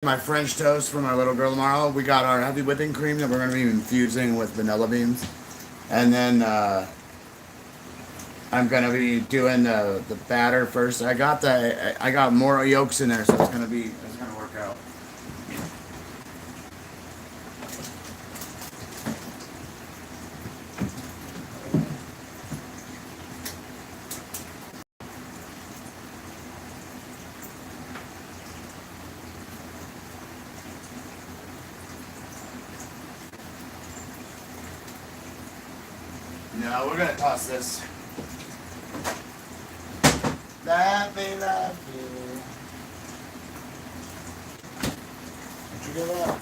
my French toast for my little girl tomorrow. We got our heavy whipping cream that we're going to be infusing with vanilla beans. And then I'm going to be doing the batter first. I got more yolks in there, so it's going to work out. No, we're gonna toss this. Lovely, lovely. What you get up?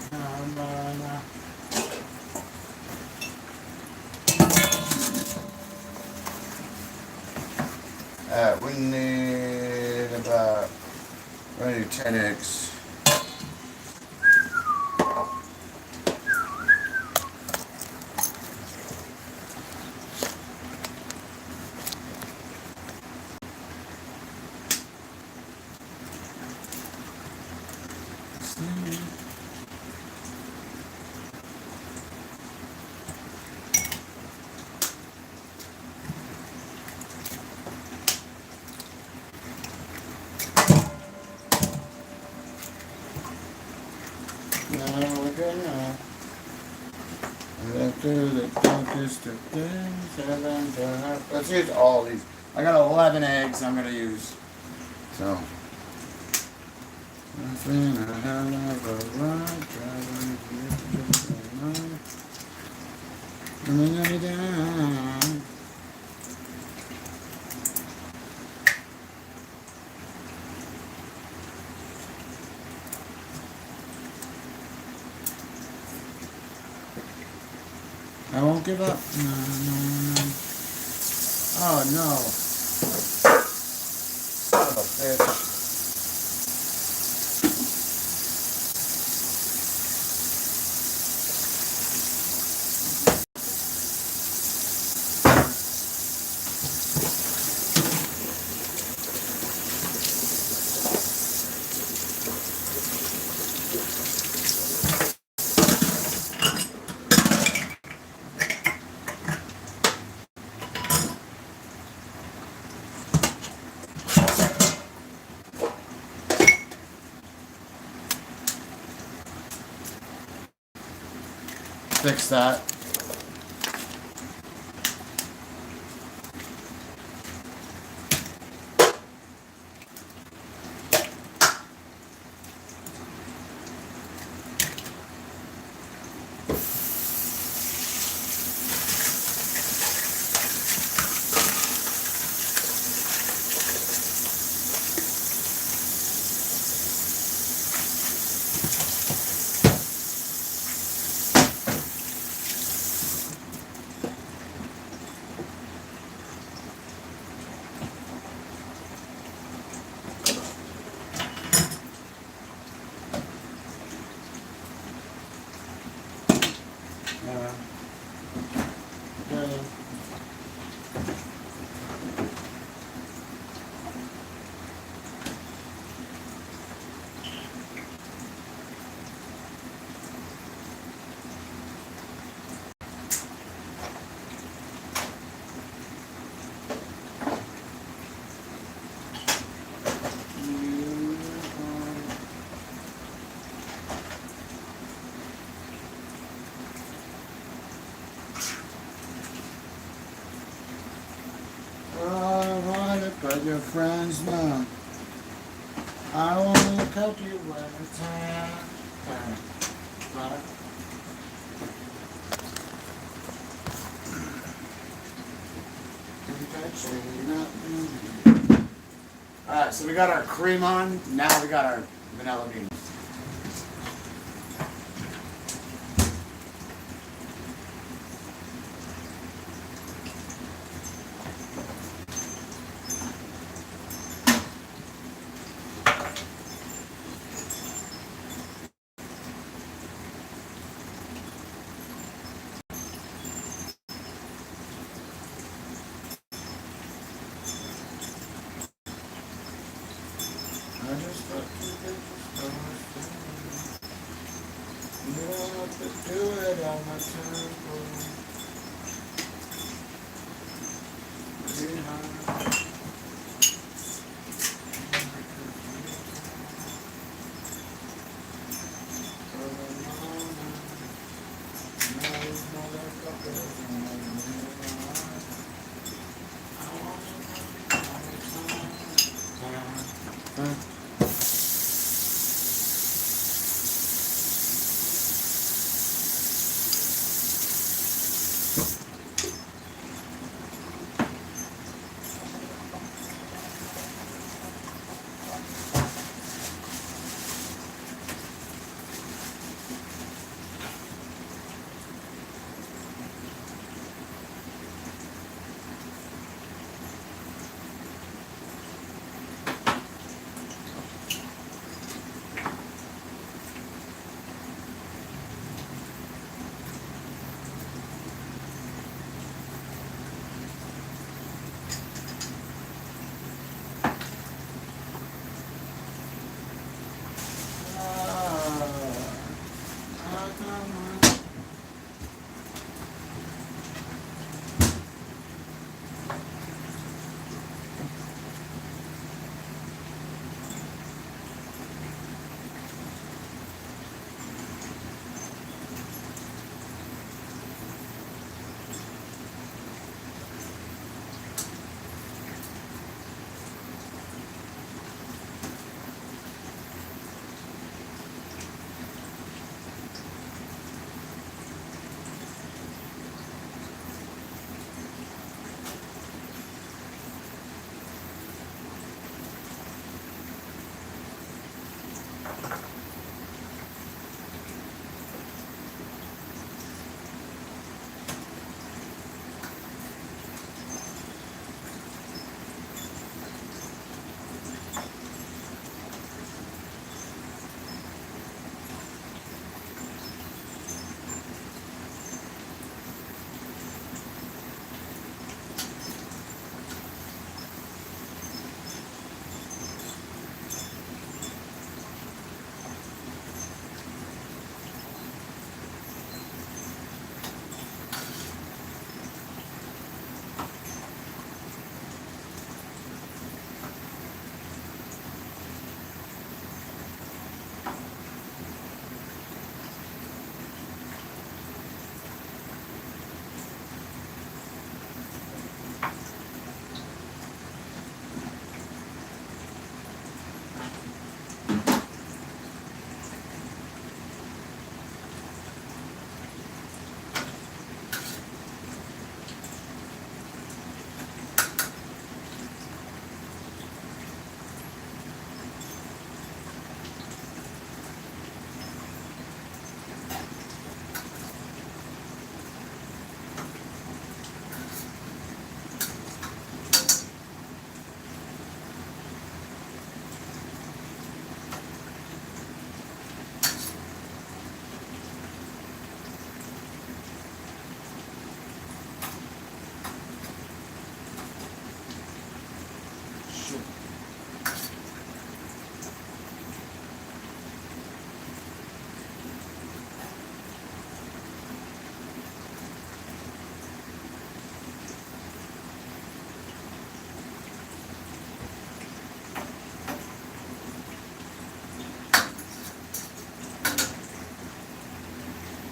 We need about 10 eggs. Let's use all these. I got 11 eggs I'm gonna use. So. I won't give up. No. Oh no. Son of a bitch. Fix that. But your friends know I wanna cut you every time. Alright, so we got our cream on. Now we got our vanilla beans. I just got to get this done. to do it on my tempo.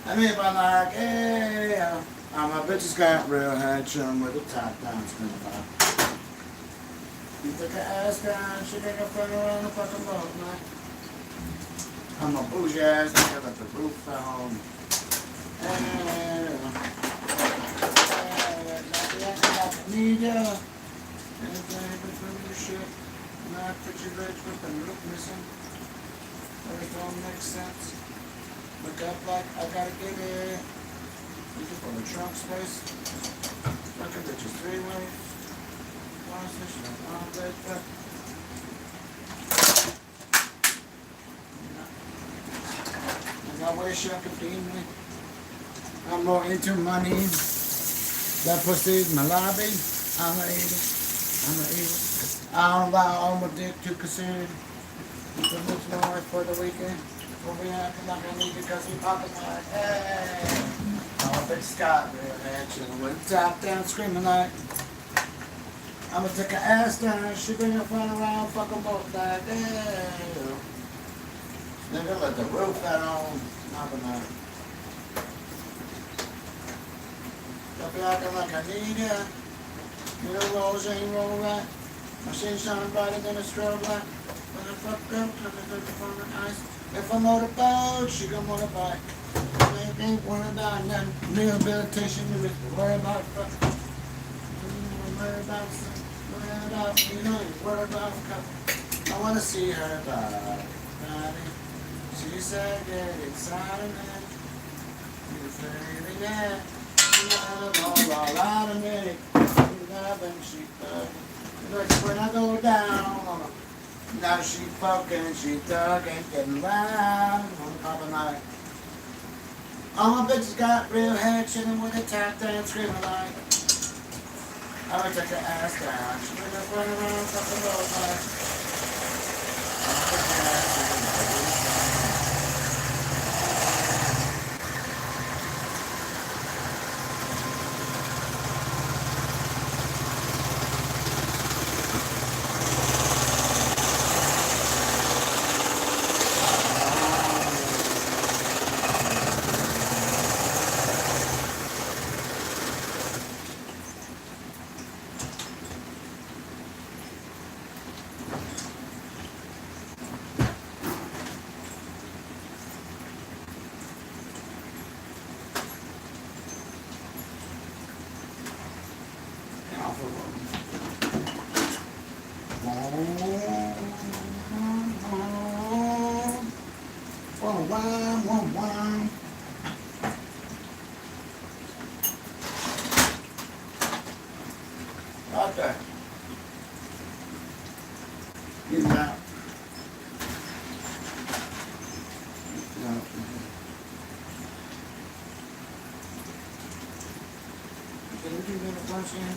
I mean, if I'm like, hey, my bitch got real handsome with a top down spin about. You took her ass down, she take her friend around the fucking boat, man. I'm a bougie ass nigga that the roof fell home. Need ya. Anything but from your shit. Not put your legs with the roof missing. Everything makes sense. Look up like I gotta get it. Use it for the trunk space. Fucking bitches 3 ways. One station, one place, but. I wish I could feed me. I'm more into money. That pussy's my lobby. I'ma eat it. I'ma eat it. I don't allow all my dick to consider. It looks more for the weekend. We'll be acting like I need it because we popping like, hey. Oh, big Scott, man, chilling with the top down, screaming like, I'ma take her ass down, she bring her front around, fuck them both like, hey. Nigga, let the roof that on, popping like. Don't be acting like I need ya. You know, rolls ain't roll right. My shit shining brighter than a strobe light. When I fuck up, come to the phone and ice. If I'm on a boat, she gon' motorbike. Ain't worried about nothing. Rehabilitation, you worry about fucking. Worry about something. Worry about, you know, worry about couple. I wanna see her body. She said, get inside of me. You're afraid of that. You all out of me. She like when I go down, now she fucking, she thugging, getting loud, on the pop of night. All my bitches got real head, chilling with a tap dance, screaming like, I would take her ass down. She would just run around, fucking road like. Okay. Get him out. No. Can we do that punch in and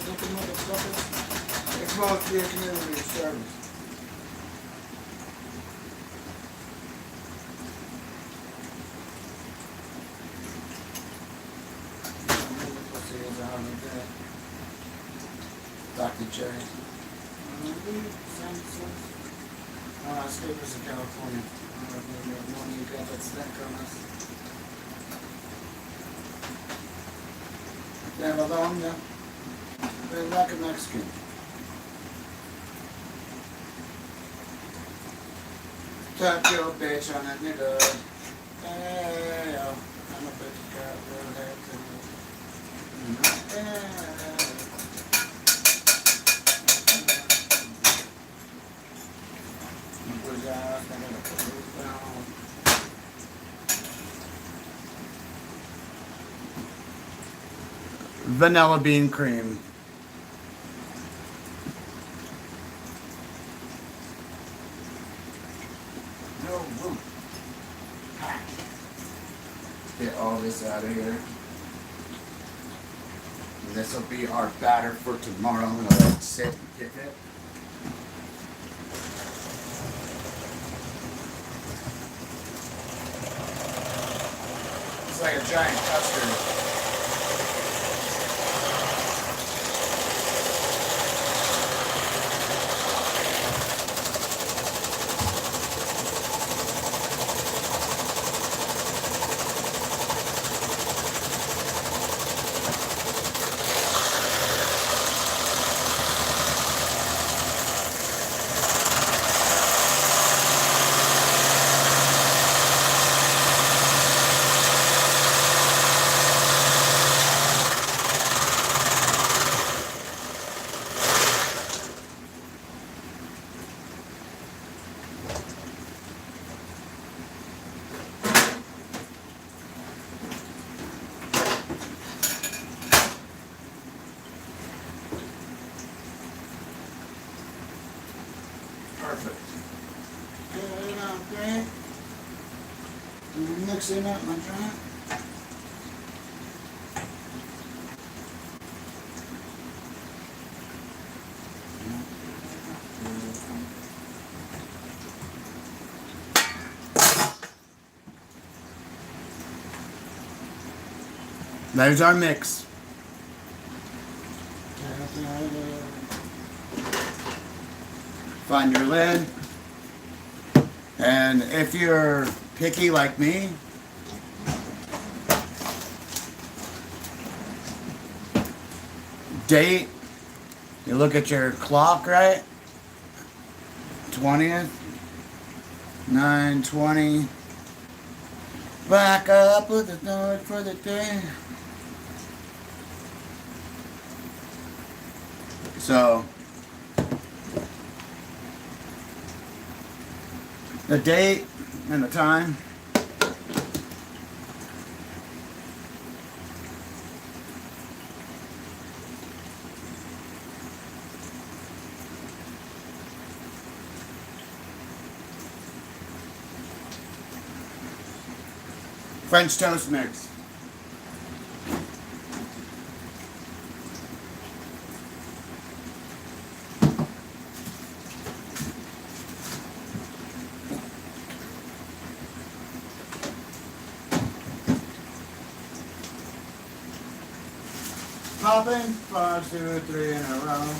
get the motherfuckers? It's mostly a community service. Dr. J. I escaped in California. Morning you got that snack on us. Damn alone, yeah. They're like a Mexican. Tap your bitch on that nigga. Hey, yo. I'm a bitch, got real head to me. Yeah. Vanilla bean cream. No room. Get all this out of here. And this will be our batter for tomorrow. I'm gonna let it sit and get it. It's like a giant custard. Perfect. Okay. Mixing up my joint. There's our mix. Find your lid. And if you're picky like me, date, you look at your clock, right? 20th, 9:20. Back up with the note for the day. So, the date and the time. French toast mix. Popping 5, 2, 3 in a row.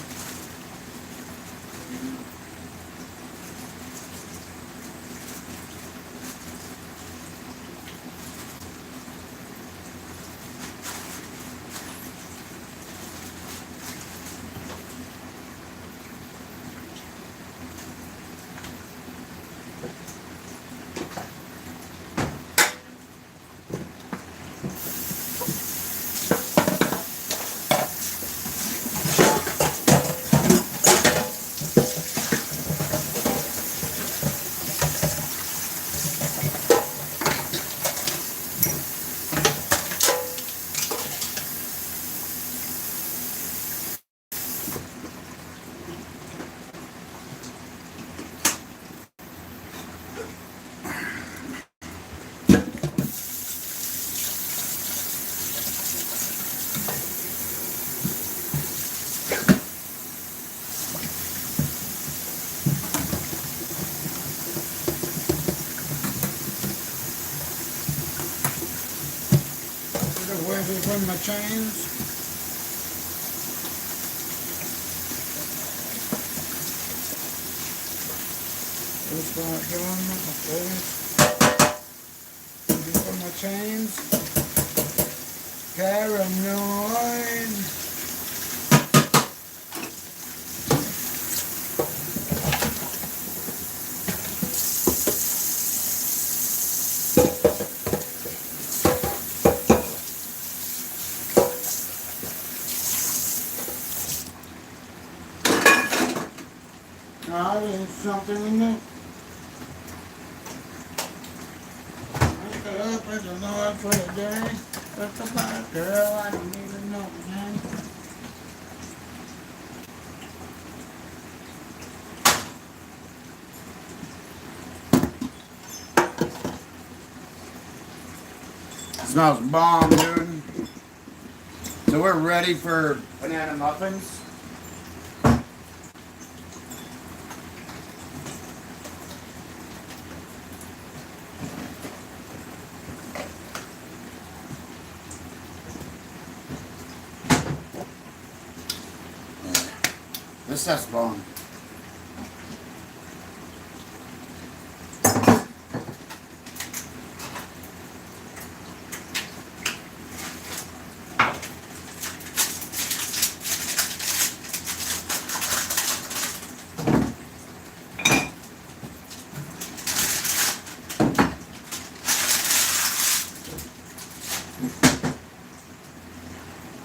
From my chains. Just start doing from my chains. Paranoid. There's something in there. Wake it up as the Lord for the day. That's about a girl I don't even know, man. It smells bomb, dude. So we're ready for banana muffins. This stuff's bomb.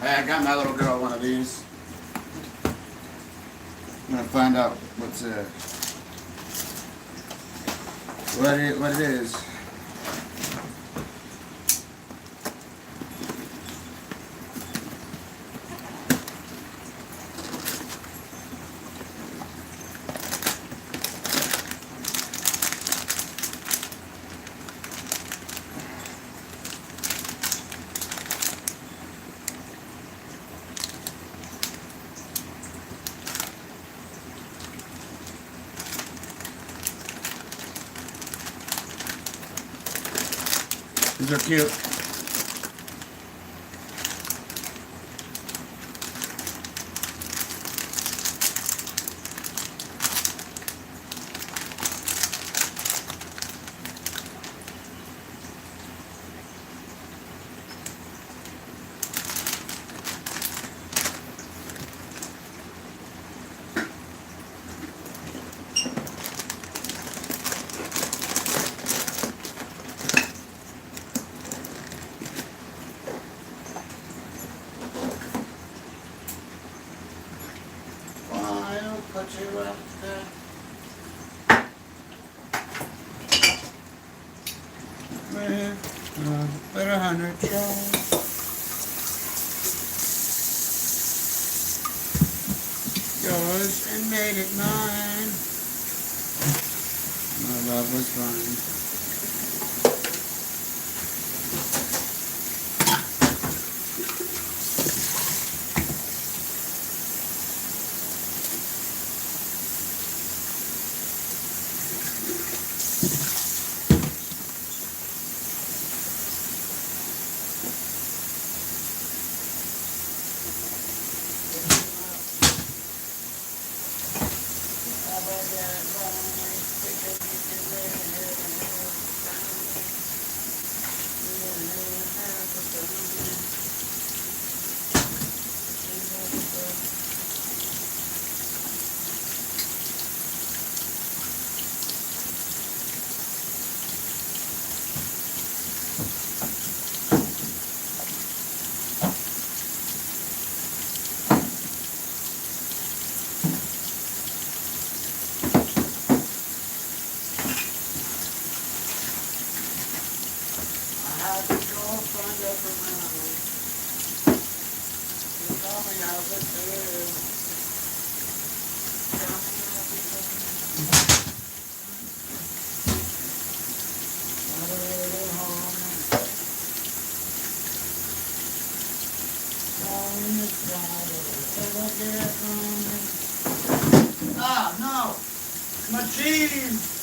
Hey, I got my little girl one of these. I'm gonna find out what's what it is. These are cute. But 100 tries. Yours and made it mine. My love was fine. Ah, no! My cheese!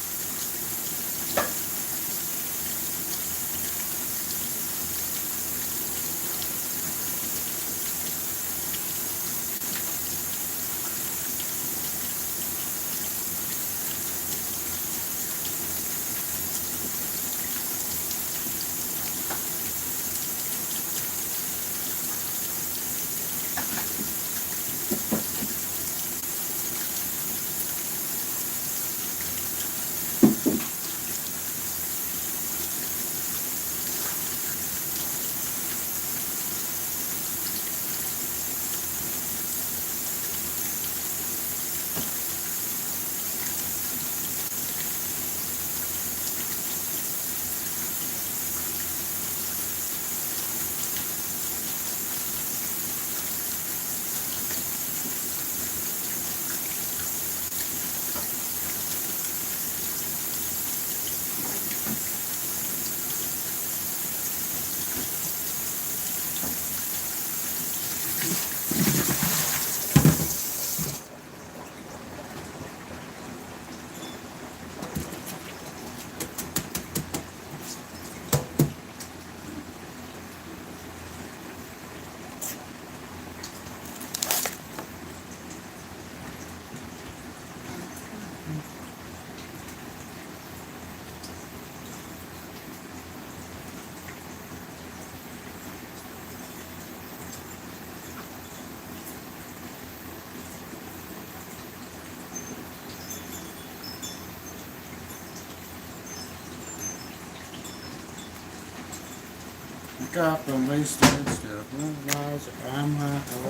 Got them wasted still. Lies I'm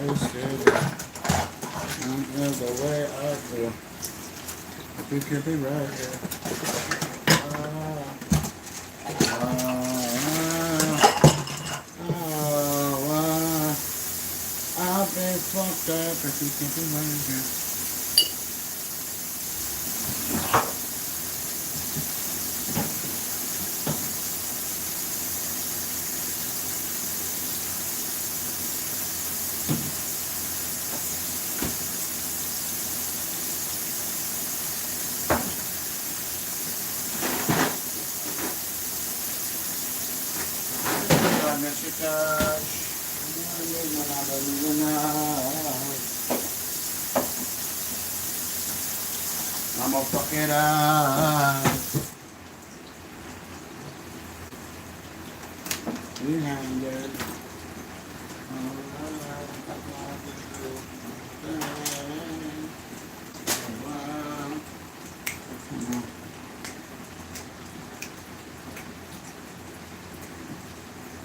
wasted. And the way I feel. If you could be right here. I'll be fucked up if you can be right here. I'ma fuck it up. Behind it.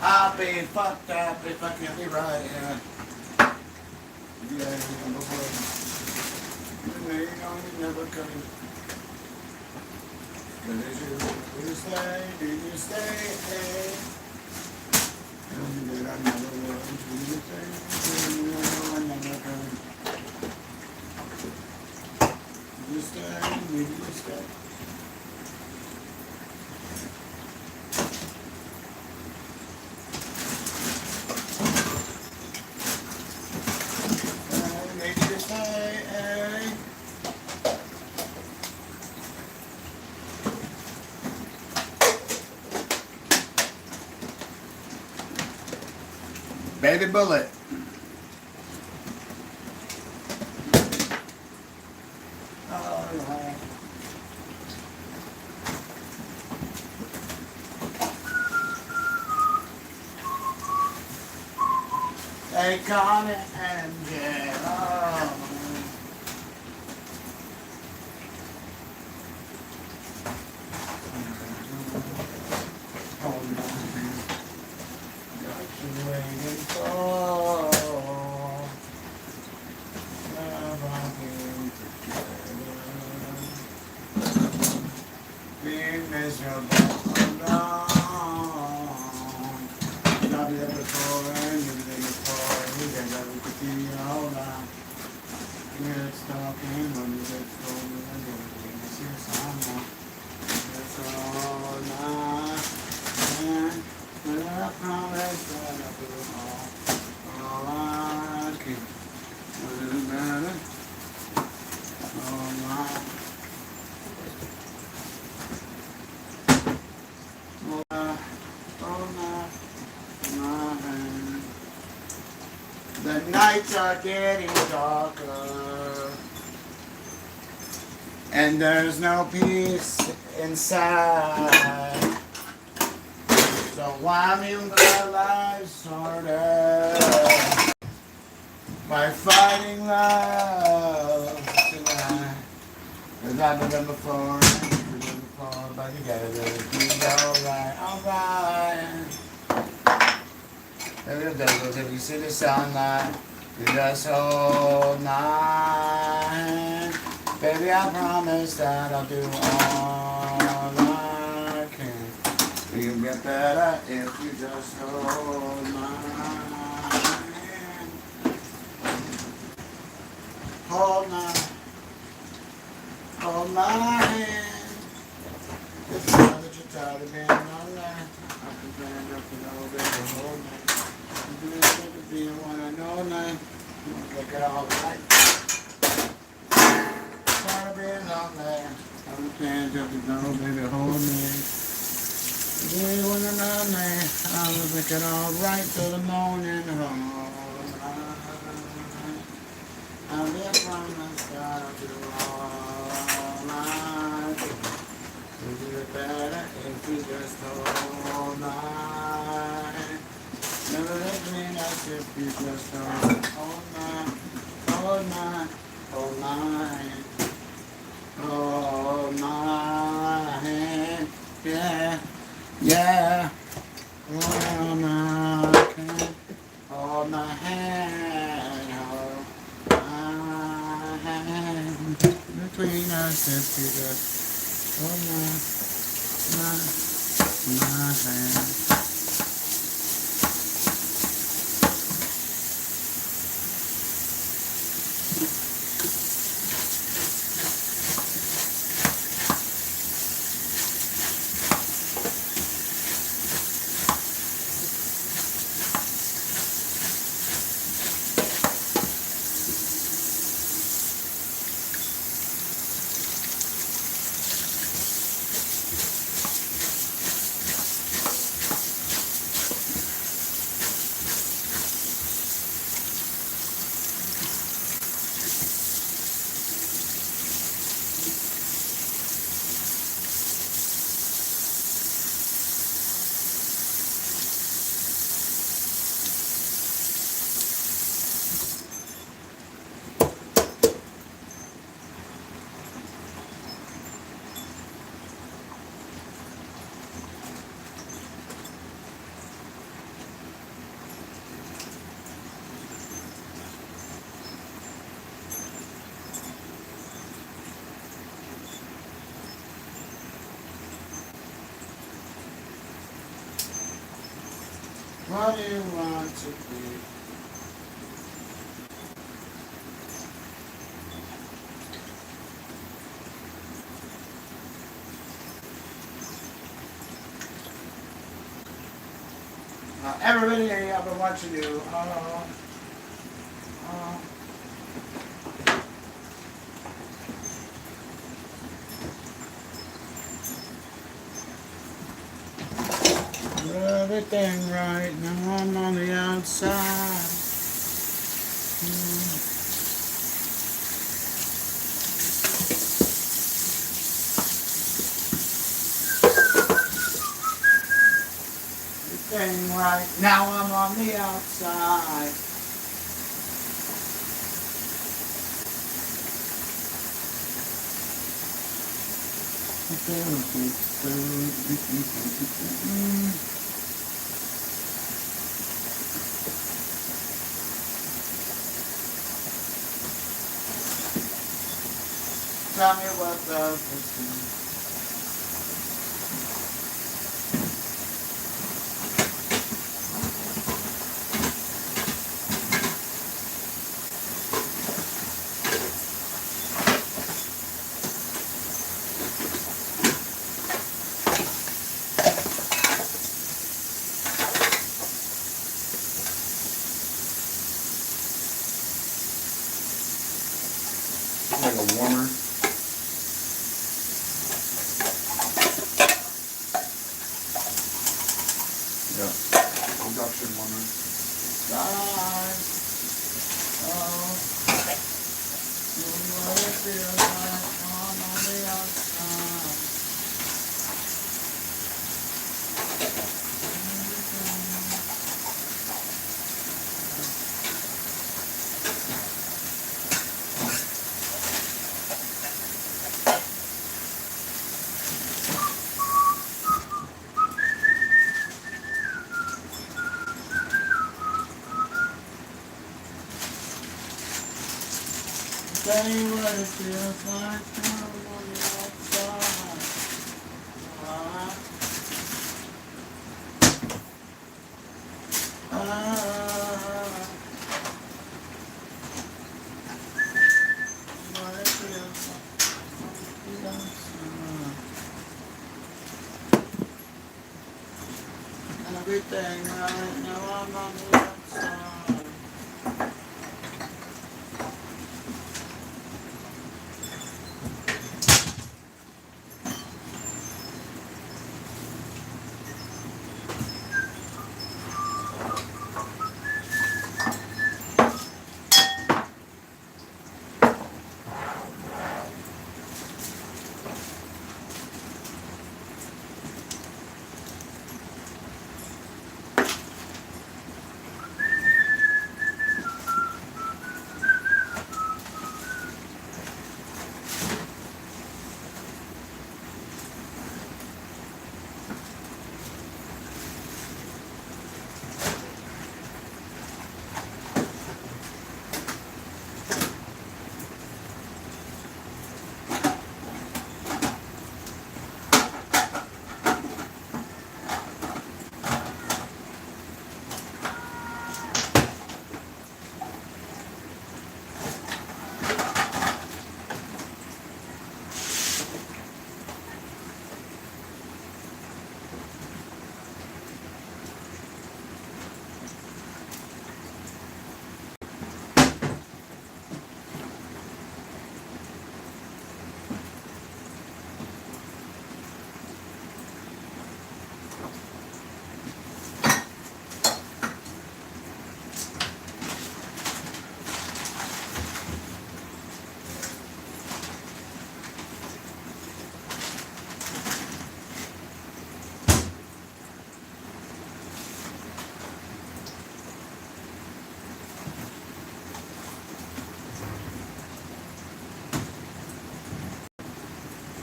I'll be fucked up if I can't be right here. Yeah, you know you never come. Did you stay? Did you stay? never will. Do the thing I never heard. You stay, maybe you stay. Maybe you stay, eh? Baby bullet. Oh, they call it MJ. Oh. Oh, no. What you waiting for? Love walking together. Being miserable alone. Love you before and you did before. You get love to be all that. It's talking when you get cold and you miss your summer. It's all night. And I promise that I'll do all I can. What is better? All night. All night. The nights are getting darker, and there's no peace inside. So why make our lives harder by fighting love tonight? 'Cause I've been before, but you gotta let it be alright, alright. If you see the sunlight, you just hold night. Baby, I promise that I'll do all I can. You can get better if you just hold my hand. Hold my hand. If you know that you're tired of being alone, I can stand up and over baby, hold me. You do it to be the one I know now. You want to look it all right. Tired of being lonely. I can stand up and over baby, hold me. You do it when I know me. I'll make it all right till the morning. I'll be a promise that I'll do all I can. You do it better if you just hold my hand. Never let me as if you just hold my, hold my, hold my hand. Hold my hand, yeah, yeah. Hold my hand, hold my hand, hold my hand. Between us if you just hold my hand. What do you want to be? Now everybody, I've been watching you. Everything right now, I'm on the outside. Everything right now, I'm on the outside. Tell me what does this mean? Like a warmer. Yeah. Induction warmer. God. Oh. What it feels like I'm on the outside. Tell you what it feels like I'm on the outside. What it feels like I'm on the outside. Everything right now, I'm on the outside.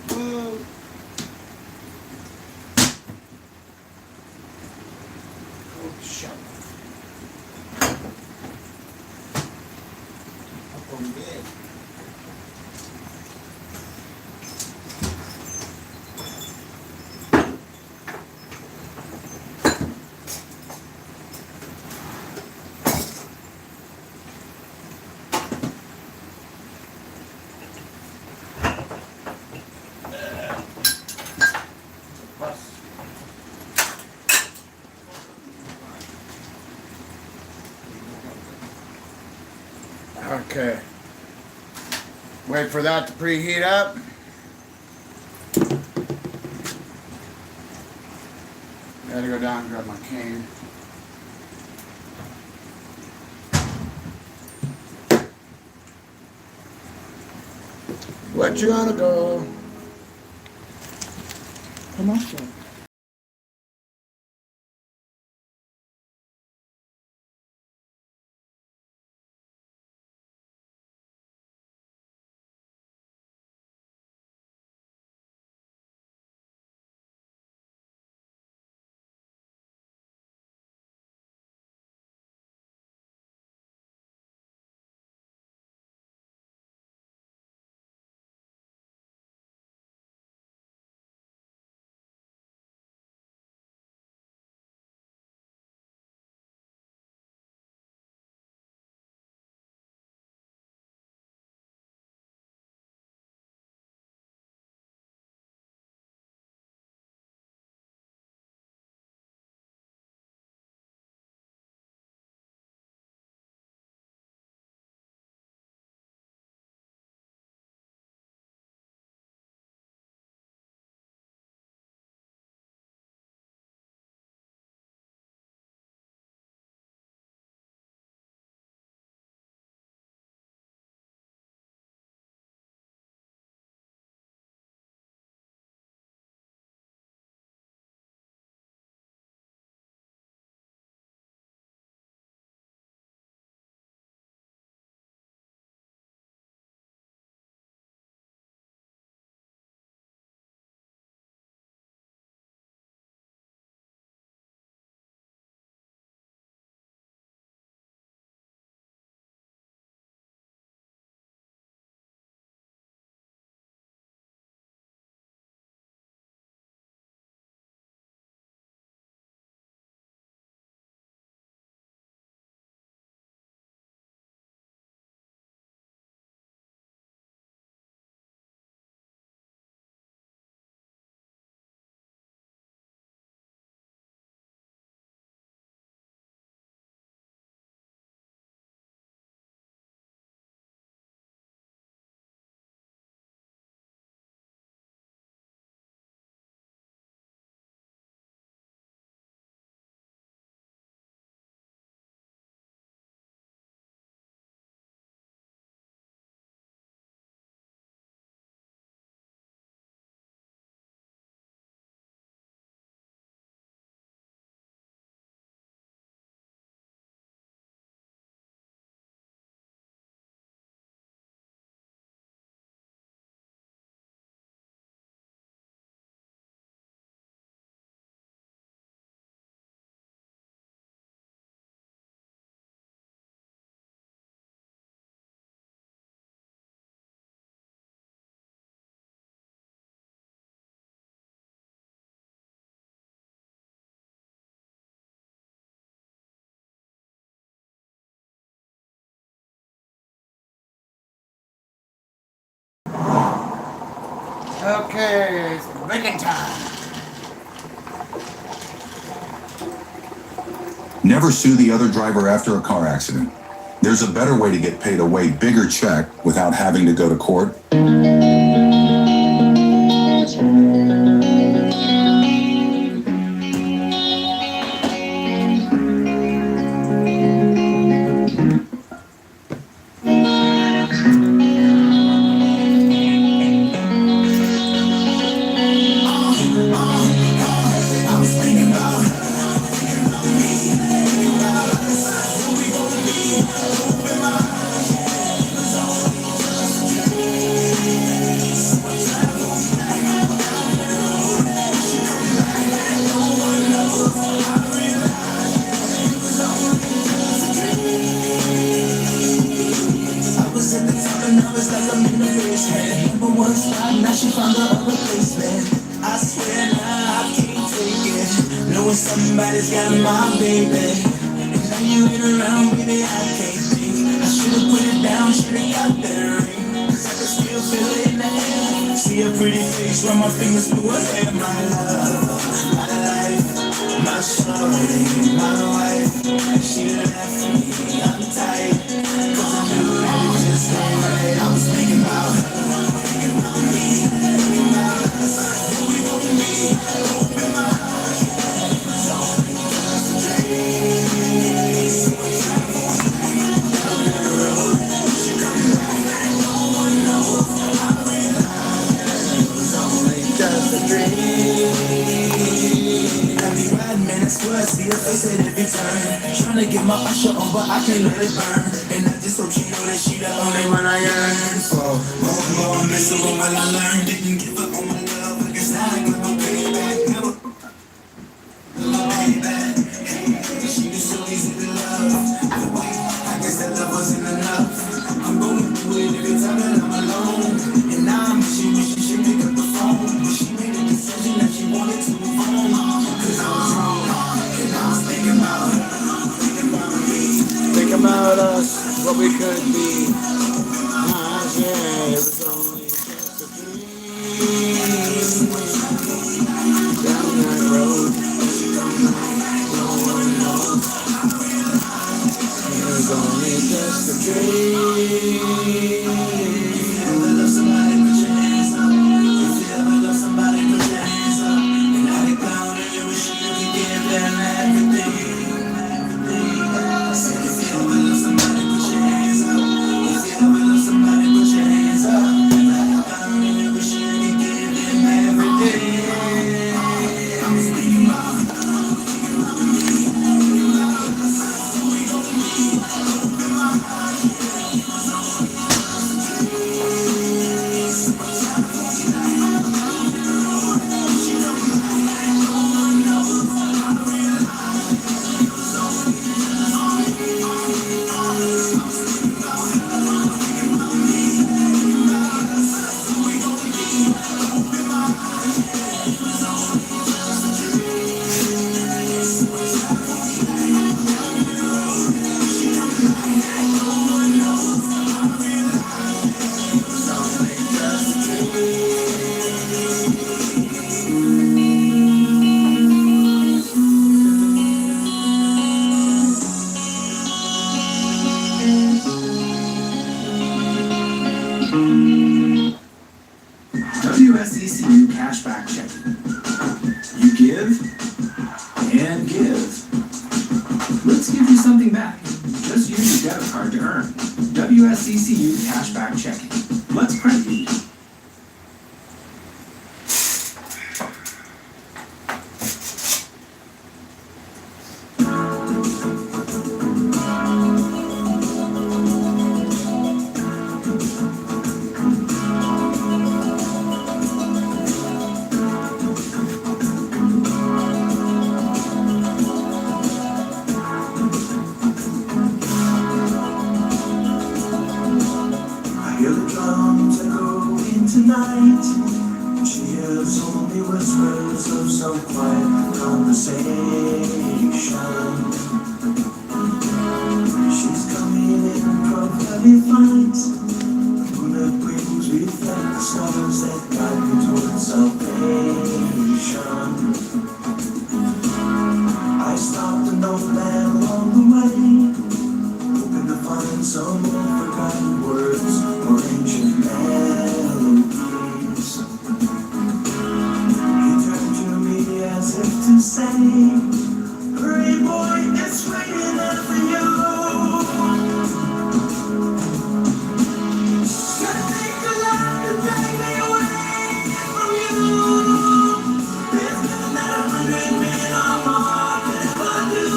Woo. Oh, shut up. Up on bed. Okay. Wait for that to preheat up. Gotta go down and grab my cane. What you wanna go? Come on, sir. Okay, it's baking time. Never sue the other driver after a car accident. There's a better way to get paid a way bigger check without having to go to court. Now she found a replacement. I swear now I can't take it. Knowing somebody's got my baby. And now you ain't around, baby, I can't think. I should've put it down, should've got that ring. Cause I can still feel it in the air. See a pretty face, run my fingers through her hair. My love, my life, my shorty, my wife. She left me, I'm tight. Cause I knew it was just swear I see her face at every turn. Tryna get my usher on, but I can't let it burn. And I just hope she know that she the only one I yearn for. More miserable while I learn. Didn't give up on my love, I guess I ain't got no payback. Never payback. She was so easy to love. But wait, I guess that love wasn't enough. I'm going through it every time that I'm alone. And now I'm wishing she pick up the phone. But she made a decision that she wanted to move on. Cause I was wrong. And I was thinking about her. Thinking about me. Think about us, what we could be. Yeah, it was only just a dream. Down that road, no one knows. It was only just a dream. If you ever love somebody, put your hands up. If you ever love somebody, put your hands up. And I get down and you wish you could give them everything. I said if you ever love somebody, put your hands up. If you ever love somebody, put your hands up. And I get down and you wish you could give them everything. I was thinking about WSECU cashback checking. You give and give. Let's give you something back. Just use your debit card to earn. WSECU cashback checking. Let's credit you. I hear the drums echo in tonight. She hears only whispers of some quiet conversation. She's coming in from heavy flight. The moonlit wings reflect the stars that guide me towards salvation. I stopped an old man along the way, hoping to find some old forgotten words or ancient melodies. He turned to me as if to say, hurry boy, it's waiting there for you. Gonna take a lot to take me away from you. There's nothing that 100 men or more could ever do.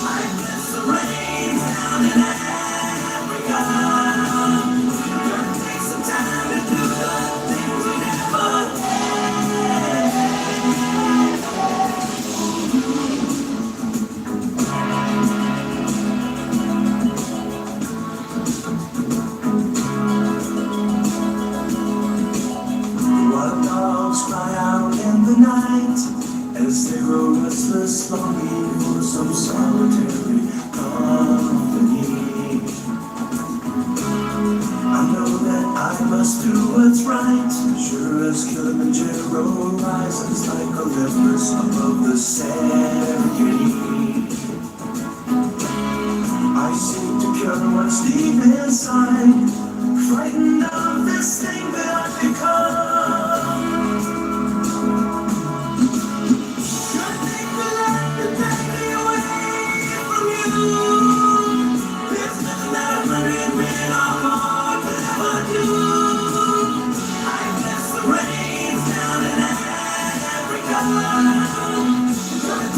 I guess the rain's down in Africa. Gonna take some time to do the things we never did. Wild dogs cry out in the night as they grow restless, longing for some solitary company. I know that I must do what's right, sure as Kilimanjaro rises like Olympus above the Serengeti. I seek to cure what's deep inside, frightened of this thing that I've become. Gonna take the light to take me away from you. There's nothing that 100 men or more could ever do. I guess the rain's down in Africa. Gonna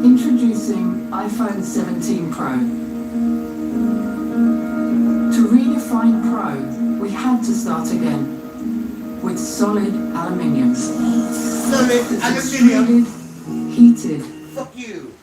Introducing iPhone 17 Pro. To redefine Pro, we had to start again with solid aluminium. Solid It's aluminium. extruded, heated, Fuck you.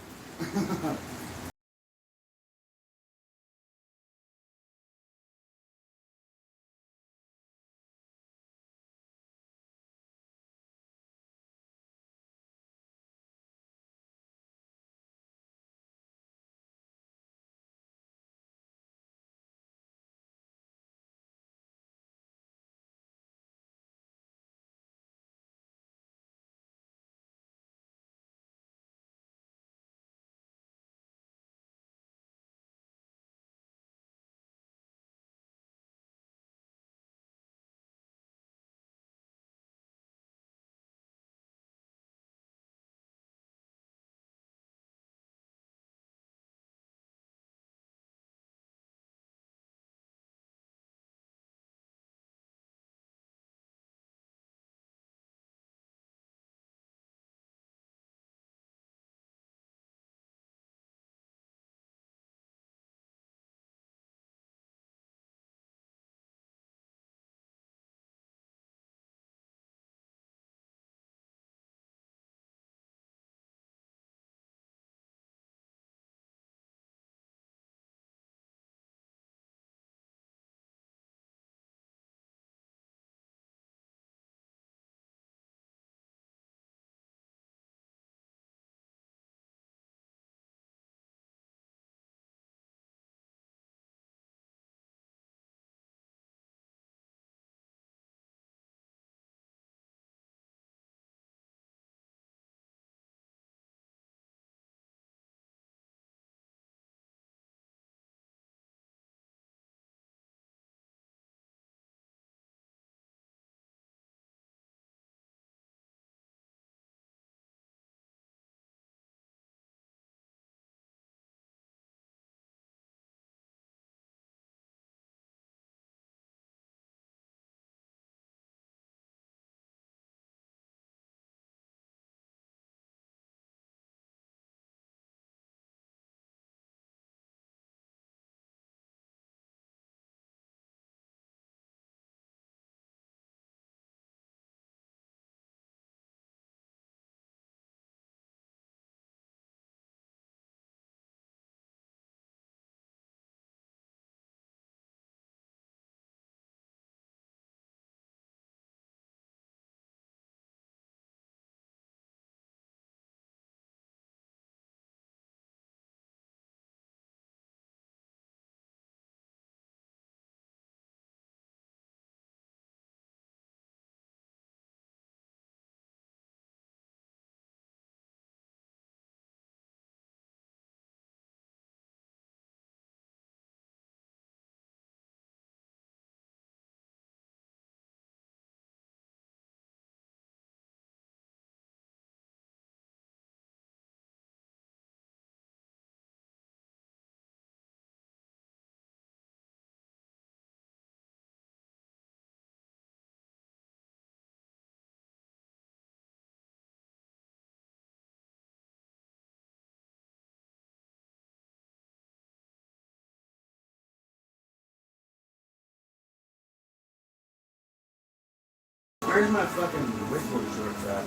Where's my fucking wakeboard shorts at?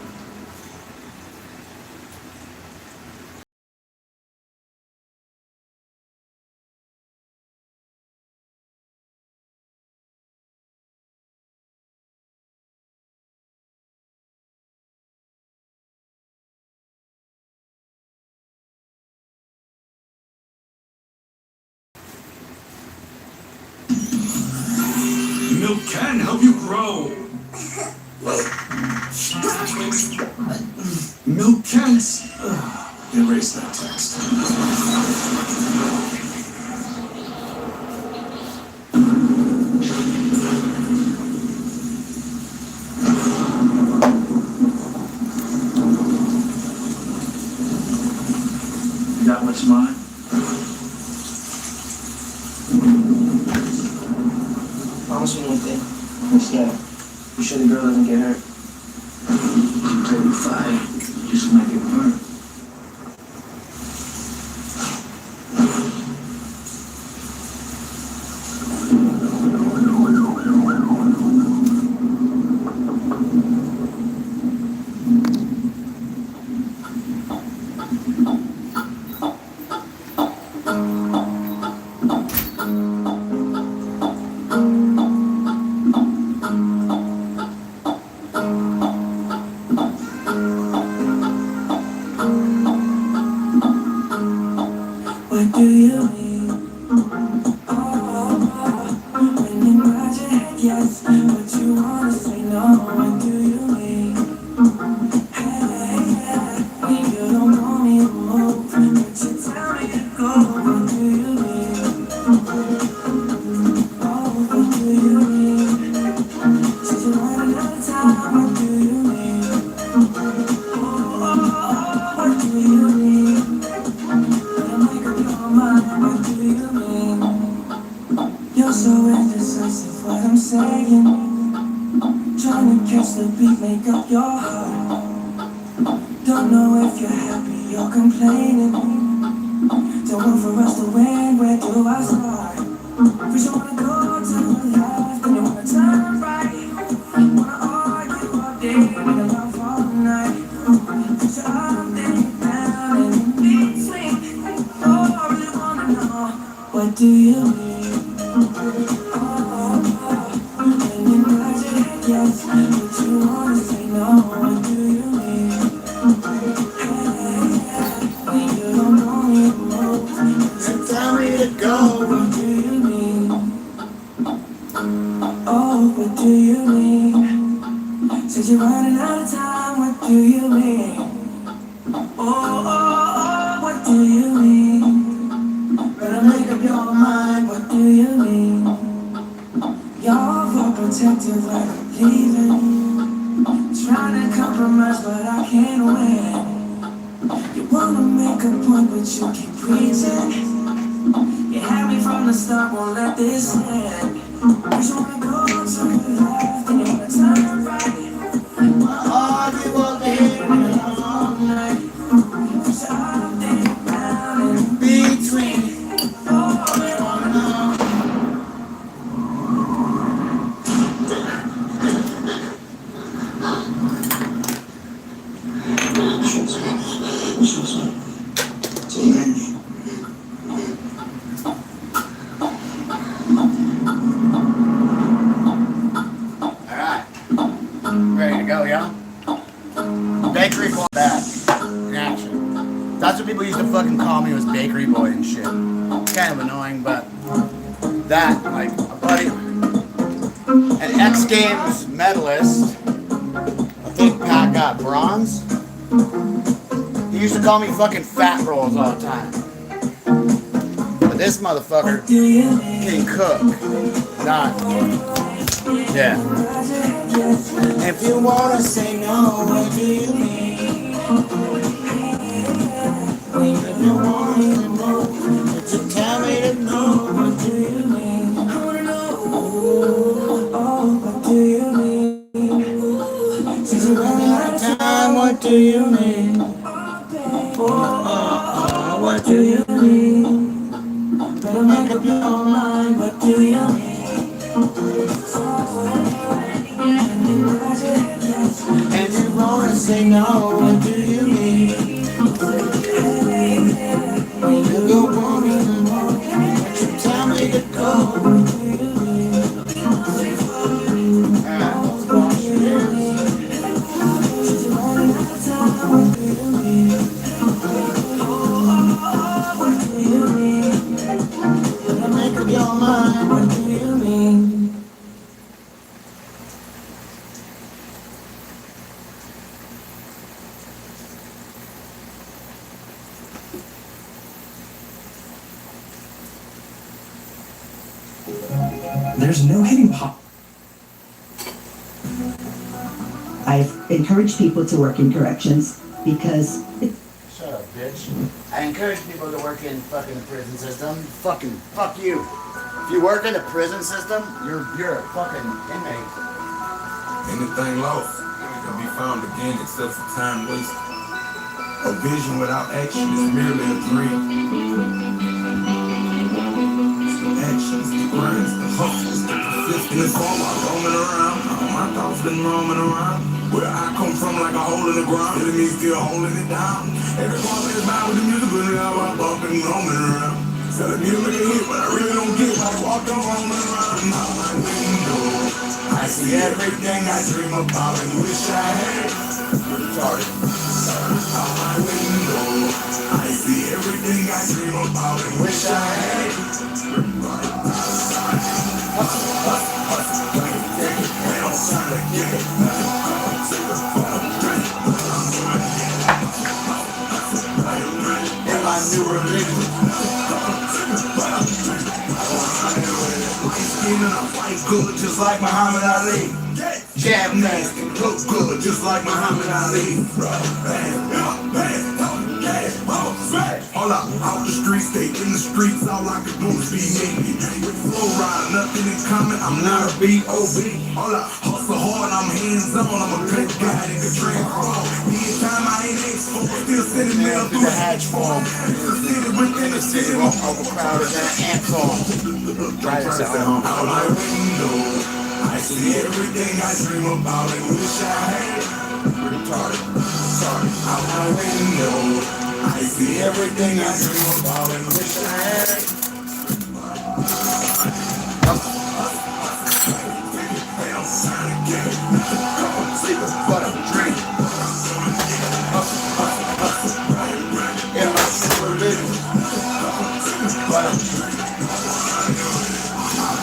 Milk can help you grow. Milk can't. Erase that text. You got what's mine? Promise me one thing. Yeah. You sure the girl doesn't get hurt? I'll tell you fine. Just might get burned. watch the beat make up your heart. Don't know if you're happy or complaining. Don't want for us to win, where do I start? First you wanna go to the left, then you wanna turn right. Wanna argue all day, make love all night. Put your up, then you down, and in between. Oh, I really wanna know, what do you mean? And you nod your head yes, but you wanna say no, what do you mean? When you don't know me most, And tell me to go. what do you mean? Oh, what do you mean? Said you're running out of time, what do you mean? Oh, what do you mean? Better make up your mind, what do you mean? Y'all feel protective like I'm leaving. Trying to compromise, but I can't win. You wanna make a point, but you keep preaching. You had me from the start, won't let this end. You wanna go to the left, and you wanna turn right. Argue all day, All night. Push up, then down, and in between. Oh, we wanna know. Alright. Ready to go, y'all? Bakery boy back. In action. That's what people used to fucking call me, was bakery boy and shit. Kind of annoying, but that, like, a buddy, an X Games medalist, I think Pat got bronze. He used to call me fucking fat rolls all the time. But this motherfucker can cook. Not. Yeah. If you wanna say no, what do you mean? If you wanna know, but you tell me to know, what do you mean? I wanna know, oh, what do you mean? Since you're running out of time, what do you mean? Oh, what do you mean? Better make up your mind, what do you mean? And you wanna say no, what do you mean? When you go wanting more, but you tell me to go, what do you mean? What do you mean? Since you're running out of time, what do you mean? Oh, what do you mean? Better make up your mind, what do you mean? There's no hitting pop. I've encouraged people to work in corrections because Shut up, bitch. I encourage people to work in fucking the prison system. Fucking fuck you. If you work in the prison system, you're a fucking inmate. Anything lost can be found again except for time wasted. A vision without action is merely a dream. Actions, the grinds, the hustles, the persistence. All my roaming around, all my thoughts been roaming around. Where I come from like a hole in the ground, enemy still holding it down. Every corner is mine with the music, but now I'm bumping, roaming around. Tell the music make a hit, but I really don't get like walking roaming around. Out my window, I see everything I dream about and wish I had. Retarded. Out my window, I see everything I dream about and wish I had. In my new religion. I fight good just like Muhammad Ali. Jab nasty, look good just like Muhammad Ali. Hold up, out the streets, stay in the streets, all I can do is be me. With flow ride, nothing in common, I'm not a B.O.B. Hold up, hustle. hustle hard, I'm hands-on, I'm a good guy that can transform. Anytime I ain't exposed, still sending mail through the hatch form. City within the city, Overcrowded and ant farm. Right at home. out my window, I see everything I dream about and wish I had. Retarded, sorry. Out my window, I see everything I dream about and wish I had. Sleeping, but I'm drinking. In my simple living. But I'm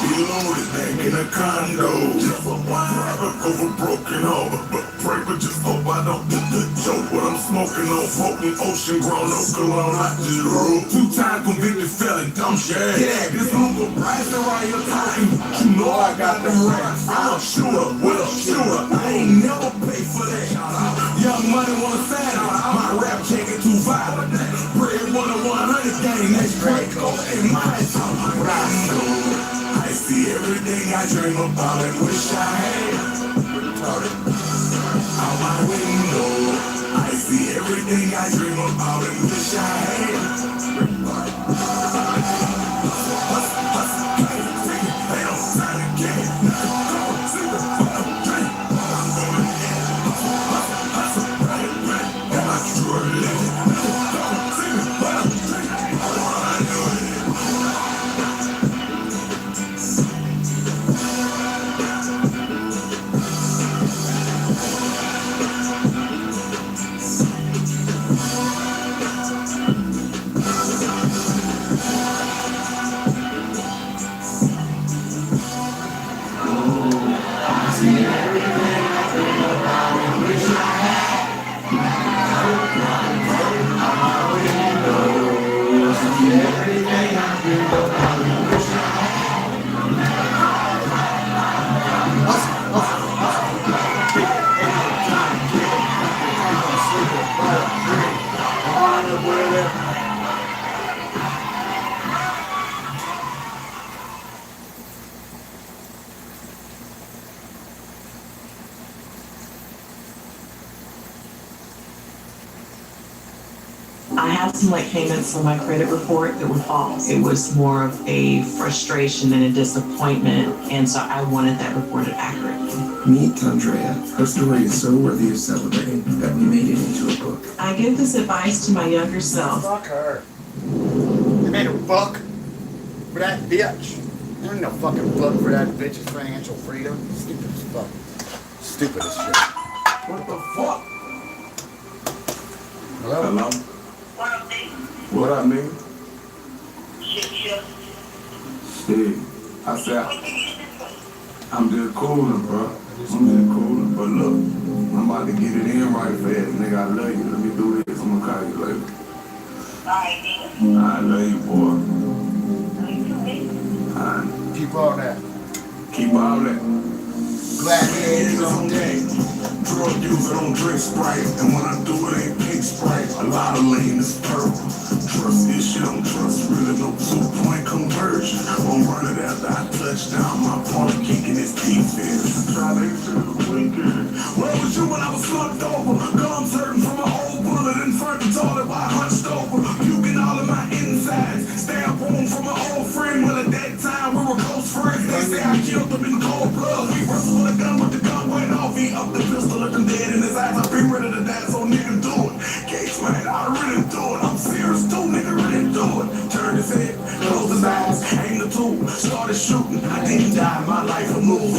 Be loaded back in a condo. Just a private over broken home. But pray, but just hope I don't get the joke. What I'm smoking on, smoking ocean grown, no cologne, I just roll. 2-time convicted felon, dumb shit. Yeah, this Uncle Bryson right here talking. You know I got them rats. I'm sure, well, sure. I ain't never paid for that. Young money wanna side my rap check it too violent. Bread 100 gang, that's great. Go in my time. I see everything I dream about and wish I had. Out my window, I see everything I dream about and wish I had. They don't sign again. Am I true living? I had some late payments on my credit report that were false. It was more of a frustration and a disappointment, and so I wanted that reported accurately. Meet Andrea. Her story is so worthy of celebrating that we made it into a book. I give this advice to my younger self. fuck her. They made a book for that bitch. There ain't no fucking book for that bitch's financial freedom. Stupid as fuck. Stupid as shit. What the fuck? Hello? What up, nigga? Steve, I said, I'm just cooling, bro. I'm just cooling, but look, I'm about to get it in right fast, nigga. I love you. Let me do this. I'm gonna call you later. I love you, boy. Keep all that. Keep all that. Gladiators on deck. Drug user don't drink Sprite, and when I do it ain't pink Sprite. A lot of lean is purple. Trust this shit, don't trust really no 2-point conversion. Won't run it after I touch down. My point kicking his teeth in. Try to exit the weekend. Where was you when I was slumped over? Gums hurting from an old bullet in front of the toilet while I hunched over. Puking all in my insides. Stab wound from an old friend. Well, at that time we were close friends. They say I killed them in cold blood. We wrestled with a gun, but the gun went off. He up the pistol, looking dead in his eyes. I been ready to die, so nigga do it. Gates, man, I really do it. I'm serious too, nigga, really do it. Turn his head, close his eyes, aim the tool, started shooting. I didn't die, my life a move.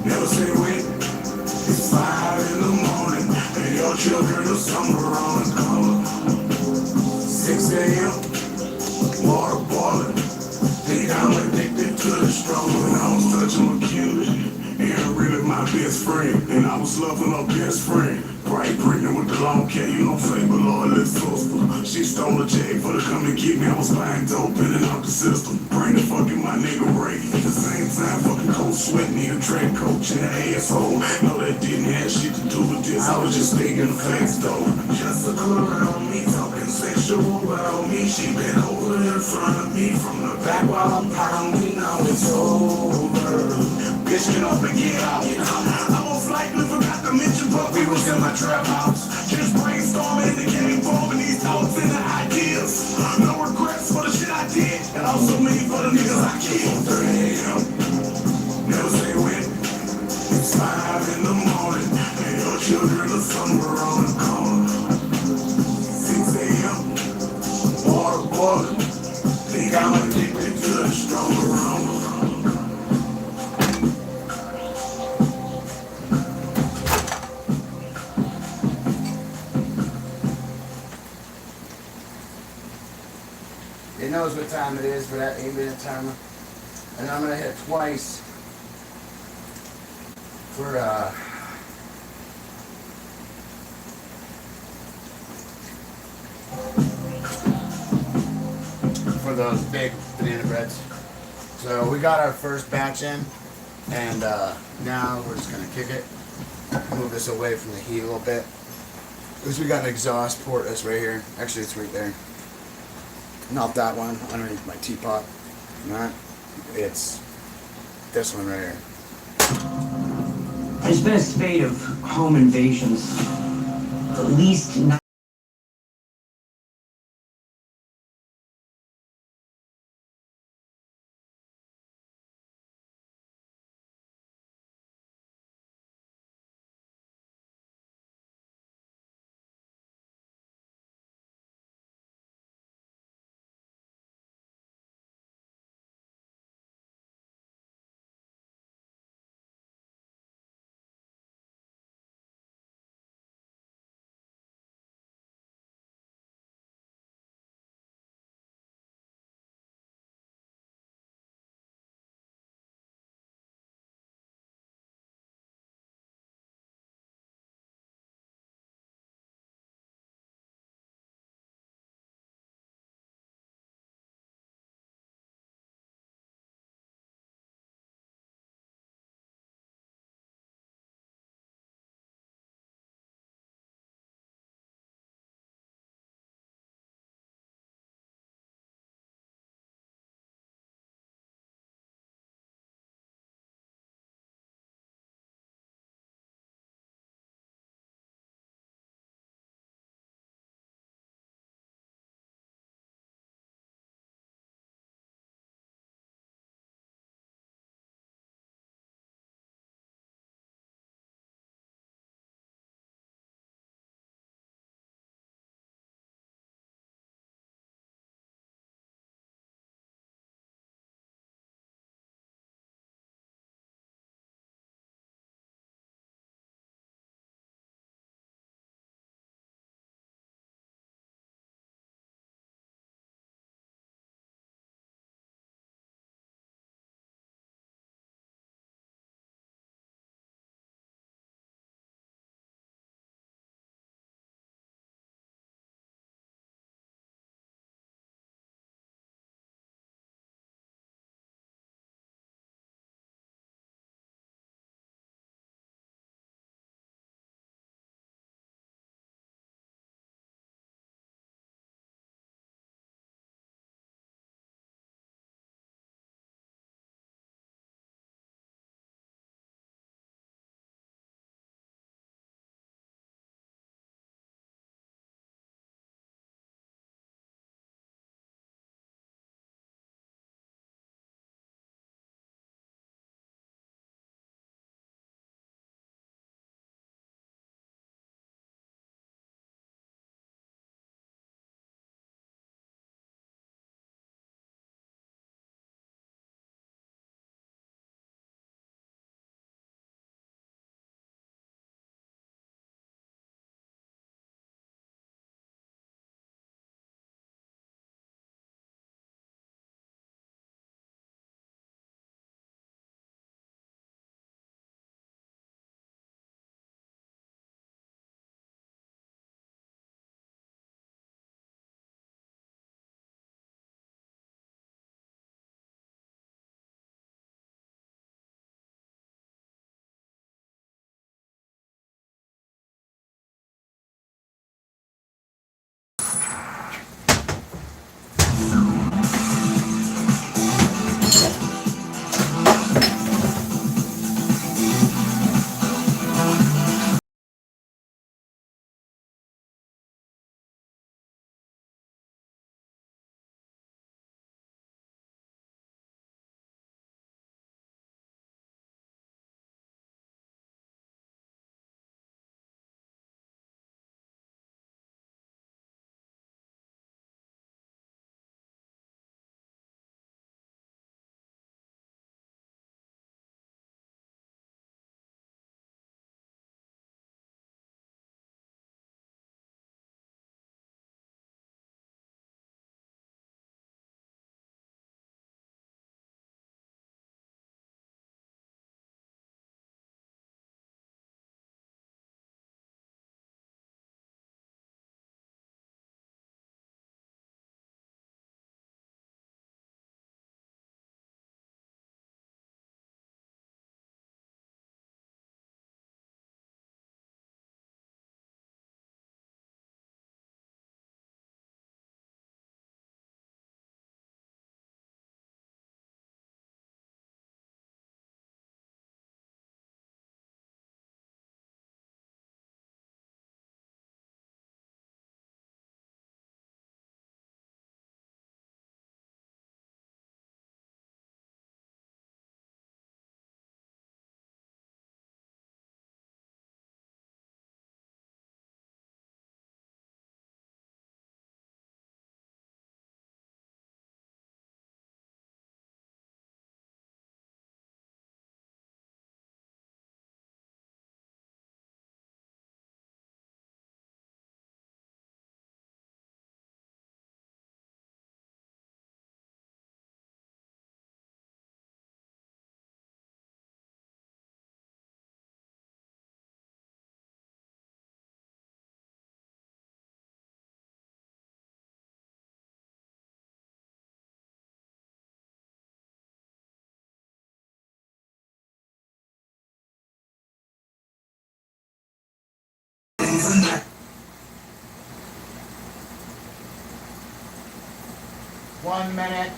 Never say wait. It's 5 in the morning, and your children are somewhere on the corner. 6 a.m., water boiling. Think I'm addicted to the struggle, and I was touching my cutie. Aaron really my best friend, and I was loving her best friend. Bright pregnant with the clone, can't you no favor, Lord, let's sister. She stole a check for to come and get me. I was buying dope in and out the system. Bring the fucking my nigga Ray. At the same time, fucking coach sweat me, a track coach and an asshole. No, that didn't have shit to do with this. I was just thinking the facts though. Just a clue around me, talking sexual about me. She been over in front of me from the back while I'm pounding. Now it's over. Bitch, get up and get out. I'm on flight, we forgot to mention, but we was in my trap house. Just brainstorming the game, forming these thoughts and the ideas. No regrets for the shit I did, and also me for the niggas I killed. 3 a.m. Never say when. It's 5 in the morning, and your children are somewhere on the corner. 6 a.m. Water boiling. Think I'm addicted to the strong aroma. It knows what time it is for that 8-minute timer. And I'm gonna hit twice for those big banana breads. So we got our first batch in, and now we're just gonna kick it, move this away from the heat a little bit. Because we got an exhaust port that's right here. Actually, it's right there. Not that one, underneath my teapot. Not. It's this one right here. There's been a spate of home invasions. At least 1 minute.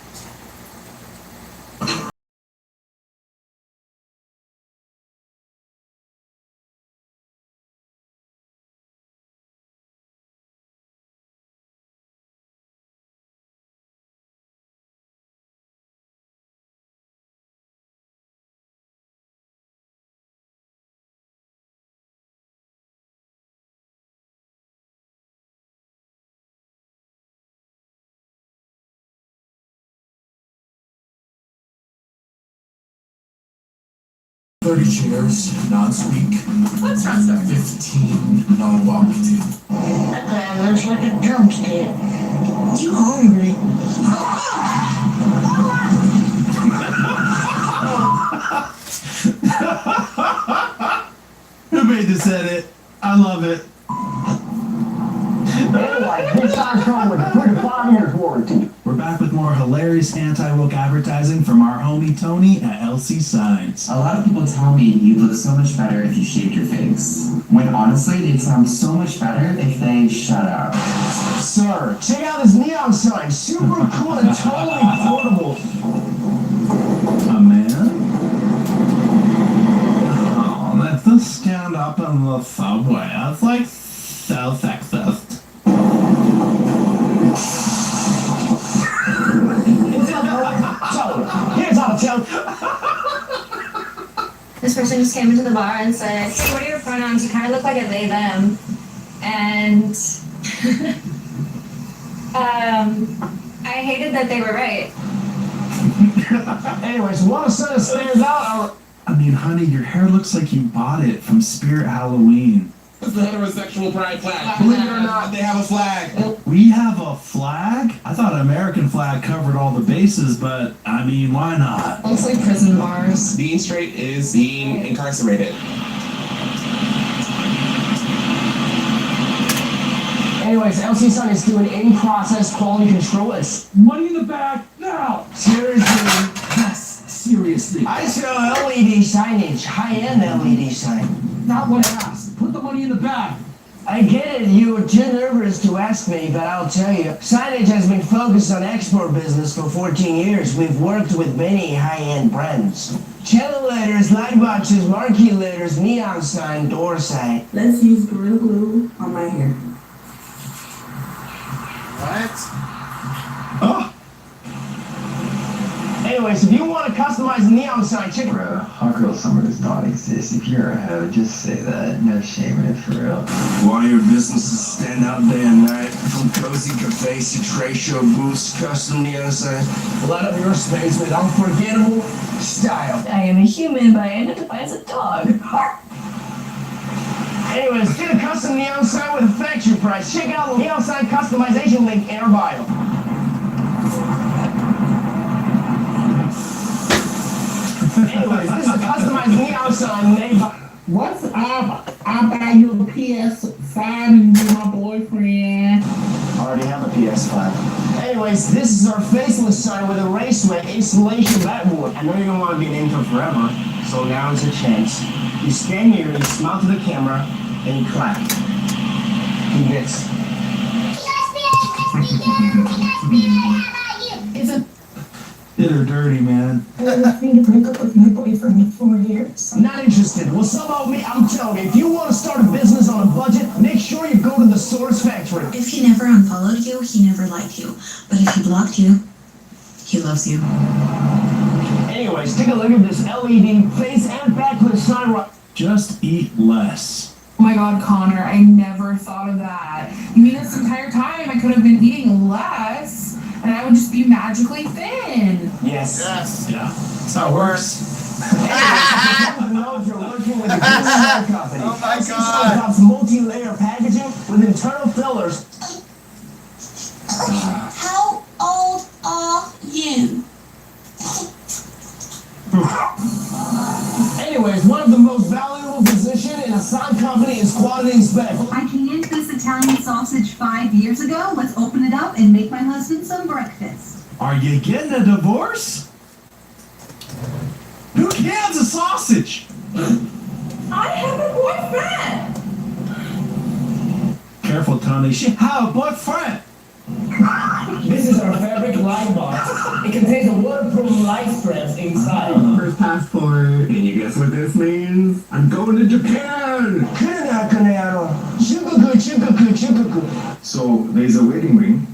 Chairs, non-squeak. Let's not start. 15 non-walkative. That looks like a drumstick. You hungry? Who made this edit? I love it. Anyway, this sign's come with a 35 years warranty. We're back with more hilarious anti-woke advertising from our homie Tony at LC Signs. A lot of people tell me you look so much better if you shaved your face. When honestly, they'd sound so much better if they shut up. Sir, check out this neon sign. Super cool and totally portable. A man? Oh, that's the stand up in the subway. That's like so sexist. Here's how to tell. This person just came into the bar and said, "Hey, what are your pronouns? You kind of look like a they, them." And I hated that they were right. Anyways, one of the stands out. I mean, honey, your hair looks like you bought it from Spirit Halloween. It's the heterosexual pride flag. Believe it or not, They have a flag. We have a flag? I thought an American flag covered all the bases, but I mean, why not? Looks like prison bars. Being straight is being incarcerated. Anyways, LC Sun is doing in-process quality control. It's Money in the bag, now! seriously. Yes, seriously. I sell LED signage, high-end LED sign. Not what I asked. Put the money in the bag. I get it, you were too nervous to ask me, but I'll tell you. Signage has been focused on export business for 14 years. We've worked with many high-end brands. Channel letters, light boxes, marquee letters, neon sign, door sign. Let's use Gorilla Glue on my hair. What? Oh! Anyways, if you want to customize the neon sign, check it out. Hot girl summer does not exist. If you're a hoe, just say that. No shame in it for real. While your businesses stand out day and night, from cozy cafes to trade show booths, custom neon signs. Light up your space with unforgettable style. I am a human, but I identify as a dog. Anyways, get a custom neon sign with a factory price. Check out the neon sign customization link in our bio. Anyways, this is a customized neon sign made by... What's up? I'll buy you a PS5 and be my boyfriend. I already have a PS5. Anyways, this is our faceless sign with a raceway installation backboard. I know you don't want to be an intro forever, so now is your chance. You stand here, you smile to the camera, and you clap. Do this. It's a Did her dirty, man. I want me to break up with my boyfriend in 4 years. Not interested. Well, somehow me, I'm telling you, if you want to start a business on a budget, make sure you go to the Source Factory. If he never unfollowed you, he never liked you. But if he blocked you, he loves you. Anyways, take a look at this LED face and backlit sign. Just eat less. Oh my god, Connor, I never thought of that. You mean this entire time I could have been eating less, and I would just be magically thin? Yes. Yes. Yeah. That's how it works. Everyone knows you're working with a good sign company. Oh my LC God. Sign comes multi-layer packaging with internal fillers. How old are you? Anyways, one of the most valuable positions in a sign company is quality inspection. I can use this Italian sausage 5 years ago. Let's open it up and make my husband some breakfast. Are you getting a divorce? Who cans a sausage? I have a boyfriend! Careful, Tony. She have a boyfriend. This is our fabric light box. It contains a waterproof light strips inside. First passport. Can you guess what this means? I'm going to Japan! So there's a wedding ring,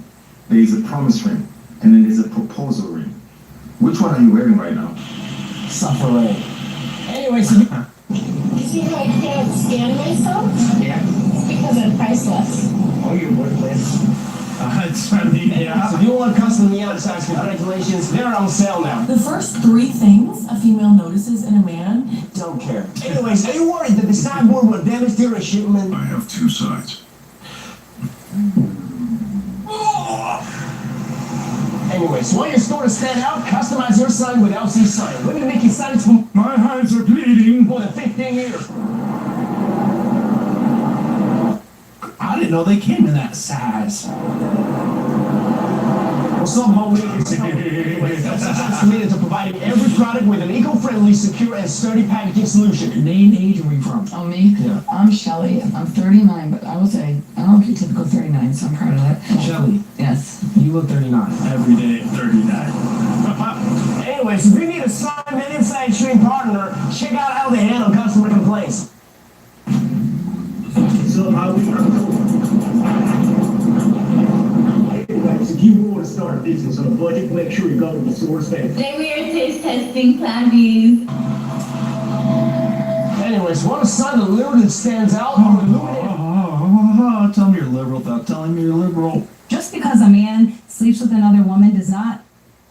there's a promise ring, and then there's a proposal ring. Which one are you wearing right now? Suffering. Anyway, so... You see how I can't scan myself? Yeah. It's because I'm priceless. Oh, you're worthless. It's funny, yeah. So if you want custom neon signs, congratulations, they're on sale now. The first 3 things a female notices in a man. Don't care. Anyways, are you worried that the sideboard will damage during shipment? I have 2 sides. Anyways, want your store to stand out? Customize your sign with LC sign. We're gonna make your signs from My hands are bleeding. more than 15 years. I didn't know they came in that size. Well, some homemakers are committed to providing every product with an eco-friendly, secure, and sturdy packaging solution. Name, age, where you from? Oh, me? Yeah. I'm Shelly. I'm 39, but I will say, I don't look your typical 39, so I'm proud of that. Shelly, Yes. you look 39. Every day at 39. Anyways, if you need a sign and inside stream partner, check out how they handle customer complaints. So how we Anyways, if you want to start a business on a budget, make sure you go to the source bank. Today we are taste testing Plan Bs. Anyways, want a sign that literally stands out? Tell me you're liberal without telling me you're liberal. Just because a man sleeps with another woman does not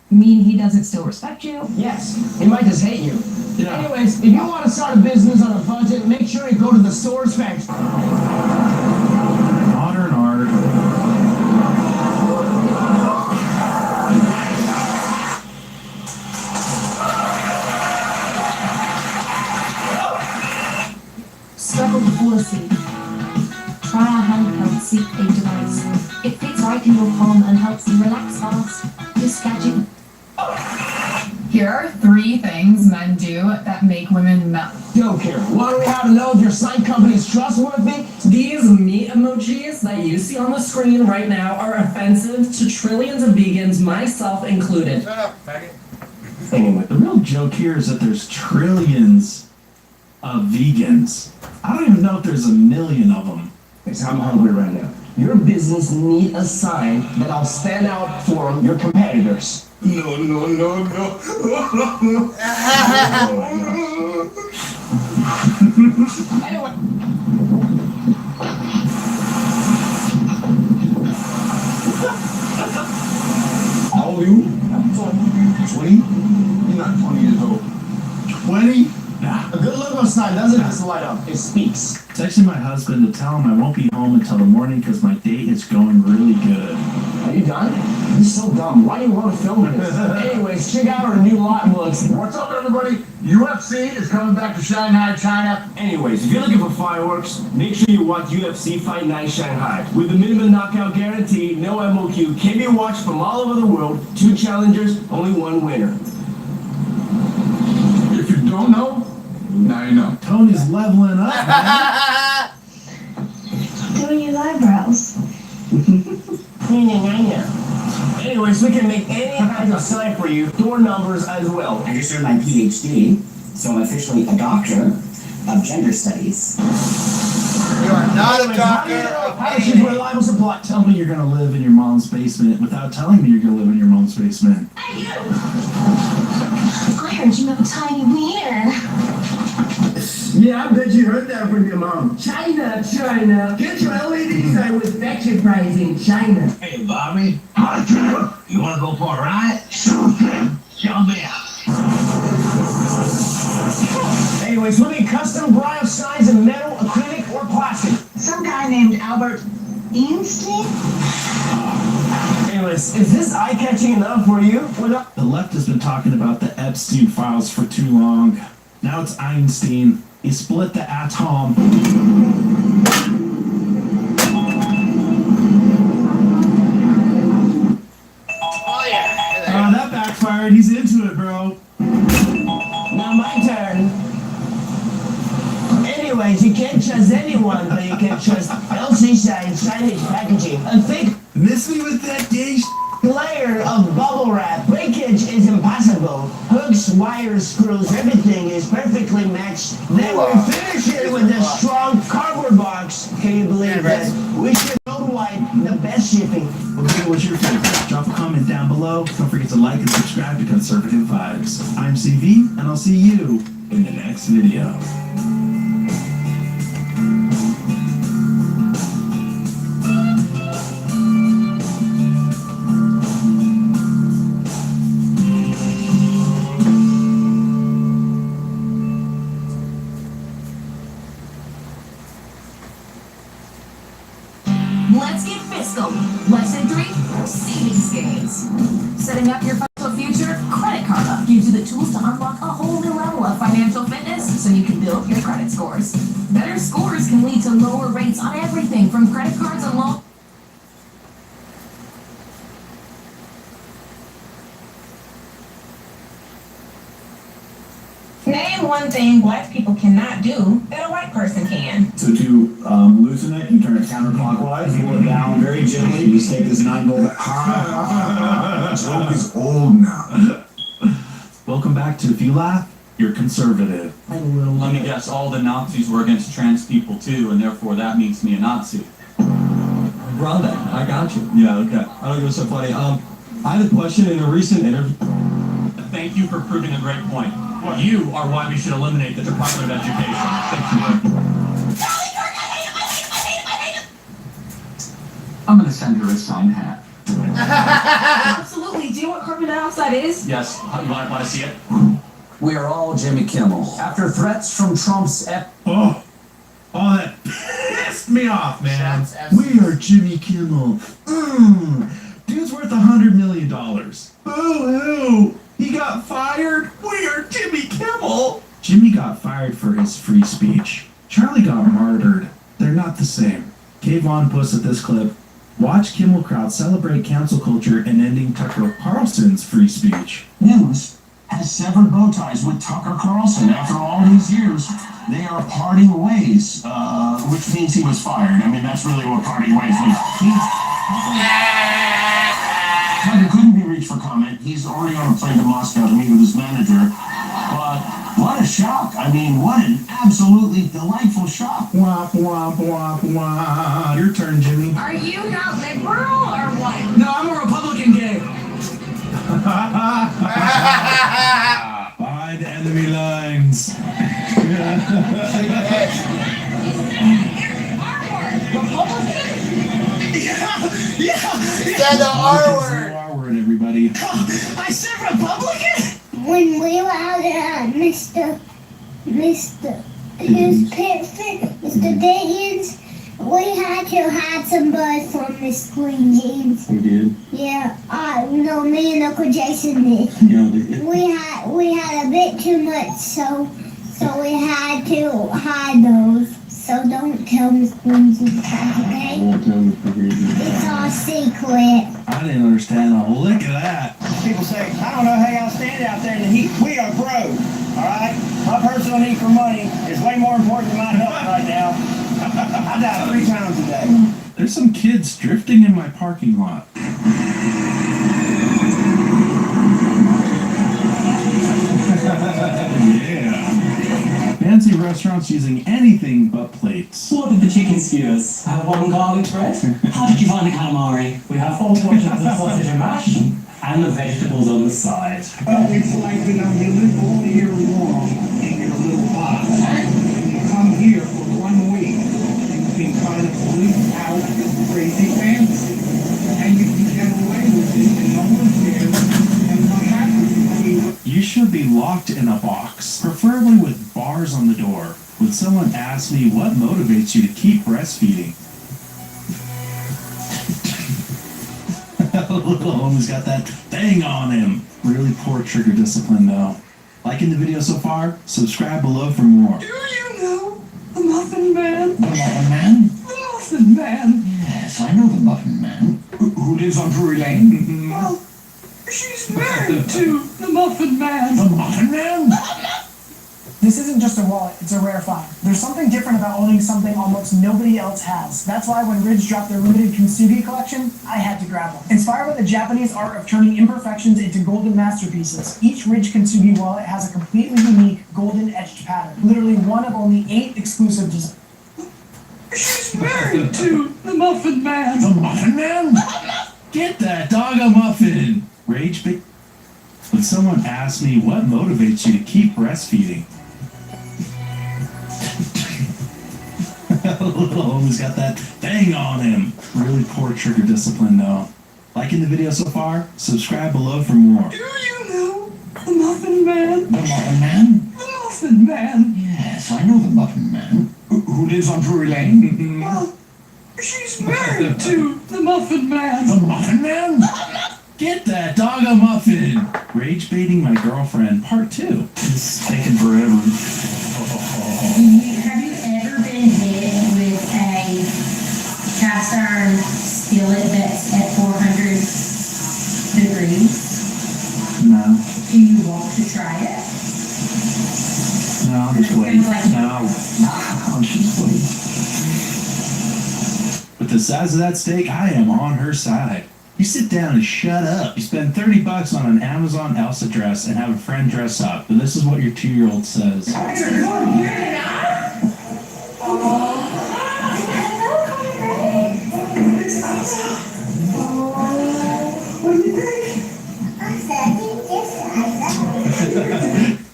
mean he doesn't still respect you. Yes, he might just hate you. Yeah. Anyways, if you want to start a business on a budget, make sure you go to the source factory. Modern art. Struggle before sleep. Try our handheld sleep aid device. It fits right in your palm and helps you relax fast. This gadget. Here are 3 things men do that make women melt. Don't care. Why do we have to know if your sign company is trustworthy? These meat emojis that you see on the screen right now are offensive to trillions of vegans, myself included. Shut up, faggot. Anyway, The real joke here is that there's trillions of vegans. I don't even know if there's a million of them. I'm hungry right now. Your business need a sign that'll stand out for your competitors. No, no, no, no. Anyway. How old are you? 20? You're not 20 years old. 20? Nah. A good logo sign doesn't just light up, it speaks. Texting my husband to tell him I won't be home until the morning because my date is going really good. Are you done? You're so dumb. Why do you want to film this? Anyways, check out our new lot books. What's up, everybody? UFC is coming back to Shanghai, China. Anyways, if you're looking for fireworks, make sure you watch UFC Fight Night Shanghai. With the minimum knockout guarantee, no MOQ, can be watched from all over the world. 2 challengers, only 1 winner. If you don't know, now you know. Tony's leveling up, man. Doing his eyebrows. Anyways, we can make any kind of sign for you, door numbers as well. I just earned my PhD, so I'm officially a doctor of gender studies. You are not a doctor of How does you reliable supply? Tell me you're gonna live in your mom's basement without telling me you're gonna live in your mom's basement. I heard you have a tiny wiener. Yeah, I bet you heard that from your mom. China, China. Get your LED sign with factory price in China. Hey, Bobby. Hi, Trevor. You want to go for a ride? Sure thing. Show me out. Anyways, we need custom brio signs in metal, acrylic, or plastic. Some guy named Albert Einstein? Anyways, is this eye-catching enough for you? The left has been talking about the Epstein files for too long. Now it's Einstein. He split the atom. Oh yeah. That backfired. He's into it, bro. Now my turn. Anyways, you can't trust anyone, but you can trust LC Shine Chinese packaging. And think. Miss me with that bubble wrap. Breakage is impossible. Hooks, wires, screws, everything is perfectly matched. Then we finish it with a strong cardboard box. Can you believe that? We ship worldwide the best shipping. Okay, what's your favorite? Drop a comment down below. Don't forget to like and subscribe to Conservative Vibes. I'm CV, and I'll see you in the next video. Let's get fiscal. Lesson 3, savings gains. Setting up your financial future, Credit Karma gives you the tools to unlock a whole new level of financial fitness so you can build your credit scores. Better scores can lead to lower rates on everything from credit cards and loans. Name one thing black people cannot do that a white person can. So to loosen it, you turn it counterclockwise, pull it down very gently. You just take this 9-volt. Joke is old now. Welcome back to If You Laugh, You're Conservative. Let me guess, all the Nazis were against trans people too, and therefore that makes me a Nazi. Brother, I got you. Yeah, okay. I don't think it was so funny. I had a question in a recent interview. Thank you for proving a great point. You are why we should eliminate the Department of Education. Thank you. I'm gonna send her a signed hat. Absolutely. Do you know what carbon dioxide is? Yes, you want to see it? We are all Jimmy Kimmel. After threats from Trump's Oh, that pissed me off, man. We are Jimmy Kimmel. Dude's worth $100 million. Boo-hoo! He got fired? We are Jimmy Kimmel! Jimmy got fired for his free speech. Charlie got martyred. They're not the same. Kayvon posts at this clip, watch Kimmel crowd celebrate cancel culture and ending Tucker Carlson's free speech. News has severed bow ties with Tucker Carlson after all these years. They are parting ways, which means he was fired. I mean, that's really what parting ways means. Tucker couldn't be reached for comment. He's already on a plane to Moscow to meet with his manager. But what a shock. I mean, what an absolutely delightful shock. Wah, wah, wah, wah. Your turn, Jimmy. Are you not liberal or what? No, I'm a Republican gay. Behind enemy lines. Said the R word. R-word, everybody. I said Republican? When we were out at Mr. Diggins, we had to hide some birds from Miss Queen Jeans. We did? Yeah, no, me and Uncle Jason did. Yeah, We had a bit too much, so we had to hide those. So don't tell Miss Queen Jeans, okay? I won't tell Mr. Green. It's all secret. I didn't understand a lick of that. People say, I don't know how y'all stand out there in the heat. We are broke, all right? My personal need for money is way more important than my health right now. I die 3 times a day. There's some kids drifting in my parking lot. Yeah. Fancy restaurants using anything but plates. What did the chicken skewers? Have one garlic bread? How did you find the calamari? We have 4 portions of sausage and mash, and the vegetables on the side. It's like, you know, you live all year long in your little box. And you come here for 1 week, and you can kind of leave out this crazy fantasy. And you can get away with it, and no one cares. And what happens is You should be locked in a box, preferably with bars on the door. When someone asks me what motivates you to keep breastfeeding, little homie's got that thing on him. Really poor trigger discipline though. Liking the video so far? Subscribe below for more. Do you know the Muffin Man? The Muffin Man? The Muffin Man. Yes, I know the Muffin Man. Who lives on Drury Lane? Well, she's married to the Muffin Man. The Muffin Man? This isn't just a wallet, it's a rare find. There's something different about owning something almost nobody else has. That's why when Ridge dropped their limited Kintsugi collection, I had to grab one. Inspired by the Japanese art of turning imperfections into golden masterpieces, each Ridge Kintsugi wallet has a completely unique golden etched pattern. Literally one of only 8 exclusive designs. She's married to the Muffin Man. The Muffin Man? Get that dog a muffin. Rage bait. When someone asks me what motivates you to keep breastfeeding, little homie's got that thing on him. Really poor trigger discipline though. Liking the video so far? Subscribe below for more. Do you know the Muffin Man? The Muffin Man? The Muffin Man. Yes, I know the Muffin Man. Who lives on Drury Lane? Well, she's married to the Muffin Man. The Muffin Man? Get that dog a muffin! Rage baiting my girlfriend, part 2. It's taking forever. Have you ever been hit with a cast iron skillet that's at 400 degrees? No. Do you want to try it? No, I'm just waiting. No. I'm just waiting. With the size of that steak, I am on her side. You sit down and shut up. You spend $30 on an Amazon Elsa dress and have a friend dress up. But this is what your 2-year-old says.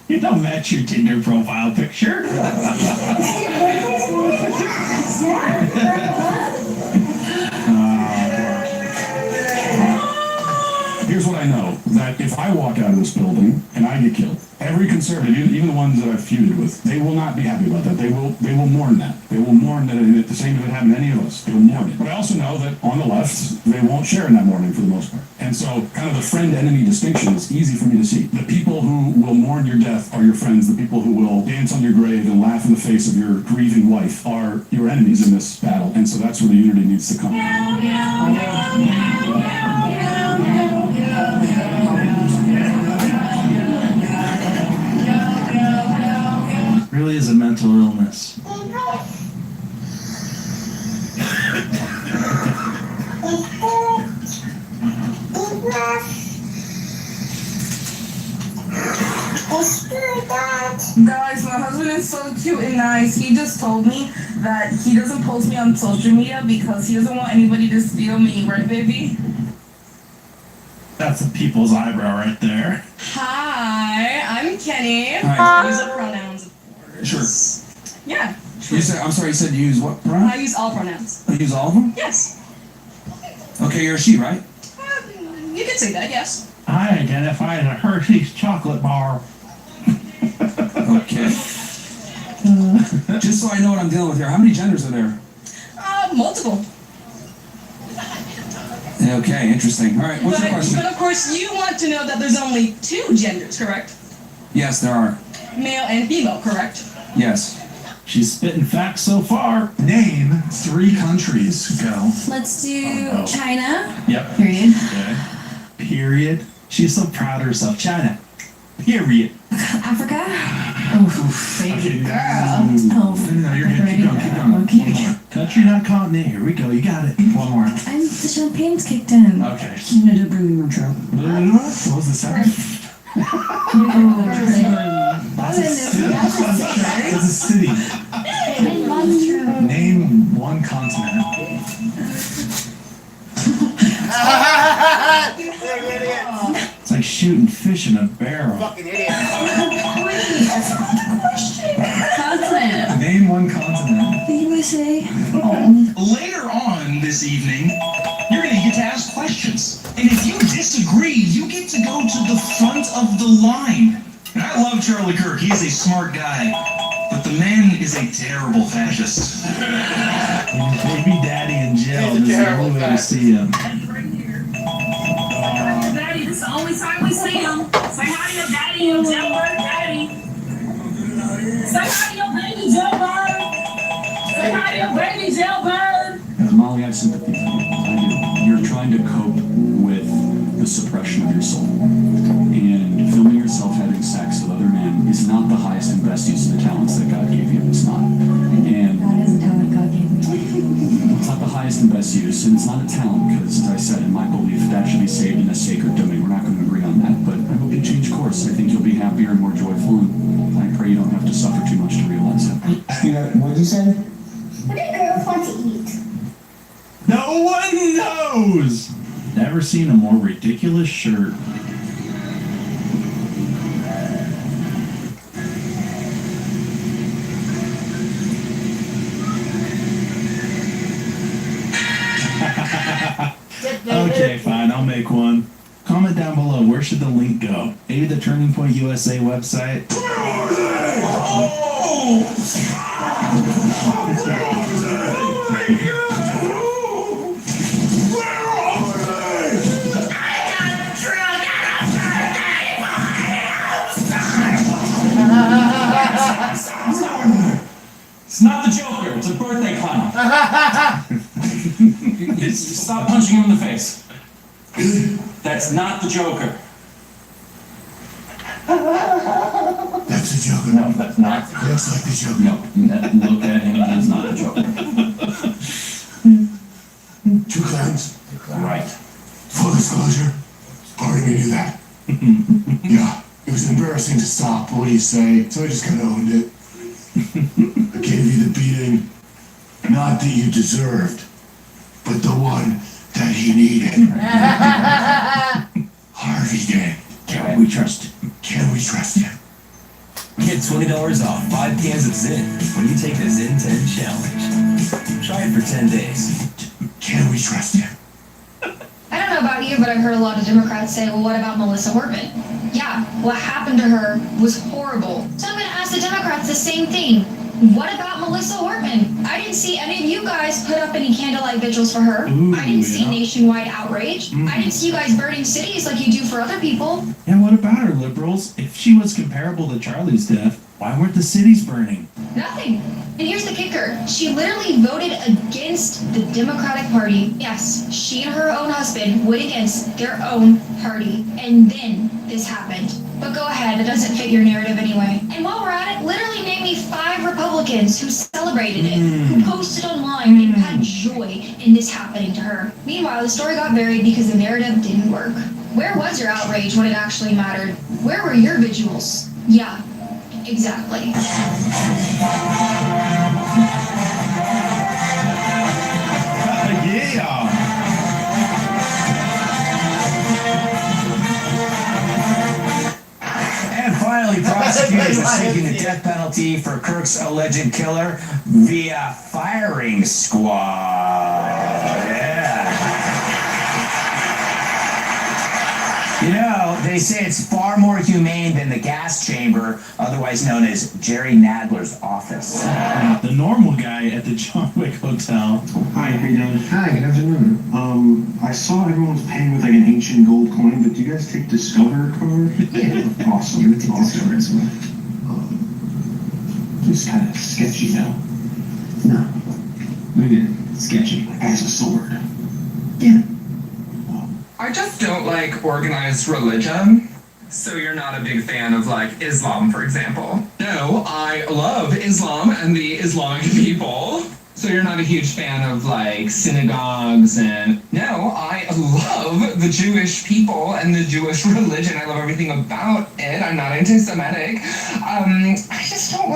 You don't match your Tinder profile picture. Here's what I know, that if I walk out of this building and I get killed, every conservative, even the ones that I've feuded with, they will not be happy about that. They will mourn that. They will mourn that if the same if it happened to any of us. They will mourn it. But I also know that on the left, they won't share in that mourning for the most part. And so kind of the friend-enemy distinction is easy for me to see. The people who will mourn your death are your friends. The people who will dance on your grave and laugh in the face of your grieving wife are your enemies in this battle. And so that's where the unity needs to come. Really is a mental illness. Guys, my husband is so cute and nice. He just told me that he doesn't post me on social media because he doesn't want anybody to steal me, right, baby? That's a people's eyebrow right there. Hi, I'm Kenny. Hi. I use the pronouns, of course. Sure. Yeah. You said, I'm sorry, you said you use what pronoun? I use all pronouns. You use all of them? Yes. Okay, you're a she, right? You can say that, yes. I identify as a Hershey's chocolate bar. Okay. Just so I know what I'm dealing with here, how many genders are there? Multiple. Okay, interesting. All right, what's your question? But of course, you want to know that there's only 2 genders, correct? Yes, there are. Male and female, correct? Yes. She's spitting facts so far. Name 3 countries. Go. Let's do China. Yep. Period. Okay. Period. She's so proud of herself. China. Period. Africa. Oh, baby girl. Oh, No, you're good. Keep going, keep going. Okay. Country, not continent. Here we go. You got it. One more. The champagne's kicked in. Okay. No, don't bring me intro. What was the second? That's a city. Name 1 continent. It's like shooting fish in a barrel. Fucking idiot. Continent. Name 1 continent. The USA. Later on this evening, you're going to get to ask questions. And if you disagree, you get to go to the front of the line. And I love Charlie Kirk. He is a smart guy. But the man is a terrible fascist. Baby daddy in jail. This is the only way to see him. Daddy, this is the only time we see him. Say hi to your daddy, your jailbird daddy. Say hi to your baby jailbird. Say hi to your baby jailbird. Molly, I have sympathy for you. I do. You're trying to cope with the suppression of your soul. And filming yourself having sex with other men is not the highest the best use of the talents that God gave you. It's not. And That is a talent God gave me. it's not the highest and best use, and it's not a talent because, as I said, in my belief, that should be saved in a sacred domain. We're not going to agree on that, but I hope you change course. I think you'll be happier and more joyful, and I pray you don't have to suffer too much to realize it. What'd you say? What do girls want to eat? No one knows! Never seen a more ridiculous shirt. Okay, fine, I'll make one. Comment down below, where should the link go? Maybe the Turning Point USA website? It's not the Joker, it's a birthday clown. Stop punching him in the face. That's not the Joker. That's the Joker. No, that's not. Looks like the Joker. No, look at him, he's not the Joker. Two clowns. Right. Full disclosure, part of me knew that. Yeah, it was embarrassing to stop, but what do you say? So I just kind of owned it. I gave you the beating, not that you deserved, but the one that he needed. Harvey did. Can we trust him? Can we trust him? Get $20 off 5 cans of Zyn when you take the Zyn 10 challenge. Try it for 10 days. Can we trust him? I don't know about you, but I've heard a lot of Democrats say, well, what about Melissa Hortman? Yeah, what happened to her was horrible. So I'm going to ask the Democrats the same thing. What about Melissa Hortman? I didn't see any of you guys put up any candlelight vigils for her. I didn't see nationwide outrage. I didn't see you guys burning cities like you do for other people. And what about her, liberals? If she was comparable to Charlie's death, why weren't the cities burning? Nothing. And here's the kicker. She literally voted against the Democratic Party. Yes, she and her own husband went against their own party. And then this happened. But go ahead, it doesn't fit your narrative anyway. And while we're at it, literally name me 5 Republicans who celebrated it, who posted online and had joy in this happening to her. Meanwhile, the story got buried because the narrative didn't work. Where was your outrage when it actually mattered? Where were your vigils? Yeah, exactly. Yeah! And finally, prosecutors are seeking the death penalty for Kirk's alleged killer via firing squad. Yeah. You know, they say it's far more humane than the gas chamber, otherwise known as Jerry Nadler's office. The normal guy at the John Wick Hotel. Hi, how you doing? Hi, good afternoon. I saw everyone's paying with like an ancient gold coin, but do you guys take Discover card? Yeah. Awesome. We take Discover as well. It's kind of sketchy, though. No. Look at it. Sketchy. Like has a sword. Yeah. I just don't like organized religion. So you're not a big fan of like Islam, for example? No, I love Islam and the Islamic people. So you're not a huge fan of like synagogues and... No, I love the Jewish people and the Jewish religion. I love everything about it. I'm not anti-Semitic. I just don't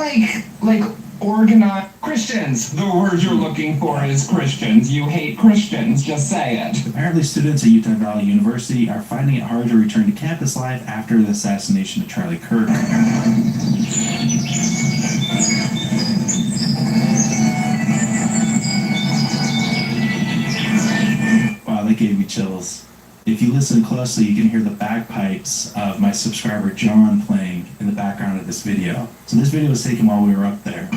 like organized Christians. The word you're looking for is Christians. You hate Christians, just say it. Apparently students at Utah Valley University are finding it hard to return to campus life after the assassination of Charlie Kirk. Wow, that gave me chills. If you listen closely, you can hear the bagpipes of my subscriber John playing in the background of this video. So this video was taken while we were up there.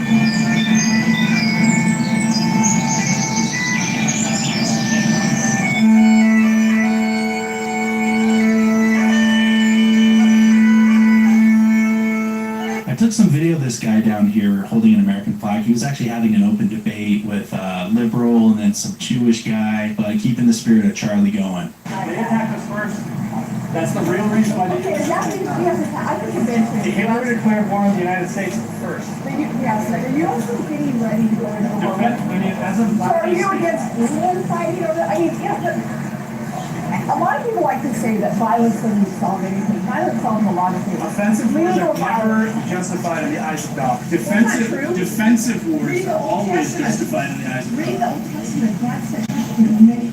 I took some video of this guy down here holding an American flag. He was actually having an open debate with a liberal and then some Jewish guy, but keeping the spirit of Charlie going. They attacked us first. That's the real reason why they Okay, that means we have to, I can convince you. Hitler declared war on the United States first. Yes, but are you also getting ready to go into the war? As of So are you against England fighting over, I mean, yeah, but a lot of people like to say that violence doesn't solve anything. Violence solves a lot of things. Offensive wars Legal are never violence. justified in the eyes of God. Defensive Wars are always justified in the eyes of God. Read the Old Testament, God said,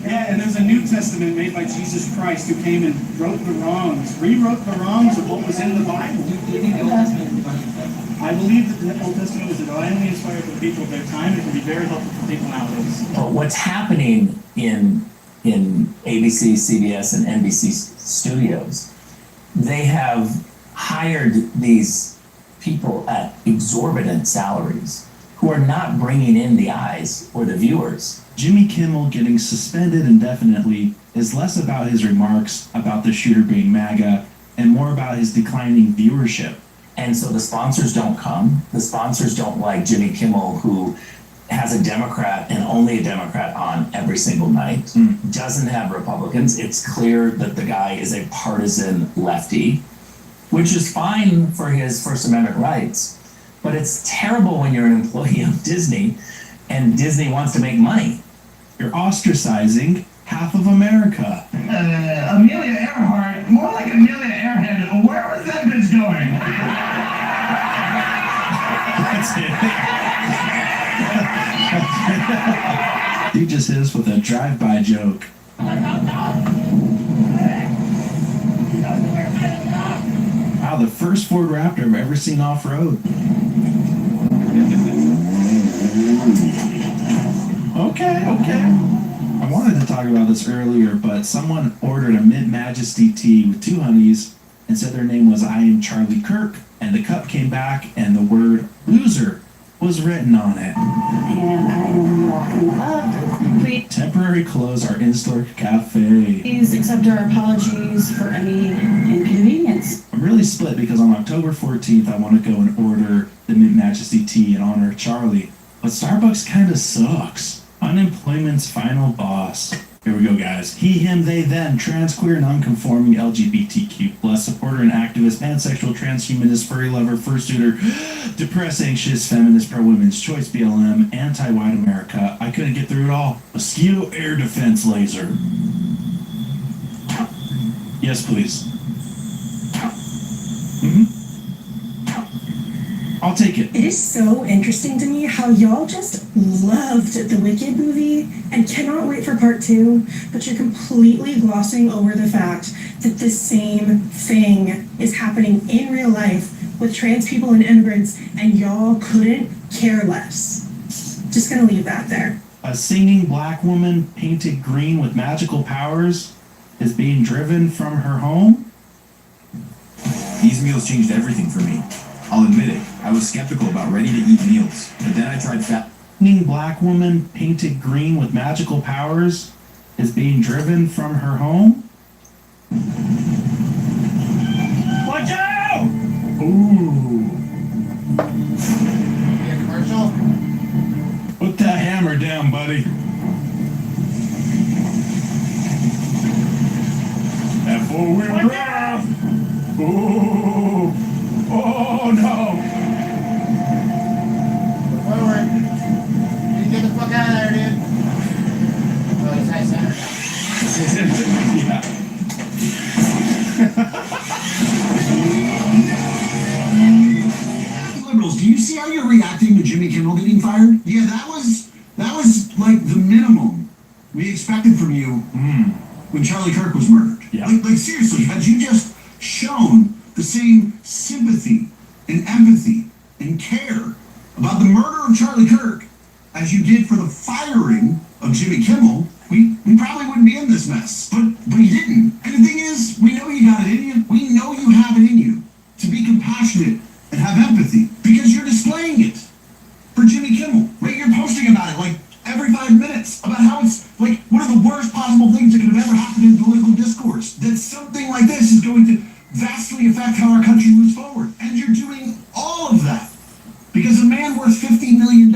Yeah, and there's a New Testament made by Jesus Christ who came and rewrote the wrongs of what was in the Bible. I believe that the Old Testament was divinely inspired for the people of their time. It can be very helpful for people nowadays. But what's happening in ABC, CBS, and NBC studios, they have hired these people at exorbitant salaries who are not bringing in the eyes or the viewers. Jimmy Kimmel getting suspended indefinitely is less about his remarks about the shooter being MAGA and more about his declining viewership. And so the sponsors don't come. The sponsors don't like Jimmy Kimmel, who has a Democrat and only a Democrat on every single night, doesn't have Republicans. It's clear that the guy is a partisan lefty, which is fine for his First Amendment rights. But it's terrible when you're an employee of Disney and Disney wants to make money. You're ostracizing half of America. Amelia Earhart, more like Amelia Airhead. Where was that bitch going? That's it. He just hit us with a drive-by joke. Wow, the first Ford Raptor I've ever seen off-road. Okay. I wanted to talk about this earlier, but someone ordered a Mint Majesty tea with 2 honeys and said their name was I Am Charlie Kirk, and the cup came back and the word loser was written on it. And I am walking up. Temporary close our in-store cafe. Please accept our apologies for any inconvenience. I'm really split because on October 14th I want to go and order the Mint Majesty tea in honor of Charlie, but Starbucks kind of sucks. Unemployment's final boss. Here we go, guys. He, him, they, them, trans, queer, non-conforming, LGBTQ+, supporter and activist, pansexual, transhumanist, furry lover, fursuiter, depressed, anxious, feminist, pro-women's choice, BLM, anti-white America. I couldn't get through it all. Mosquito air defense laser. Yes, please. I'll take it. It is so interesting to me how y'all just loved the Wicked movie and cannot wait for part 2, but you're completely glossing over the fact that the same thing is happening in real life with trans people and immigrants, and y'all couldn't care less. Just gonna leave that there. A singing black woman painted green with magical powers is being driven from her home? These meals changed everything for me. I'll admit it, I was skeptical about ready-to-eat meals, but then I tried Singing black woman painted green with magical powers is being driven from her home? Watch out! Ooh. Commercial? Put that hammer down, buddy. That four-wheel drive. Ooh. Oh no! Forward. You get the fuck out of there, dude. Oh, he's high center now. Liberals, do you see how you're reacting to Jimmy Kimmel getting fired? Yeah, that was like the minimum we expected from you when Charlie Kirk was murdered. Yeah. Like seriously, had you just shown the same sympathy and empathy and care about the murder of Charlie Kirk as you did for the firing of Jimmy Kimmel, we probably wouldn't be in this mess. But you didn't. And the thing is, we know you got it in you. We know you have it in you to be compassionate and have empathy because you're displaying it for Jimmy Kimmel. Right? You're posting about it like every 5 minutes about how it's like one of the worst possible things that could have ever happened in political discourse. That something like this is going to vastly affect how our country moves forward. And you're doing all of that because a man worth $50 million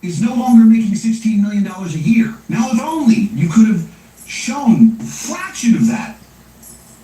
is no longer making $16 million a year. Now, if only you could have shown a fraction of that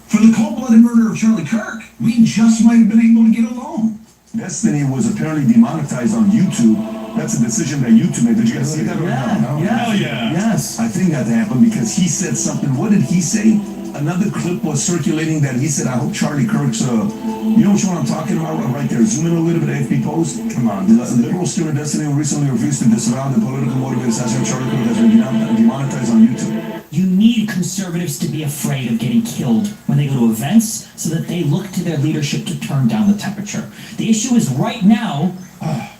for For the cold-blooded murder of Charlie Kirk, we just might have been able to get along. Destiny was apparently demonetized on YouTube. That's a decision that YouTube made. Did you guys see that? Hell yeah. Yes. I think that happened because he said something. What did he say? Another clip was circulating that he said, I hope Charlie Kirk's, you know which one I'm talking about right there? Zoom in a little bit, AFP Post. Come on. The liberal student Destiny recently refused to disavow the political motivated assassination of Charlie Kirk has been demonetized on YouTube. You need conservatives to be afraid of getting killed when they go to events so that they look to their leadership to turn down the temperature. The issue is right now,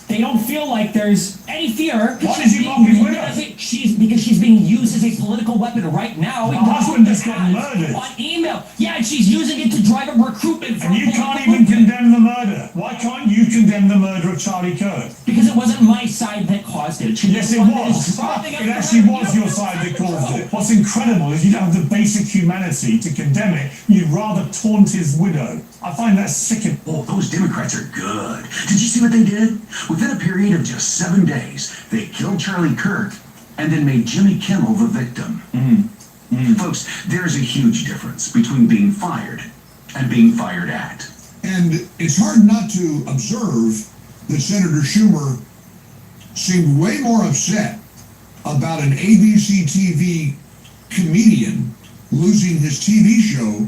they don't feel like there's any fear. Why is he walking with us? Because she's being used as a political weapon right now. Her husband just got murdered. On email. Yeah, and she's using it to drive a recruitment. And you can't even condemn the murder. Why can't you condemn the murder of Charlie Kirk? Because it wasn't my side that caused it. Yes, it was. It actually was your side that caused it. What's incredible is you don't have the basic humanity to condemn it. You'd rather taunt his widow. I find that sickening. Oh, those Democrats are good. Did you see what they did? Within a period of just 7 days, they killed Charlie Kirk and then made Jimmy Kimmel the victim. Folks, there's a huge difference between being fired and being fired at. And it's hard not to observe that Senator Schumer seemed way more upset about an ABC TV comedian losing his TV show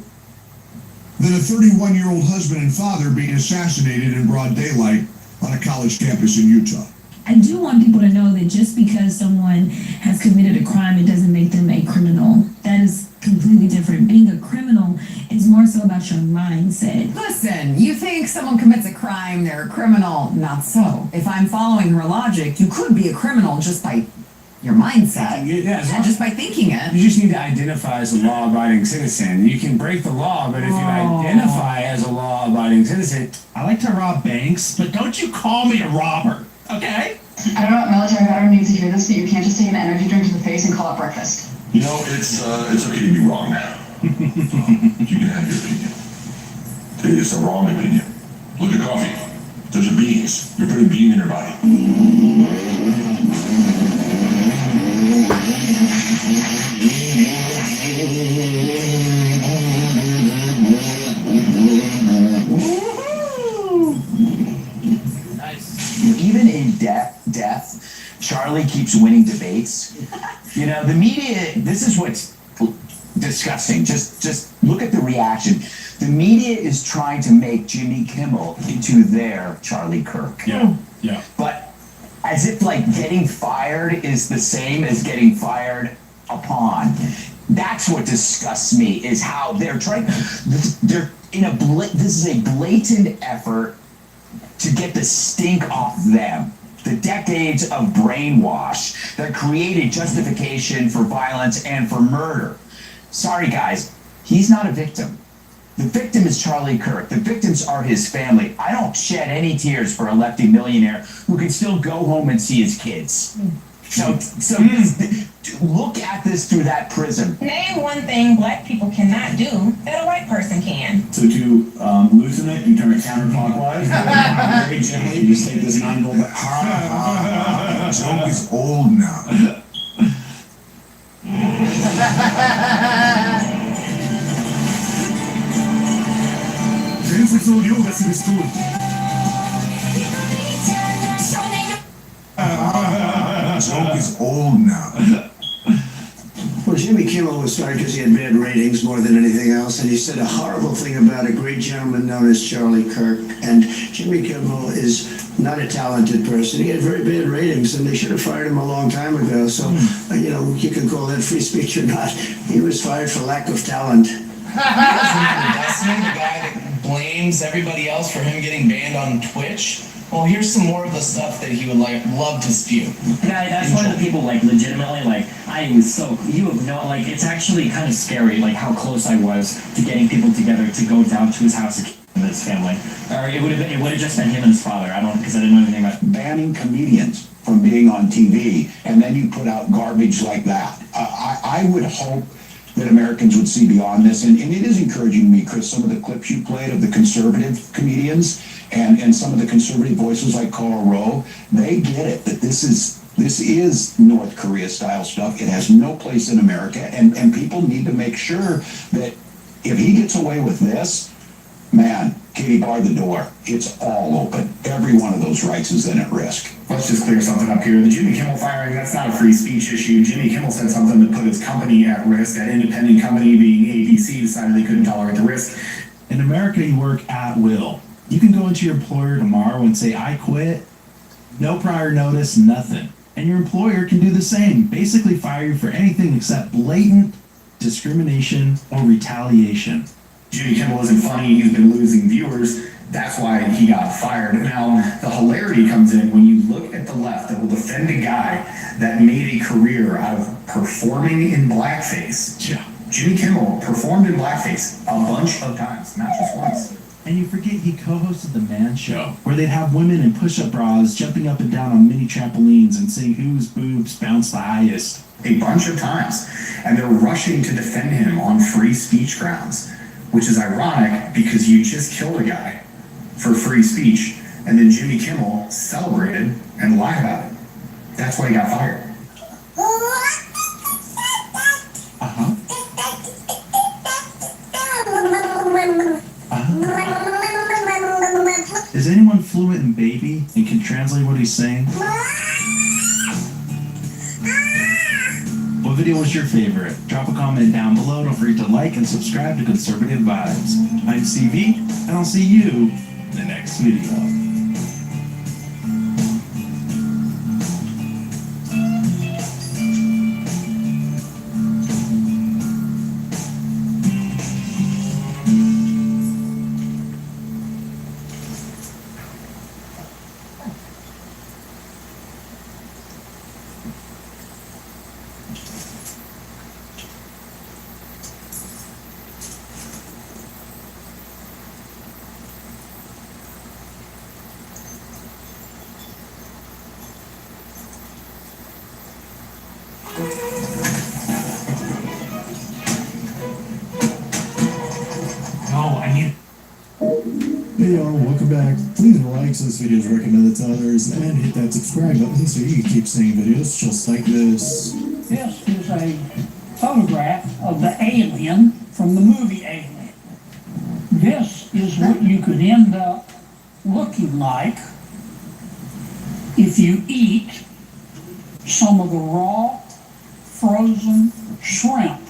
than a 31-year-old husband and father being assassinated in broad daylight on a college campus in Utah. I do want people to know that just because someone has committed a crime, it doesn't make them a criminal. That is completely different. Being a criminal is more so about your mindset. Listen, you think someone commits a crime, they're a criminal. Not so. If I'm following her logic, you could be a criminal just by your mindset. Yeah, just by thinking it. You just need to identify as a law-abiding citizen. You can break the law, but if you identify as a law-abiding citizen... I like to rob banks, but don't you call me a robber, okay? I don't know what military veteran needs to hear this, but you can't just take an energy drink to the face and call it breakfast. You know, it's okay to be wrong. You can have your opinion. It's a wrong opinion. Look at coffee. Those are beans. You're putting bean in your body. Even in death, Charlie keeps winning debates. You know, the media, this is what's disgusting. Just look at the reaction. The media is trying to make Jimmy Kimmel into their Charlie Kirk. Yeah. But as if like getting fired is the same as getting fired upon. That's what disgusts me, is how they're trying, they're in this is a blatant effort to get the stink off them. The decades of brainwash that created justification for violence and for murder. Sorry guys, he's not a victim. The victim is Charlie Kirk. The victims are his family. I don't shed any tears for a lefty millionaire who can still go home and see his kids. So look at this through that prism. Name one thing black people cannot do that a white person can. So to loosen it, you turn it counterclockwise. Very gently, you just take this 9-volt. Joke is old now. Joke is old now. Well, Jimmy Kimmel was fired because he had bad ratings more than anything else, and he said a horrible thing about a great gentleman known as Charlie Kirk. And Jimmy Kimmel is not a talented person. He had very bad ratings, and they should have fired him a long time ago. So, you know, you can call that free speech or not. He was fired for lack of talent. Destiny, the guy that blames everybody else for him getting banned on Twitch. Well, here's some more of the stuff that he would love to spew. Guy, that's one of the people, like, legitimately, like, I was so, you have no, like, it's actually kind of scary, like, how close I was to getting people together to go down to his house and his family. Or it would have just been him and his father. Because I didn't know anything about banning comedians from being on TV, and then you put out garbage like that. I would hope that Americans would see beyond this, and it is encouraging me, Chris, some of the clips you played of the conservative comedians and some of the conservative voices like Karl Rove, they get it, that this is North Korea style stuff. It has no place in America, and people need to make sure that If he gets away with this, man, Katie, bar the door. It's all open. Every one of those rights is then at risk. Let's just clear something up here. The Jimmy Kimmel firing, that's not a free speech issue. Jimmy Kimmel said something that put his company at risk. That independent company, being ABC, decided they couldn't tolerate the risk. In America, you work at will. You can go into your employer tomorrow and say, I quit. No prior notice, nothing. And your employer can do the same. Basically fire you for anything except blatant discrimination or retaliation. Jimmy Kimmel isn't funny. He's been losing viewers. That's why he got fired. Now, the hilarity comes in when you look at the left that will defend a guy that made a career out of performing in blackface. Yeah. Jimmy Kimmel performed in blackface a bunch of times, not just once. And you forget he co-hosted The Man Show, where they'd have women in push-up bras jumping up and down on mini trampolines and saying whose boobs bounce the highest. A bunch of times. And they're rushing to defend him on free speech grounds, which is ironic because you just killed a guy for free speech, and then Jimmy Kimmel celebrated and lied about it. That's why he got fired. Is anyone fluent in baby and can translate what he's saying? What video was your favorite? Drop a comment down below. Don't forget to like and subscribe to Conservative Vibes. I'm CV, and I'll see you in the next video. Hey y'all, welcome back. Please like this video, recommend it to others, and hit that subscribe button so you can keep seeing videos just like this. This is a photograph of the alien from the movie Alien. This is what you could end up looking like if you eat some of the raw, frozen shrimp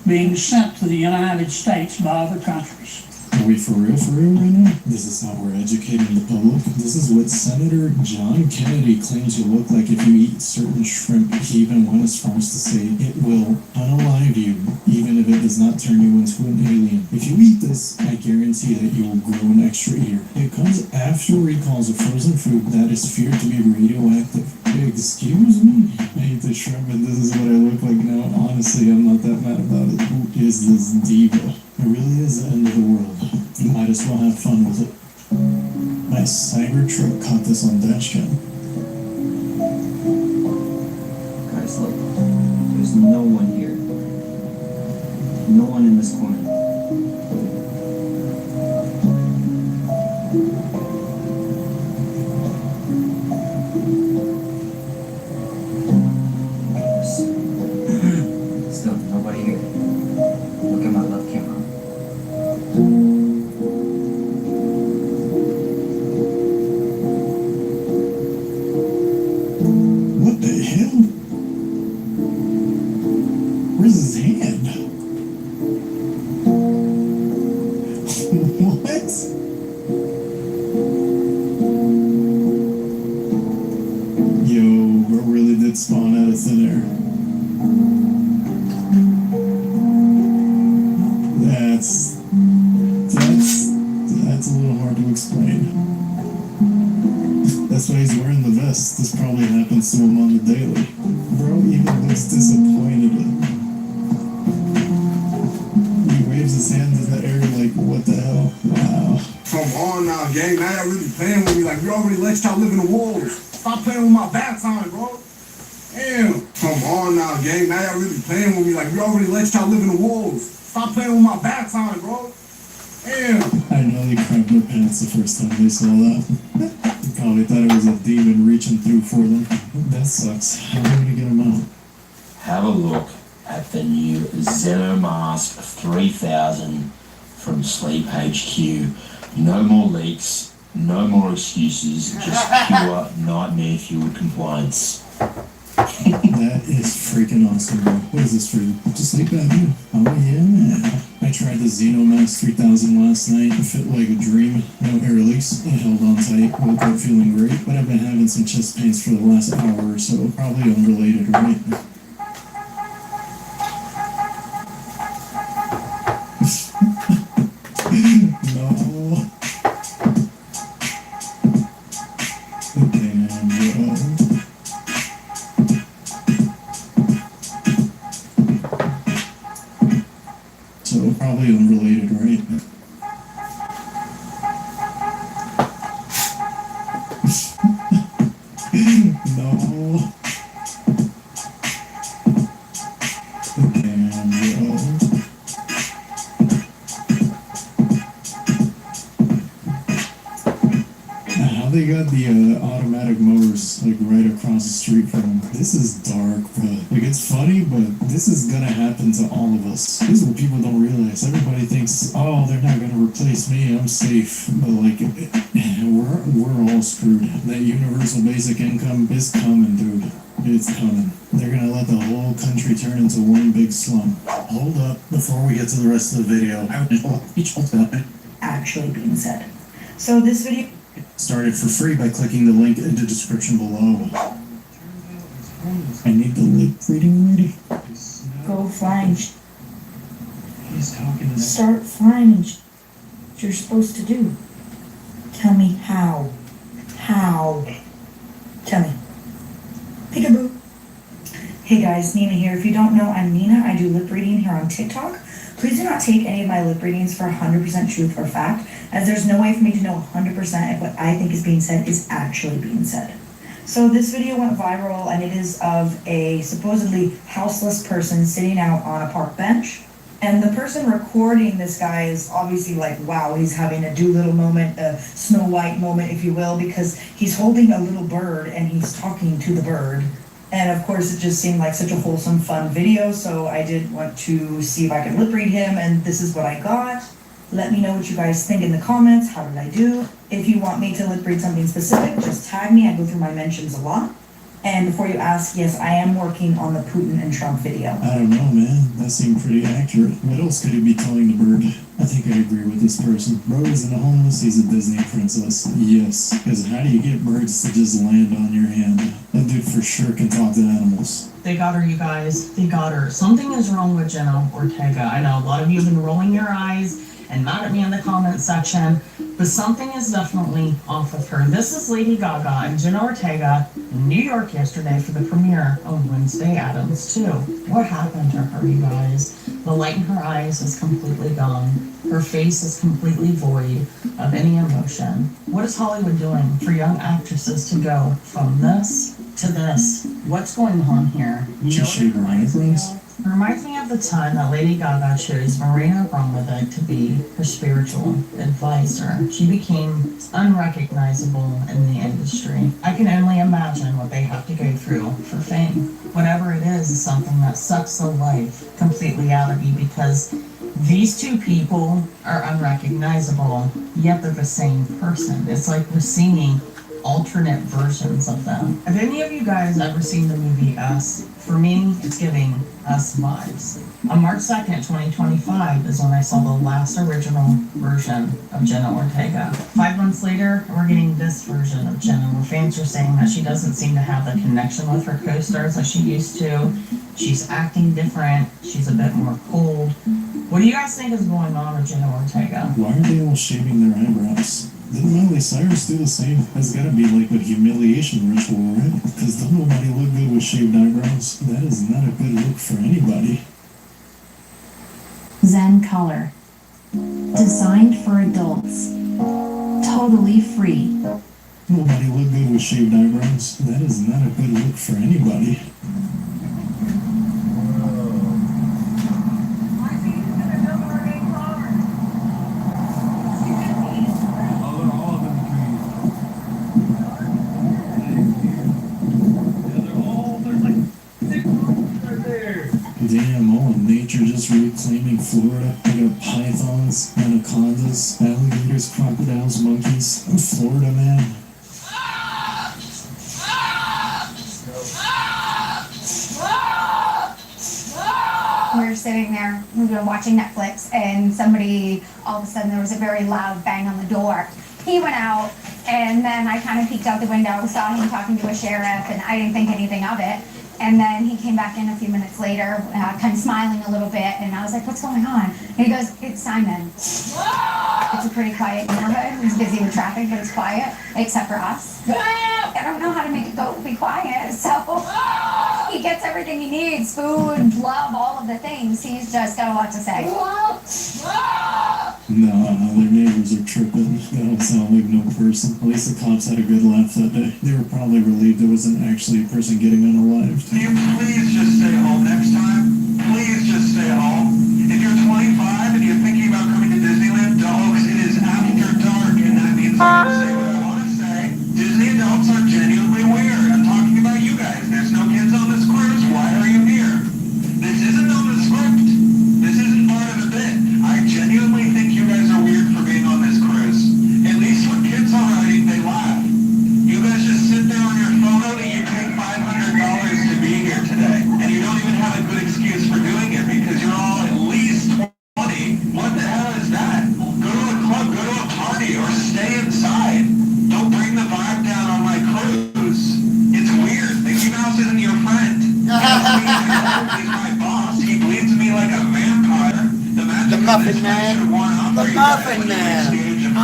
being sent to the United States by other countries. Are we for real right now? This is how we're educating the public. This is what Senator John Kennedy claims you look like if you eat certain shrimp. He even went as far as to say it will unalive you, even if it does not turn you into an alien. If you eat this, I guarantee that you will grow an extra ear. It comes after recalls of frozen food that is feared to be radioactive. Excuse me? I ate the shrimp and this is what I look like now. Honestly, I'm not that mad about it. Who is this diva? It really is the end of the world. You might as well have fun with it. My Cybertruck caught this on dashcam. Guys, look. There's no one here. No one in this corner. Still, nobody here. Look at my left camera. What the hell? Where's his hand? What? Yo, bro really did spawn out of thin air. That's a little hard to explain. That's why he's wearing the vest. This probably happens to him on the daily. Bro even looks disappointed. He waves his hands in the air like, what the hell? Wow. Come on now, gang. Now y'all really playing with me. Like, we already let y'all live in the walls. Stop playing with my bad time, bro. Damn. Come on now, gang. Now y'all really playing with me. Like, we already let y'all live in the walls. Stop playing with my bad time, bro. Damn. I know they crapped their pants the first time they saw that. They probably thought it was a demon reaching through for them. That sucks. How are we gonna get them out? Have a look at the new Xenomask 3000 from Sleep HQ. No more leaks, no more excuses, just pure nightmare fuel compliance. That is freaking awesome, bro. What is this for you? Just sleep apnea? Oh yeah. I tried the Xenomask 3000 last night. It fit like a dream. No air leaks. It held on tight. Woke up feeling great. But I've been having some chest pains for the last hour or so. Probably unrelated, right? No. Damn, bro. So probably unrelated, right? No. Damn, bro. How they got the automatic mowers like right across the street from them? This is dark, bro. Like it's funny, but this is gonna happen to all of us. This is what people don't realize. Everybody thinks, oh, they're not gonna replace me. I'm safe, but like we're all screwed. That universal basic income is coming, dude. It's coming. They're gonna let the whole country turn into one big slum. Hold up, before we get to the rest of the video, actually being said. So this video started for free by clicking the link in the description below. I need the lip reading ready. go flying. He's talking to Start flying. What you're supposed to do. Tell me how. How? Tell me. Peekaboo. Hey guys, Nina here. If you don't know, I'm Nina. I do lip reading here on TikTok. Please do not take any of my lip readings for 100% truth or fact, as there's no way for me to know 100% if what I think is being said is actually being said. So this video went viral, and it is of a supposedly houseless person sitting out on a park bench. And the person recording this guy is obviously like, wow, he's having a Doolittle moment, a Snow White moment, if you will, because he's holding a little bird and he's talking to the bird. And of course, it just seemed like such a wholesome, fun video, so I did want to see if I could lip read him, and this is what I got. Let me know what you guys think in the comments. How did I do? If you want me to lip read something specific, just tag me. I go through my mentions a lot. And before you ask, yes, I am working on the Putin and Trump video. I don't know, man. That seemed pretty accurate. What else could he be telling the bird? I think I agree with this person. Bro isn't a homeless, he's a Disney princess. Yes, because how do you get birds to just land on your hand? That dude for sure can talk to animals. They got her, you guys. They got her. Something is wrong with Jenna Ortega. I know a lot of you have been rolling your eyes and mad at me in the comment section, but something is definitely off with her. This is Lady Gaga and Jenna Ortega in New York yesterday for the premiere of Wednesday Addams 2. What happened to her, you guys? The light in her eyes is completely gone. Her face is completely void of any emotion. What is Hollywood doing for young actresses to go from this to this? What's going on here? You know what it reminds me of? It reminds me of the time that Lady Gaga chose Marina Abramovic to be her spiritual advisor. She became unrecognizable in the industry. I can only imagine what they have to go through for fame. Whatever it is something that sucks the life completely out of you, because these two people are unrecognizable, yet they're the same person. It's like we're seeing alternate versions of them. Have any of you guys ever seen the movie Us? For me, it's giving Us vibes. On March 2nd, 2025 is when I saw the last original version of Jenna Ortega. 5 months later, we're getting this version of Jenna, where fans are saying that she doesn't seem to have the connection with her co-stars like she used to. She's acting different. She's a bit more cold. What do you guys think is going on with Jenna Ortega? Why are they all shaving their eyebrows? Didn't Miley Cyrus do the same? That's gotta be like a humiliation ritual, right? Because don't nobody look good with shaved eyebrows. That is not a good look for anybody. Zen Color. Designed for adults. Totally free. Nobody look good with shaved eyebrows. That is not a good look for anybody. Damn, claiming Florida. They got pythons, anacondas, alligators, crocodiles, monkeys. Florida, man. We were sitting there, we were watching Netflix, and somebody, all of a sudden, there was a very loud bang on the door. He went out, and then I kind of peeked out the window, saw him talking to a sheriff, and I didn't think anything of it. And then he came back in a few minutes later, kind of smiling a little bit, and I was like, what's going on? And he goes, it's Simon. It's a pretty quiet neighborhood. It's busy with traffic, but it's quiet, except for us. I don't know how to make it go be quiet, so he gets everything he needs, food, love, all of the things. He's just got a lot to say. No, their neighbors are tripping. They don't sound like no person. At least the cops had a good laugh that day. They were probably relieved there wasn't actually a person getting unalived. Can you please just stay home next time? Please just stay home. If you're 25 and you're thinking about coming to Disneyland, don't. It is after dark, and that means I can say what I want to say. Disney adults are genuinely weird. I'm talking about you guys. There's no kids on this cruise. Why are you here? This isn't on the script. This isn't part of the bit. I genuinely think you guys are weird for being on this cruise. At least when kids are riding, they laugh. You guys just sit there on your phone and you take $500 to be here today. And you don't even have a good excuse for doing it because you're all at least 20. What the hell is that? Go to a club, go to a party, or stay inside. Don't bring the vibe down on my cruise. It's weird. Mickey Mouse isn't your friend. He's my boss. He bleeds me like a vampire. The Muffin Man. The Muffin Man. I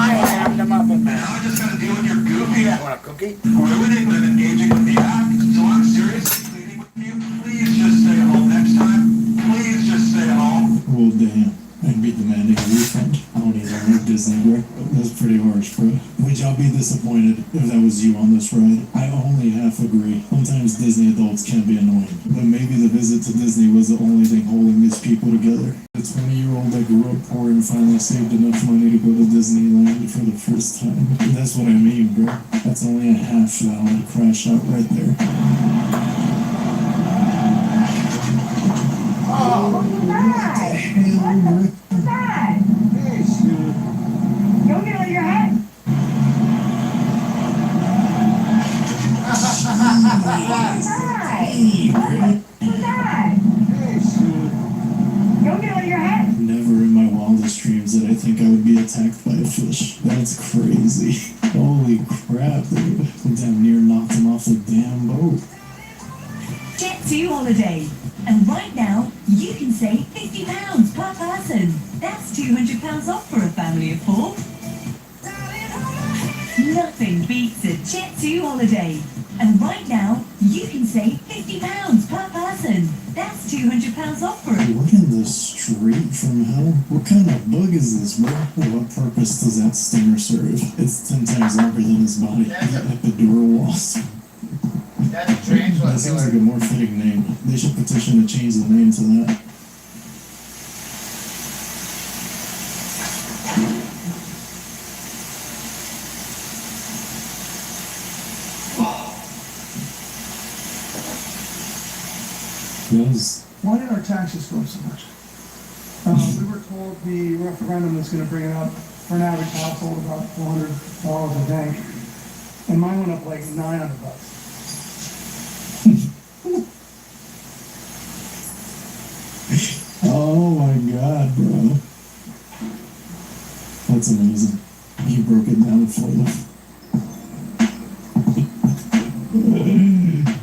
am the Muffin Man. Now I just gotta deal with your goofy ass. Want a cookie? Ruining and engaging with the app. So I'm seriously pleading with you. Please just stay home next time. Please just stay home. Well, damn. I'd be demanding a refund. I don't even like Disney, bro. That's pretty harsh, bro. Would y'all be disappointed if that was you on this ride? I only half agree. Sometimes Disney adults can be annoying, but maybe the visit to Disney was the only thing holding these people together. The 20-year-old that grew up poor and finally saved enough money to go to Disneyland for the first time. That's what I mean, bro. That's only a half valid crash out right there. Oh, What was that? Don't get it on your head. Don't get it on your head. Never in my wildest dreams did I think I would be attacked by a fish. That's crazy. Holy crap, dude. I damn near knocked him off the damn boat. Jet 2 holiday. And right now, you can save £50 per person. That's £200 off for a family of 4. Nothing beats a Jet 2 holiday. And right now, you can save £50 per person. That's £200 off for a... What in the street from hell? What kind of bug is this, bro? What purpose does that stinger serve? It's 10 times longer than his body. The epidural wasp. That's a tarantula. That seems like a more fitting name. They should petition to change the name to that. Yes. Why did our taxes go up so much? We were told the referendum was going to bring it up for an average household about $400 a day, and mine went up like $900. Oh my god, bro. That's amazing. He broke it down for them.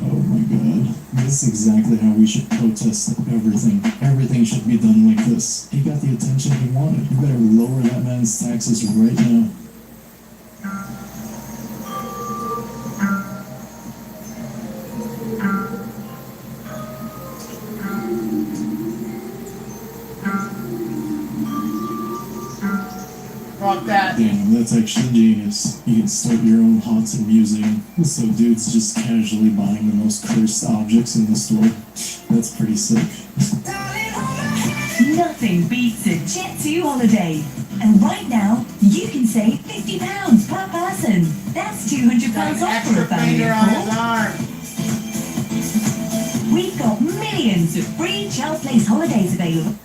Oh my god. This is exactly how we should protest everything. Everything should be done like this. He got the attention he wanted. You better lower that man's taxes right now. Fuck that. Damn, that's actually genius. You can start your own haunted museum. So dudes just casually buying the most cursed objects in the store. That's pretty sick. Nothing beats a Jet 2 holiday. And right now, you can save £50 per person. That's £200 off for a family of 4. We've got millions of free Child Place holidays available.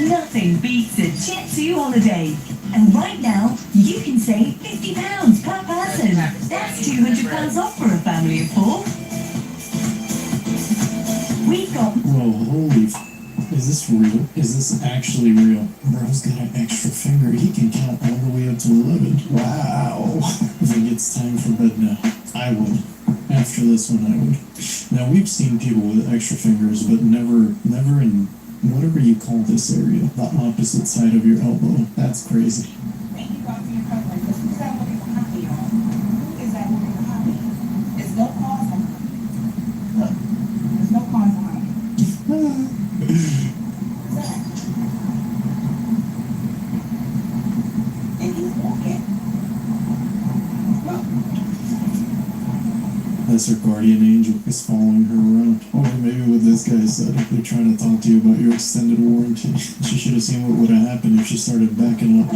Nothing beats a Jet2 holiday. And right now, you can save £50 per person. That's £200 off for a family of 4. We've got... Whoa, holy is this real? Is this actually real? Bro's got an extra finger. He can count all the way up to 11. Wow. I think it's time for bed now. I would. After this one, I would. Now, we've seen people with extra fingers, but never in whatever you call this area. The opposite side of your elbow. That's crazy. Thank you God for your covering. Who's that looking for happy on? Who is that looking for happy? It's no cause on it. Look, there's no cause on it. What's that? And he's walking. Look. That's her guardian angel is following her around. Or maybe what this guy said, they're trying to talk to you about your extended warranty. She should have seen what would have happened if she started backing up.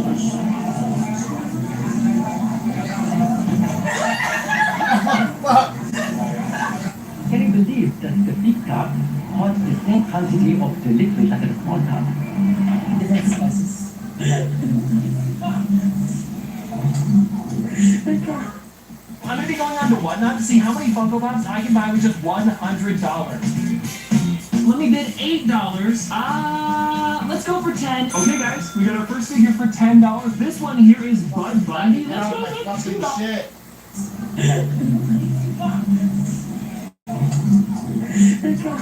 Can you believe that the big cup holds the same quantity of the liquid like a small cup? That's spices. I'm gonna be going on to Whatnot to see how many Funko Pops I can buy with just $100. Let me bid $8. Let's go for 10. Okay, guys, we got our first figure for $10. This one here is Bud Bunny. Let's go for $2. Let's go.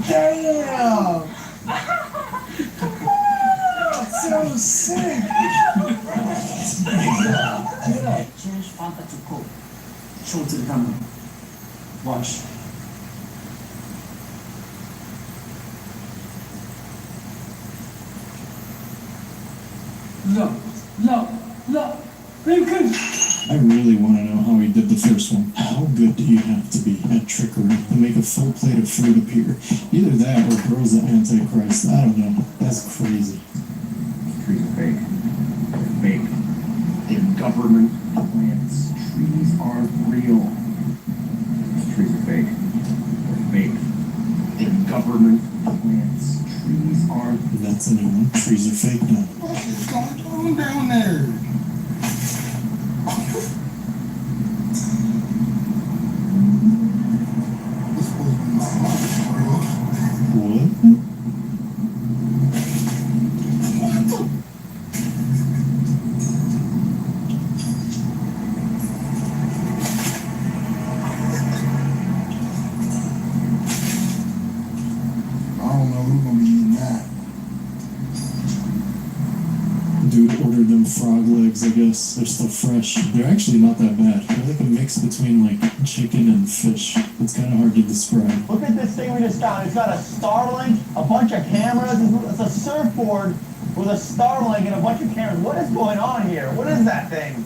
Damn! So sick! Change Fanta to Coke. Show it to the camera. Watch. Look. I really want to know how he did the first one. How good do you have to be at trickery to make a full plate of fruit appear? Either that or Bro's the Antichrist. I don't know. That's crazy. Trees are fake. They're fake. They're government plants. Trees aren't real. Trees are fake. They're fake. They're government plants. Trees aren't. That's a new one. Trees are fake now. What is going on down there? What? I don't know who's gonna be eating that. Dude ordered them frog legs, I guess. They're still fresh. They're actually not that bad. They're like a mix between like chicken and fish. It's kind of hard to describe. Look at this thing we just found. It's got a Starlink, a bunch of cameras. It's a surfboard with a Starlink and a bunch of cameras. What is going on here? What is that thing?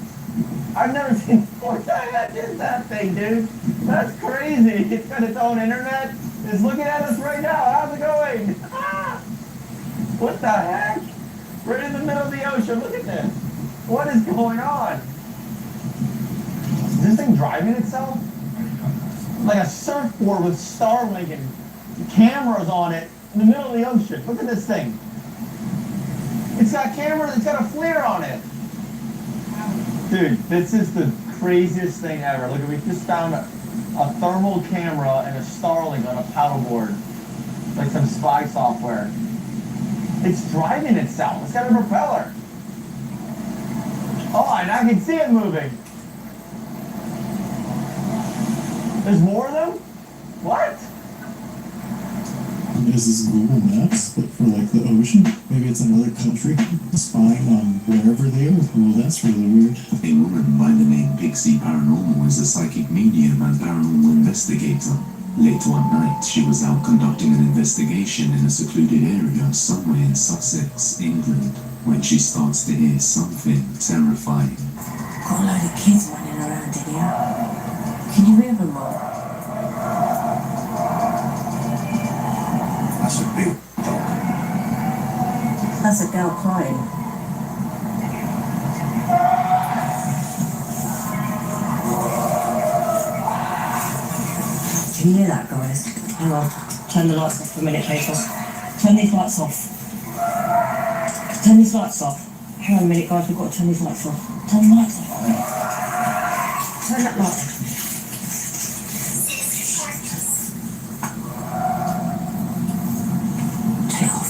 I've never seen. What the heck is that thing, dude? That's crazy. It's got its own internet. It's looking at us right now. How's it going? What the heck? We're in the middle of the ocean. Look at this. What is going on? Is this thing driving itself? Like a surfboard with Starlink and cameras on it in the middle of the ocean. Look at this thing. It's got cameras. It's got a FLIR on it. Dude, this is the craziest thing ever. Look, we just found a thermal camera and a Starlink on a paddleboard. Like some spy software. It's driving itself. It's got a propeller. Oh, and I can see it moving. There's more of them? What? Is this Google Maps, but for like the ocean? Maybe it's another country spying on wherever they are? Well, that's really weird. A woman by the name Pixie Paranormal is a psychic medium and paranormal investigator. Late one night, she was out conducting an investigation in a secluded area somewhere in Sussex, England, when she starts to hear something terrifying. Got a load of kids running around in here. Can you hear them all? That's a girl crying. Can you hear that, guys? Hang on. Turn the lights off for a minute, people. Turn these lights off. Turn these lights off. Hang on a minute, guys. We've got to turn these lights off. Turn the lights off. Turn that light off. Turn it off.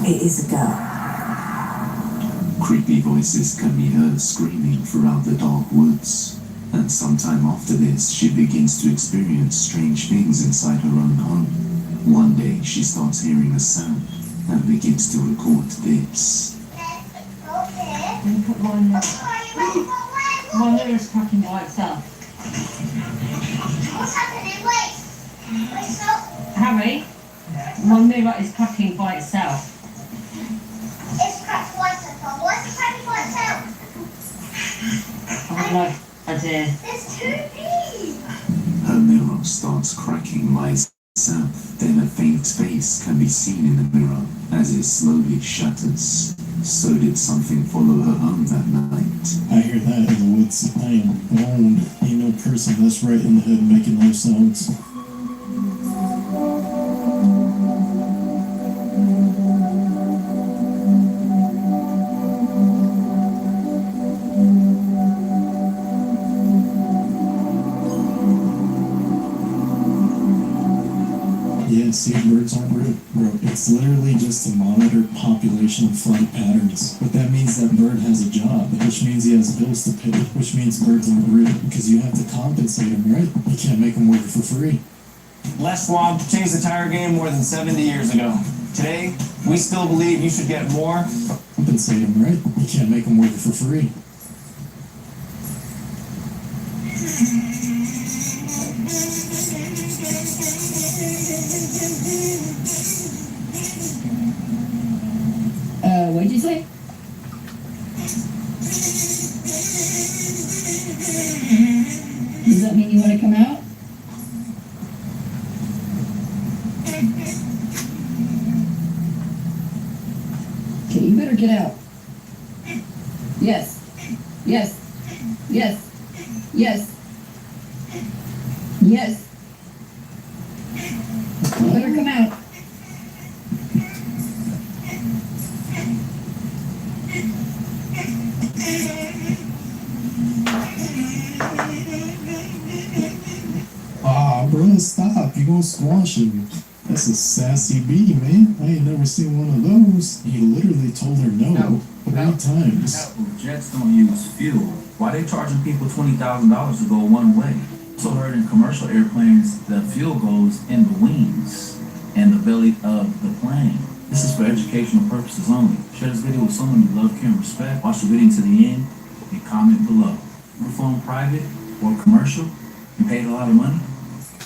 It is a girl. Creepy voices can be heard screaming throughout the dark woods, and sometime after this, she begins to experience strange things inside her own home. One day, she starts hearing a sound and begins to record this. Let me put mine there. My mirror's cracking by itself. What's happening? Wait! Wait, stop! Harry, my mirror is cracking by itself. It's cracked by itself. Why is it cracking by itself? I have no idea. There's two P's! Her mirror starts cracking by itself. Then a faint face can be seen in the mirror as it slowly shatters. So did something follow her home that night? I hear that in the woods. I am boned. Ain't no person that's right in the hood making those sounds. Yeah, see, birds aren't real, bro. It's literally just to monitor population flight patterns. But that means that bird has a job, which means he has bills to pay, which means birds aren't real, because you have to compensate them, right? You can't make them work for free. Les Schwab changed the tire game more than 70 years ago. Today, we still believe you should get more. Compensate them, right? You can't make them work for free. What did you say? Does that mean you want to come out? Okay, you better get out. Yes. Yes. Yes. Yes. Yes. You better come out. Ah, bro, stop. You gonna squash him. That's a sassy bee, man. I ain't never seen one of those. He literally told her no 3 times. Jets don't use fuel. Why they charging people $20,000 to go one way? So heard in commercial airplanes, the fuel goes in the wings and the belly of the plane. This is for educational purposes only. Share this video with someone you love, care, and respect. Watch the video to the end and comment below. Your phone private or commercial? You paid a lot of money?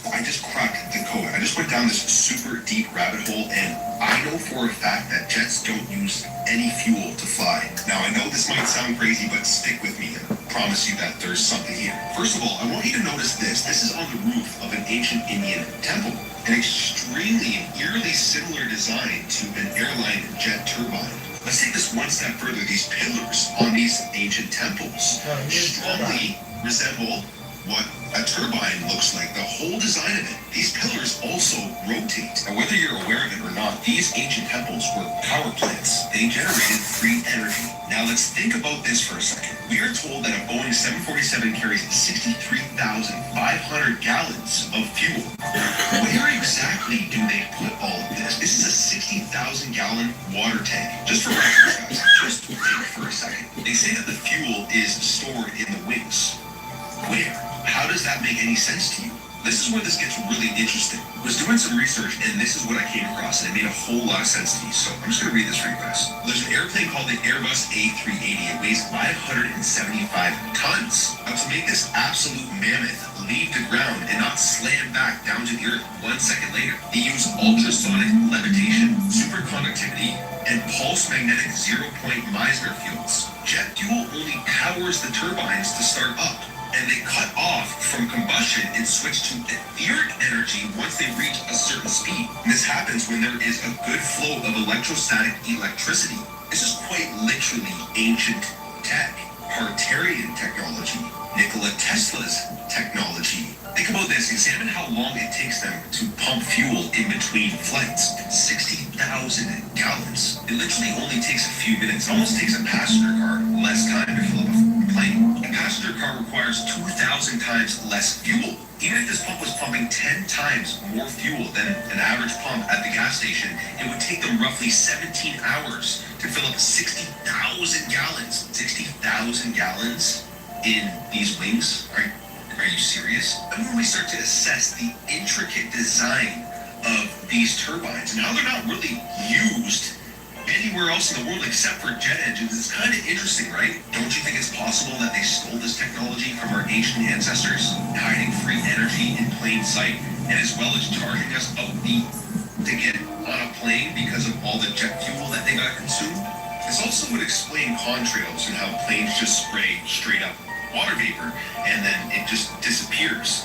I just cracked the code. I just went down this super deep rabbit hole, and I know for a fact that jets don't use any fuel to fly. Now, I know this might sound crazy, but stick with me. I promise you that there's something here. First of all, I want you to notice this. This is on the roof of an ancient Indian temple. An extremely and eerily similar design to an airline jet turbine. Let's take this one step further. These pillars on these ancient temples strongly resemble what a turbine looks like. The whole design of it. These pillars also rotate. And whether you're aware of it or not, these ancient temples were power plants. They generated free energy. Now let's think about this for a second. We are told that a Boeing 747 carries 63,500 gallons of fuel. Where exactly do they put all of this? This is a 60,000 gallon water tank. Just for reference, guys, just think for a second. They say that the fuel is stored in the wings. Where? How? How does that make any sense to you? This is where this gets really interesting. I was doing some research and this is what I came across, and it made a whole lot of sense to me. So I'm just gonna read this for you guys. There's an airplane called the Airbus A380. It weighs 575 tons. Now to make this absolute mammoth leave the ground and not slam back down to the earth 1 second later, they use ultrasonic levitation, superconductivity, and pulse magnetic zero-point Meissner fields. Jet fuel only powers the turbines to start up, and they cut off from combustion and switch to etheric energy once they reach a certain speed. And this happens when there is a good flow of electrostatic electricity. This is quite literally ancient tech, Hartarian technology, Nikola Tesla's technology. Think about this. Examine how long it takes them to pump fuel in between flights. 60,000 gallons. It literally only takes a few minutes. It almost takes a passenger car less time to fill up a plane. A passenger car requires 2,000 times less fuel. Even if this pump was pumping 10 times more fuel than an average pump at the gas station, it would take them roughly 17 hours to fill up 60,000 gallons. 60,000 gallons in these wings? Are you serious? And when we start to assess the intricate design of these turbines and how they're not really used anywhere else in the world except for jet engines, it's kind of interesting, right? Don't you think it's possible that they stole this technology from our ancient ancestors, hiding free energy in plain sight, and as well as charging us a fee to get on a plane because of all the jet fuel that they got consumed? This also would explain contrails and how planes just spray straight up water vapor and then it just disappears.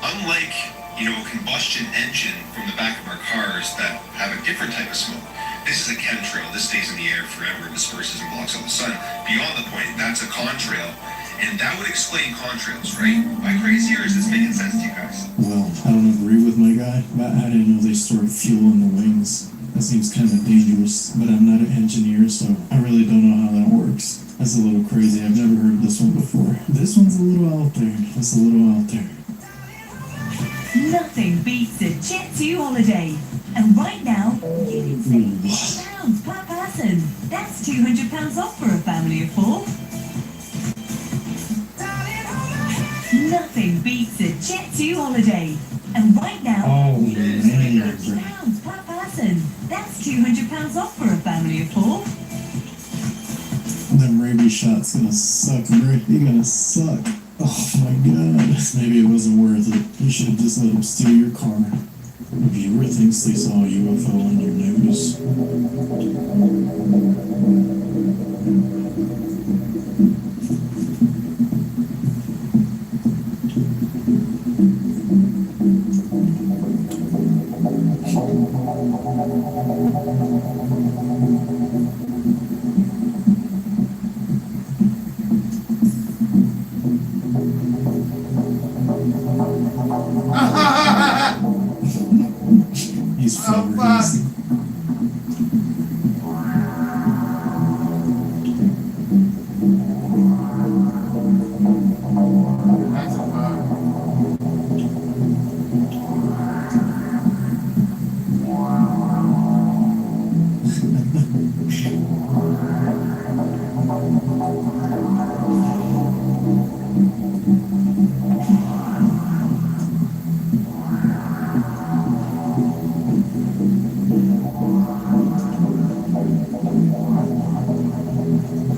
Unlike, a combustion engine from the back of our cars that have a different type of smoke. This is a chemtrail. This stays in the air forever, disperses and blocks out the sun. Beyond the point, that's a contrail. And that would explain contrails, right? Am I crazy or is this making sense to you guys? Well, I don't agree with my guy, but I didn't know they stored fuel in the wings. That seems kind of dangerous, but I'm not an engineer, so I really don't know how that works. That's a little crazy. I've never heard this one before. This one's a little out there. It's a little out there. Nothing beats a Jet 2 holiday. And right now, you can save £50 per person. That's £200 off for a family of 4. Nothing beats a Jet 2 holiday. And right now, you can save £50 per person. That's £200 off for a family of 4. Them rabies shots gonna suck, bro. They gonna suck. Oh my god. Maybe it wasn't worth it. You should have just let them steal your car. A viewer thinks they saw a UFO on your news. He's flabbergasted.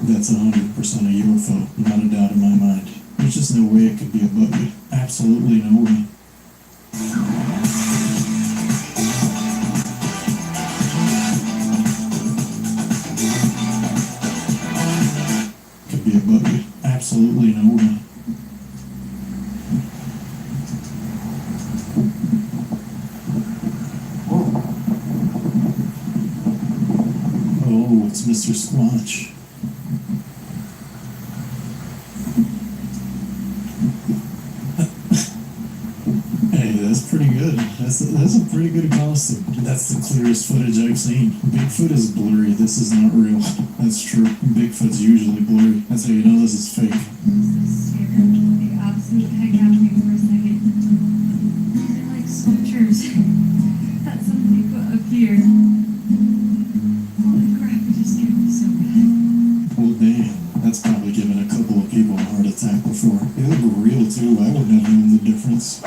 That's 100% a UFO, not a doubt in my mind. There's just no way it could be a buggy. Absolutely no way. Could be a buggy. Absolutely no way. Oh, it's Mr. Squatch. Hey, that's pretty good. That's a pretty good costume. That's the clearest footage I've seen. Bigfoot is blurry. This is not real. That's true. Bigfoot's usually blurry. That's how you know this is fake. The absolute heck out of me for a second. They're like sculptures that somebody put up here. Holy crap, it just scared me so bad. Well, damn. That's probably given a couple of people a heart attack before. They look real too. I wouldn't have known It's,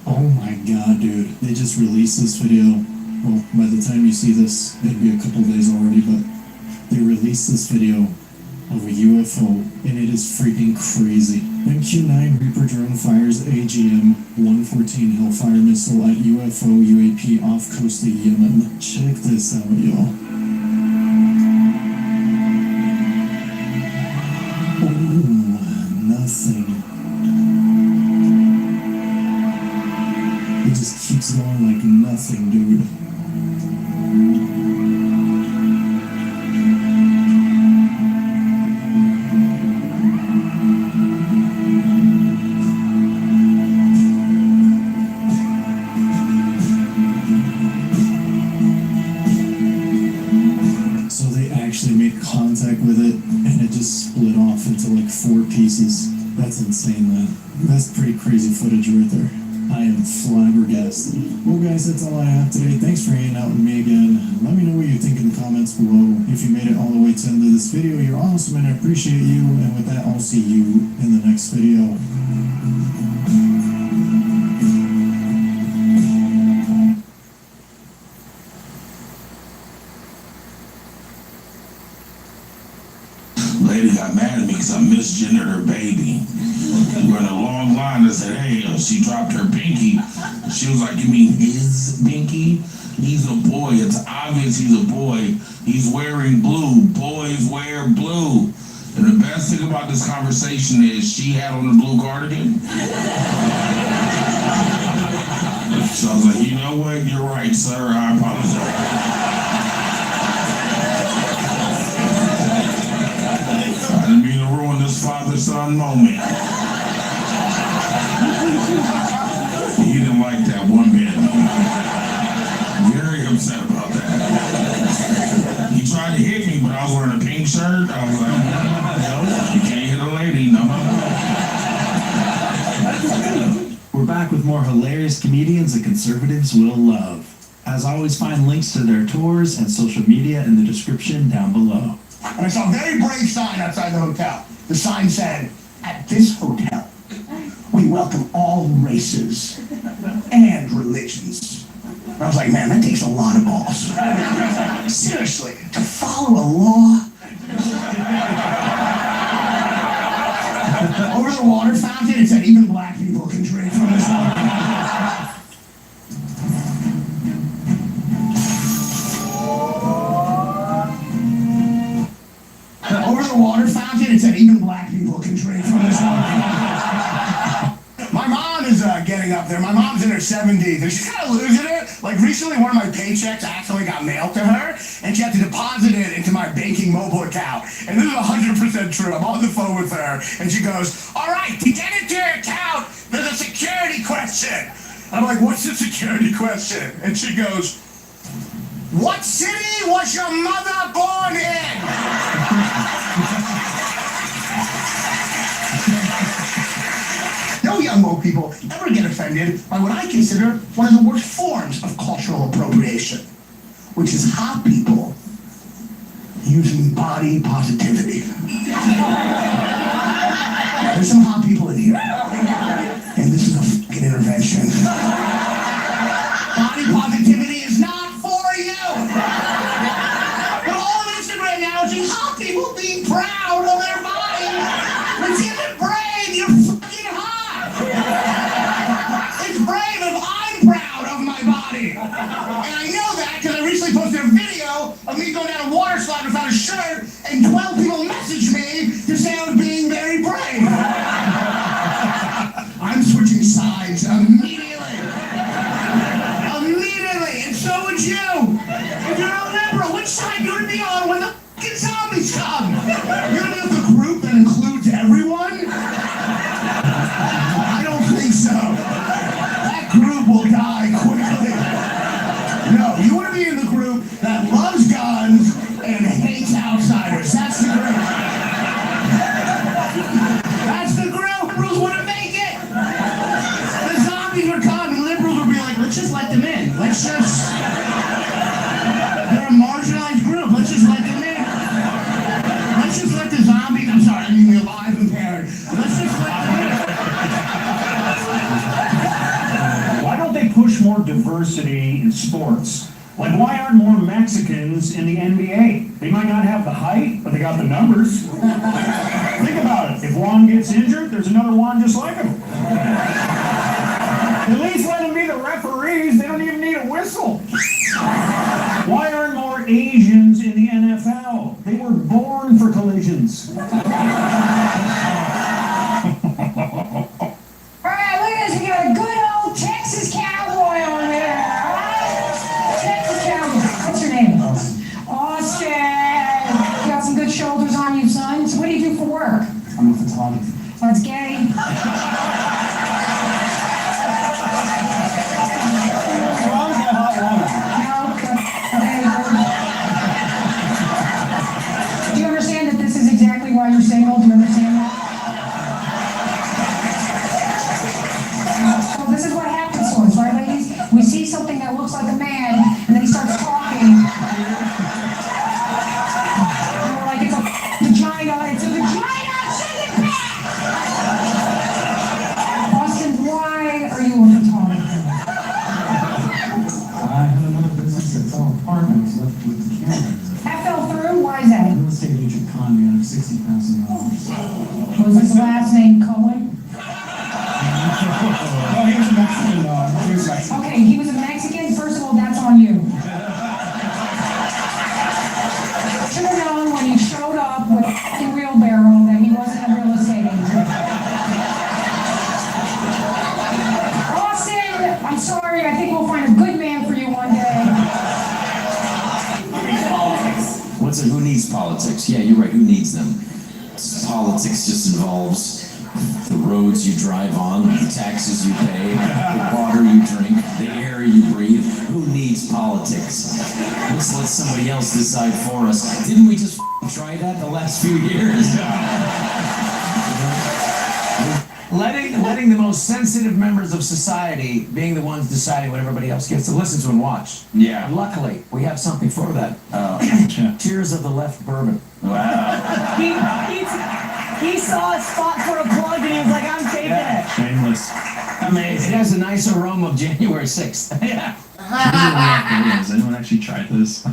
oh my god, dude. They just released this video. Well, by the time you see this, it'll be a couple days already, but they released this video of a UFO, and it is freaking crazy. MQ-9 Reaper drone fires AGM-114 Hellfire missile at UFO UAP off coast of Yemen. Check this out, y'all. Oh, nothing. It just keeps going like nothing, dude. So they actually made contact with it, and it just split off into like 4 pieces. That's insane, man. That's pretty crazy footage right there. I am flabbergasted. Well, guys, that's all I have today. Thanks for hanging out with me again. Let me know what you think in the comments below. If you made it all the way to the end of this video, you're awesome, and I appreciate you. And with that, I'll see you in the next video. Lady got mad at me because I misgendered her baby. We were in a long line. I said, hey, she dropped her binky. She was like, you mean his binky? He's a boy. It's obvious he's a boy. He's wearing blue. Boys wear blue. And the best thing about this conversation is she had on the blue cardigan. So I was like, you know what? You're right, sir. I apologize. I didn't mean to ruin this father-son moment. He didn't like that one bit. Very upset about that. He tried to hit me, but I was wearing a pink shirt. I was like, no, you can't hit a lady, no. We're back with more hilarious comedians that conservatives will love. As always, find links to their tours and social media in the description down below. And I saw a very brave sign outside the hotel. The sign said, at this hotel, we welcome all races and religions. And I was like, man, that takes a lot of balls. Seriously, to follow a law. Over the water fountain, it said even black people can drink from this water fountain. Over the water fountain, it said even black people can drink from this water fountain. My mom is getting up there. My mom's in her 70s, and she's kind of losing it. Like, recently, one of my paychecks actually got mailed to her, and she had to deposit it into my banking mobile account. And this is 100% true. I'm on the phone with her, and she goes, all right, to get into your account, there's a security question. I'm like, what's the security question? And she goes, what city was your mother born in? No young woke people ever get offended by what I consider one of the worst forms of cultural appropriation, which is hot people using body positivity. There's some hot people in here, and this is a fucking intervention. Body positivity is not for you. But all of Instagram now is just hot people being proud of their body. Which isn't brave, you're fucking hot. It's brave if I'm proud of my body. And I know that because I recently posted a video of me going down a water slide without a shirt, and 12 people messaged me to say I was being very brave. I'm switching sides immediately. And so would you. If you're a liberal, which side you're gonna be on when the fucking zombies come? You're gonna be with a group that includes everyone? I don't think so. That group will die quickly. No, you wanna be in the group that loves guns and hates outsiders. That's the group. That's the group. Liberals wouldn't make it. The zombies would come and liberals would be like, let's just let them in. Let's just... They're a marginalized group. Let's just let them in. Let's just let the zombies... I'm sorry, I mean the alive impaired. Let's just let them in. diversity in sports. Like, why aren't more Mexicans in the NBA? They might not have the height, but they got the numbers. Think about it. If Juan gets injured, there's another Juan just like him. At least let them be the referees. They don't even need a whistle. Why aren't more Asians in the NFL? They were born for collisions. All right, look at this. We got a good old Texas cowboy on there. All right? Texas cowboy. What's your name? Austin. You got some good shoulders on you, son. So what do you do for work? I'm a photographer. That's gay. Do you understand that this is exactly why you're single? Do you understand that? So this is what happens to us, right, ladies? We see something that looks like a man, and then he starts talking. And we're like, it's a vagina, it's a vagina, send it back! Austin, why are you a photographer? I had another business that fell apart and I was left with the camera. That fell through? Why is that? A real estate agent conned me out of $60,000. Was his last name Cohen? Oh, he was a Mexican. He was Mexican. Okay, he was a Mexican. First of all, that's on you. Should have known when you showed up with a wheelbarrow that he wasn't a real estate agent. Austin, I'm sorry. I think we'll find a good man for you one day. What's it? Who needs politics? Yeah, you're right. Who needs them? Politics just involves the roads you drive on, the taxes you pay, the water you drink, the air you breathe. Who needs politics? Let's let somebody else decide for us. Didn't we just try that the last few years? Letting the most sensitive members of society being the ones deciding what everybody else gets to listen to and watch. Yeah. And luckily, we have something for that. Tears of the Left bourbon. Wow. He saw a spot for a plug and he was like, I'm taking it. Shameless. Amazing. It has a nice aroma of January 6th. Yeah. Has anyone actually tried this? You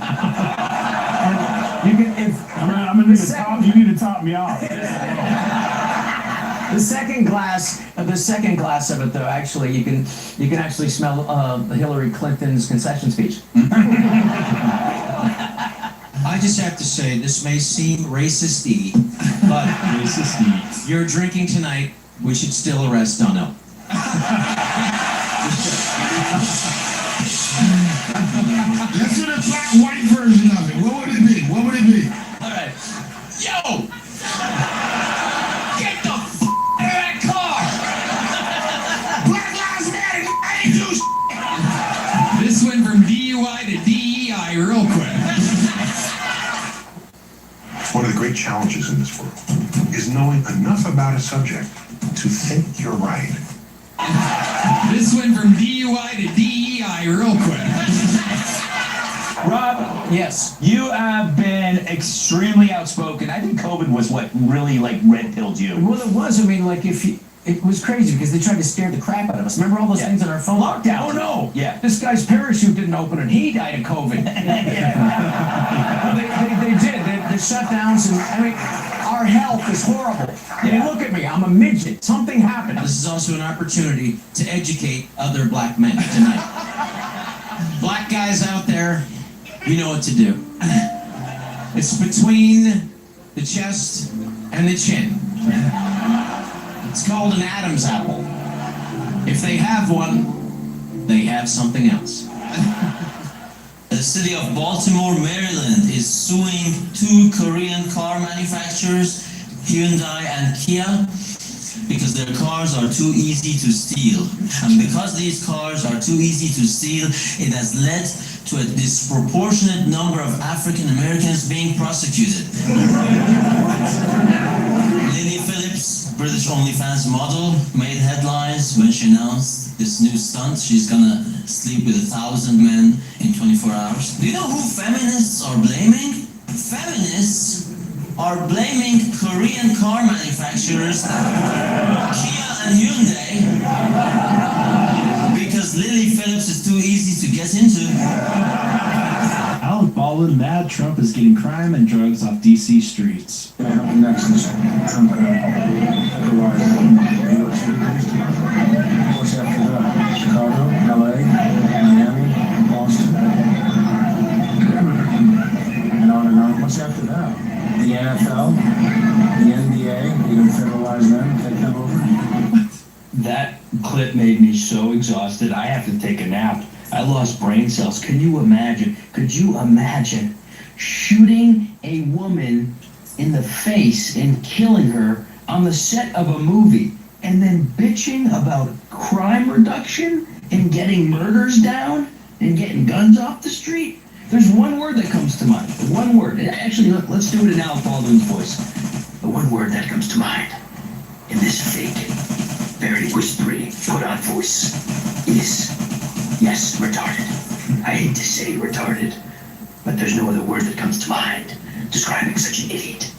can, if, I'm gonna need to top, you need to top me off. The second glass of it, though, actually, you can actually smell Hillary Clinton's concession speech. I just have to say, this may seem racist-y, but you're drinking tonight, we should still arrest Donnell. Let's do the black white version of it. What would it be? What would it be? All right. Yo! Get the f*** out of that car! Black Lives Matter, I ain't do shit. This went from DUI to DEI real quick. One of the great challenges in this world is knowing enough about a subject to think you're right. This went from DUI to DEI real quick. Rob, yes. You have been extremely outspoken. I think COVID was what really red-pilled you. Well, it was. I mean, it was crazy because they tried to scare the crap out of us. Remember all those things on our phone? Lockdown. Oh no! Yeah. This guy's parachute didn't open and he died of COVID. They did. The shutdowns and I mean, our health is horrible. Yeah. Look at me. I'm a midget. Something happened. This is also an opportunity to educate other black men tonight. Black guys out there, you know what to do. It's between the chest and the chin. It's called an Adam's apple. If they have one, they have something else. The city of Baltimore, Maryland is suing two Korean car manufacturers, Hyundai and Kia, because their cars are too easy to steal. And because these cars are too easy to steal, it has led to a disproportionate number of African Americans being prosecuted. Lily Phillips, British OnlyFans model, made headlines when she announced this new stunt. She's gonna sleep with 1,000 men in 24 hours. Do you know who feminists are blaming? Feminists are blaming Korean car manufacturers, Kia and Hyundai, because because Lily Phillips is too easy to get into. Alec Baldwin, mad Trump is getting crime and drugs off DC streets. Next is Trump federalized New York City. What's after that? Chicago, LA, Miami, Boston. And on. What's after that? The NFL, the NBA, you gonna federalize them, take them over? That clip made me so exhausted, I have to take a nap. I lost brain cells. Can you imagine? Could you imagine shooting a woman in the face and killing her on the set of a movie and then bitching about crime reduction and getting murders down and getting guns off the street? There's one word that comes to mind. One word. Actually, let's do it in Alec Baldwin's voice. The one word that comes to mind in this fake, very whispery, put-on voice is, yes, retarded. I hate to say retarded, but there's no other word that comes to mind describing such an idiot.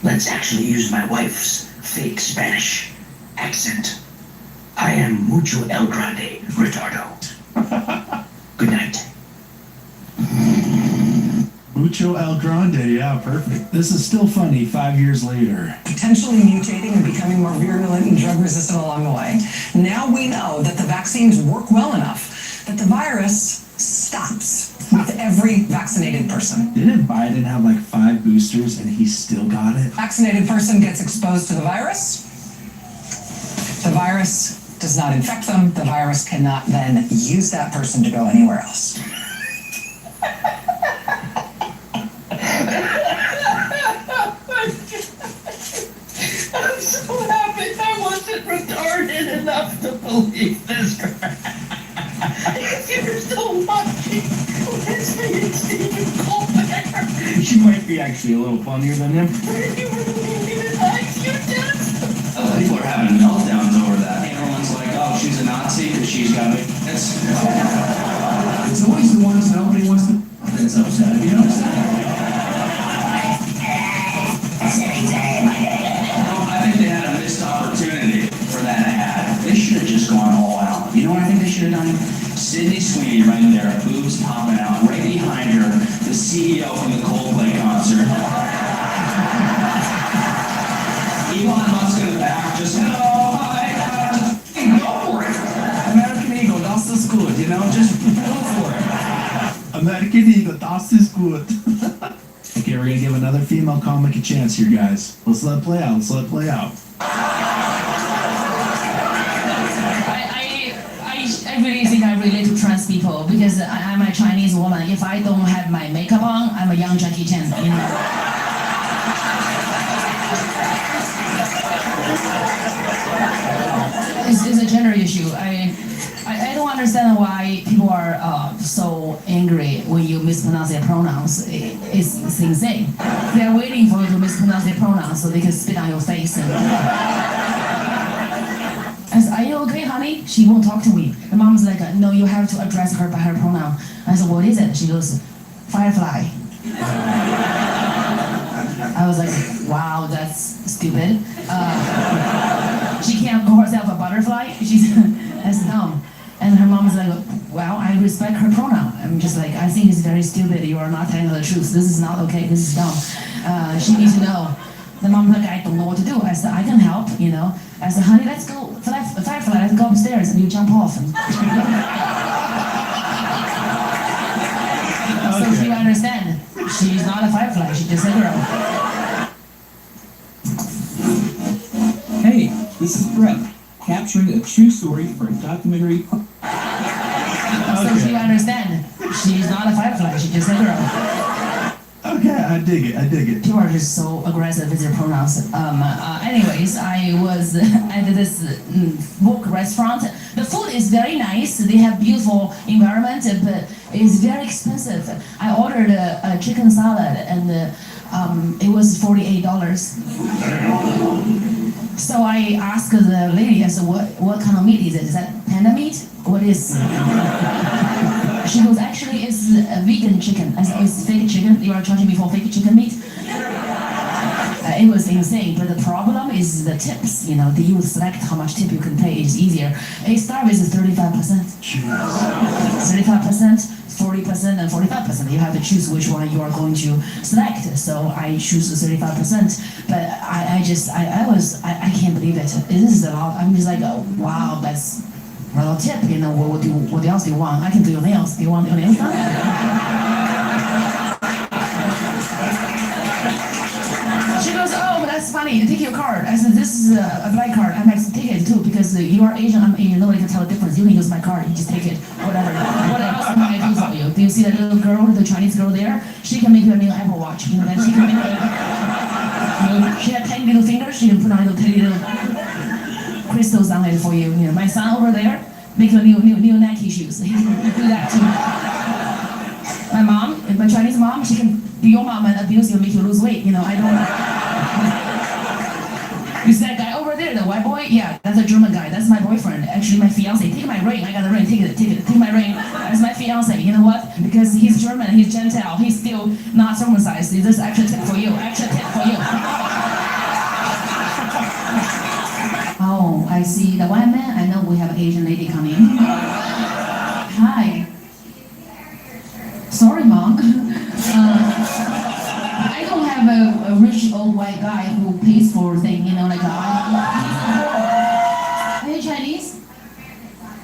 Let's actually use my wife's fake Spanish accent. I am mucho el grande retardo. Good night. Mucho El Grande, yeah, perfect. This is still funny 5 years later. Potentially mutating and becoming more virulent and drug resistant along the way. Now we know that the vaccines work well enough that the virus stops with every vaccinated person. Didn't Biden have like 5 boosters and he still got it? Vaccinated person gets exposed to the virus. The virus does not infect them. The virus cannot then use that person to go anywhere else. I'm so happy I wasn't retarded enough to believe this crap. If you're still watching, it's me and Stephen Colbert. She might be actually a little funnier than him. People are having meltdowns over that. Everyone's like, oh, she's a Nazi because she's got it. It's always the ones nobody wants to. That's upset. You know what I'm saying? I think they had a missed opportunity for that ad. They should have just gone all out. You know what I think they should have done? Sydney Sweeney right there, boobs popping out. Right behind her, the CEO from the Coldplay concert. Elon Musk in the back, just hello, hi, go for it. American Eagle, das ist good, you know, just go for it. American Eagle, das ist good. Okay, we're gonna give another female comic a chance here, guys. Let's let it play out. Let's let it play out. I really think I relate to trans people because I'm a Chinese woman. If I don't have my makeup on, I'm a young Jackie Chan, you know. It's a gender issue. I don't understand why people are so angry when you mispronounce their pronouns. It's insane. They are waiting for you to mispronounce their pronouns so they can spit on your face. I said, are you okay, honey? She won't talk to me. The mom's like, no, you have to address her by her pronoun. I said, what is it? She goes, firefly. I was like, wow, that's stupid. She can't call herself a butterfly? That's dumb. And her mom's like, well, I respect her pronoun. I'm just like, I think it's very stupid. You are not telling the truth. This is not okay. This is dumb. She needs to know. The mom's like, I don't know what to do. I said, I can help, you know. I said, honey, let's go, firefly, let's go upstairs and you jump off. And so she understand. She's not a firefly. She's just a girl. Hey, this is Brett, capturing a true story for a documentary. So she understand. She's not a firefly. She's just a girl. Okay, I dig it. I dig it. People are just so aggressive with their pronouns. Anyways, I was at this book restaurant. The food is very nice. They have beautiful environment, but it's very expensive. I ordered a chicken salad, and it was $48. So I asked the lady, I said, what kind of meat is it? Is that panda meat? What is? She goes, actually, it's a vegan chicken. I said, oh, it's fake chicken? You are charging me for fake chicken meat? It was insane, but the problem is is the tips. You know, you select how much tip you can pay. It's easier. It starts with 35%. 35%, 40%, and 45%. You have to choose which one you are going to select. So I choose 35%. But I can't believe it. This is a lot. I'm just like, oh, wow, that's a lot of tip. You know, what else do you want? I can do your nails. Do you want your nails done? She goes, oh, but that's funny. Take your card. I said, this is a black card. I'm like, take it too, because you are Asian, I'm Asian. Nobody can tell the difference. You can use my card. You just take it. Whatever. What else can I do for you? Do you see that little girl, the Chinese girl there? She can make you a new Apple Watch. You know that she can make she had tiny little fingers. She can put on little tiny little crystals on it for you. You know, my son over there make you new Nike shoes. He can do that too. My mom, my Chinese mom, she can be your mom and abuse you and make you lose weight. You know, I don't. Is that guy over there, the white boy? Yeah, that's a German guy. That's my boyfriend. Actually, my fiance. Take my ring. I got a ring. Take it. Take my ring. That's my fiance. You know what? Because he's German, he's Gentile. He's still not circumcised. This is extra tip for you. Extra tip for you. Oh, I see the white man. I know we have an Asian lady coming. Hi. Sorry, Mom. I don't have a rich old white guy who pays for things, you know, like Are you Chinese?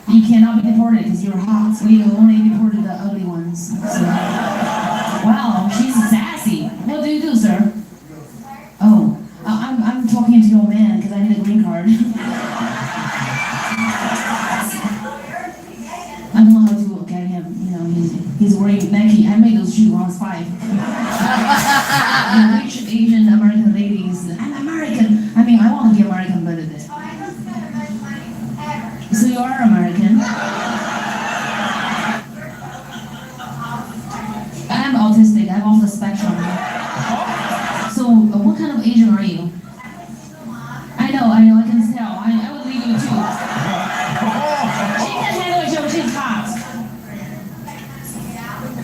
You cannot be deported because you're hot. We only deported the ugly ones. So. Wow, she's sassy. What do you do, sir? Oh, I'm talking to your man because I need a green card. I don't know how to get him. You know, he's wearing Nike. I made those shoes when I was 5. Rich Asian American ladies. I'm American. I mean, I want to be American, but so you are American. I'm autistic. I'm off the spectrum. So, what kind of Asian are you? I know. I can tell. I would leave you too. She can handle it. She's hot.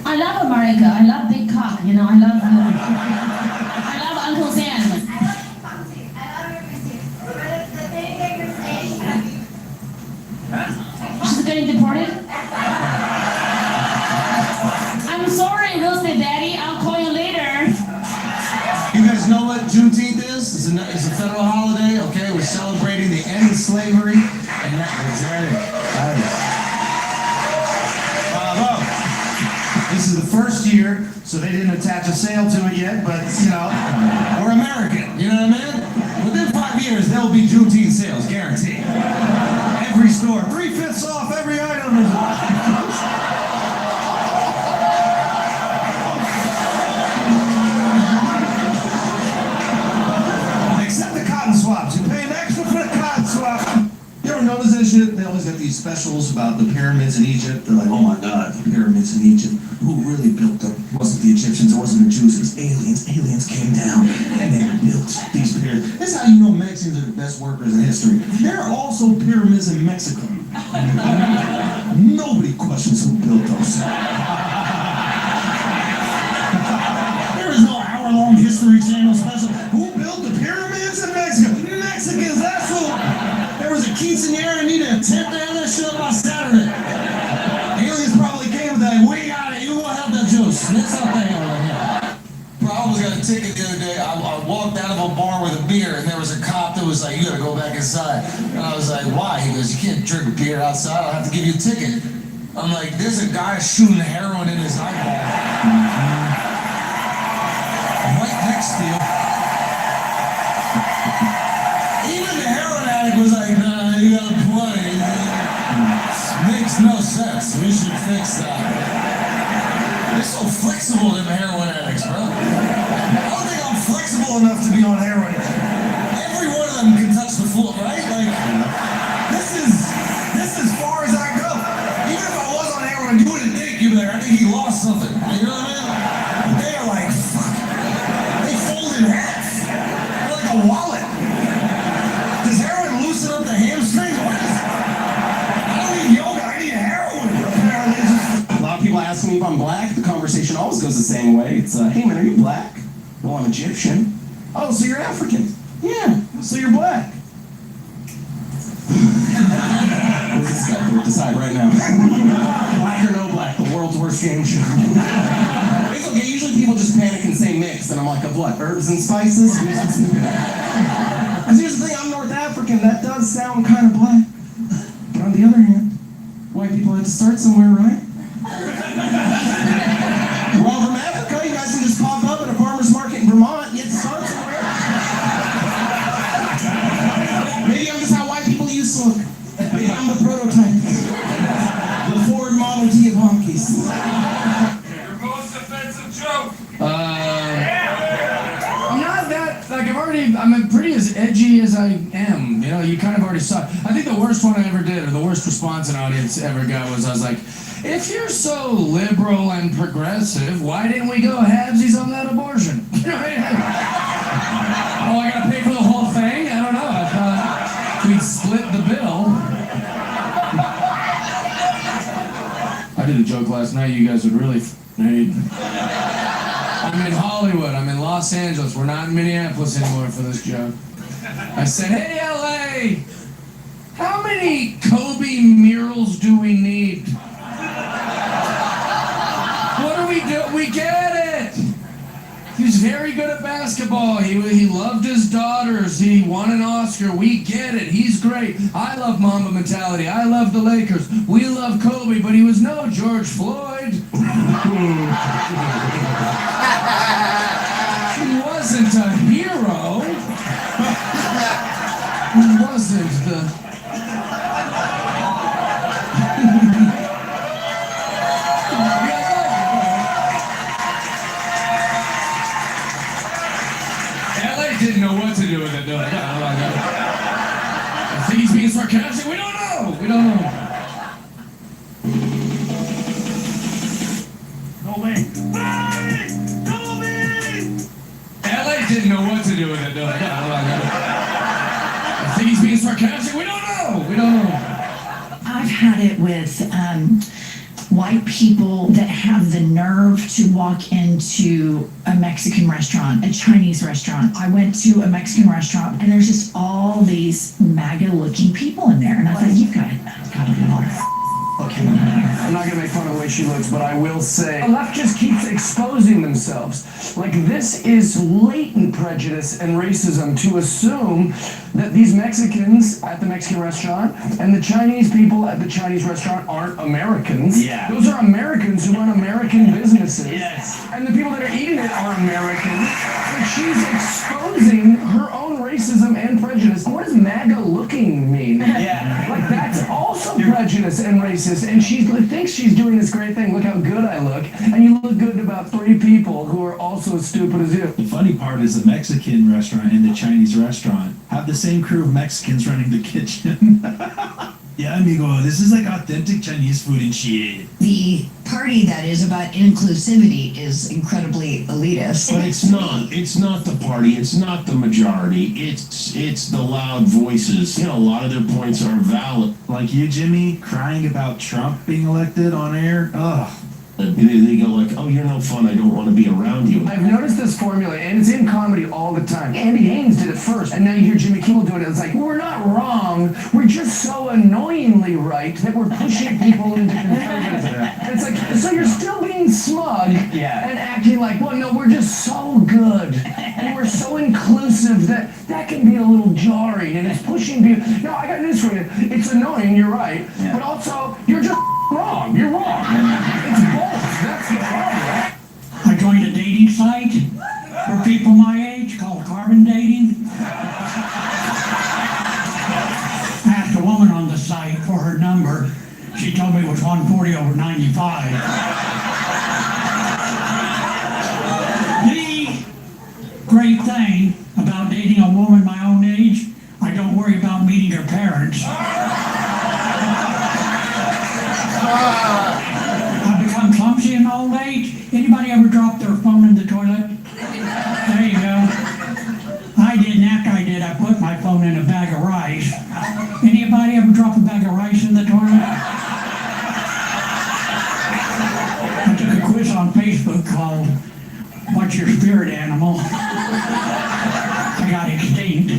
I love America. I love big cock. You know, I love Uncle Sam. She's getting deported? I'm sorry, real estate daddy. I'll call you later. You guys know what Juneteenth is? It's a federal holiday, okay? We're celebrating the end of slavery. And that is bravo. This is the first year, so they didn't attach a sale to it yet, but, you know, we're American, you know what I mean? Within 5 years, there will be Juneteenth sales, guaranteed. Every store, 3/5 off every item. Except the cotton swaps. You're paying extra for the cotton swap. You ever notice that shit? They always got these specials about the pyramids in Egypt. They're like, oh my God, the pyramids in Egypt. Who really built them? It wasn't the Egyptians, it wasn't the Jews, it was aliens. Aliens came down and they built these pyramids. That's how you know Mexicans are the best workers in history. There are also pyramids in Mexico. Nobody questions who built those. There is no hour-long History Channel special. Who built the pyramids in Mexico? Mexicans, that's who. There was a quinceañera and needed a tent there. That shit up on Saturday. Aliens probably came with that. We got it. You go have that juice. That's not thing over here. Bro, I was got a ticket the other day. I walked out of a bar with a beer, and there was a cop that was like, "You gotta go back inside." And I was like, "Why?" He goes, "You can't drink a beer outside. I'll have to give you a ticket." I'm like, "There's a guy shooting heroin in his eyeball right next to you." Even the heroin addict was like, "Nah, you gotta play. Makes no sense. We should fix that." They're so flexible, them heroin addicts, bro. I don't think I'm flexible enough to be on heroin. Every one of them can touch the floor, right? Like, this is as far as I go. Even if I was on heroin, you wouldn't think you'd be like, I think he lost something. You know what I mean? They are like, fuck. They fold in half. They're like a wallet. Does heroin loosen up the hamstrings? What is it? I don't need yoga, I need heroin. Apparently, A lot of people ask me if I'm black. The conversation always goes the same way. It's, hey man, are you black? Well, I'm Egyptian. Oh, so you're African? Yeah. So you're black. This guy will decide right now. Black or no black, the world's worst game show. It's okay, usually people just panic and say mix, and I'm like, of what, herbs and spices? Because here's the thing, I'm North African, that does sound kind of black. But on the other hand, white people had to start somewhere, right? We're all from Africa, you guys can just pop up at a farmer's market in Vermont, you have to start somewhere. Maybe I'm just how white people used to look. Maybe I'm the prototype. The Ford Model T of honkies. Your most offensive joke. I'm not that, like, I'm pretty as edgy as I am. You know, you kind of already saw it. I think the worst one I ever did, or the worst response an audience ever got was, I was like, if you're so liberal and progressive, why didn't we go halvesies on that abortion? You know what I mean? Oh, I gotta pay for the whole thing? I don't know. I thought we'd split the bill. I did a joke last night you guys would really need. I'm in Hollywood, I'm in Los Angeles, we're not in Minneapolis anymore for this joke. I said, hey LA, how many Kobe murals do we need? What do we do? We get it! He was very good at basketball. He loved his daughters. He won an Oscar. We get it. He's great. I love Mamba mentality. I love the Lakers. We love Kobe, but he was no George Floyd. He wasn't a hero. He wasn't the... Didn't know what to do with it, though. I think he's being sarcastic. We don't know. We don't know. Kobe. Kobe! LA didn't know what to do with it, though. I think he's being sarcastic. We don't know. We don't know. I've had it with white people that have the nerve to walk into a Mexican restaurant, a Chinese restaurant. I went to a Mexican restaurant and there's just all these MAGA-looking people in there. And I thought, you got a lot of Okay. I'm not gonna make fun of the way she looks, but I will say, the left just keeps exposing themselves. Like, this is latent prejudice and racism to assume that these Mexicans at the Mexican restaurant and the Chinese people at the Chinese restaurant aren't Americans. Yeah. Those are Americans who run American businesses. Yes. And the people that are eating it are Americans. Like, she's exposing her own racism and prejudice. What does MAGA looking mean? Yeah. Like, that's also prejudice and racism. And she thinks she's doing this great thing. Look how good I look. And you look good to about 3 people who are also as stupid as you. The funny part is the Mexican restaurant and the Chinese restaurant have the same crew of Mexicans running the kitchen. Yeah, amigo, this is like authentic Chinese food and shit. The party that is about inclusivity is incredibly elitist. But it's not. It's not the party. It's not the majority. It's the loud voices. You know, a lot of their points are valid. Like you, Jimmy, crying about Trump being elected on air. Ugh. They go like, oh, you're no fun, I don't want to be around you. I've noticed this formula, and it's in comedy all the time. Andy Haynes did it first, and now you hear Jimmy Kimmel doing it. It's like, we're not wrong, we're just so annoyingly right that we're pushing people into conservatism. It's like, so you're still being smug and acting like, well, no, we're just so good, and we're so inclusive that can be a little jarring, and it's pushing people. No, I got news for you. It's annoying, you're right, but also, you're just wrong. You're wrong. It's both. That's the problem. I joined a dating site for people my age called Carbon Dating. I asked a woman on the site for her number. She told me it was 140/95. The great thing about dating a woman my own age, I don't worry about meeting her parents. I've become clumsy in old age. Anybody ever drop their phone in the toilet? There you go. I didn't. After I did, I put my phone in a bag of rice. Anybody ever drop a bag of rice in the toilet? I took a quiz on Facebook called "What's Your Spirit Animal?" I got extinct.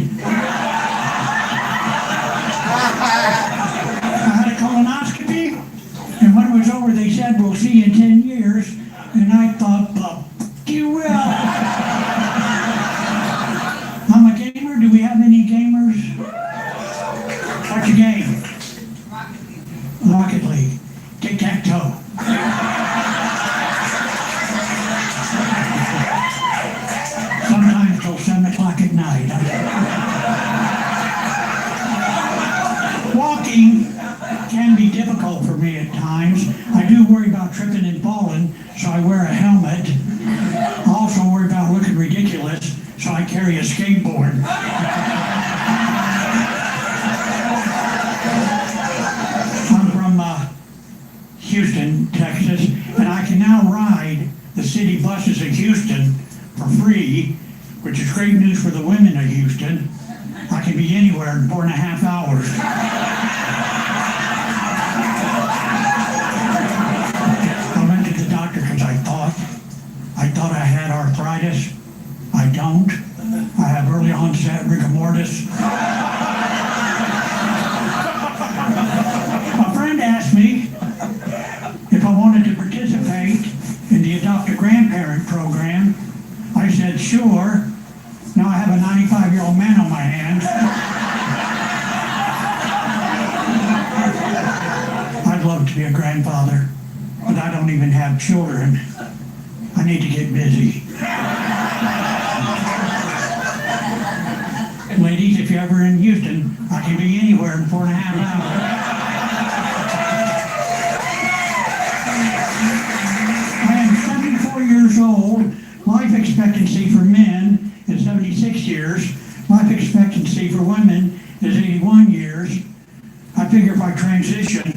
I wear a helmet. I also worry about looking ridiculous, so I carry a skateboard. I'm from Houston, Texas, and I can now ride the city buses in Houston for free, which is great news for the women of Houston. I can be anywhere in 4.5 hours. I went to the doctor because I thought I had arthritis. I don't. I have early onset rigor mortis. A friend asked me if I wanted to participate in the Adopt a Grandparent program. I said, sure. Now I have a 95-year-old man on my hands. I'd love to be a grandfather, but I don't even have children. I need to get busy. Ladies, if you're ever in Houston, I can be anywhere in 4.5 hours. I am 74 years old. Life expectancy for men is 76 years. Life expectancy for women is 81 years. I figure if I transition...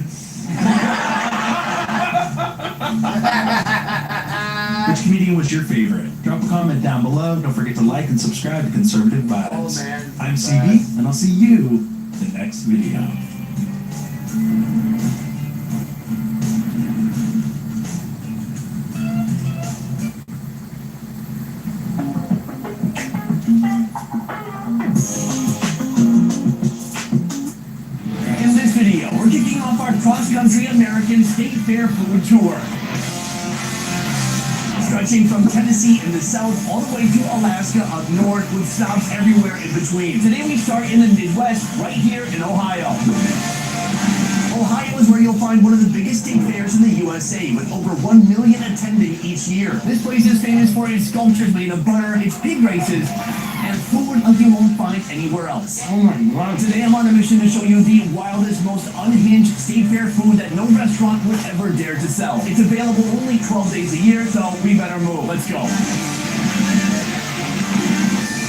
Which comedian was your favorite? Drop a comment down below. Don't forget to like and subscribe to Conservative Vibes. I'm CB, and I'll see you in the next video. In this video, we're kicking off our cross-country American State Fair food tour. Stretching from Tennessee in the south all the way to Alaska up north with stops everywhere in between. Today we start in the Midwest, right here in Ohio. Ohio is where you'll find one of the biggest state fairs in the USA, with over 1 million attending each year. This place is famous for its sculptures made of butter, its pig races, and food like you won't find anywhere else. Oh my God. Today I'm on a mission to show you the wildest, most unhinged state fair food that no restaurant would ever dare to sell. It's available only 12 days a year, so we better move. Let's go.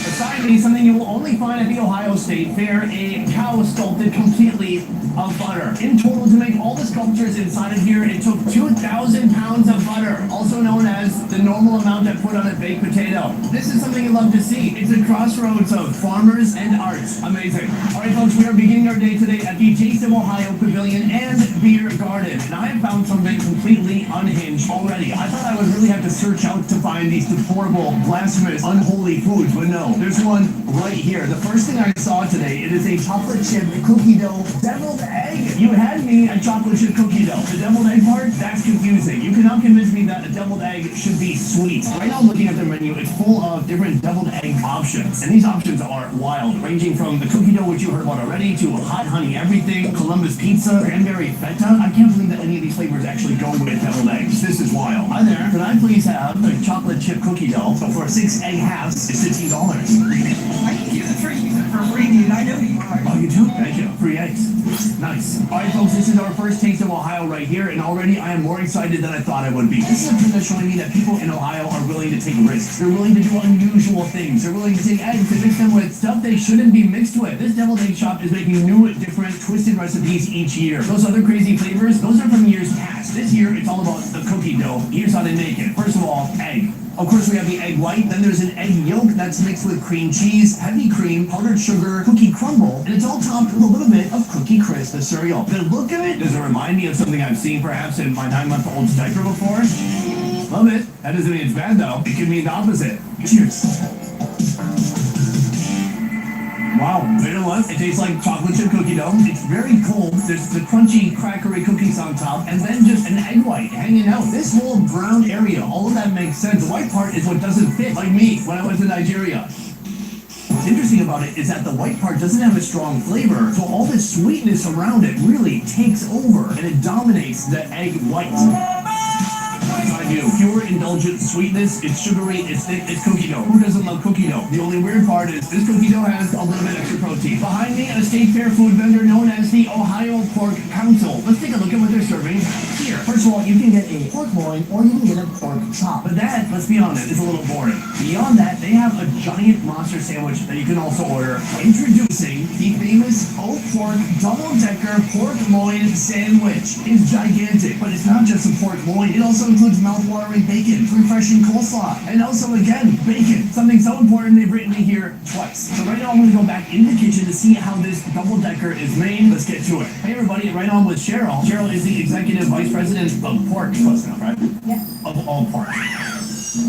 Beside me, something you will only find at the Ohio State Fair, a cow sculpted completely of butter. In total, to make all the sculptures inside of here, it took 2,000 pounds of butter, also known as the normal amount I put on a baked potato. This is something you love to see. It's a crossroads of farmers and arts. Amazing. All right, folks, we are beginning our day today at the Taste of Ohio Pavilion and Beer Garden. And I have found something completely unhinged already. I thought I would really have to search out to find these deplorable, blasphemous, unholy foods, but no. There's one right here. The first thing I saw today, it is a chocolate chip cookie dough deviled egg. You had me at chocolate chip cookie dough. The deviled egg part, that's confusing. You cannot convince me that a deviled egg should be sweet. Right now, looking at the menu, it's full of different deviled egg options. And these options are wild, ranging from the cookie dough, which you heard about already, to hot honey everything, Columbus pizza, cranberry feta. I can't believe that any of these flavors actually go with deviled eggs. This is wild. Hi there. Could I please have a chocolate chip cookie dough? So for 6 egg halves, it's $15. I can give it for free, dude. I know you are. Oh, you do? Thank you. Free eggs. Nice. All right, folks, this is our first taste of Ohio right here, and already I am more excited than I thought I would be. This is a trip that's showing me that people in Ohio are willing to take risks. They're willing to do unusual things. They're willing to take eggs and mix them with stuff they shouldn't be mixed with. This deviled egg shop is making new, different, twisted recipes each year. Those other crazy flavors, those are from years past. This year, it's all about the cookie dough. Here's how they make it. First of all, egg. Of course, we have the egg white, then there's an egg yolk that's mixed with cream cheese, heavy cream, powdered sugar, cookie crumble, and it's all topped with a little bit of Cookie Crisp, the cereal. Does it look good? Does it remind me of something I've seen perhaps in my 9-month-old's diaper before? Love it. That doesn't mean it's bad though. It could mean the opposite. Cheers. Wow, you know what? It tastes like chocolate chip cookie dough. It's very cold. There's the crunchy, crackery cookies on top, and then just an egg white hanging out. This whole brown area, all of that makes sense. The white part is what doesn't fit, like me when I went to Nigeria. What's interesting about it is that the white part doesn't have a strong flavor, so all this sweetness around it really takes over, and it dominates the egg white. I do. Pure, indulgent sweetness. It's sugary, it's thick, it's cookie dough. Who doesn't love cookie dough? The only weird part is this cookie dough has a little bit extra protein. Behind me, a state fair food vendor known as the Ohio Pork Council. Let's take a look at what they're serving here. First of all, you can get a pork loin or you can get a pork chop. But that, let's be honest, is a little boring. Beyond that, they have a giant monster sandwich that you can also order. Introducing the famous Oak Pork Double-Decker Pork Loin Sandwich. It's gigantic, but it's not just a pork loin. It also includes mouth-watering bacon, refreshing coleslaw, and also, again, bacon. Something so important they've written me here twice. So right now I'm going to go back in the kitchen to see how this double-decker is made. Let's get to it. Hey everybody, right on with Cheryl. Cheryl is the Executive Vice President of Pork, close enough, right? Yeah. Of all pork.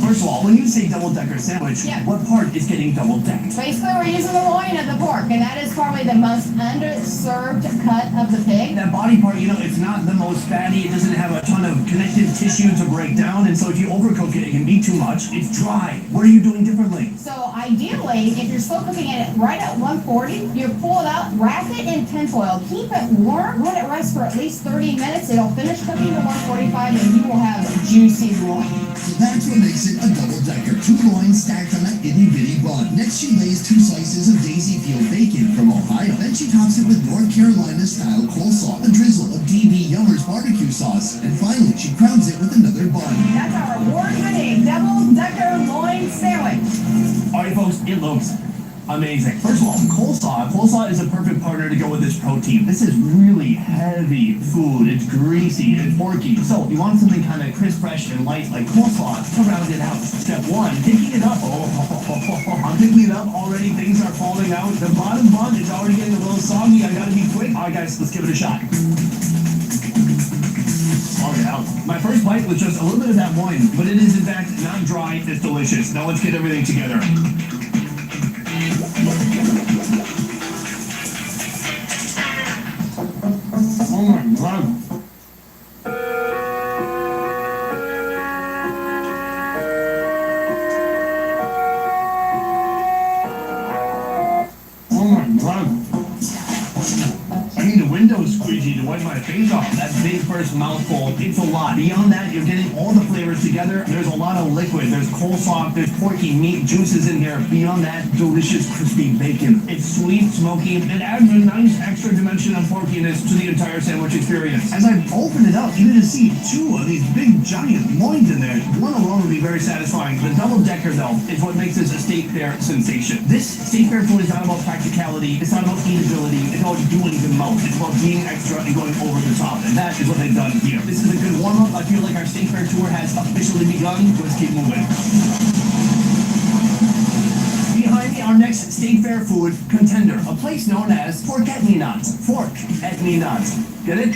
First of all, when you say double-decker sandwich, what part is getting double-decked? Basically, we're using the loin of the pork, and that is probably the most underserved cut of the pig. That body part, you know, it's not the most fatty. It doesn't have a ton of connective tissue to break down, and so if you overcook it, it can be too much. It's dry. What are you doing differently? So ideally, if you're still cooking it right at 140, you pull it out, wrap it in tinfoil, keep it warm, let it rest for at least 30 minutes. It'll finish cooking to 145, and you will have juicy loin. So that's what makes it a double-decker. 2 loins stacked on that itty-bitty bun. Next, she lays 2 slices of Daisy Field bacon from Ohio. Then she tops it with North Carolina-style coleslaw, a drizzle of DB Yummer's barbecue sauce, and finally, she crowns it with another bun. That's our award-winning double-decker loin sandwich. All right, folks, it looks amazing. First of all, coleslaw. Coleslaw is a perfect partner to go with this protein. This is really heavy food. It's greasy, it's porky. So you want something kind of crisp, fresh, and light like coleslaw to round it out. Step 1, picking it up. I'm picking it up already. Things are falling out. The bottom bun is already getting a little soggy. I gotta be quick. All right, guys, let's give it a shot. My first bite was just a little bit of that loin, but it is in fact not dry. It's delicious. Now let's get everything together. Oh my God. Oh my God. I need a window squeegee to wipe my face off. That big first mouthful, it's a lot. Beyond that, you're getting all the flavors together. There's a lot of liquid. There's coleslaw, there's porky meat juices in here. Beyond that, delicious crispy bacon. It's sweet, smoky, and adds a nice extra dimension of porkiness to the entire sandwich experience. As I open it up, you get to see 2 of these big giant loins in there. One alone would be very satisfying. The double-decker, though, is what makes this a state fair sensation. This state fair food is not about practicality. It's not about eatability. It's about doing the most. It's about being extra and going over the top, and that is what they've done here. This is a good warm-up. I feel like our state fair tour has officially begun. Let's keep moving. Behind me, our next state fair food contender, a place known as Fork-at-me-not. Fork-at-me-not. Get it?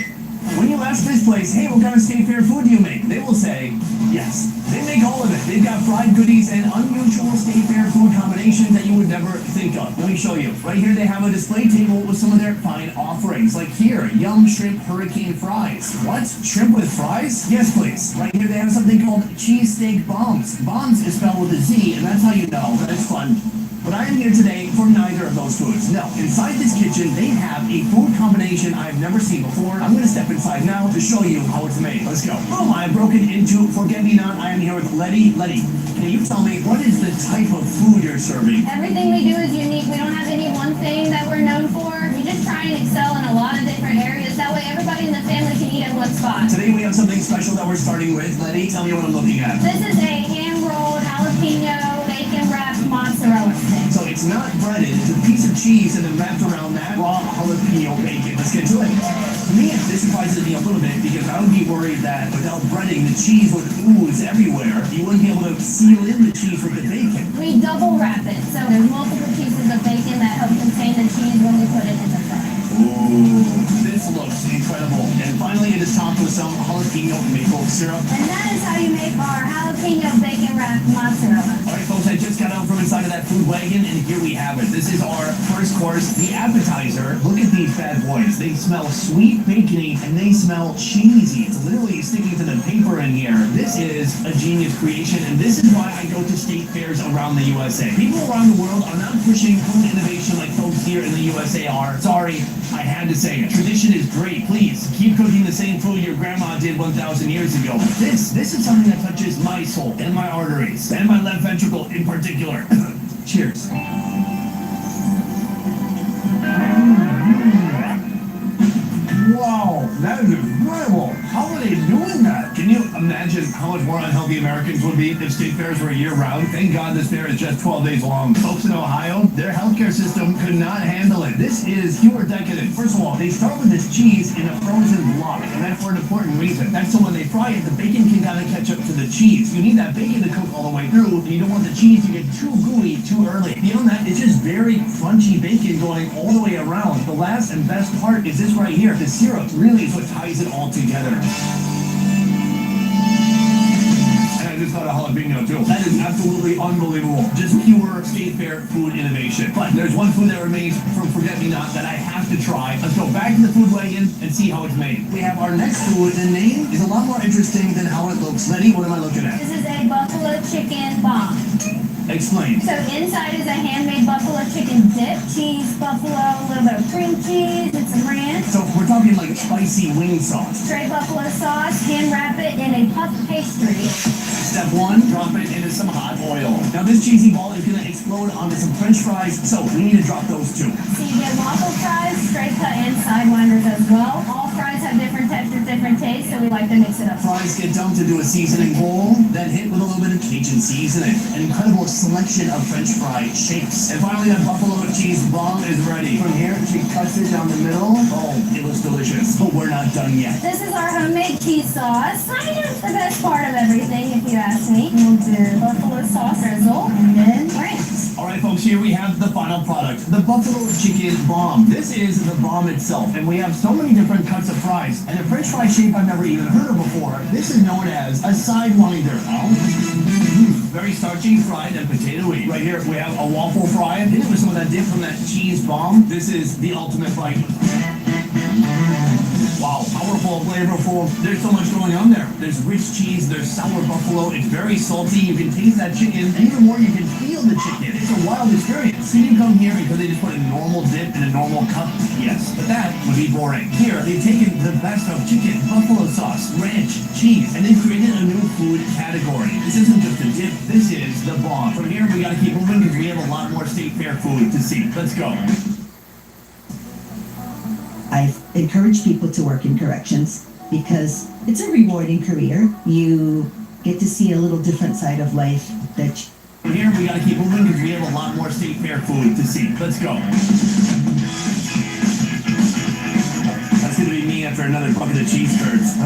When you ask this place, hey, what kind of state fair food do you make? They will say, yes. They make all of it. They've got fried goodies and unusual state fair food combinations that you would never think of. Let me show you. Right here they have a display table with some of their fine offerings. Like here, yum shrimp hurricane fries. What? Shrimp with fries? Yes, please. Right here they have something called cheesesteak bombs. Bombs is spelled with a Z, and that's how you know. That's fun. But I am here today for neither of those foods. No, inside this kitchen, they have a food combination I've never seen before. I'm going to step inside now to show you how it's made. Let's go. Boom, I have broken into Forget-Me-Not. I am here with Letty. Letty, can you tell me, what is the type of food you're serving? Everything we do is unique. We don't have any one thing that we're known for. We just try and excel in a lot of different areas. That way everybody in the family can eat at one spot. Today we have something special that we're starting with. Letty, tell me what I'm looking at. This is a hand-rolled jalapeno bacon-wrapped mozzarella stick. So it's not breaded, it's a piece of cheese and then wrapped around that raw jalapeno bacon. Let's get to it. To me, this surprises me a little bit because I would be worried that without breading, the cheese would ooze everywhere. You wouldn't be able to seal in the cheese with the bacon. We double wrap it, so there's multiple pieces of bacon that help contain the cheese when we put it in the fry. Ooh, this looks incredible. And finally, it is topped with some jalapeno maple syrup. And that is how you make our jalapeno bacon-wrapped mozzarella. All right, folks, I just got out from inside of that food wagon, and here we have it. This is our first course, the appetizer. Look at these bad boys. They smell sweet, bacony, and they smell cheesy. It's literally sticking to the paper in here. This is a genius creation, and this is why I go to state fairs around the USA. People around the world are not pushing food innovation like folks here in the USA are. Sorry, I had to say it. Tradition is great. Please, keep cooking the same food your grandma did 1,000 years ago. This is something that touches my soul and my arteries, and my left ventricle in particular. Cheers. Wow, that is incredible. How are they doing imagine how much more unhealthy Americans would be if state fairs were year-round? Thank God this fair is just 12 days long. Folks in Ohio, their healthcare system could not handle it. This is pure decadence. First of all, they start with this cheese in a frozen block, and that's for an important reason. That's so when they fry it, the bacon can kind of catch up to the cheese. You need that bacon to cook all the way through, and you don't want the cheese to get too gooey too early. Beyond that, it's just very crunchy bacon going all the way around. The last and best part is this right here. The syrup really is what ties it all together. Just got a jalapeno too. That is absolutely unbelievable. Just pure state fair food innovation. But there's one food that remains from Forget-Me-Not that I have to try. Let's go back to the food wagon and see how it's made. We have our next food. The name is a lot more interesting than how it looks. Letty, what am I looking at? This is a buffalo chicken bomb. Explain. So inside is a handmade buffalo chicken dip, cheese, buffalo, a little bit of cream cheese, and some ranch. So we're talking like spicy wing sauce. Straight buffalo sauce, hand wrap it in a puff pastry. Step one, drop it into some hot oil. Now this cheesy ball is gonna explode onto some French fries, so we need to drop those too. So you get waffle fries, straight cut and sidewinders as well. All fries have different textures, different tastes, so we like to mix it up. Fries get dumped into a seasoning bowl, then hit with a little bit of Cajun seasoning. An incredible selection of French fry shapes. And finally, that buffalo cheese bomb is ready. From here, she cuts it down the middle. Oh, it looks delicious, but we're not done yet. This is our homemade cheese sauce. Kind of the best part of everything, if you ask me. We'll do buffalo sauce drizzle and then ranch. All right, folks, here we have the final product, the buffalo chicken bomb. This is the bomb itself, and we have so many different cuts of fries. And a French fry shape I've never even heard of before. This is known as a sidewinder. Very starchy, fried, and potatoey. Right here, we have a waffle fry. Hit it with some of that dip from that cheese bomb. This is the ultimate bite. Wow, powerful, flavorful. There's so much going on there. There's rich cheese, there's sour buffalo. It's very salty. You can taste that chicken, and even more, you can feel the chicken. It's a wild experience. You didn't come here because they just put a normal dip in a normal cup. Yes, but that would be boring. Here, they've taken the best of chicken, buffalo sauce, ranch, cheese, and they've created a new food category. This isn't just a dip, this is the bomb. From here, we gotta keep moving because we have a lot more state fair food to see. Let's go. I've encouraged people to work in corrections because it's a rewarding career. You get to see a little different side of life that From here, we gotta keep moving because we have a lot more state fair food to see. Let's go. That's gonna be me after another bucket of cheese curds.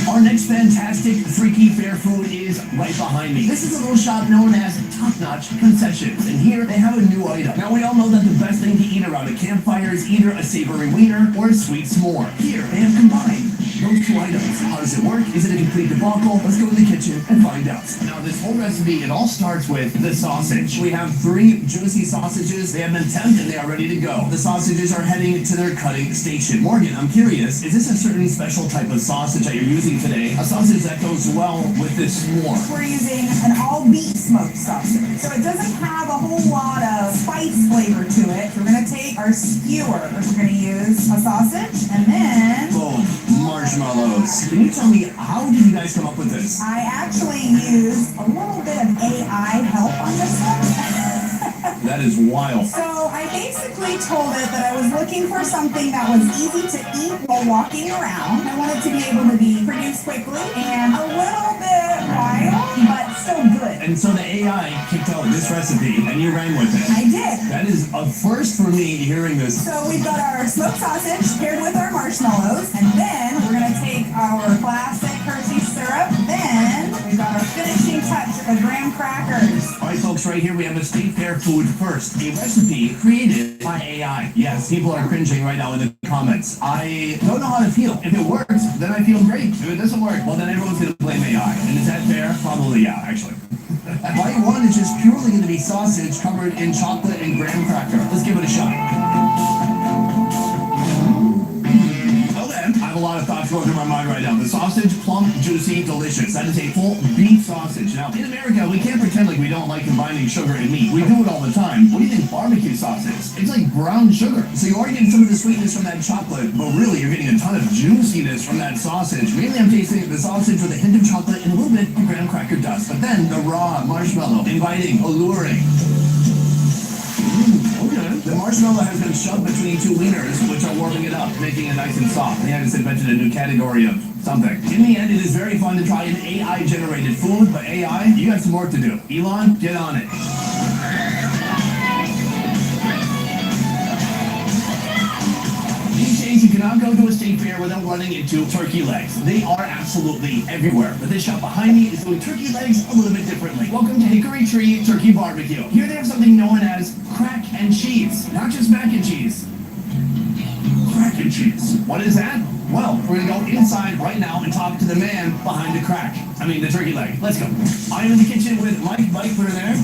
Our next fantastic, freaky fair food is right behind me. This is a little shop known as Top Notch Concessions, and here they have a new item. Now we all know that the best thing to eat around a campfire is either a savory wiener or a sweet s'more. Here, they have combined those two items. How does it work? Is it a complete debacle? Let's go in the kitchen and find out. Now this whole recipe, it all starts with the sausage. We have 3 juicy sausages. They have been temped and they are ready to go. The sausages are heading to their cutting station. Morgan, I'm curious, is this a certain special type of sausage that you're using today? A sausage that goes well with this s'more? We're using an all-beef smoked sausage. So it doesn't have a whole lot of spice flavor to it. We're gonna take our skewer, which we're gonna use a sausage, and then boom, marshmallows. Can you tell me, how did you guys come up with this? I actually used a little bit of AI help on this one. That is wild. So I basically told it that I was looking for something that was easy to eat while walking around. I wanted to be able to be produced quickly and a little bit wild, but still good. And so the AI kicked out this recipe and you ran with it. I did. That is a first for me hearing this. So we've got our smoked sausage paired with our marshmallows, and then we're gonna take our classic Hershey syrup. Then we've got our finishing touch of graham crackers. All right, folks, right here we have a state fair food first. A recipe created by AI. Yes, people are cringing right now in the comments. I don't know how to feel. If it works, then I feel great. If it doesn't work, well, then everyone's gonna blame AI. And is that fair? Probably, yeah, actually. Bite one is just purely gonna be sausage covered in chocolate and graham cracker. Let's give it a shot. I have a lot of thoughts going through my mind right now. The sausage, plump, juicy, delicious. That is a full beef sausage. Now, in America, we can't pretend like we don't like combining sugar and meat. We do it all the time. What do you think barbecue sauce is? It's like brown sugar. So you are getting some of the sweetness from that chocolate, but really you're getting a ton of juiciness from that sausage. Mainly I'm tasting the sausage with a hint of chocolate and a little bit of graham cracker dust. But then the raw marshmallow, inviting, alluring. Okay. The marshmallow has been shoved between 2 wieners, which are warming it up, making it nice and soft. They just invented a new category of something. In the end, it is very fun to try an AI-generated food, but AI, you got some work to do. Elon, get on it. These days, you cannot go to a state fair without running into turkey legs. They are absolutely everywhere. But this shop behind me is doing turkey legs a little bit differently. Welcome to Hickory Tree Turkey Barbecue. Here they have something known as crack and cheese. Not just mac and cheese. Crack and cheese. What is that? Well, we're gonna go inside right now and talk to the man behind the crack. I mean, the turkey leg. Let's go. I'm in the kitchen with Mike. Mike, put her there.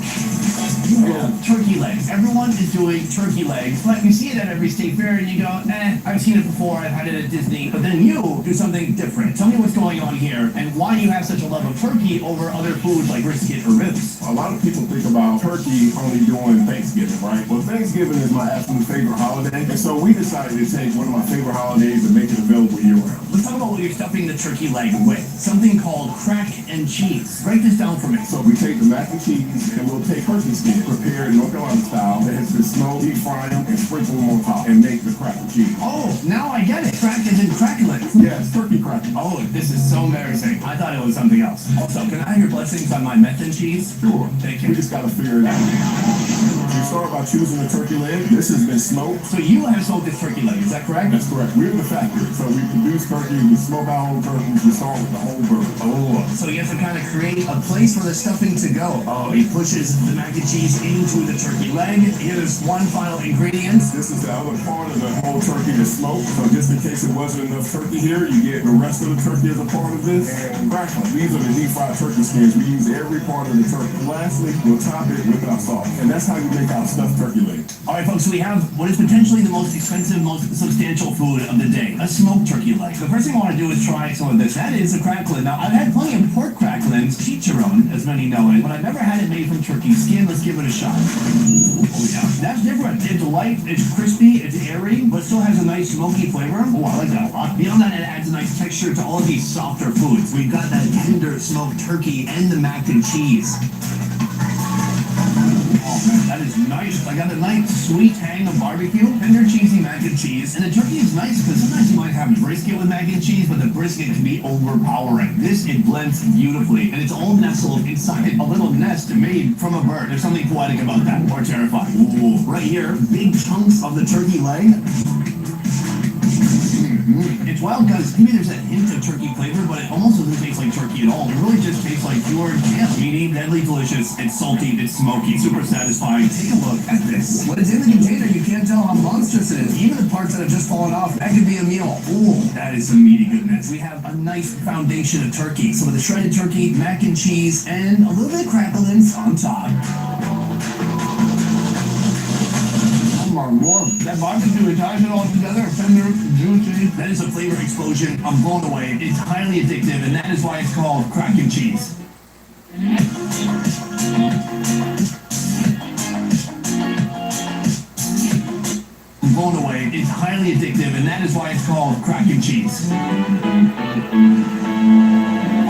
Turkey legs. Everyone is doing turkey legs, but you see it at every state fair and you go, I've seen it before, I've had it at Disney. But then you do something different. Tell me what's going on here and why you have such a love of turkey over other foods like brisket or ribs. A lot of people think about turkey only during Thanksgiving, right? Well, Thanksgiving is my absolute favorite holiday, and so we decided to take one of my favorite holidays and make it available year-round. Let's talk about what you're stuffing the turkey leg with. Something called crack and cheese. Break this down for me. So we take the mac and cheese and we'll take turkey skin, prepared North Carolina style, that has been smoked, deep fry them, and sprinkle them on top, and make the crack and cheese. Oh, now I get it. Crack is in cracklin. Yes, turkey crackling. Oh, this is so embarrassing. I thought it was something else. Also, can I have your blessings on my meth and cheese? Sure. Thank you. We just gotta figure it out. You start by choosing a turkey leg. This has been smoked. So you have smoked this turkey leg, is that correct? That's correct. We're the factory. So we produce turkey, we smoke our own turkeys, we start with the whole bird. Oh, so you have to kind of create a place for the stuffing to go. Oh, he pushes the mac and cheese into the turkey leg. Here's one final ingredient. This is the other part of the whole turkey that's smoked. So just in case it wasn't enough turkey here, you get the rest of the turkey as a part of this. And crackling. These are the deep fried turkey skins. We use every part of the turkey. Lastly, we'll top it with our sauce. And that's how you make our stuffed turkey leg. All right, folks, so we have what is potentially the most expensive, most substantial food of the day, a smoked turkey leg. The first thing I want to do is try some of this. That is a cracklin. Now, I've had plenty of pork cracklins, chicharron, as many know it, but I've never had it made from turkey skin. Let's give it a shot. Oh, yeah. That's different. It's light, it's crispy, it's airy, but still has a nice smoky flavor. Oh, I like that a lot. Beyond that, it adds a nice texture to all of these softer foods. We've got that tender smoked turkey and the mac and cheese. Oh man, that is nice. I got a nice sweet tang of barbecue, tender cheesy mac and cheese. And the turkey is nice because sometimes you might have brisket with mac and cheese, but the brisket can be overpowering. This, it blends beautifully, and it's all nestled inside a little nest made from a bird. There's something poetic about that, or terrifying. Ooh. Right here, big chunks of the turkey leg. It's wild because maybe there's that hint of turkey flavor, but it almost doesn't taste like turkey at all. It really just tastes like pure jam. Meaty, deadly delicious, it's salty, it's smoky, super satisfying. Take a look at this. When it's in the container, you can't tell how monstrous it is. Even the parts that have just fallen off, that could be a meal. Ooh, that is some meaty goodness. We have a nice foundation of turkey. So with the shredded turkey, mac and cheese, and a little bit of cracklins on top. More. That barbecue, it ties it all together, tender, juicy. That is a flavor explosion. I'm blown away. It's highly addictive, and that is why it's called crack and cheese. I'm blown away. It's highly addictive, and that is why it's called crack and cheese.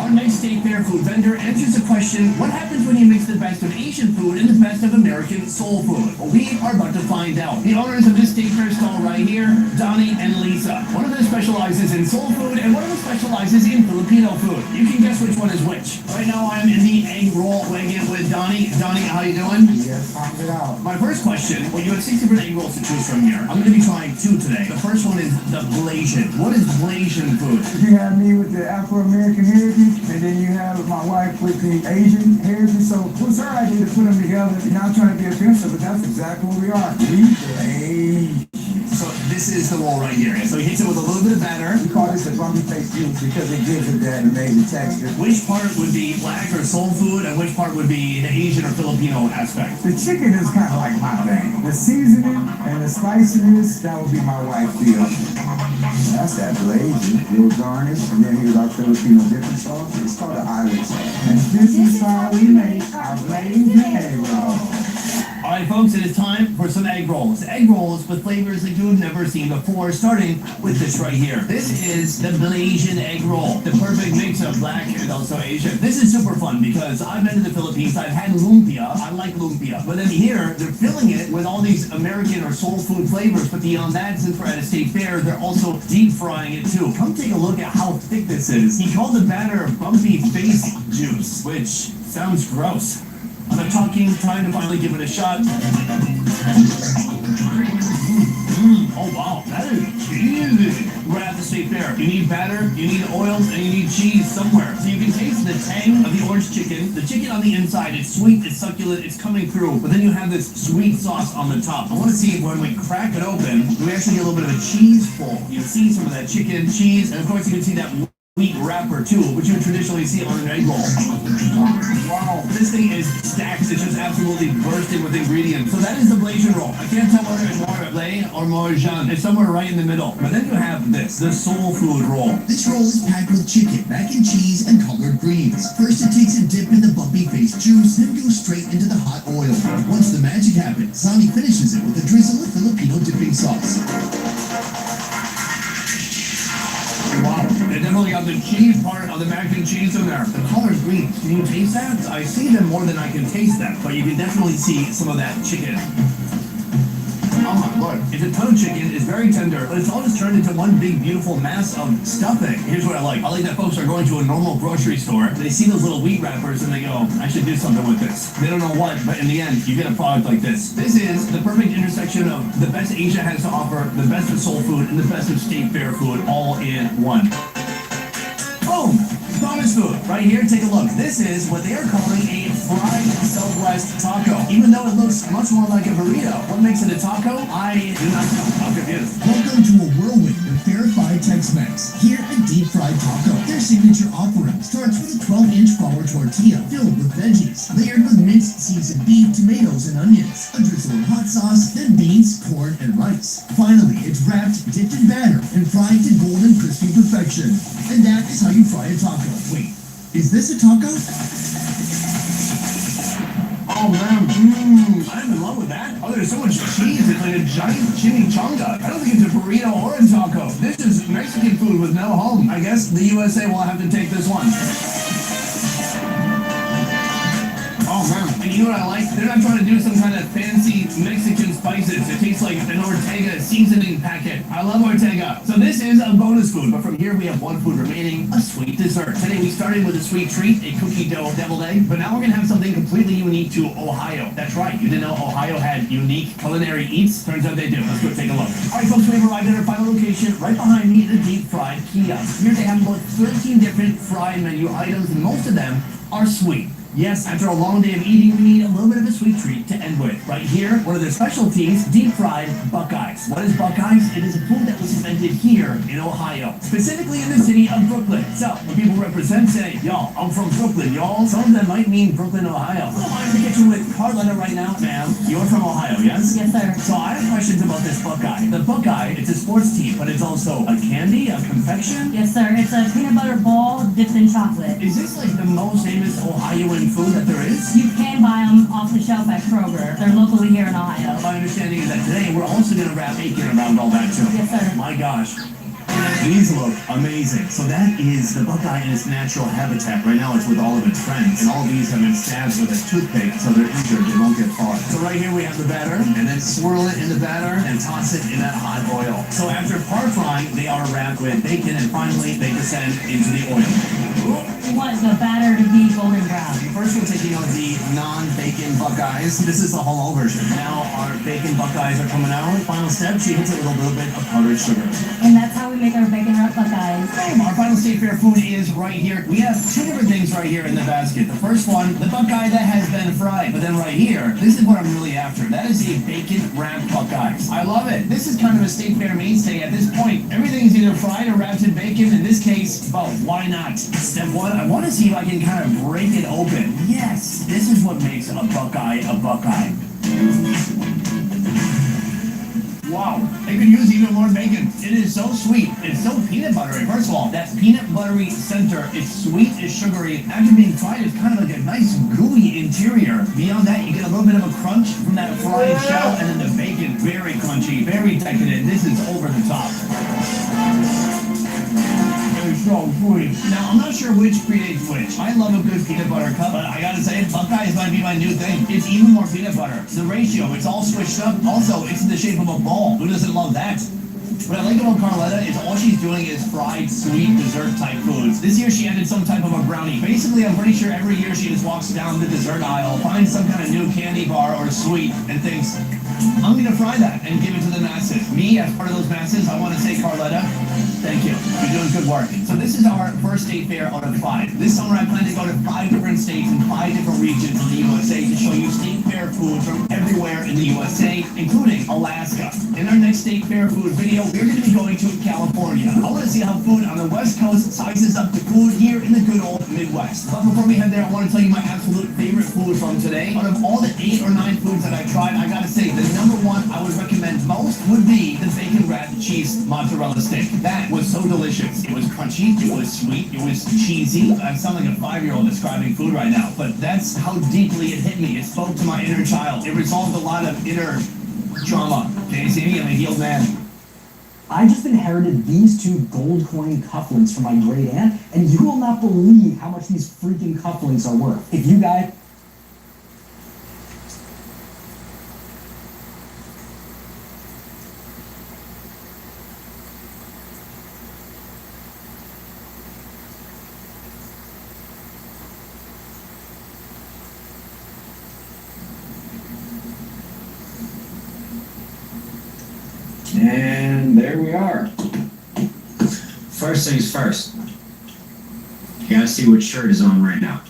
Our next state fair food vendor answers the question, what happens when you mix the best of Asian food and the best of American soul food? Well, we are about to find out. The owners of this state fair stall right here, Donnie and Lisa. One of them specializes in soul food and one of them specializes in Filipino food. You can guess which one is which. Right now I'm in the egg roll wagon with Donnie. Donnie, how you doing? Yes, pop it out. My first question, well, you have 6 different egg rolls to choose from here. I'm going to be trying 2 today. The first one is the Blasian. What is Blasian food? You have me with the Afro-American heritage, and then you have my wife with the Asian heritage. So it was her idea to put them together. Not trying to be offensive, but that's exactly what we are. We So this is the roll right here. So he hits it with a little bit of batter. We call this the bumpy face juice because it gives it that amazing texture. Which part would be black or soul food, and which part would be the Asian or Filipino aspect? The chicken is kind of like my thing. The seasoning and the spiciness, that would be my wife's deal. That's that Blasian, little garnish, and then here's our Filipino dipping sauce. It's called the island sauce. And this is how we make our Blasian egg roll. All Alright folks, it is time for some egg rolls. Egg rolls with flavors that you have never seen before, starting with this right here. This is the Malaysian egg roll, the perfect mix of black and also Asian. This is super fun because I've been to the Philippines, I've had lumpia, I like lumpia, but then here, they're filling it with all these American or soul food flavors, but beyond that, since we're at a state fair, they're also deep frying it too. Come take a look at how thick this is. He called the batter bumpy face juice, which sounds gross. I'm talking, trying to finally give it a shot. Oh wow, that is cheesy. We're at the state fair. You need batter, you need oils, and you need cheese somewhere. So you can taste the tang of the orange chicken. The chicken on the inside, it's sweet, it's succulent, it's coming through. But then you have this sweet sauce on the top. I want to see when we crack it open, we actually get a little bit of a cheese pull. You see some of that chicken, cheese, and of course you can see that wheat wrapper too, which you would traditionally see on an egg roll. Wow, this thing is stacked. It's just absolutely bursting with ingredients. So that is the Malaysian roll. I can't tell whether it's more Malay or more Asian. It's somewhere right in the middle. But then you have this, the soul food roll. This roll is packed with chicken, mac and cheese, and collard greens. First it takes a dip in the bumpy face juice, then goes straight into the hot oil. Once the magic happens, Sani finishes it with a drizzle of Filipino dipping sauce. Wow, they definitely got the cheese part of the mac and cheese in there. The collard greens, can you taste that? I see them more than I can taste them, but you can definitely see some of that chicken. Oh my lord, it's a ton of chicken, it's very tender, but it's all just turned into one big beautiful mass of stuffing. Here's what I like that folks are going to a normal grocery store, they see those little wheat wrappers and they go, I should do something with this. They don't know what, but in the end, you get a product like this. This is the perfect intersection of the best Asia has to offer, the best of soul food, and the best of state fair food all in one. Boom! Bonus food. Right here, take a look. This is what they are calling a fried Southwest taco. Even though it looks much more like a burrito, what makes it a taco? I do not know. I'm confused. Welcome to a whirlwind of verified Tex-Mex. Here, a deep-fried taco. Their signature AQUARIUM starts with a 12-inch flour tortilla filled with veggies, layered with minced seasoned beef, tomatoes, and onions, a drizzle of hot sauce, then beans, corn, and rice. Finally, it's wrapped, dipped in batter, and fried to golden crispy perfection. And that is how you fry a taco. Wait, is this a taco? Oh man, I'm in love with that. Oh, there's so much cheese, it's like a giant chimichanga. I don't think it's a burrito or a taco. This is Mexican food with no home. I guess the USA will have to take this one. Oh man, and you know what I like? They're not trying to do some kind of fancy Mexican spices. It tastes like an Ortega seasoning packet. I love Ortega. So this is a bonus food, but from here we have one food remaining, a sweet dessert. Today we started with a sweet treat, a cookie dough deviled egg, but now we're gonna have something completely unique to Ohio. That's right, you didn't know Ohio had unique culinary eats? Turns out they do. Let's go take a look. Alright folks, we've arrived at our final location. Right behind me, the deep fried kiosk. Here they have about 13 different fried menu items, and most of them are sweet. Yes, after a long day of eating, we need a little bit of a sweet treat to end with. Right here, one of their specialties, deep-fried Buckeyes. What is Buckeyes? It is a food that was invented here in Ohio, specifically in the city of Brooklyn. So, when people represent say, y'all, I'm from Brooklyn, y'all, some of them might mean Brooklyn, Ohio. So I'm in the kitchen with Carletta right now. Ma'am, you're from Ohio, yes? Yes, sir. So I have questions about this Buckeye. The Buckeye, it's a sports team, but it's also a candy, a confection? Yes, sir. It's a peanut butter ball dipped in chocolate. Is this like the most famous Ohioan food that there is? You can buy them off the shelf at Kroger. They're locally here in Ohio. My understanding is that today we're also going to wrap bacon around all that too. Yes, sir. My gosh. These look amazing. So that is the Buckeye in its natural habitat. Right now it's with all of its friends. And all these have been stabbed with a toothpick so they're injured, they won't get far. So right here we have the batter, and then swirl it in the batter and toss it in that hot oil. So after par frying, they are wrapped with bacon, and finally they descend into the oil. We want the batter to be golden brown. First we're taking on the non-bacon Buckeyes. This is the halal version. Now our bacon Buckeyes are coming out. Final step, she hits a little bit of powdered sugar. And that's how we make our bacon wrap Buckeyes. Our final state fair food is right here. We have two different things right here in the basket. The first one, the Buckeye that has been fried. But then right here, this is what I'm really after. That is a bacon wrapped Buckeyes. I love it. This is kind of a state fair mainstay at this point. Everything is either fried or wrapped in bacon. In this case, both. Why not? Step one, I want to see if I can kind of break it open. Yes, this is what makes a Buckeye a Buckeye. Wow, they could use even more bacon. It is so sweet. It's so peanut buttery. First of all, that peanut buttery center, it's sweet, it's sugary. After being fried, it's kind of like a nice gooey interior. Beyond that, you get a little bit of a crunch from that fried shell, and then the bacon, very crunchy, very decadent. This is over the top. So sweet. Now, I'm not sure which predates which. I love a good peanut butter cup, but I gotta say, Buckeye is gonna be my new thing. It's even more peanut butter. The ratio, it's all switched up. Also, it's in the shape of a ball. Who doesn't love that? What I like about Carletta is all she's doing is fried, sweet, dessert-type foods. This year she added some type of a brownie. Basically, I'm pretty sure every year she just walks down the dessert aisle, finds some kind of new candy bar or sweet, and thinks, I'm gonna fry that and give it to the masses. Me, as part of those masses, I wanna say, Carletta, thank you. You're doing good work. So this is our first state fair out of 5. This summer I plan to go to 5 different states and 5 different regions in the USA to show you state fair food from everywhere in the USA, including Alaska. In our next state fair food video, we're going to be going to California. I want to see how food on the West Coast sizes up to food here in the good old Midwest. But before we head there, I want to tell you my absolute favorite food from today. Out of all the 8 or 9 foods that I tried, I gotta say, the number one I would recommend most would be the bacon wrapped cheese mozzarella stick. That was so delicious. It was crunchy, it was sweet, it was cheesy. I sound like a 5-year-old describing food right now, but that's how deeply it hit me. It spoke to my inner child. It resolved a lot of inner trauma. Can you see me? I'm a healed man. I just inherited these 2 gold coin cufflinks from my great aunt, and you will not believe how much these freaking cufflinks are worth. If you guys... And there we are. First things first. You gotta see what shirt is on right now.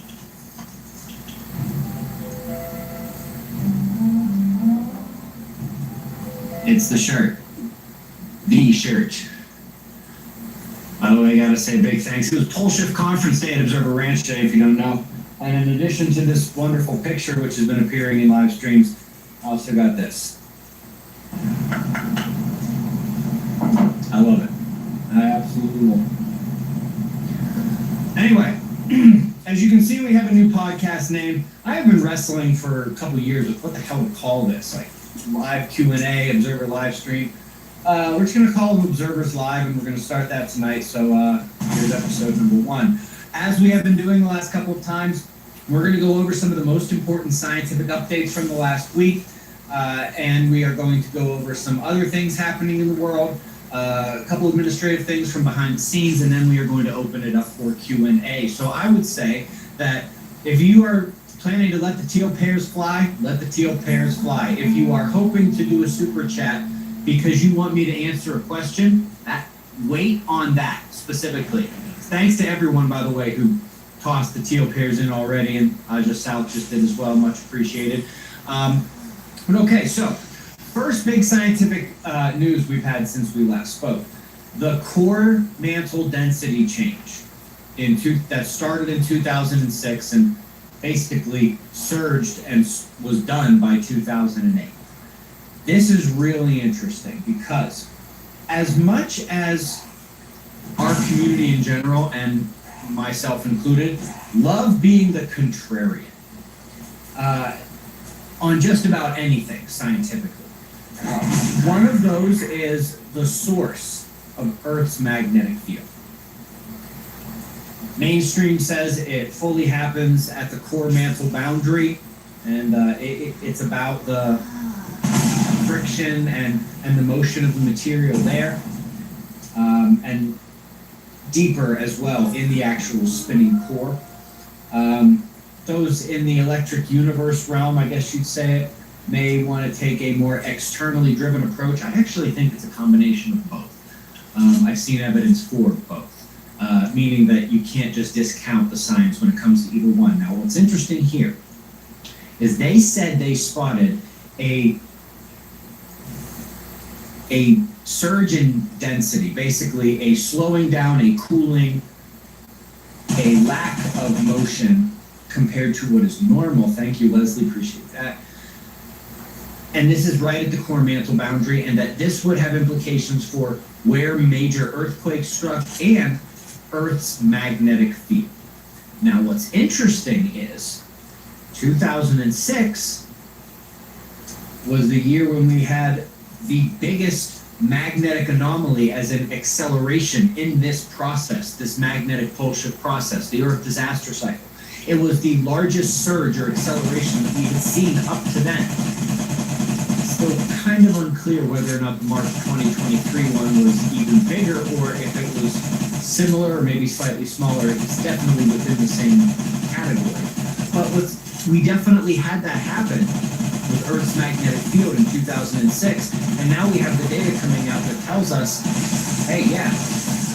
It's the shirt. The shirt. By the way, I gotta say big thanks. It was Pole Shift Conference Day at Observer Ranch Day, if you don't know. And in addition to this wonderful picture, which has been appearing in live streams, I also got this. I love it. I absolutely love it. Anyway, as you can see, we have a new podcast name. I have been wrestling for a couple years with what the hell to call this, like live Q&A, Observer live stream. We're just going to call them Observers Live, and we're going to start that tonight. So here's episode number 1. As we have been doing the last couple of times, we're going to go over some of the most important scientific updates from the last week, and we are going to go over some other things happening in the world. A couple administrative things from behind the scenes, and then we are going to open it up for Q&A. So I would say that if you are planning to let the teal pairs fly, let the teal pairs fly. If you are hoping to do a super chat because you want me to answer a question, wait on that specifically. Thanks to everyone, by the way, who tossed the teal pairs in already, and South just did as well. Much appreciated. But okay, so first big scientific news we've had since we last spoke. The core mantle density change that started in 2006 and basically surged and was done by 2008. This is really interesting because as much as our community in general, and myself included, love being the contrarian on just about anything scientifically. One of those is the source of Earth's magnetic field. Mainstream says it fully happens at the core mantle boundary, and it's about the friction and the motion of the material there, and deeper as well in the actual spinning core. Those in the electric universe realm, I guess you'd say it, may want to take a more externally driven approach. I actually think it's a combination of both. I've seen evidence for both, meaning that you can't just discount the science when it comes to either one. Now, what's interesting here is they said they spotted a surge in density, basically a slowing down, a cooling, a lack of motion compared to what is normal. Thank you, Leslie, appreciate that. and this is right at the core mantle boundary, and that this would have implications for where major earthquakes struck and Earth's magnetic field. Now, what's interesting is 2006 was the year when we had the biggest magnetic anomaly as an acceleration in this process, this magnetic pole shift process, the Earth disaster cycle. It was the largest surge or acceleration that we had seen up to then. Still kind of unclear whether or not the March 2023 one was even bigger or if it was similar or maybe slightly smaller. It's definitely within the same category. But we definitely had that happen with Earth's magnetic field in 2006, and now we have the data coming out that tells us, hey, yeah,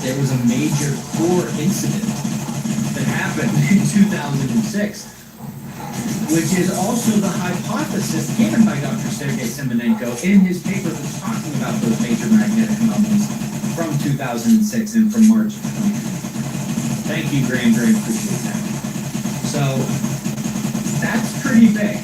there was a major core incident that happened in 2006, which is also the hypothesis given by Dr. Sergei Semenenko in his paper that's talking about those major magnetic anomalies from 2006 and from March of 2020. Thank you, Graham, very appreciate that. So that's pretty big.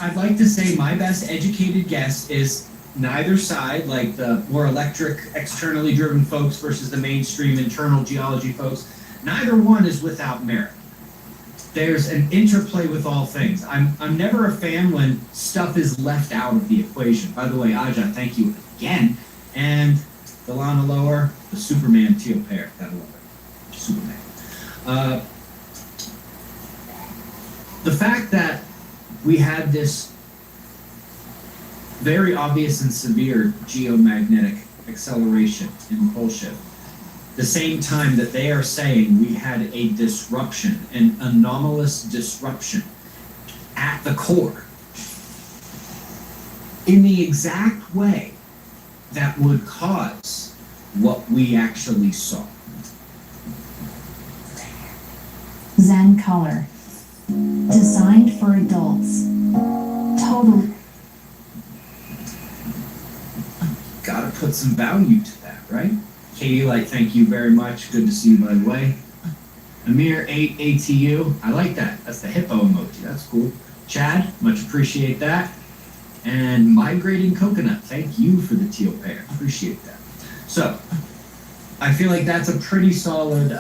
I'd like to say my best educated guess is neither side, like the more electric, externally driven folks versus the mainstream internal geology folks, neither one is without merit. There's an interplay with all things. I'm never a fan when stuff is left out of the equation. By the way, Aja, thank you again. And the Lana Lower, the Superman teal pair. Gotta love it. Superman. The fact that we had this very obvious and severe geomagnetic acceleration in the pole shift, the same time that they are saying we had a disruption, an anomalous disruption at the core, in the exact way that would cause what we actually saw. Zen color. Designed for adults. Totally. Gotta put some value to that, right? Katie Light, thank you very much. Good to see you, by the way. Amir 8 ATU, I like that. That's the hippo emoji. That's cool. Chad, much appreciate that. And Migrating Coconut, thank you for the teal pair. Appreciate that. So, I feel like that's a pretty solid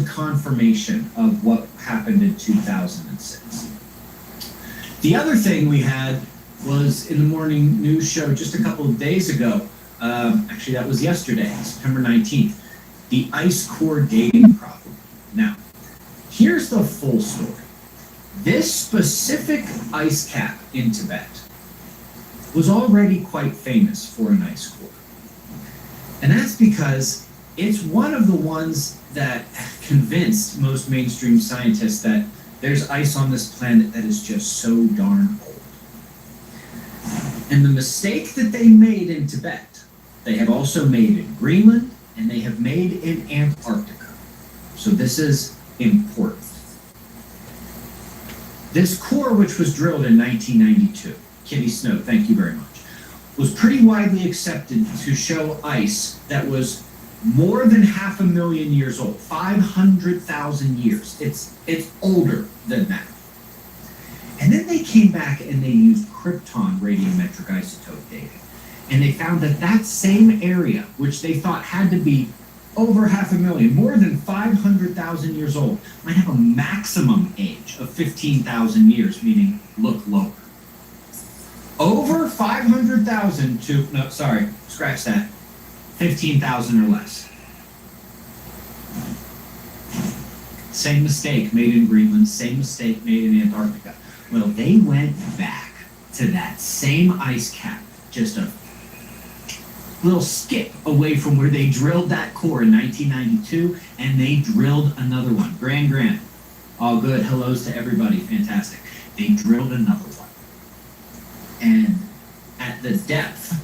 confirmation of what happened in 2006. The other thing we had was in the morning news show just a couple of days ago. Actually, that was yesterday, September 19th. The ice core dating problem. Now, here's the full story. This specific ice cap in Tibet was already quite famous for an ice core. And that's because it's one of the ones that convinced most mainstream scientists that there's ice on this planet that is just so darn old. And the mistake that they made in Tibet, they have also made in Greenland, and they have made in Antarctica. So this is important. This core, which was drilled in 1992, Kitty Snow, thank you very much, was pretty widely accepted to show ice that was more than 500,000 years old, 500,000 years. It's older than that. And then they came back and they used krypton radiometric isotope dating. And they found that that same area, which they thought had to be over 500,000, more than 500,000 years old, might have a maximum age of 15,000 years, meaning look lower. Over 500,000 to, no, sorry, scratch that, 15,000 or less. Same mistake made in Greenland, same mistake made in Antarctica. Well, they went back to that same ice cap, just a little skip away from where they drilled that core in 1992, and they drilled another one. Grand. All good. Hellos to everybody. Fantastic. They drilled another one. And at the depth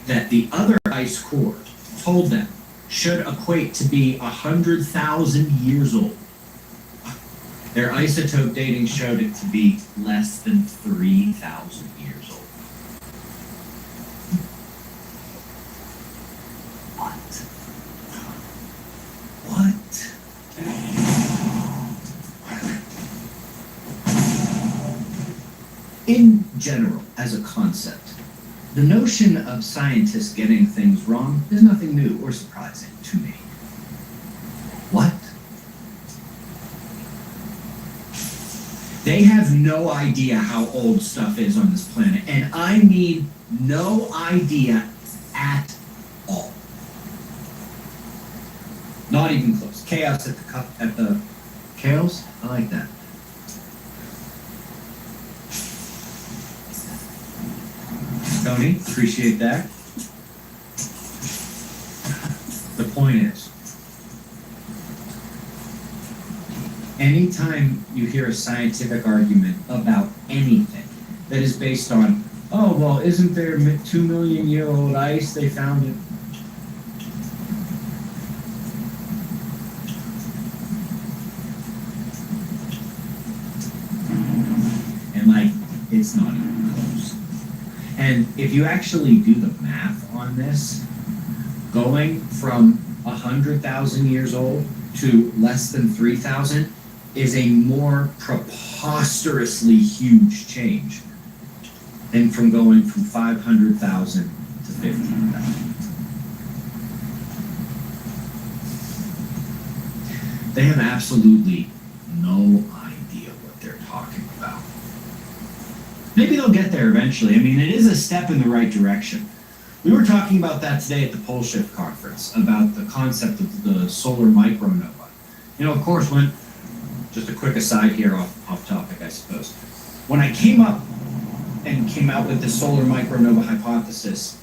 that the other ice core told them should equate to be 100,000 years old, their isotope dating showed it to be less than 3,000 years old. What? In general, as a concept. The notion of scientists getting things wrong is nothing new or surprising to me. What? They have no idea how old stuff is on this planet, and I mean no idea at all. Not even close. Chaos at the chaos? I like that. Tony, appreciate that. The point is, anytime you hear a scientific argument about anything that is based on, oh, well, isn't there 2 million year old ice? They found it. And like, it's not even close. And if you actually do the math on this, going from 100,000 years old to less than 3,000 is a more preposterously huge change than from going from 500,000 to 15,000. They have absolutely no idea what they're talking about. Maybe they'll get there eventually. I mean, it is a step in the right direction. We were talking about that today at the Pole Shift Conference, about the concept of the solar micronova. You know, of course, when, just a quick aside here off topic, I suppose. When I came up and came out with the solar micronova hypothesis,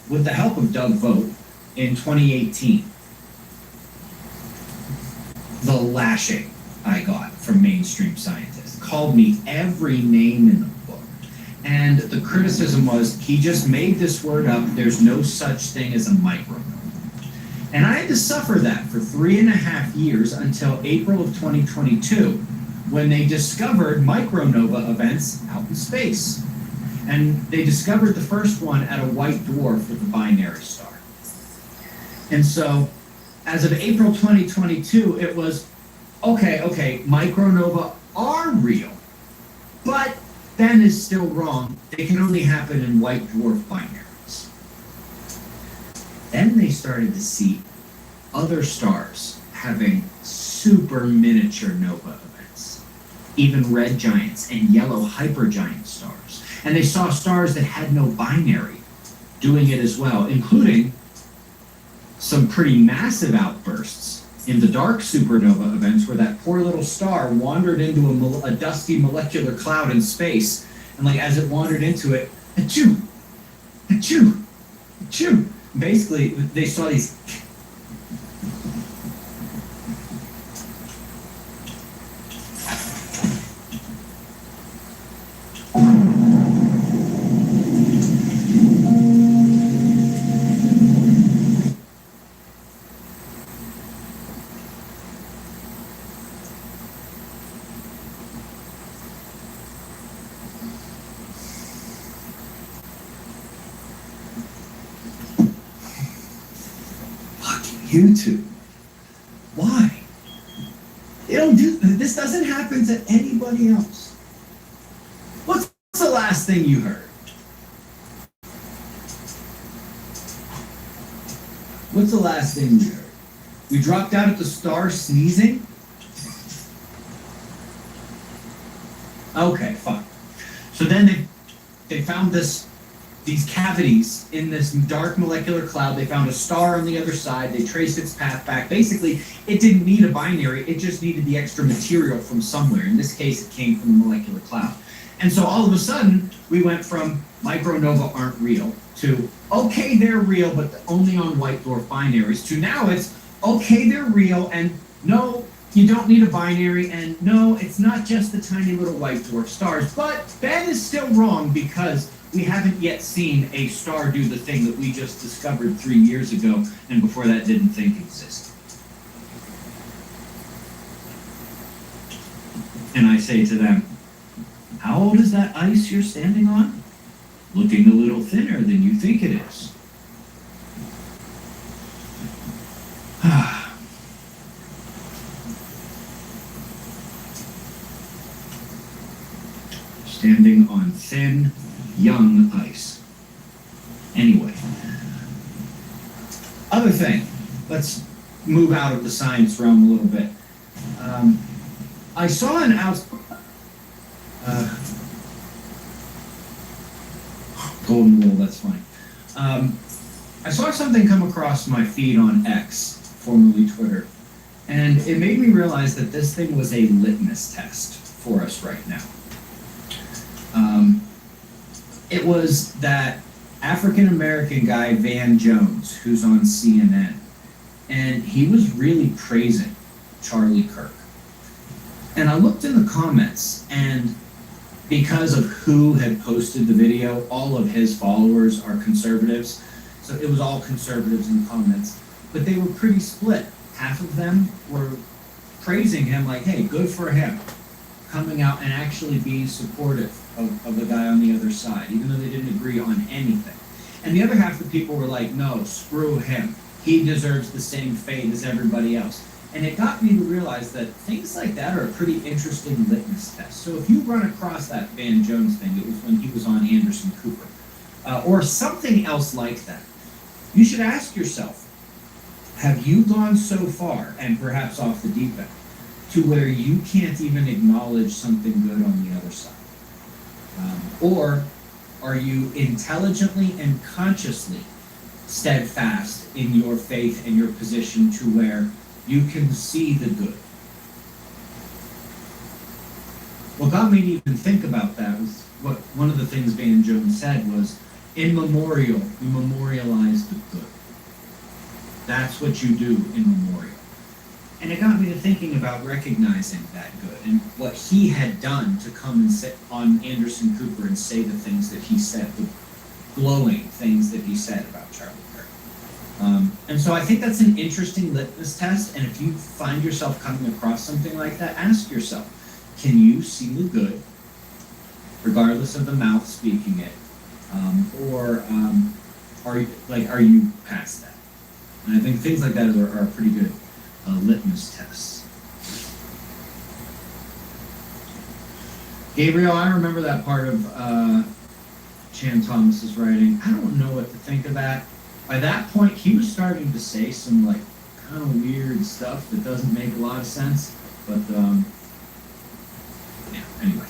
with the help of Doug Vogt in 2018, the lashing I got from mainstream scientists, called me every name in the book. And the criticism was, he just made this word up, there's no such thing as a micronova. And I had to suffer that for 3.5 years until April of 2022, when they discovered micronova events out in space. And they discovered the first one at a white dwarf with a binary star. And so, as of April 2022, it was, okay, micronova are real, but Ben is still wrong. They can only happen in white dwarf binaries. Then they started to see other stars having super miniature nova events, even red giants and yellow hypergiant stars. And they saw stars that had no binary doing it as well, including some pretty massive outbursts in the dark supernova events where that poor little star wandered into a dusty molecular cloud in space, and like as it wandered into it, achoo, achoo, achoo. Basically, they saw these YouTube. Why? They don't do this. Doesn't happen to anybody else. What's the last thing you heard? What's the last thing you heard? We dropped out at the star sneezing? Okay, fine. So then they found these cavities in this dark molecular cloud. They found a star on the other side. They traced its path back. Basically, it didn't need a binary. It just needed the extra material from somewhere. In this case, it came from the molecular cloud. And so all of a sudden, we went from micronova aren't real to, okay, they're real, but only on white dwarf binaries, to now it's, okay, they're real, and no, you don't need a binary, and no, it's not just the tiny little white dwarf stars. But Ben is still wrong because we haven't yet seen a star do the thing that we just discovered 3 years ago, and before that didn't think existed. And I say to them, how old is that ice you're standing on? Looking a little thinner than you think it is. Standing on thin, Other thing, let's move out of the science realm a little bit. I saw an golden rule, that's funny. I saw something come across my feed on X, formerly Twitter, and it made me realize that this thing was a litmus test for us right now. It was that African-American guy, Van Jones, who's on CNN, and he was really praising Charlie Kirk. And I looked in the comments, and because of who had posted the video, all of his followers are conservatives, so it was all conservatives in the comments, but they were pretty split. Half of them were praising him like, hey, good for him, coming out and actually being supportive of the guy on the other side, even though they didn't agree on anything. And the other half of the people were like, no, screw him. He deserves the same fate as everybody else. And it got me to realize that things like that are a pretty interesting litmus test. So if you run across that Van Jones thing, it was when he was on Anderson Cooper, or something else like that, you should ask yourself, have you gone so far, and perhaps off the deep end, to where you can't even acknowledge something good on the other side? Or are you intelligently and consciously steadfast in your faith and your position to where you can see the good? What got me to even think about that was what one of the things Van Jones said was, in memorial, you memorialize the good. That's what you do in memorial. And it got me to thinking about recognizing that good and what he had done to come and sit on Anderson Cooper and say the things that he said, the glowing things that he said about Charlie Kirk. And so I think that's an interesting litmus test, and if you find yourself coming across something like that, ask yourself, can you see the good, regardless of the mouth speaking it, or are you past that? And I think things like that are pretty good litmus tests. Gabriel, I remember that part of Chan Thomas's writing. I don't know what to think of that. By that point, he was starting to say some like kind of weird stuff that doesn't make a lot of sense. But yeah, anyway.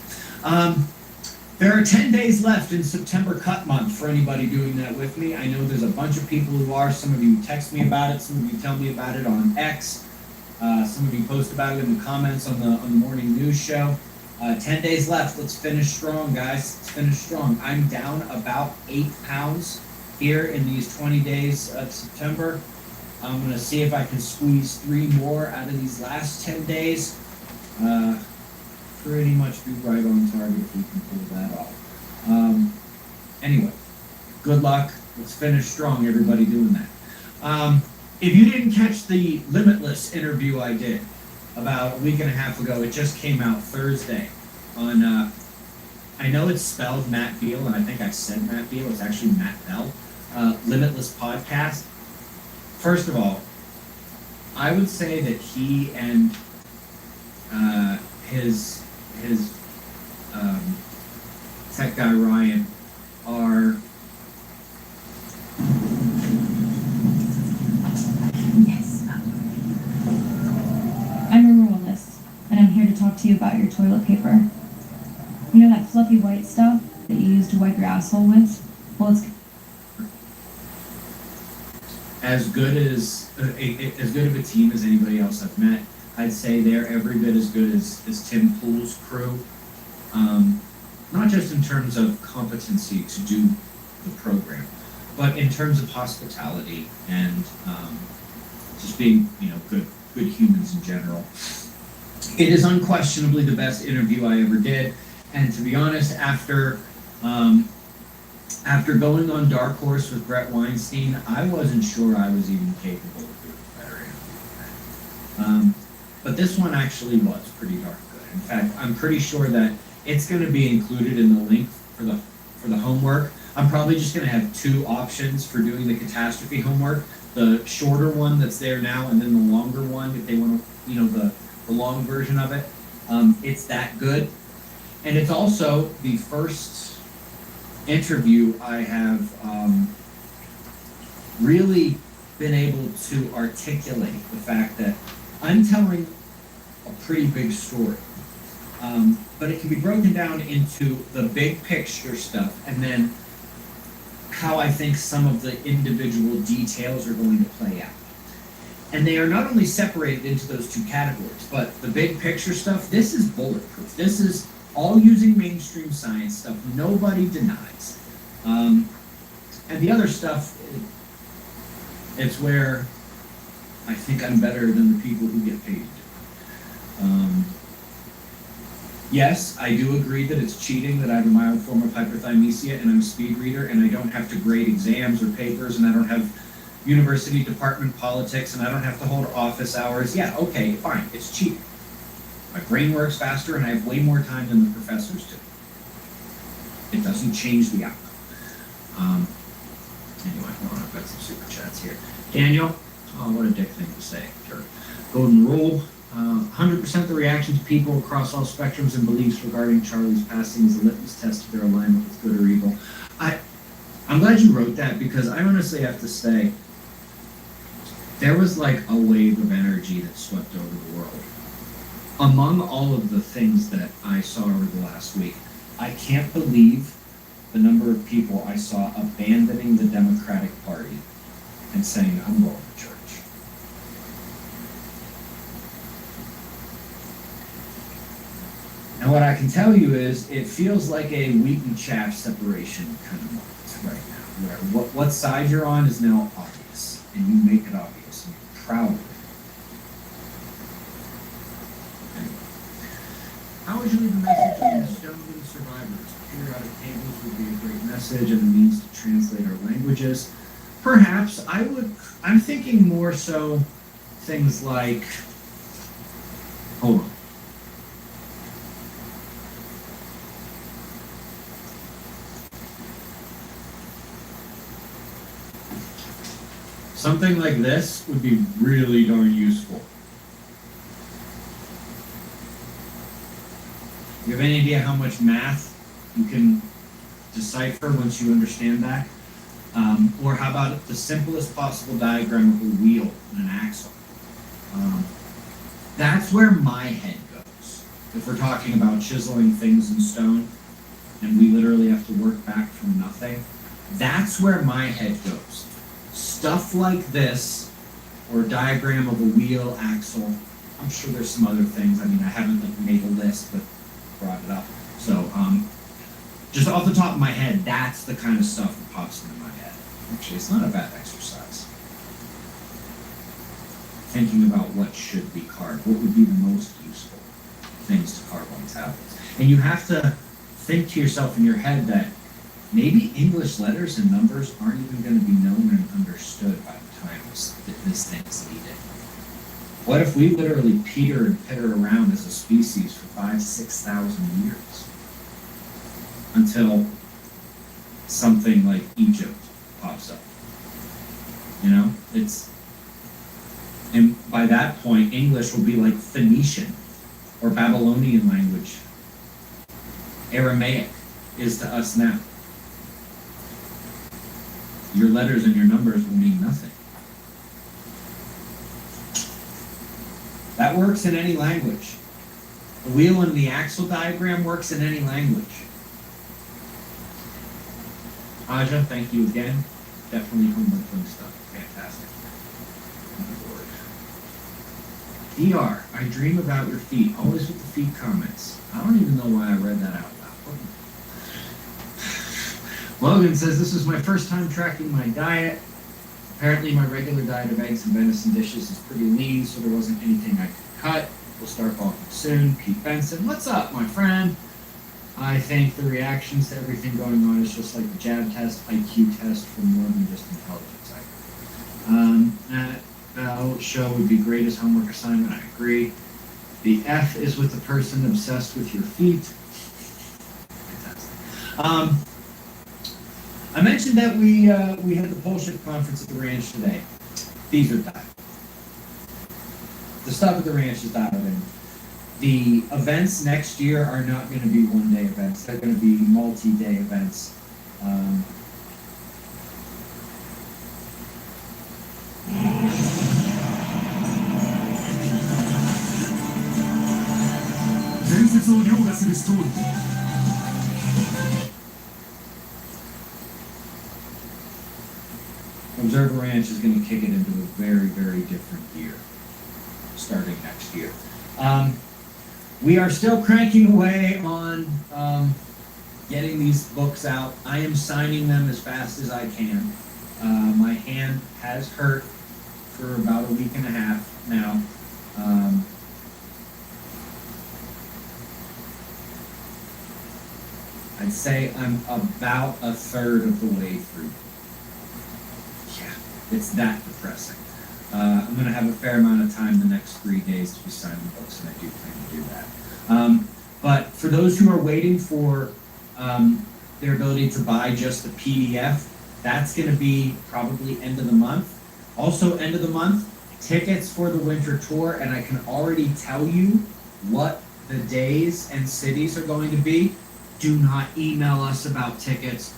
There are 10 days left in September cut month for anybody doing that with me. I know there's a bunch of people who are. Some of you text me about it. Some of you tell me about it on X. Some of you post about it in the comments on the morning news show. 10 days left. Let's finish strong, guys. Let's finish strong. I'm down about 8 pounds here in these 20 daes of September. I'm going to see if I can squeeze 3 more out of these last 10 days. Pretty much be right on target if we can pull that off. Anyway, good luck. Let's finish strong, everybody doing that. If you didn't catch the Limitless interview I did about a week and a half ago, it just came out Thursday on, I know it's spelled Matt Beal, and I think I said Matt Beal. It's actually Matt Bell. Limitless podcast. First of all, I would say that he and his tech guy Ryan are yes. I'm a ruralist, and I'm here to talk to you about your toilet paper. You know that fluffy white stuff that you use to wipe your asshole with? Well, it's as good of a team as anybody else I've met. I'd say they're every bit as good as Tim Pool's crew. Not just in terms of competency to do the program, but in terms of hospitality and just being, good humans in general. It is unquestionably the best interview I ever did, and to be honest, after going on Dark Horse with Brett Weinstein, I wasn't sure I was even capable of doing a better interview. But this one actually was pretty darn good. In fact, I'm pretty sure that it's going to be included in the link for the homework. I'm probably just going to have 2 options for doing the catastrophe homework. The shorter one that's there now, and then the longer one if they want to, the long version of it. It's that good. And it's also the first interview I have really been able to articulate the fact that I'm telling a pretty big story. But it can be broken down into the big picture stuff and then how I think some of the individual details are going to play out. And they are not only separated into those two categories, but the big picture stuff, this is bulletproof. This is all using mainstream science stuff nobody denies. And the other stuff, it's where I think I'm better than the people who get paid to do it. Yes, I do agree that it's cheating that I have a mild form of hyperthymesia and I'm a speed reader and I don't have to grade exams or papers and I don't have university department politics and I don't have to hold office hours. Yeah, okay, fine, it's cheating. My brain works faster and I have way more time than the professors do. It doesn't change the outcome. Anyway, hold on, I've got some super chats here. Daniel, oh, what a dick thing to say. Sure. Golden rule. 100% of the reaction to people across all spectrums and beliefs regarding Charlie's passing is a litmus test of their alignment with good or evil. I'm glad you wrote that because I honestly have to say, there was like a wave of energy that swept over the world. Among all of the things that I saw over the last week, I can't believe the number of people I saw abandoning the Democratic Party and saying, I'm going to church. And what I can tell you is, it feels like a wheat and chaff separation kind of moment right now, where what side you're on is now obvious, and you make it obvious, and you're proud of it. Anyway. How would you leave a message to the Stoneman survivors? Periodic tables would be a great message and a means to translate our languages. Perhaps I'm thinking more so things like, hold on. Something like this would be really darn useful. You have any idea how much math you can decipher once you understand that? Or how about the simplest possible diagram of a wheel and an axle? That's where my head goes. If we're talking about chiseling things in stone, and we literally have to work back from nothing, that's where my head goes. Stuff like this, or a diagram of a wheel, axle. I'm sure there's some other things. I mean, I haven't made a list, but brought it up. So, just off the top of my head, that's the kind of stuff that pops into my head. Actually, it's not a bad exercise. Thinking about what should be carved. What would be the most useful things to carve on tablets? And you have to think to yourself in your head that maybe English letters and numbers aren't even going to be known and understood by the time this thing is needed. What if we literally peter and pitter around as a species for 5,000 to 6,000 years until something like Egypt pops up? You know, and by that point, English will be like Phoenician or Babylonian language. Aramaic is to us now. Your letters and your numbers will mean nothing. That works in any language. The wheel and the axle diagram works in any language. Aja, thank you again. Definitely homework stuff. Fantastic. DR, I dream about your feet. Always with the feet comments. I don't even know why I read that out loud. Logan says, this is my first time tracking my diet. Apparently my regular diet of eggs and venison dishes is pretty lean, so there wasn't anything I could cut. We'll start walking soon. Pete Benson, what's up, my friend? I think the reactions to everything going on is just like the jab test, IQ test for more than just intelligence. That show would be great as homework assignment, I agree. The F is with the person obsessed with your feet. Fantastic. I mentioned that we had the bullshit conference at the ranch today. These are dialed. The stuff at the ranch is dialed in. The events next year are not going to be one-day events. They're going to be multi-day events. Let's get to it. Observer Ranch is going to kick it into a very, very different gear starting next year. We are still cranking away on getting these books out. I am signing them as fast as I can. My hand has hurt for about a week and a half now. I'd say I'm about a third of the way through. Yeah, it's that depressing. I'm going to have a fair amount of time the next 3 days to be signing books, and I do plan to do that. But for those who are waiting for their ability to buy just the PDF, that's going to be probably end of the month. Also, end of the month, tickets for the winter tour, and I can already tell you what the days and cities are going to be. Do not email us about tickets.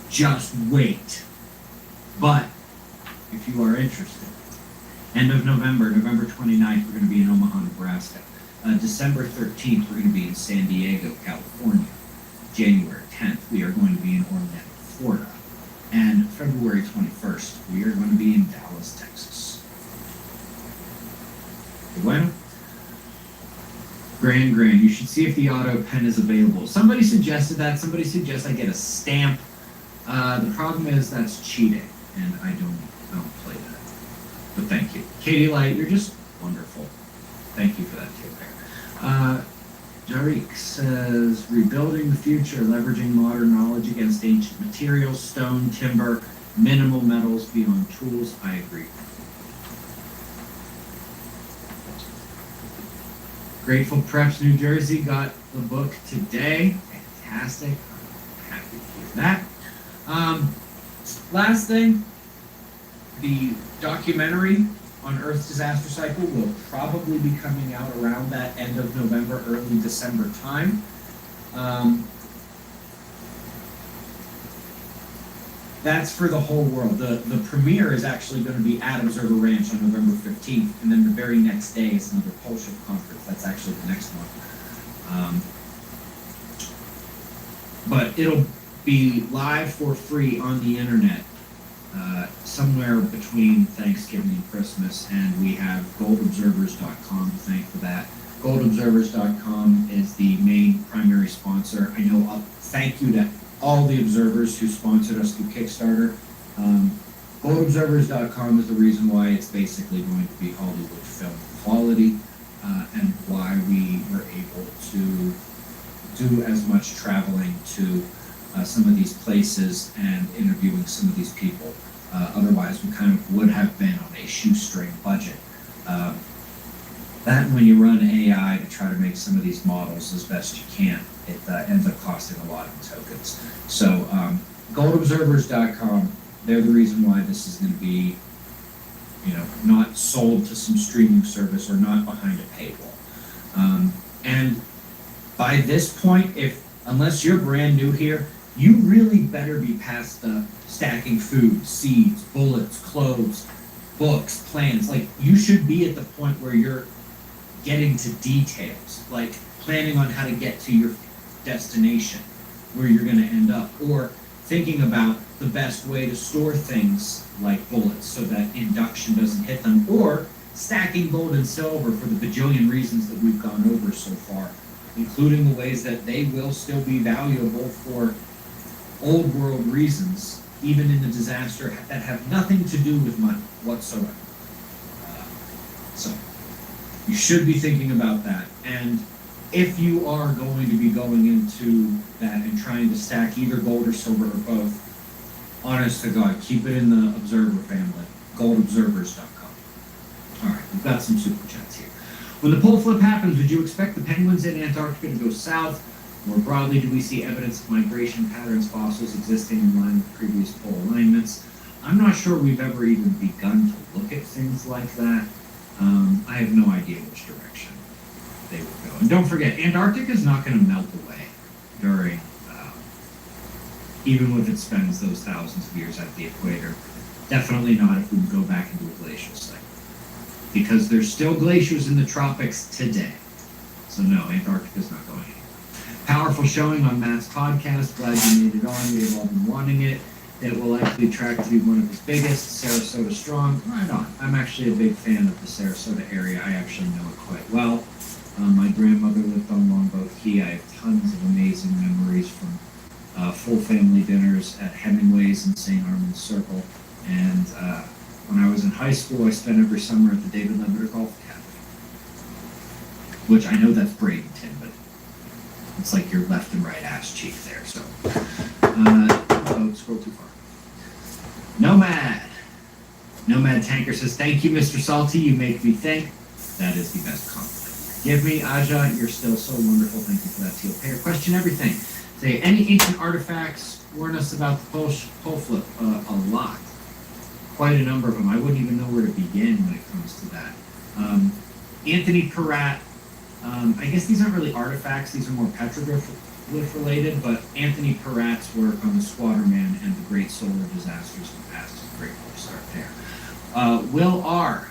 Just wait. But if you are interested, end of November, November 29th, we're going to be in Omaha, Nebraska. December 13th, we're going to be in San Diego, California. January 10th, we are going to be in Orlando, Florida. And February 21st, we are going to be in Dallas, Texas. Bueno. Grand, you should see if the auto pen is available. Somebody suggested that. Somebody suggests I get a stamp. The problem is that's cheating, and I don't play that. But thank you. Katie Light, you're just wonderful. Thank you for that too. Jarik says, rebuilding the future, leveraging modern knowledge against ancient materials, stone, timber, minimal metals beyond tools. I agree. Grateful Preps New Jersey got the book today. Fantastic. I'm happy to hear that. Last thing, the documentary on Earth's disaster cycle will probably be coming out around that end of November, early December time. That's for the whole world. The premiere is actually going to be at Observer Ranch on November 15th, and then the very next day is another Pulse conference. That's actually the next one. But it'll be live for free on the internet somewhere between Thanksgiving and Christmas, and we have goldobservers.com to thank for that. Goldobservers.com is the main primary sponsor. I know, thank you to all the observers who sponsored us through Kickstarter. Goldobservers.com is the reason why it's basically going to be Hollywood film quality, and why we were able to do as much traveling to some of these places and interviewing some of these people. Otherwise, we kind of would have been on a shoestring budget. That when you run AI to try to make some of these models as best you can, it ends up costing a lot in tokens. So goldobservers.com, they're the reason why this is going to be, not sold to some streaming service or not behind a paywall. And by this point, unless you're brand new here, you really better be past the stacking food, seeds, bullets, clothes, books, plans. Like, you should be at the point where you're getting to details, like planning on how to get to your destination, where you're going to end up, or thinking about the best way to store things like bullets so that induction doesn't hit them, or stacking gold and silver for the bajillion reasons that we've gone over so far, including the ways that they will still be valuable for old world reasons, even in the disaster, that have nothing to do with money whatsoever. So you should be thinking about that. And if you are going to be going into that and trying to stack either gold or silver or both, honest to God, keep it in the Observer family. Goldobservers.com. All right, we've got some super chats here. When the pole flip happens, would you expect the penguins in Antarctica to go south? More broadly, do we see evidence of migration patterns, fossils existing in line with previous pole alignments? I'm not sure we've ever even begun to look at things like that. I have no idea which direction they would go. And don't forget, Antarctica is not going to melt away during, even if it spends those thousands of years at the equator. Definitely not if we go back into a glacial cycle. Because there's still glaciers in the tropics today. So no, Antarctica is not going anywhere. Powerful showing on Matt's podcast. Glad you made it on. We've all been wanting it. It will likely track to be one of his biggest. Sarasota strong. Right on. I'm actually a big fan of the Sarasota area. I actually know it quite well. My grandmother lived on Longboat Key. I have tons of amazing memories from full family dinners at Hemingway's in St. Armand's Circle. And when I was in high school, I spent every summer at the David Leveter Golf Academy. Which I know that's Bradenton, but it's like your left and right ass cheek there. So, oh, scroll too far. Nomad Tanker says, thank you, Mr. Salty. You make me think. That is the best compliment. Give me, Aja, you're still so wonderful. Thank you for that teal pair. Question everything. Say, any ancient artifacts warn us about the pole flip? A lot. Quite a number of them. I wouldn't even know where to begin when it comes to that. Anthony Peratt, I guess these aren't really artifacts. These are more petroglyph related, but Anthony Peratt's work on the Squatterman and the great solar disasters of the past is a great way to start there. Will R.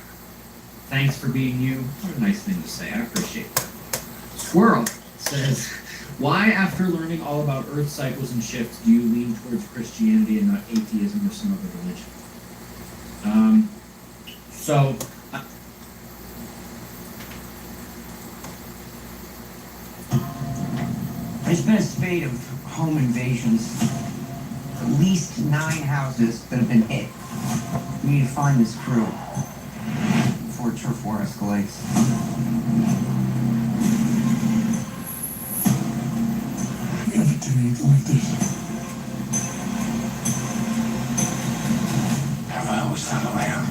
Thanks for being you. What a nice thing to say. I appreciate that. Squirrel says, why, after learning all about Earth cycles and shifts, do you lean towards Christianity and not atheism or some other religion? There's been a spate of home invasions. At least 9 houses that have been hit. We need to find this crew before turf war escalates. Never did anything like this. Have I always found a way out?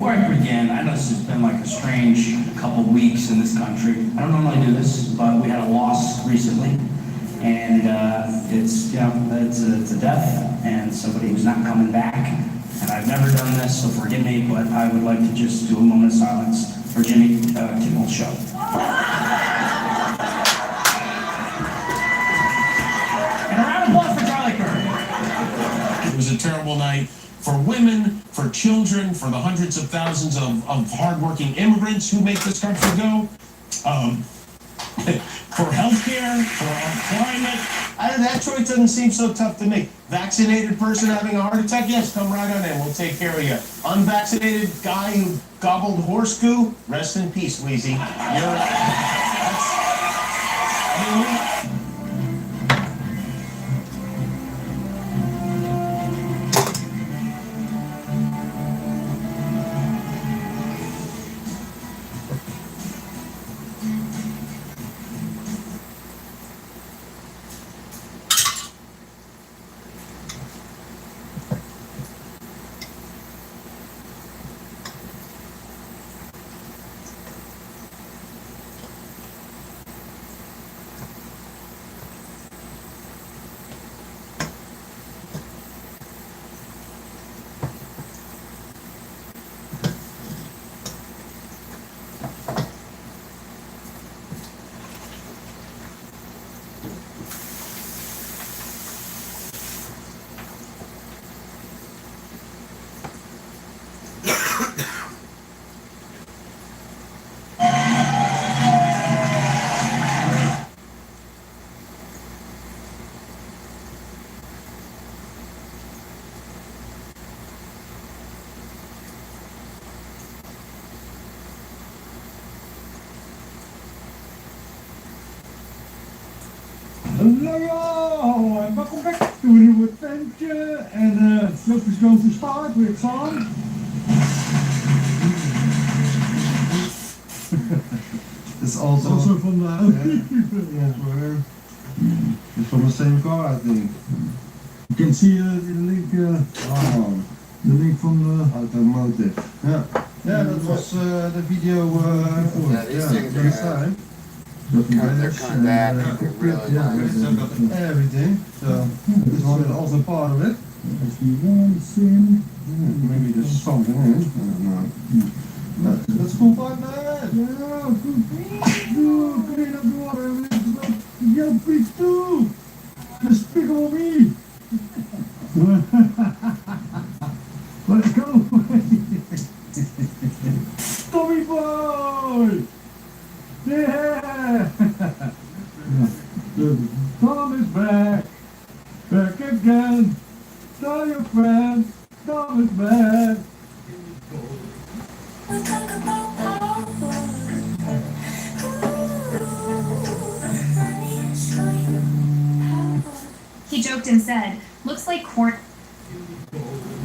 Before I begin, I know this has been like a strange couple weeks in this country. I don't normally do this, but we had a loss recently, and it's a death and somebody who's not coming back. And I've never done this, so forgive me, but I would like to just do a moment of silence for Jimmy Kimmel's show. And a round of applause for Charlie Kirk. It was a terrible night for women, for children, for the hundreds of thousands of hardworking immigrants who make this country go, for healthcare, for our climate. That choice doesn't seem so tough to make. Vaccinated person having a heart attack, yes, come right on in, we'll take care of you. Unvaccinated guy who gobbled horse goo, rest in peace, Wheezy. Hello, and welcome back to a new adventure, and Luke is going to start with song. It's also from the it's from the same car, I think. You can see the link. The link from the automotive. Yeah, that was the video. These things are last time. they're coming back. They're really nice. Everything. So this one is also part of it. Maybe there's something in it. I don't know. That's cool part, man. Yeah, good. Clean up the water. Yo, big too. Despicable me. Let's go. Tommy boy. Yeah. Tom is back. Back again. Tell your friends. Tom is back. He joked and said, looks like corn.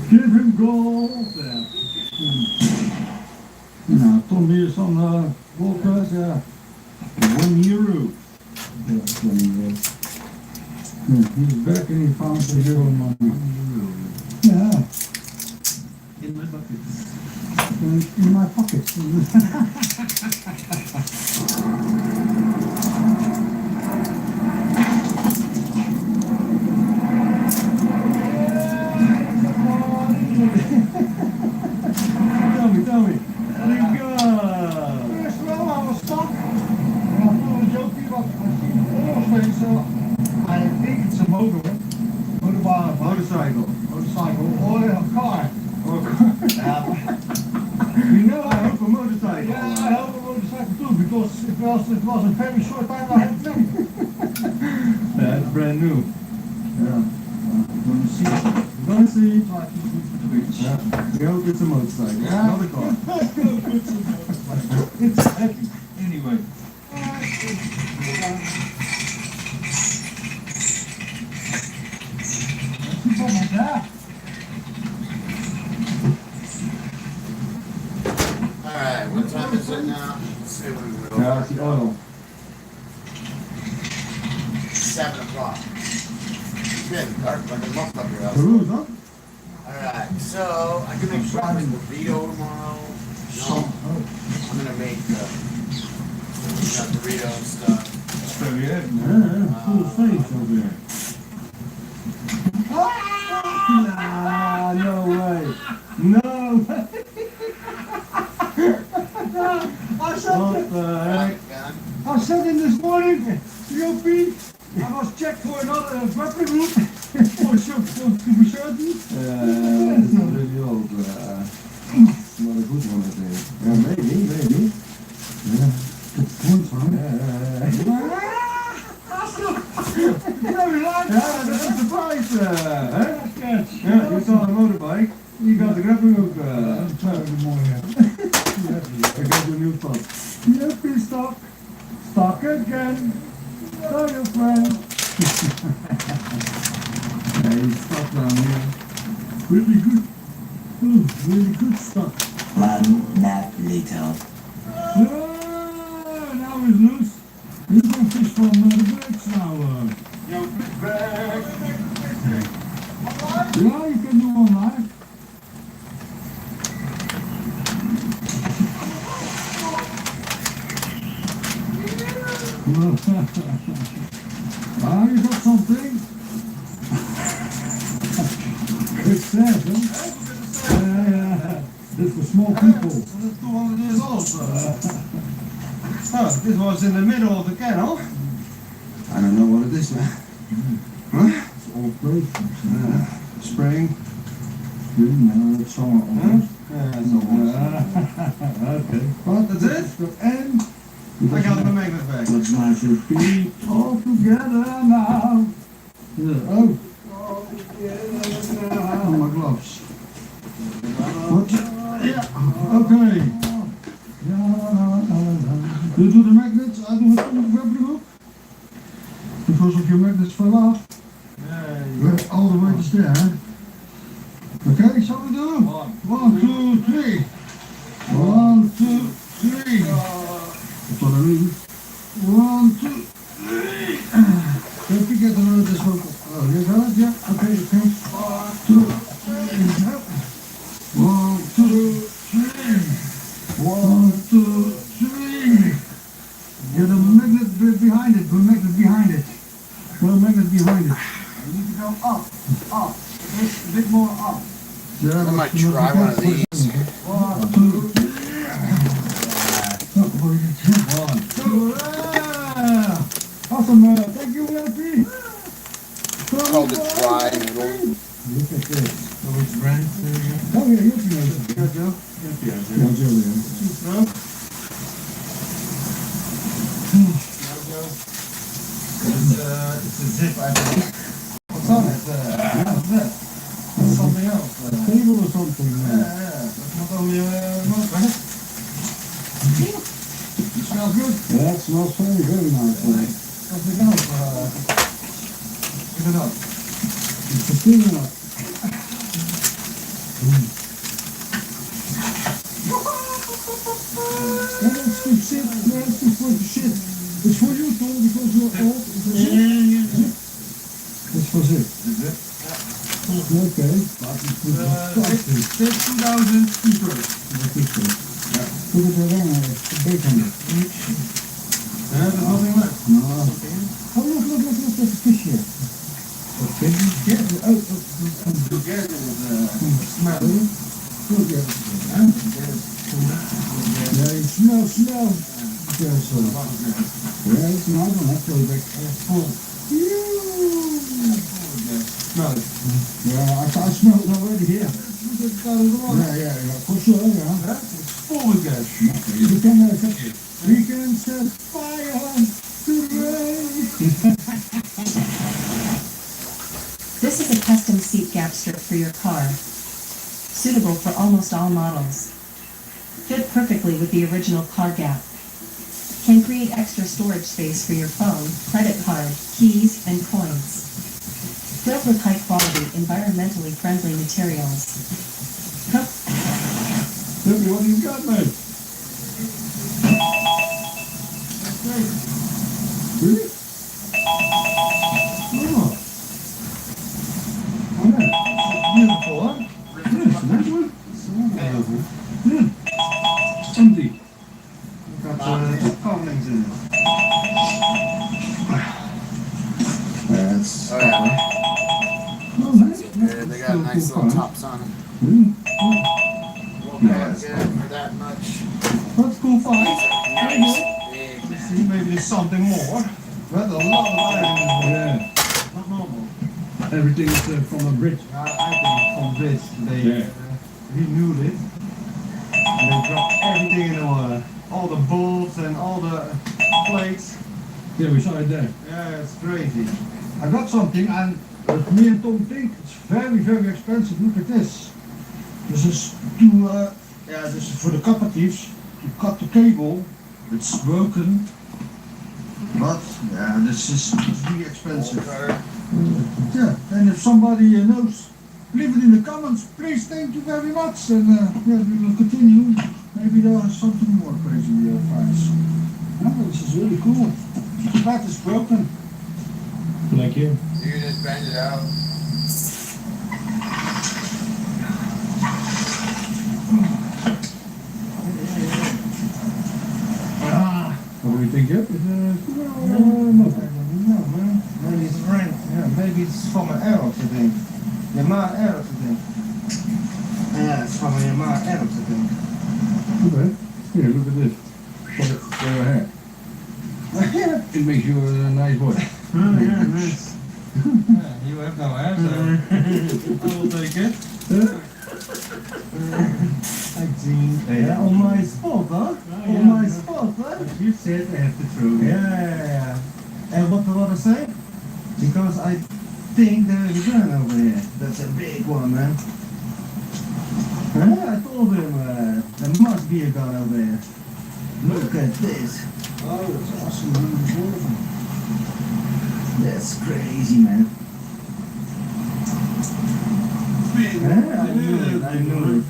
Give him gold. Nou, Tom hier is van Wolkers, ja. €1. He's back and he found the euro money. Yeah. In my pocket. In my pocket. Tell me. There you go. First wel, I was stuck. And I thought a joke about I see so I think it's a motorcycle. Or a car. You know I hope a motorcycle. Yeah, I hope a motorcycle too, because it was a very short time I had to think. Yeah, it's brand new. Yeah. Gonna see. Yeah. We hope it's a motorcycle, not a car. It's heavy. Anyway. Alright, what time is it now? Let's see what we're doing. Yeah, it's the oil. 7 o'clock. It's been dark like a month up here. The roof, huh? Alright, so I can make chocolate burrito tomorrow. No, I'm gonna make burrito and stuff. Spaghetti, full face over there. Ah, no way. No way. What the heck? I said in this morning, yo Pete, I must check for another weapon group. For sure, to be certain. That's not really old. Not a good one, I think. Yeah, maybe. Yeah. Good point, man. Yeah, that's a surprise. Yeah, you saw the motorbike. You got the grappling hook. Good morning. I got your new top. Yep, he's stuck. Stuck again. So your friend. Yeah, he's stuck down here. Really good. Ooh, really good stuff. 1 nap later. Now he's loose. He's gonna fish from the birds now. Yo, back. Yeah, you can do one live. Ah, you got something? It's sad, huh? Yeah. This for small people. 200 years old, oh, this was in the middle of the canal. I don't know what it is, man. Huh? It's old place. Spring. No, it's summer almost. Yeah, it's almost. Okay. Well, that's it. And I got the magnet back. What's my feet? All together now. Yeah. Oh. Oh, my gloves. What? Yeah. Okay. You do the magnets, I do the grappling hook. Because of your magnets fell off. Yeah. All the way to there, huh? Okay, shall we do? 1, 2, 3. 1, 2, 3. That's what I mean. 1, 2, 3. Don't forget to load this one. Oh, you got it? Yeah. Okay, okay. 1, 2, 3. 1, 2, 3. 1, 2, 3. Get a magnet behind it. Put a magnet behind it. Put a magnet behind it. You need to go up. A bit more up. I might try one of these. 1, 2, 3. 1, 2. Awesome. Thank you, LP. It's called the dry noodle. Look at this. Oh, it's brand. Oh, yeah, you're good. Yeah, Joe. Yeah, Joe. Yeah. It's a zip, I think. What's on it? What's that? That's something else. A table or something. Yeah. That's not only a motor, right? It smells good. Yeah, it smells very nice. Something else. Pick it up. It's cleaning up. That's good shit. That's good for the shit. It's for you, Tom, because you're old. Yeah. It's for zip. Okay. Take 2,000 t-shirts. Yeah. Put it around. Bacon. Yeah, there's nothing left. No. Oh, look, there's a fish here. Okay. Yeah. Oh. Look at it. Smell it. Look at it. Yeah, you smell. Yes, yeah, it's not on that way back. It's full. Smell it. Yeah, I smell it already here. Yeah, for sure, yeah. It's full of gas. We can set fire to the rain. This is a custom seat gap strip for your car, suitable for almost all models. Fit perfectly with the original car gap. Can create extra storage space for your phone, credit card, keys, and coins. Built with high quality, environmentally friendly materials. Look, what do you got, mate? Really? Oh. Yeah. Beautiful, huh? couplings in it. That's Oh, yeah. Oh, nice. Yeah, they got nice little tops on them. Won't Nice. get for that much. That's cool find. Very Nice. good. Big. Let's see, maybe there's something more. That's a lot of iron. Yeah. Not normal. Everything is from a bridge. I think from this they renewed it. And they dropped everything in the water. All the bolts and all the plates. Yeah, we saw it there. Yeah, it's crazy. I got something and me and Tom think it's very, very expensive. Look at this. This is to, this is for the copper thieves to cut the cable. It's broken. But, yeah, this is really expensive. Yeah, and if somebody knows, leave it in the comments. Please, thank you very much. And yeah, we will continue. Maybe there is something more crazy finds. Yeah, this is really cool. Too bad it's broken. Like you. You can just bend it out. What do we think, Jeff? Is No, man. Maybe it's rent. Yeah, maybe it's from an Arab, I think. Yamaha Arab, I think. Yeah, it's from a Yamaha Arab, I think. Okay. Here, look at this. For your hair. It makes you a nice boy. Yeah, nice. Yeah, you have no hair, so I will take it. Yeah, on my spot, huh? On my spot, huh? You said I have the truth. Yeah. And what I say? Because I think there is a gun over here. That's a big one, man. I told him there must be a gun over here. Look at this. Oh, that's awesome, man. That's crazy, man. I knew it.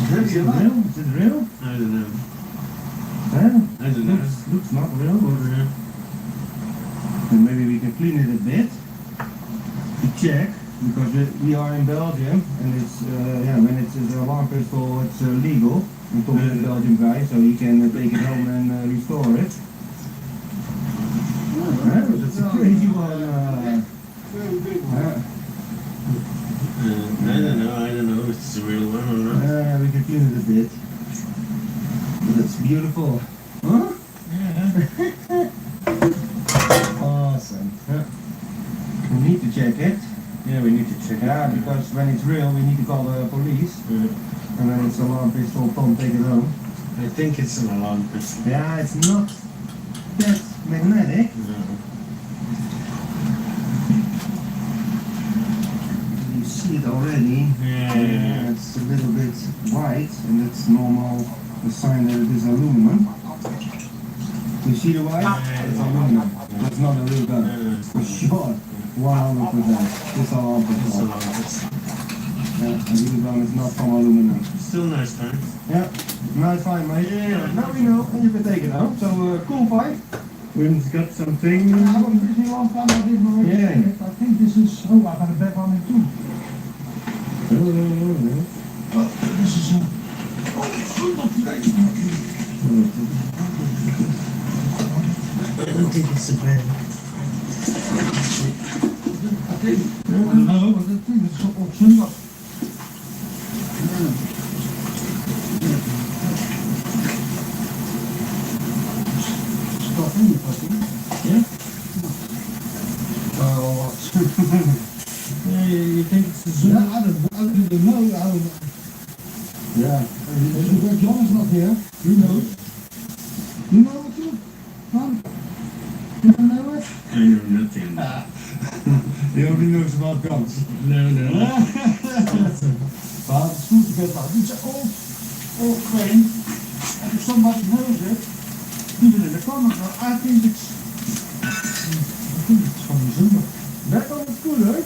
Is it real? Is it real? I don't know. Huh? I don't know. Looks not real, but and maybe we can clean it a bit to check, because we are in Belgium and it's when it's an alarm pistol, it's legal. I'm talking to the Belgian guy, so he can take it home and restore it. That's a crazy one. I don't know if it's a real one or not. We can clean it a bit. But it's beautiful. Huh? Yeah. Awesome. Yeah. We need to check it. Yeah, we need to check it. Yeah, because when it's real, we need to call the police. And when it's an alarm pistol, Tom, take it home. I think it's an alarm pistol. Yeah, it's not that magnetic. You see it already. Yeah. It's a little bit white, and it's normal, a sign that it is aluminum. You see the white? It's aluminum. It's not a real gun. For sure. 100%. It's alarm pistol. Yeah, a real gun is not from aluminum. Still nice, man. Yeah, nice find, mate. Yeah, now we know, and you can take it out. So, cool find. Wim's got something. I haven't really long time I did already. Yeah. I think this is, I got a back on it too. This is a, I don't think it's a pen. No, but the thing is op zondag. Stop in je pakje. Yeah? Oh, what? You think it's a zoom? Yeah, I don't know. Yeah. John is not here. Who knows? You know what you? Huh? You don't know it? I know nothing. He only knows about guns. No. But it's good to get that. It's an old crane. And if somebody knows it, leave it in the comments. I think it's from the Zuma. That one is good, eh?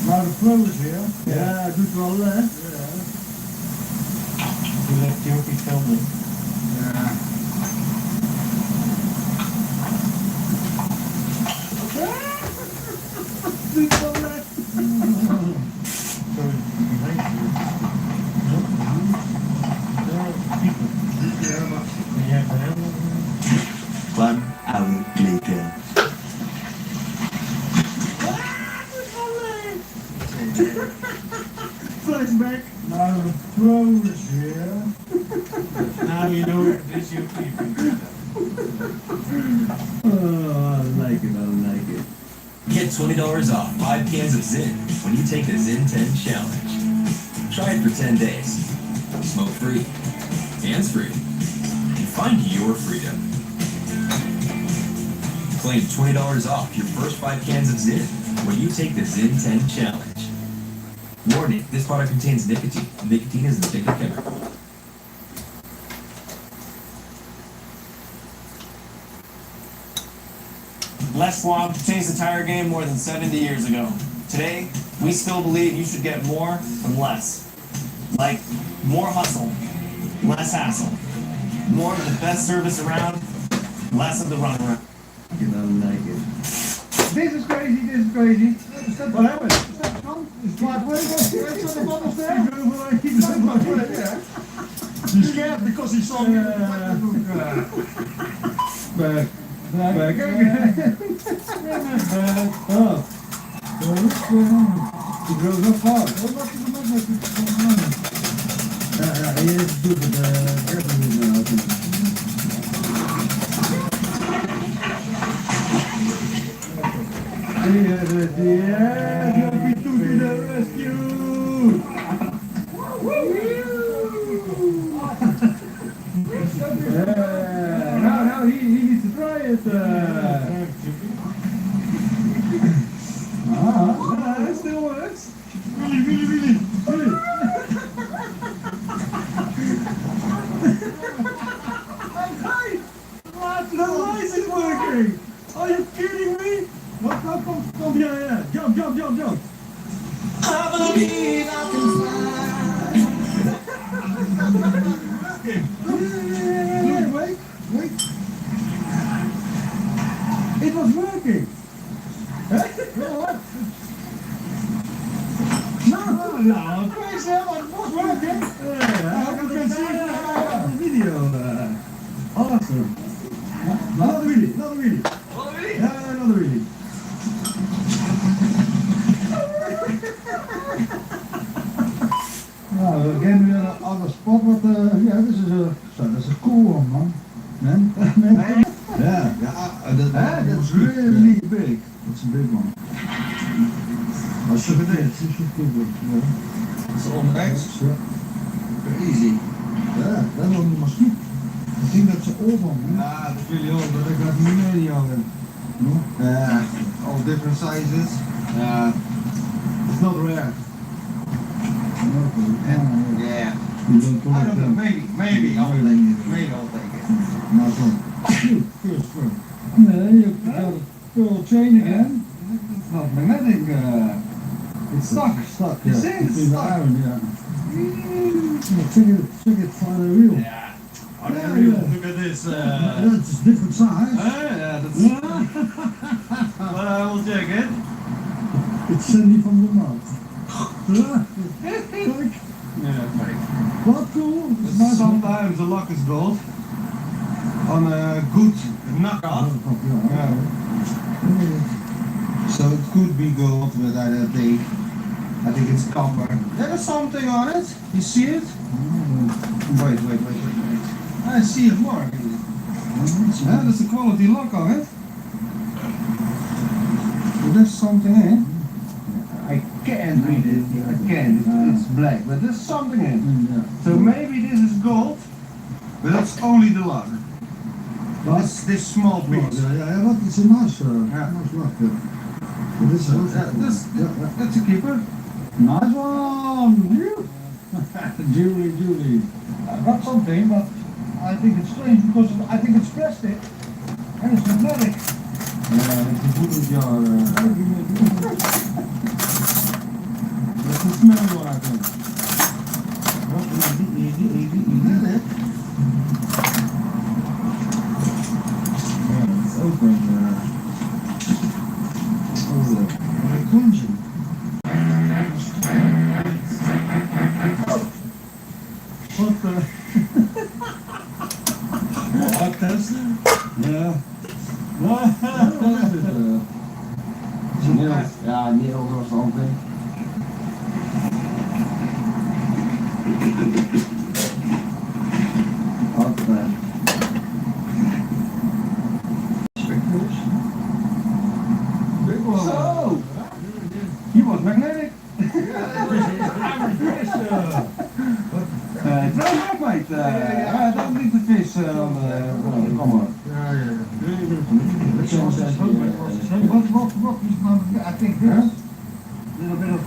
Now the pro is here. Yeah, doet wel, hè? Yeah. You left the Jokie filming. Yeah. Yeah. Now you know this you keep. Oh, I like it, I like it. Get $20 off 5 cans of Zyn when you take the Zyn 10 challenge. Try it for 10 days. Smoke free, hands free, and find your freedom. Claim $20 off your first 5 cans of Zyn when you take the Zyn 10 challenge. Warning, this product contains nicotine. Nicotine is an addictive chemical. Les Schwab changed the tire game more than 70 years ago. Today, we still believe you should get more from less. Like, more hustle, less hassle. More of the best service around, less of the runaround. I like it. This is crazy, this is crazy. What happened? Is Clark wait on the bottles there? He's scared because he saw me in the back. Back again. Oh. What's going on? He drove up hard. What's going on? He has to do with the gravel now, I think. Yeah, Jumpy to the rescue! Yeah, now he needs to try it. It still works. Really. The lights is working! Are you kidding me? Come here, jump. I believe I can fly. Wait. It was working. No, crazy, it was working. I can see the video. Awesome. Another video. Yeah, another video. Nou, again we are on the spot, but this is a cool one, man. That's really big. That's a big one. Let's look at this. It's all nice. Easy. Yeah, that one must keep. I think that's an old one, man. That's really old, but I got many of them. No? Yeah, all different sizes. It's not rare. Yeah. I don't know, maybe I'll take it. Nice one. Yeah, you got a pearl chain again. It's not magnetic. It's stuck. You see, it's stuck. Iron, yeah. Check it on the wheel. Yeah. On the wheel. Look at this. That's different size. That's. But I will check it. It's Sandy from the mouth. Yeah, what cool? Sometimes the lock is gold on a good knockoff. Yeah. So it could be gold, but I think it's copper. There's something on it. You see it? Wait. I see it more. Yeah, there's a quality lock on it. But there's something in. I can't read it. I can't. It's black, but there's something in. So maybe this is gold, but that's only the lock. This small piece. Yeah, but it's a nice lock. That's a keeper. Nice one. Julie. I got something, but I think it's strange because I think it's plastic and it's magnetic. Yeah, it's a good jar. That's the smelly one, I think. Magnetic. Yeah, it's open. Conjure. What the? What test? Yeah. Nails or something. Mate, don't leave the fish on the... Come on. What is not, I think this. Little bit of,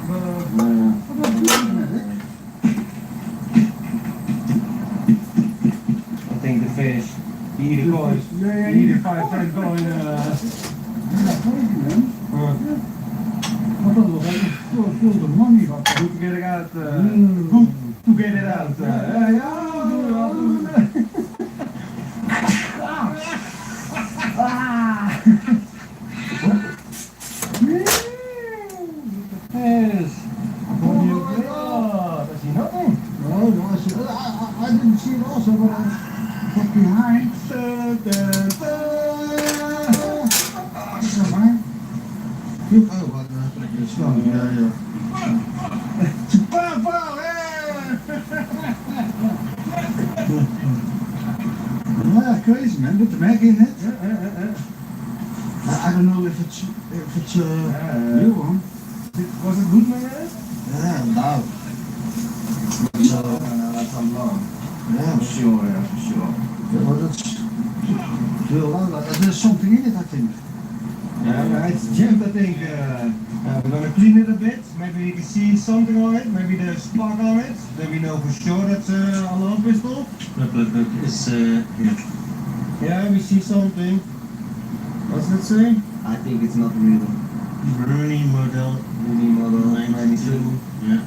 I think the fish, you eat a coin, you eat a 5 cent coin, I thought it was like still the money, but good to get it out, good to get it out. I'll do it. Yes. Oh my God, I see nothing. No, I didn't see it also, but I was behind. Oh, wat een stand. Ja. Yeah, crazy man, with the mag in it. I don't know if it's new one. Was it good, man? Yeah, loud. That's unlocked. Yeah, for sure. yeah, well, that's real loud. There's something in it, I think. Yeah, it's jammed, I think. We're gonna clean it a bit. Maybe we can see something on it. Maybe there's a spark on it. Then we know for sure that's an alarm pistol. Look, it's here. Yeah, we see something. What's that say? I think it's not real. Bruni model 992. Yeah.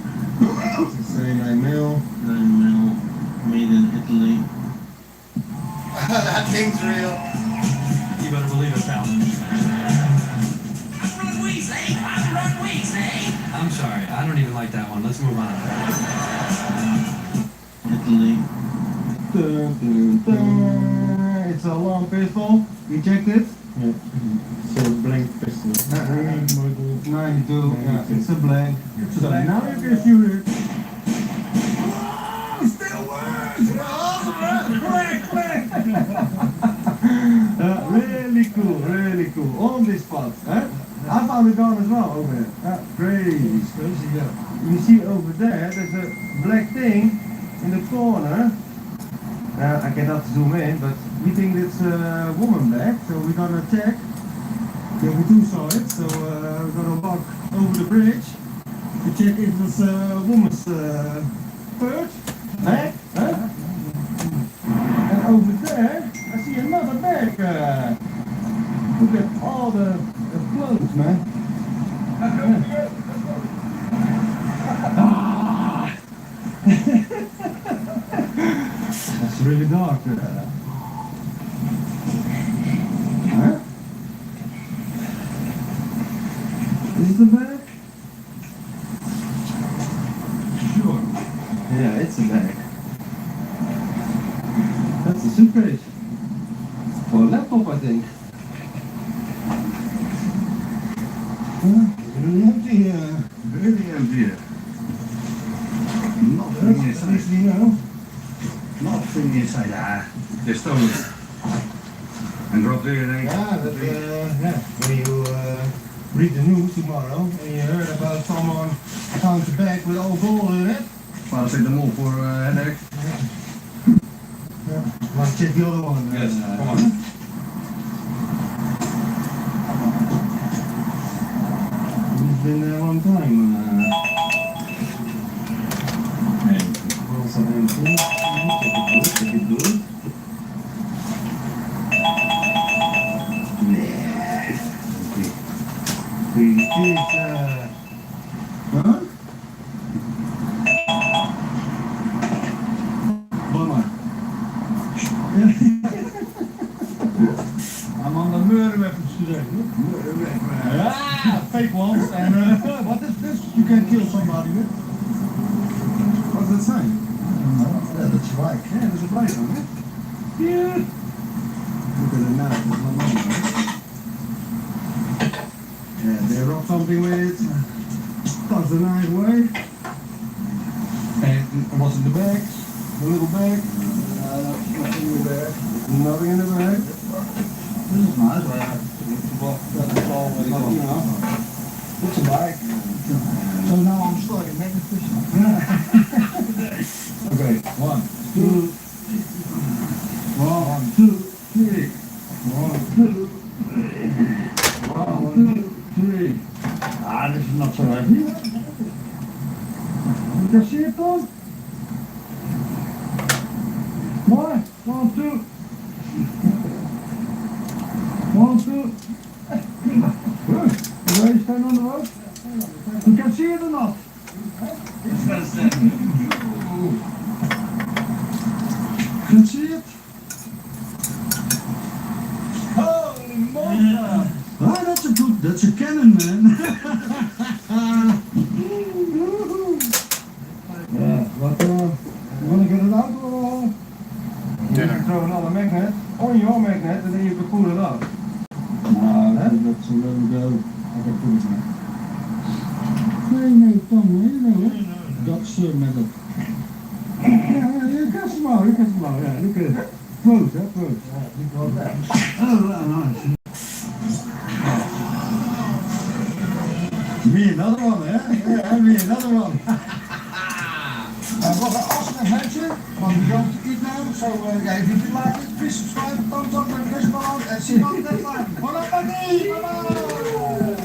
It's say 9 mil. 9 mil. Made in Italy. That thing's real. You better believe it, pal. I'm sorry, I don't even like that one. Let's move on. Italy. It's an alarm pistol. We checked it. Yeah. So blank pistol. 92. Yeah, it's a blank. So now you can shoot it. Oh, still works! Really cool. On this spot. Huh? I found it on as well over there. Crazy, yeah. You see over there, there's a black thing in the corner. I cannot zoom in, but we think it's a woman bag, so we're gonna check. Yeah, we do saw it, so we're gonna walk over the bridge to check if it's a woman's purse, bag, huh? And over there, I see another bag. Look at all the clothes, man. Ah! That's really dark. Huh? Is it the bag? Sure. Yeah, it's a bag. That's a suitcase. Or a laptop, I think. Really empty, really empty. Nothing inside. Nothing inside. They stole it and dropped it in. Yeah, but when you read the news tomorrow and you heard about someone found a bag with all gold in it. Paracetamol for headache. Yeah. Let's check the other one. Yes, come on. It's been a long time. Also empty. Check it good. Yeah. Pretty good. Huh? Bummer. I'm on the murder weapons today. Fake ones. And what is this? You can kill somebody with. What's that sign? Yeah, that's right. Yeah, there's a blade on it. Yeah. Look at it now. There's no money, right? Yeah, they rob something with it. That's a nice way. And what's in the bag? The little bag? Nothing in the bag. Nothing in the bag. This is nice, right? That's all you know. It's a bag. So now I'm starting making fish. Okay, 1, 2, 2. 1, 2, 3. 1, 2, 3. 1, 2, 3. Ah, this is not so heavy. You can see it on? More. 1, 2. 1, 2. Where you stand on the road? You can see it or not? Can see it? Holy moly! Ah, that's a cannon, man. Yeah, but you want to get it out or you can throw another magnet on your magnet and then you can pull it out. No, that's a little go. I can put it back. Nee, Tom, nee. That's metal. Yeah, you can smell, yeah, look at it. Close, close. Oh, nice. Me another one, yeah, me another one. What an awesome adventure. Want we going to eat now, so if you like it, please subscribe, thumbs up and press bell and see you on the next time. Bon appetit! Bye-bye!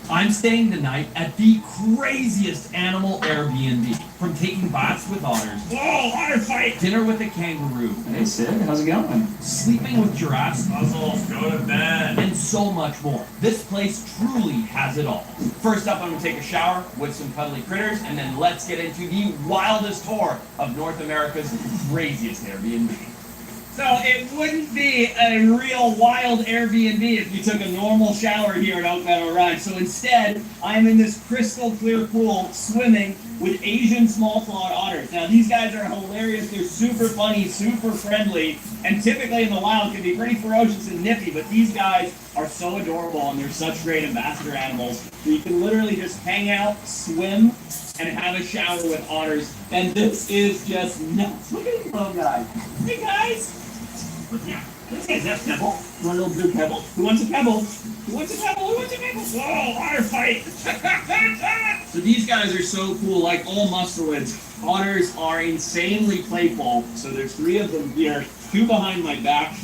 I'm staying the night at the craziest animal Airbnb. From taking baths with otters, whoa, otter fight! Dinner with a kangaroo. Hey Sid, how's it going? Sleeping with giraffes, puzzles, go to bed, and so much more. This place truly has it all. First up, I'm gonna take a shower with some cuddly critters, and then let's get into the wildest tour of North America's craziest Airbnb. So it wouldn't be a real wild Airbnb if you took a normal shower here at Oak Meadow Ranch. So instead, I'm in this crystal clear pool swimming with Asian small-clawed otters. Now these guys are hilarious, they're super funny, super friendly, and typically in the wild can be pretty ferocious and nippy, but these guys are so adorable and they're such great ambassador animals. So you can literally just hang out, swim, and have a shower with otters, and this is just nuts. Look at these little guys. Hey guys! This guy's that pebble. One little blue pebble. Who wants a pebble? Who wants a pebble? Who wants a pebble? Whoa, otter fight! So these guys are so cool, like all mustelids. Otters are insanely playful. So there's 3 of them here, 2 behind my back,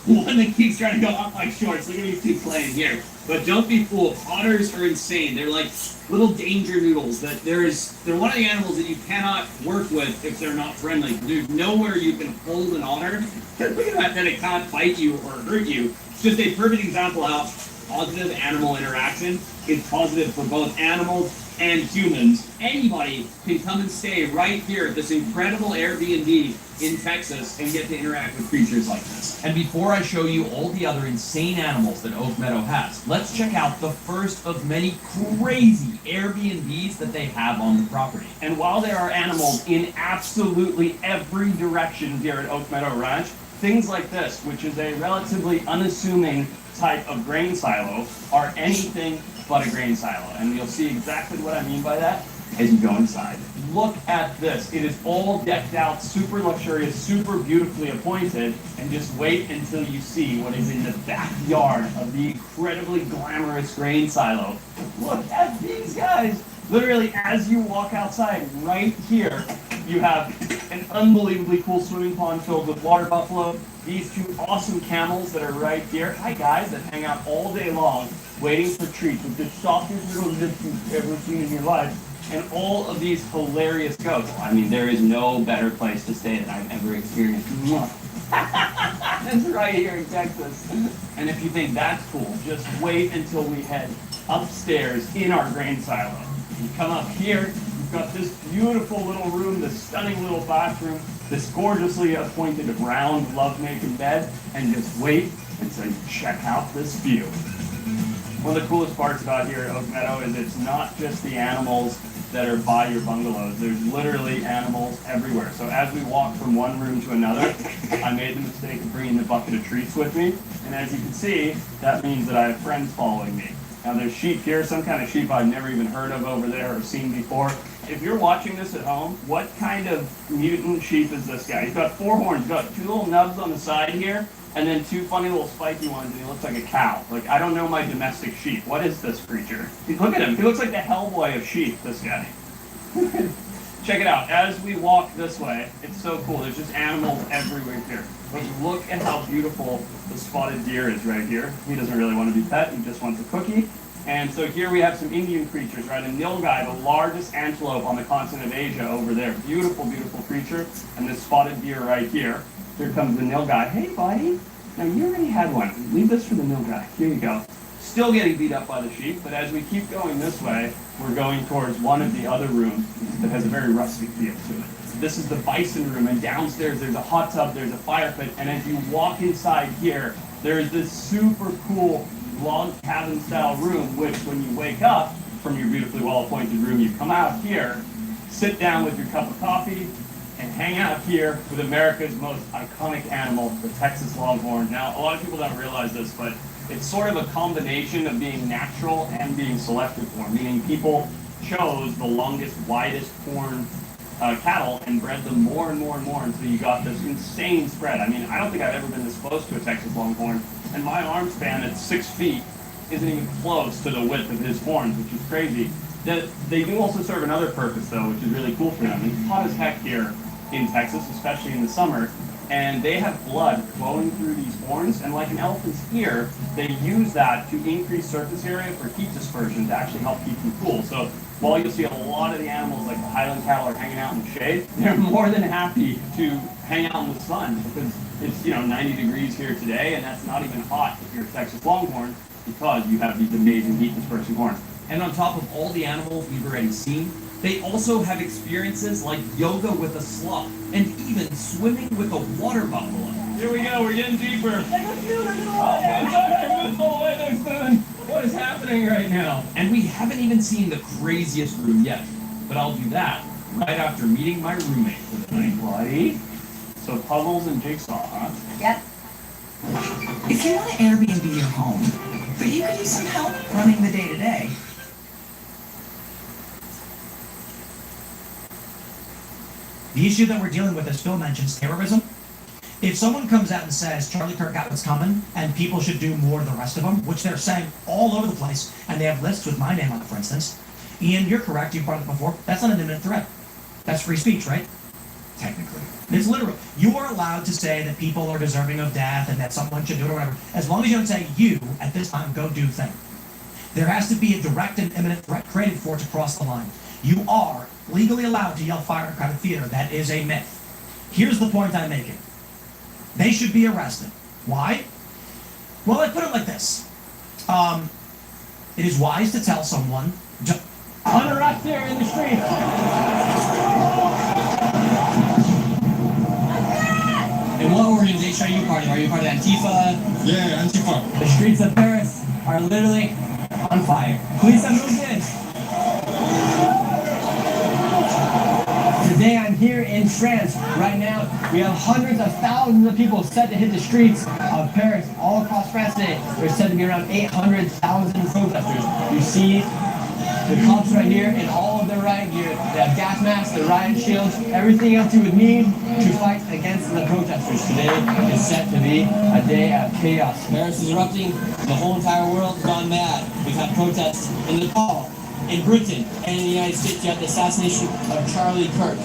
one that keeps trying to go up my shorts. Look at these 2 playing here. But don't be fooled, otters are insane. They're like little danger noodles. They're one of the animals that you cannot work with if they're not friendly. There's nowhere you can hold an otter. Look at that it can't bite you or hurt you. It's just a perfect example of how positive animal interaction is positive for both animals and humans. Anybody can come and stay right here at this incredible Airbnb in Texas and get to interact with creatures like this. And before I show you all the other insane animals that Oak Meadow has, let's check out the first of many crazy Airbnbs that they have on the property. And while there are animals in absolutely every direction here at Oak Meadow Ranch, things like this, which is a relatively unassuming type of grain silo, are anything but a grain silo. And you'll see exactly what I mean by that as you go inside. Look at this. It is all decked out, super luxurious, super beautifully appointed, and just wait until you see what is in the backyard of the incredibly glamorous grain silo. Look at these guys. Literally, as you walk outside, right here, you have an unbelievably cool swimming pond filled with water buffalo, these 2 awesome camels that are right here. Hi guys, that hang out all day long, waiting for treats with the softest little lips you've ever seen in your life. And all of these hilarious goats. I mean, there is no better place to stay than I've ever experienced. That's right here in Texas. And if you think that's cool, just wait until we head upstairs in our grain silo. You come up here, you've got this beautiful little room, this stunning little bathroom, this gorgeously appointed round love-making bed, and just wait until you check out this view. One of the coolest parts about here at Oak Meadow is it's not just the animals that are by your bungalows. There's literally animals everywhere. So as we walk from one room to another, I made the mistake of bringing the bucket of treats with me. And as you can see, that means that I have friends following me. Now there's sheep here, some kind of sheep I've never even heard of over there or seen before. If you're watching this at home, what kind of mutant sheep is this guy? He's got 4 horns, he's got 2 little nubs on the side here, and then 2 funny little spiky ones, and he looks like a cow. Like, I don't know my domestic sheep. What is this creature? Look at him. He looks like the Hellboy of sheep, this guy. Check it out. As we walk this way, it's so cool. There's just animals everywhere here. But look at how beautiful the spotted deer is right here. He doesn't really want to be pet. He just wants a cookie. And so here we have some Indian creatures, right? A nilgai, the largest antelope on the continent of Asia over there. Beautiful, beautiful creature. And this spotted deer right here. Here comes the nilgai. Hey, buddy. Now, you already had one. Leave this for the nilgai. Here you go. Still getting beat up by the sheep, but as we keep going this way, we're going towards one of the other rooms that has a very rustic feel to it. This is the bison room, and downstairs there's a hot tub, there's a fire pit, and as you walk inside here, there's this super cool log cabin style room, which when you wake up from your beautifully well-appointed room, you come out here, sit down with your cup of coffee, and hang out here with America's most iconic animal, the Texas Longhorn. Now, a lot of people don't realize this, but it's sort of a combination of being natural and being selected for, meaning people chose the longest, widest horn cattle and bred them more and more and more until you got this insane spread. I mean, I don't think I've ever been this close to a Texas Longhorn, and my arm span at 6 feet isn't even close to the width of his horns, which is crazy. They do also serve another purpose, though, which is really cool for them. It's hot as heck here in Texas, especially in the summer, and they have blood flowing through these horns, and like an elephant's ear, they use that to increase surface area for heat dispersion to actually help keep them cool. So while you'll see a lot of the animals, like the Highland cattle, are hanging out in the shade, they're more than happy to hang out in the sun because it's 90 degrees here today, and that's not even hot if you're a Texas Longhorn because you have these amazing heat dispersing horns. And on top of all the animals we've already seen, they also have experiences like yoga with a sloth and even swimming with a water buffalo. Here we go, we're getting deeper. What is happening right now? And we haven't even seen the craziest room yet, but I'll do that right after meeting my roommate for the night, buddy. So puzzles and jigsaw, huh? Yep. If you want to Airbnb your home, but you could use some help running the day-to-day. The issue that we're dealing with, as Phil mentions, terrorism. If someone comes out and says Charlie Kirk got what's coming and people should do more than the rest of them, which they're saying all over the place, and they have lists with my name on it, for instance, Ian, you're correct, you brought it before, that's not an imminent threat. That's free speech, right? Technically. It's literal. You are allowed to say that people are deserving of death and that someone should do it or whatever, as long as you don't say, you, at this time, go do thing. There has to be a direct and imminent threat created for it to cross the line. You are legally allowed to yell fire in a crowded theater. That is a myth. Here's the point I'm making. They should be arrested. Why? Well, I put it like this. It is wise to tell someone, unarrest there in the street. And what organization are you part of? Are you part of Antifa? Yeah, Antifa. The streets of Paris are literally on fire. Police have moved in. Today I'm here in France. Right now we have hundreds of thousands of people set to hit the streets of Paris all across France today. There's said to be around 800,000 protesters. You see the cops right here in all of their riot gear. They have gas masks, their riot shields, everything else you would need to fight against the protesters. Today is set to be a day of chaos. Paris is erupting. The whole entire world has gone mad. We've had protests in Nepal, in Britain, and in the United States. You had the assassination of Charlie Kirk.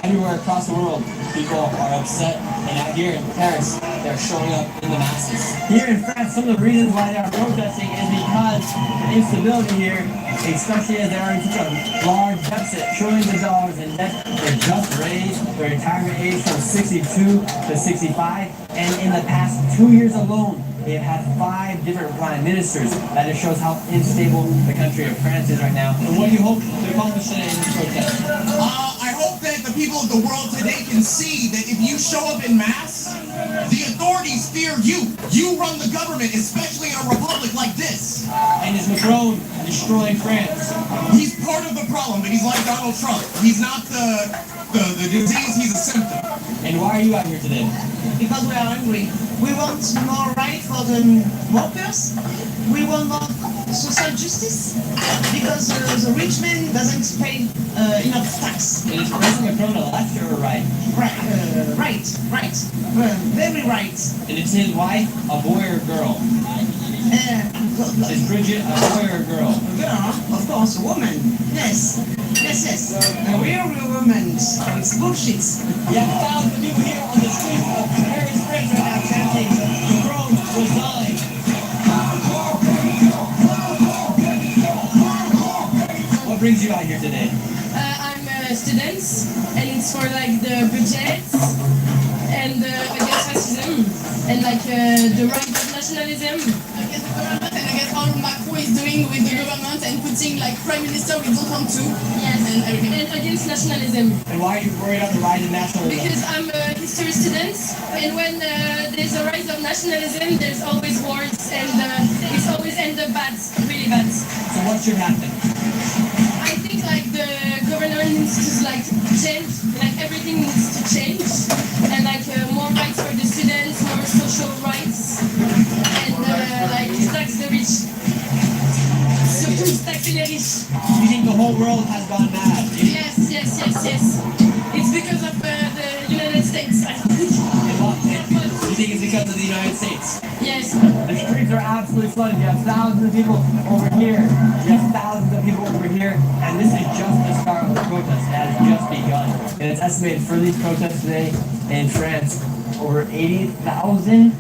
Everywhere across the world, people are upset. And out here in Paris, they're showing up in the masses. Here in France, some of the reasons why they are protesting is because the instability here, especially as they are in such a large deficit, trillions of dollars in debt. They just raised their retirement age from 62 to 65, and in the past 2 years alone, they have had 5 different prime ministers. That just shows how unstable the country of France is right now. And what do you hope to accomplish today in this protest? I hope that the people of the world today can see that if you show up in mass, The authorities fear you. You run the government, especially in a republic like this. And is Macron destroying France? He's part of the problem, but he's like Donald Trump. He's not the disease, he's a symptom. And why are you out here today? Because we are hungry. We want more right for the workers. We want more social justice because the rich man doesn't pay enough tax. And is President Macron a left or a right? Right. Very right. And is his wife a boy or a girl? Is Bridget a boy or a girl? A girl, of course, a woman. Yes. A real woman. It's bullshit. You have thousands of people here on the streets of Paris, France right now chanting, Macron, resign. What brings you out here today? I'm a student, and it's for like the budget and against racism and like the right of nationalism. Against the government and against all Macron is doing with the government and putting like prime minister we don't want to. Yes, and everything. And against nationalism. And why are you worried about the rise of nationalism? Because I'm a history student, and when there's a rise of nationalism, there's always wars, and it's always end up bad, really bad. So what should happen? I think like the government needs to like change, like everything needs to change, and like more rights for the students, more social rights, and like tax the rich. Surtout taxer les riches. You think the whole world has gone mad? Yes. It's because of the United States. You think it's because of the United States? Yes. The streets are absolutely flooded. You have thousands of people over here. You have thousands of people over here. And this is just the start of the protest. It has just begun. And it's estimated for these protests today in France, over 80,000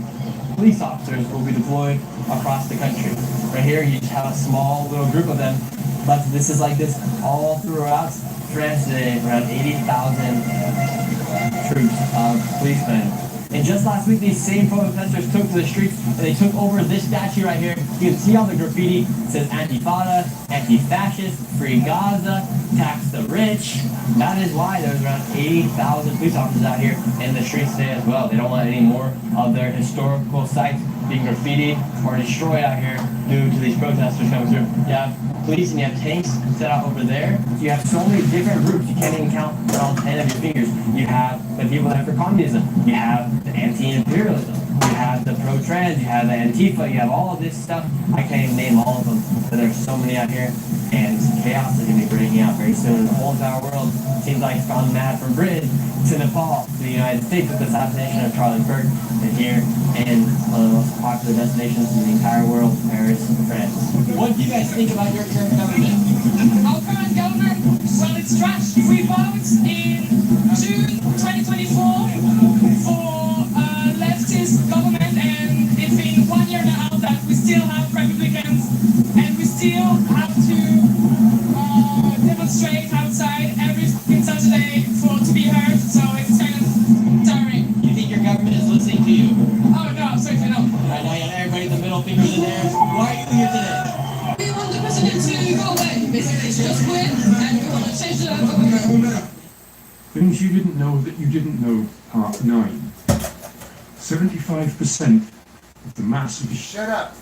police officers will be deployed across the country. Right here, you just have a small little group of them. But this is like this all throughout France today, around 80,000 troops of policemen. And just last week, these same protesters took to the streets and they took over this statue right here. You can see all the graffiti. It says Antifada, anti-fascist, free Gaza, tax the rich. That is why there's around 80,000 police officers out here in the streets today as well. They don't want any more of their historical sites being graffitied or destroyed out here due to these protesters coming through. You have police and you have tanks set out over there. So you have so many different groups, you can't even count on all 10 of your fingers. You have the people that are for communism. You have the anti-imperialism. You have the pro-trans. You have the Antifa. You have all of this stuff. I can't even name all of them, but there's so many out here. And chaos is going to be breaking out very soon. The whole entire world seems like it's gone mad from Britain to Nepal to the United States with the assassination of Charlie Kirk. And here in one of the most popular destinations in the entire world, Paris, France. What do you guys think about your current government? Our current government, well, it's trash. We voted in June 2024 for leftist government, and it's been 1 year now that we still have Republicans, and we still have to demonstrate outside every Saturday to be heard, so it's kind of tiring. You think your government is listening to you? Oh no, certainly not. Right now you have everybody the middle finger in the air. Why are you here today? We want the president to go away, basically. Just quit, and we want to change the government. Things you didn't know that you didn't know, part 9. 75% of the mass of... Shut up.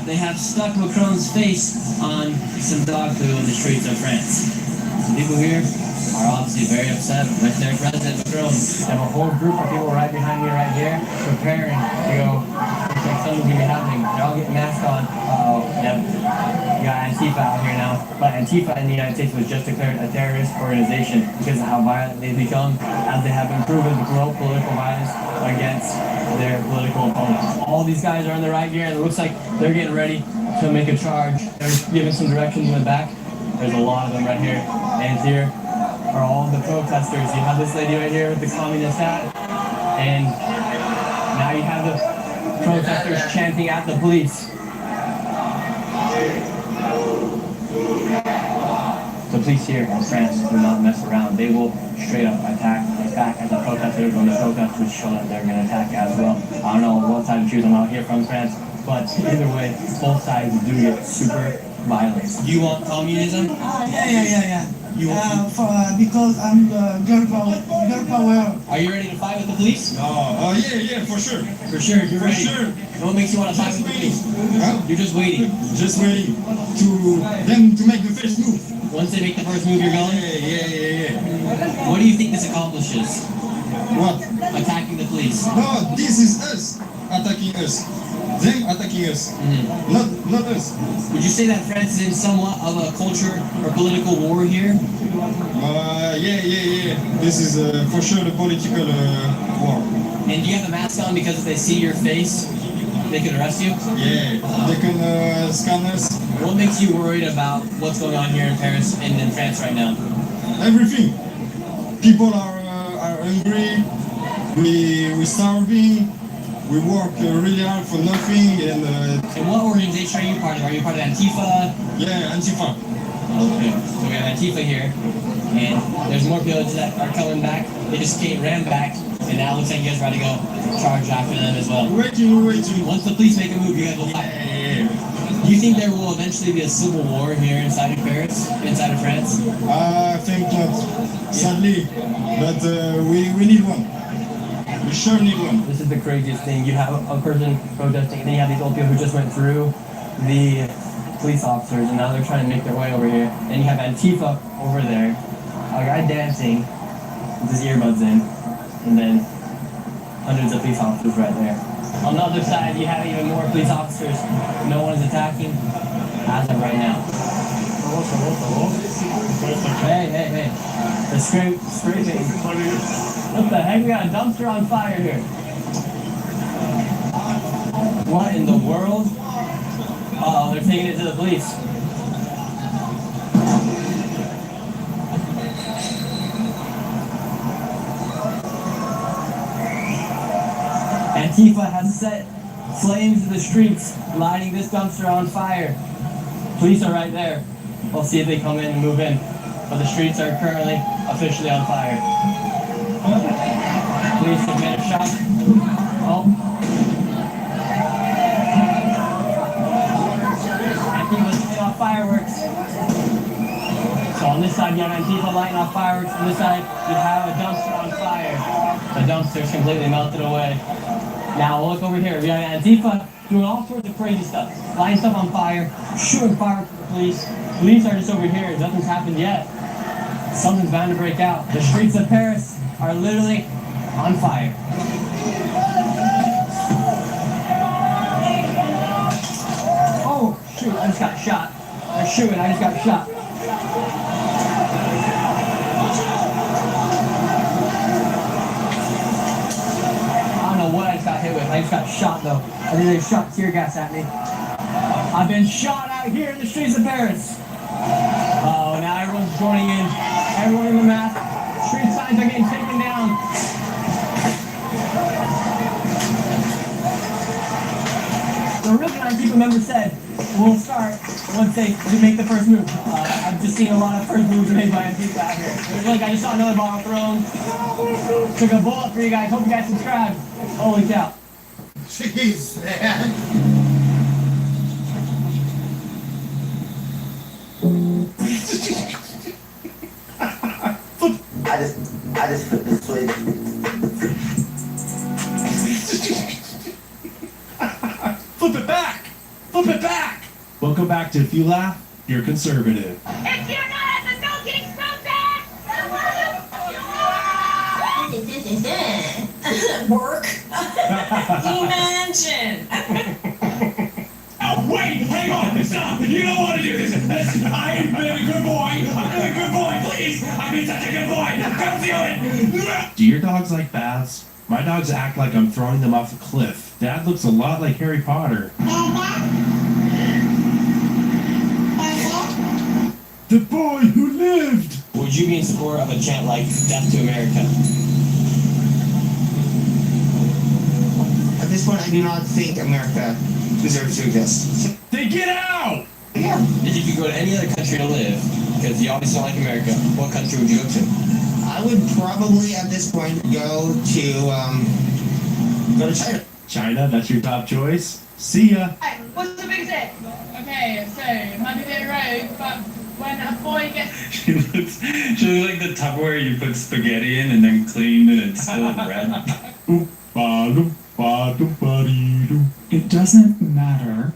They have stuck Macron's face on some dog food in the streets of France. The people here are obviously very upset with their president Macron. They have a whole group of people right behind me right here preparing to go. Looks like something's gonna be happening. They're all getting masks on. Yep. You got Antifa out here now. But Antifa in the United States was just declared a terrorist organization because of how violent they've become as they have been proven to promote political violence against their political opponents. All these guys are in the right gear and it looks like they're getting ready to make a charge. They're giving some directions in the back. There's a lot of them right here. And here are all the protesters. You have this lady right here with the communist hat. And now you have the protesters chanting at the police. The police here in France do not mess around. They will straight up attack back at the protesters when the protesters show that they're going to attack as well. I don't know what side to choose. I'm out here from France. But either way, both sides do get super violence. You want communism? Yeah. Because I'm girl power. Are you ready to fight with the police? Yeah, for sure. For sure, you're ready. For sure. What makes you want to fight with the police? Huh? You're just waiting. Just waiting to them to make the first move. Once they make the first move, you're going? Yeah. What do you think this accomplishes? What? Attacking the police. No, this is us attacking us. Them attacking us. Not us. Would you say that France is in somewhat of a culture or political war here? Yeah. This is for sure the political war. And do you have a mask on because if they see your face, they can arrest you? Yeah, they can scan us. What makes you worried about what's going on here in Paris and in France right now? Everything. People are hungry. We starving. We work really hard for nothing. And what organization are you part of? Are you part of Antifa? Yeah, Antifa. Okay, so we have Antifa here, and there's more people that are coming back. They just ran back, and now it looks like you guys are about to go charge after them as well. We're waiting. Once the police make a move, you guys will fight. Yeah. Do you think there will eventually be a civil war here inside of Paris, inside of France? I think not, sadly, but we need one. We sure need one. This is the craziest thing. You have a person protesting, and then you have these old people who just went through the police officers, and now they're trying to make their way over here. And you have Antifa over there, a guy dancing with his earbuds in, and then hundreds of police officers right there. On the other side, you have even more police officers. No one is attacking as of right now. Hey. The scraping. What the heck? We got a dumpster on fire here. What in the world? Uh-oh, they're taking it to the police. Antifa has set flames in the streets, lighting this dumpster on fire. Police are right there. We'll see if they come in and move in. But the streets are currently officially on fire. Police have made a shot. Oh. Antifa's lighting off fireworks. So on this side you have Antifa lighting off fireworks. On this side you have a dumpster on fire. The dumpster's completely melted away. Now we'll look over here. We have Antifa doing all sorts of crazy stuff. Lighting stuff on fire, shooting fireworks at the police. Police are just over here. Nothing's happened yet. Something's bound to break out. The streets of Paris are literally on fire. Oh, shoot, I just got shot. They're shooting, I just got shot. I don't know what I just got hit with. I just got shot, though. I think they shot tear gas at me. I've been shot out here in the streets of Paris. Oh, now everyone's joining in. Everyone in the mask. Street signs are getting taken down. The original Antifa member said, we'll start once they make the first move. I've just seen a lot of first moves made by Antifa out here. Look, I just saw another bottle thrown. Took a bullet for you guys. Hope you guys subscribe. Holy cow. Jeez, man. I just flipped the switch. Flip it back! Flip it back! Welcome back to If You Laugh, You're Conservative. If you're not at the No Kings protest, work. Imagine. Oh, wait! Hang on! Stop! You don't want to do this! I am being a good boy! I'm being a good boy! Please! I'm being such a good boy! Don't feel it! Do your dogs like baths? My dogs act like I'm throwing them off a cliff. Dad looks a lot like Harry Potter. The boy who lived! Would you be in support of a chant like Death to America? At this point, I do not think America deserves to exist. Then get out! Yeah. If you could go to any other country to live, because you obviously don't like America, what country would you go to? I would probably, at this point, go to China. China, that's your top choice? See ya. Hey, what's the big day? Okay, so might be a bit rogue, but when a boy gets She looks like the Tupperware you put spaghetti in and then cleaned and it's still red. It doesn't matter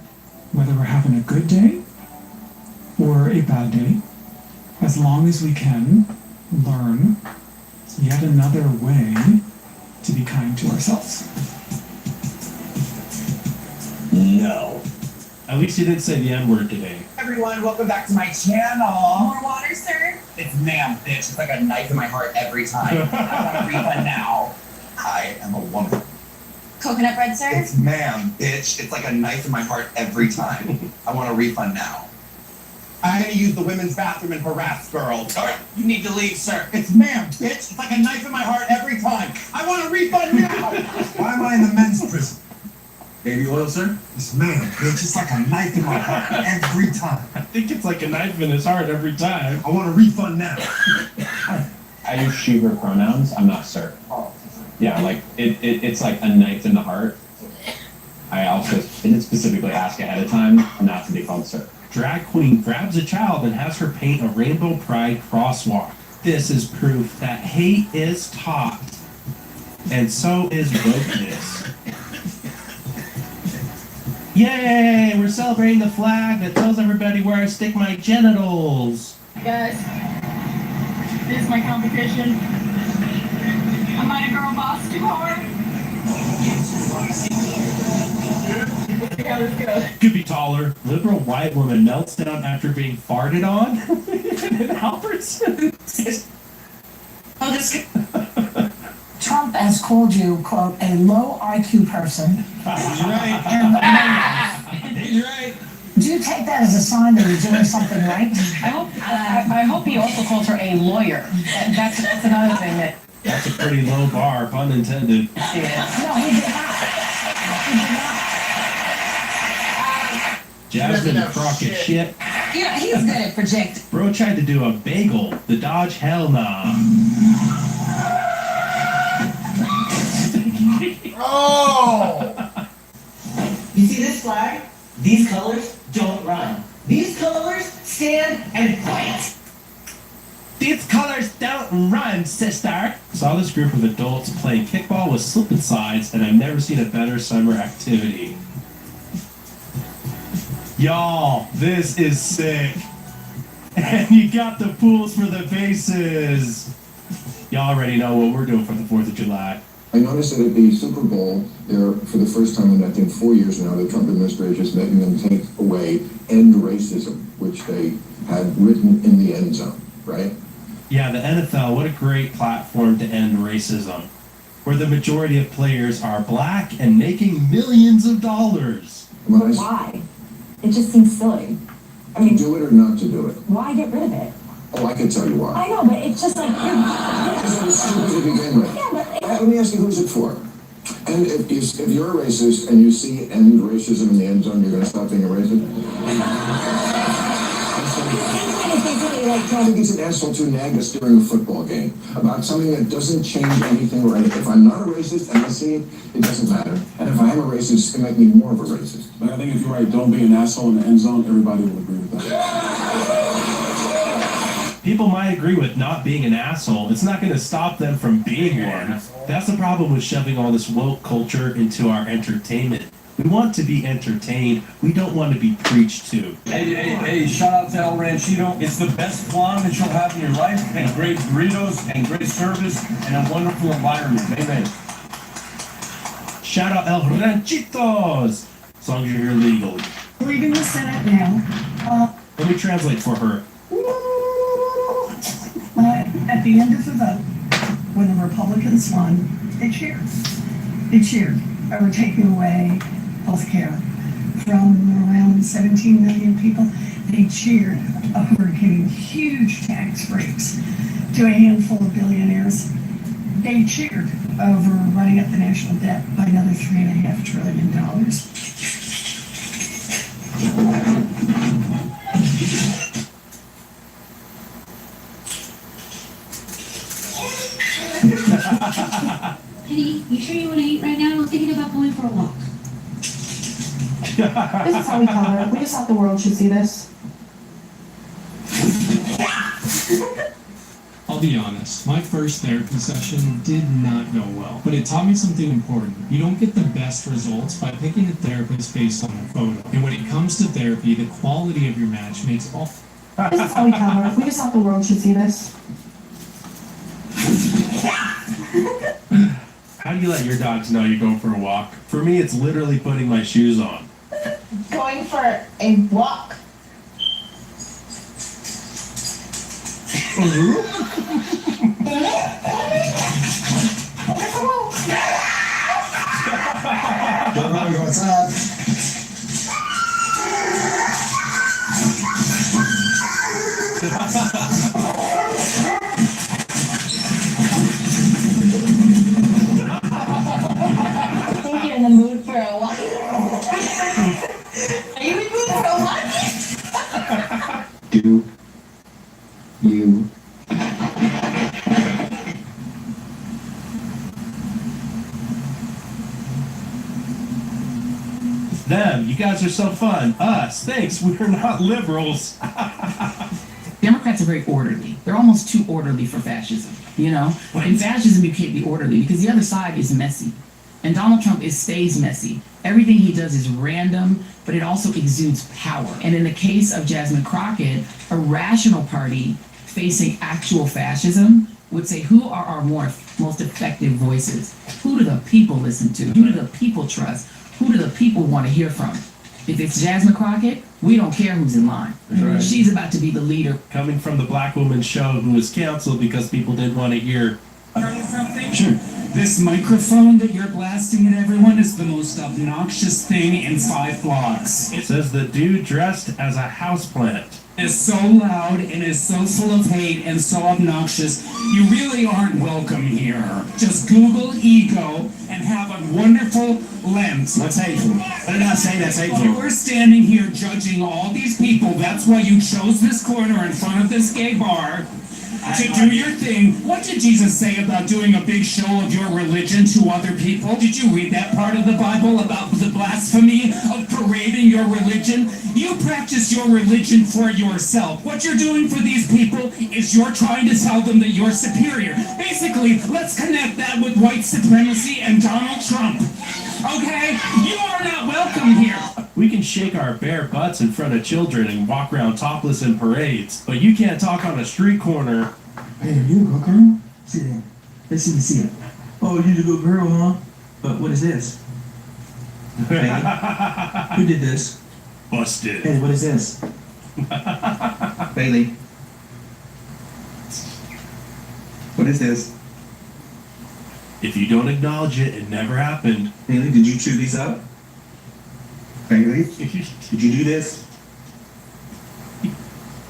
whether we're having a good day or a bad day, as long as we can learn yet another way to be kind to ourselves. No. At least you didn't say the N-word today. Everyone, welcome back to my channel. More water, sir? It's ma'am, bitch. It's like a knife in my heart every time. I want a refund now. I am a woman. Coconut bread, sir? It's ma'am, bitch. It's like a knife in my heart every time. I want a refund now. I had to use the women's bathroom and harass girls. All right, you need to leave, sir. It's ma'am, bitch. It's like a knife in my heart every time. I want a refund now. Why am I in the men's prison? Baby oil, sir? It's ma'am, bitch. It's like a knife in my heart every time. I think it's like a knife in his heart every time. I want a refund now. I use she, her pronouns. I'm not sir. Yeah, like it's like a knife in the heart. I also didn't specifically ask ahead of time not to be called sir. Drag queen grabs a child and has her paint a rainbow pride crosswalk. This is proof that hate is taught, and so is wokeness. Yay! We're celebrating the flag that tells everybody where I stick my genitals. guys, this is my competition. Am I a girl boss too hard? Let's see how this goes. Could be taller. Liberal white woman melts down after being farted on. And Albertsons. Oh, this. Trump has called you, quote, a low IQ person. He's right. He's right. Do you take that as a sign that you're doing something right? I hope he also calls her a lawyer. That's another thing that. That's a pretty low bar, pun intended. No, he did not. He did not. Jasmine Crockett shit. Yeah, he's good at projecting. Bro tried to do a bagel. The Dodge hell nah. Oh! You see this flag? These colors don't run. These colors stand and fight. These colors don't run, sister. Saw this group of adults playing kickball with slip and sides, and I've never seen a better summer activity. Y'all, this is sick. And you got the pools for the bases. Y'all already know what we're doing for the 4th of July. I noticed that at the Super Bowl, there, for the first time in, I think, 4 years now, the Trump administration is making them take away end racism, which they had written in the end zone, right? Yeah, the NFL, what a great platform to end racism, where the majority of players are black and making millions of dollars. But why? It just seems silly. I mean, do it or not to do it? why get rid of it? Oh, I can tell you why. I know, but it's just like... Because it was stupid to begin with. Yeah, but... Let me ask you, who's it for? And if you're a racist and you see end racism in the end zone, you're going to stop being a racist? I think he's an asshole to nag us during a football game about something that doesn't change anything right. If I'm not a racist and I see it, it doesn't matter. And if I am a racist, it's going to make me more of a racist. But I think if you're right, don't be an asshole in the end zone, everybody will agree with that. People might agree with not being an asshole. It's not going to stop them from being one. That's the problem with shoving all this woke culture into our entertainment. We want to be entertained. We don't want to be preached to. Hey, shout out to El Ranchito. It's the best flan that you'll have in your life, and great burritos, and great service, and a wonderful environment. Amen. Shout out El Ranchitos! As long as you're here legally. Leaving the Senate now. Let me translate for her. At the end of the vote, when the Republicans won, they cheered. They cheered over taking away health care from around 17 million people. They cheered over giving huge tax breaks to a handful of billionaires. They cheered over running up the national debt by another $3.5 trillion. Honey, you sure you want to eat right now? I'm thinking about going for a walk. This is how we tell her. We just thought the world should see this. I'll be honest, my first therapy session did not go well, but it taught me something important. You don't get the best results by picking a therapist based on their photo. And when it comes to therapy, the quality of your match makes all. This is how we tell her. We just thought the world should see this. How do you let your dogs know you go for a walk? For me, it's literally putting my shoes on. Going for a walk. What's up? I think you're in the mood for a walk. Are you in the mood for a walk? Do you Them, you guys are so fun. Us, thanks, we're not liberals. Democrats are very orderly. They're almost too orderly for fascism, you know? In fascism, you can't be orderly because the other side is messy. And Donald Trump stays messy. Everything he does is random, but it also exudes power. And in the case of Jasmine Crockett, a rational party facing actual fascism would say, who are our most effective voices? Who do the people listen to? Who do the people trust? Who do the people want to hear from? If it's Jasmine Crockett, we don't care who's in line. Right. She's about to be the leader. Coming from the Black Woman Show who was canceled because people didn't want to hear. Sure. This microphone that you're blasting at everyone is the most obnoxious thing in 5 blocks. It says the dude dressed as a houseplant. Is so loud and is so full of hate and so obnoxious, you really aren't welcome here. Just Google ego and have a wonderful lens. What's hateful? What did I say that's hateful? You were standing here judging all these people. That's why you chose this corner in front of this gay bar to do your thing. What did Jesus say about doing a big show of your religion to other people? Did you read that part of the Bible about the blasphemy of parading your religion? You practice your religion for yourself. What you're doing for these people is you're trying to tell them that you're superior. Basically, let's connect that with white supremacy and Donald Trump. Okay? You are not welcome here. We can shake our bare butts in front of children and walk around topless in parades, but you can't talk on a street corner. Hey, are you a good girl? See that. Let's see it. Oh, you're a good girl, huh? But what is this? Hey, who did this? Busted. Hey, what is this? Bailey. What is this? If you don't acknowledge it, it never happened. Bailey, did you chew these up? Bailey, did you do this?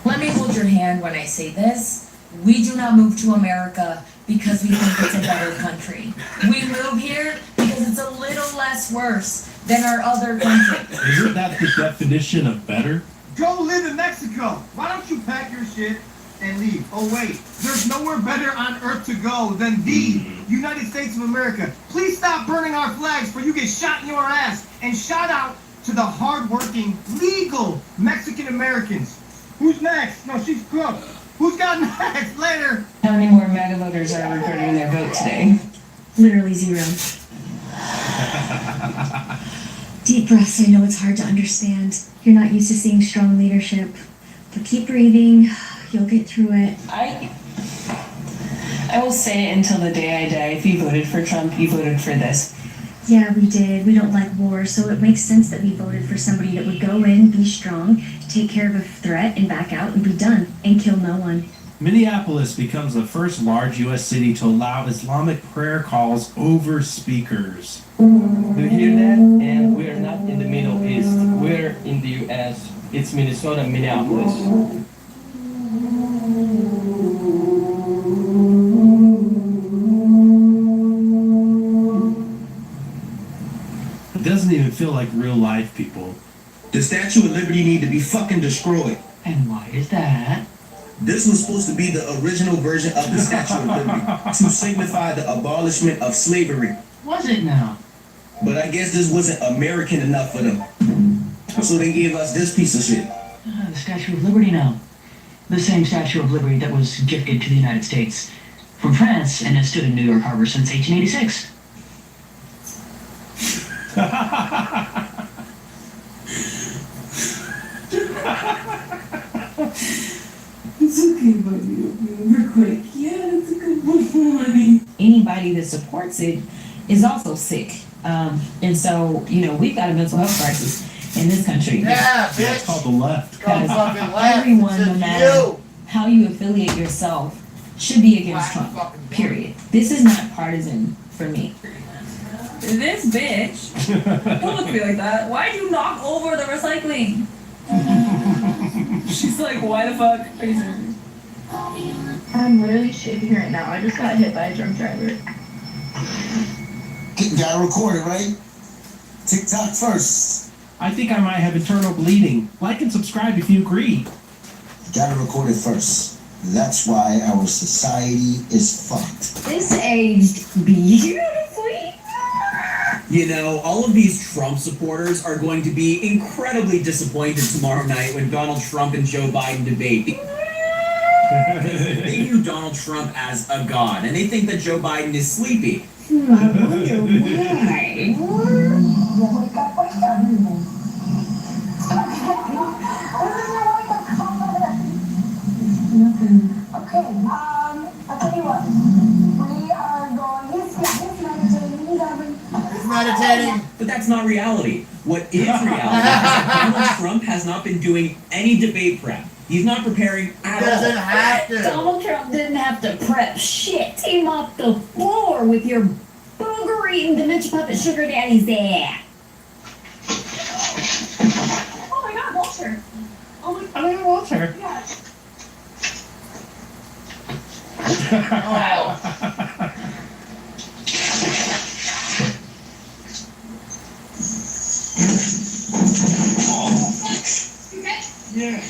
Let me hold your hand when I say this. We do not move to America because we think it's a better country. We move here because it's a little less worse than our other countries. Isn't that the definition of better? Go live in Mexico. Why don't you pack your shit and leave? Oh wait, there's nowhere better on earth to go than the United States of America. Please stop burning our flags before you get shot in your ass. And shout out to the hardworking, legal Mexican Americans. Who's next? No, she's cooked. Who's got next? Later. How many more MAGA voters are recording their vote today? Literally 0. Deep breaths. I know it's hard to understand. You're not used to seeing strong leadership. But keep breathing. You'll get through it. I will say it until the day I die. If you voted for Trump, you voted for this. Yeah, we did. We don't like war, so it makes sense that we voted for somebody that would go in, be strong, take care of a threat, and back out and be done, and kill no one. Minneapolis becomes the first large U.S. city to allow Islamic prayer calls over speakers. Do you hear that? And we're not in the Middle East. We're in the U.S. It's Minnesota, Minneapolis. It doesn't even feel like real life, people. The Statue of Liberty need to be fucking destroyed. And why is that? This was supposed to be the original version of the Statue of Liberty to signify the abolishment of slavery. Was it now? But I guess this wasn't American enough for them. So they gave us this piece of shit. The Statue of Liberty now. The same Statue of Liberty that was gifted to the United States from France and has stood in New York Harbor since 1886. It's okay, buddy. We're quick. Yeah, it's a good one. Anybody that supports it is also sick. And so, you know, we've got a mental health crisis in this country. Yeah, it's called the left. Because fucking left. everyone, It's no just matter you. how you affiliate yourself, should be against Trump. Period. This is not partisan for me. This bitch. Don't look at me like that. Why'd you knock over the recycling? She's like, why the fuck are you serious? I'm literally shaking right now. I just got hit by a drunk driver. Gotta record it, right? TikTok first. I think I might have internal bleeding. Like and subscribe if you agree. Gotta record it first. That's why our society is fucked. This aged beautifully. You know, all of these Trump supporters are going to be incredibly disappointed tomorrow night when Donald Trump and Joe Biden debate. They view Donald Trump as a god, and they think that Joe Biden is sleepy. I wonder Okay, I'll tell you what. We are going, he's meditating, He's meditating. But that's not reality. What is reality is that Donald Trump has not been doing any debate prep. He's not preparing at all. Donald Trump didn't have to prep shit. He mopped the floor with your booger-eating dementia puppet sugar daddy's there. Oh my god, Walter. Oh my god, Walter. Yeah. Yeah.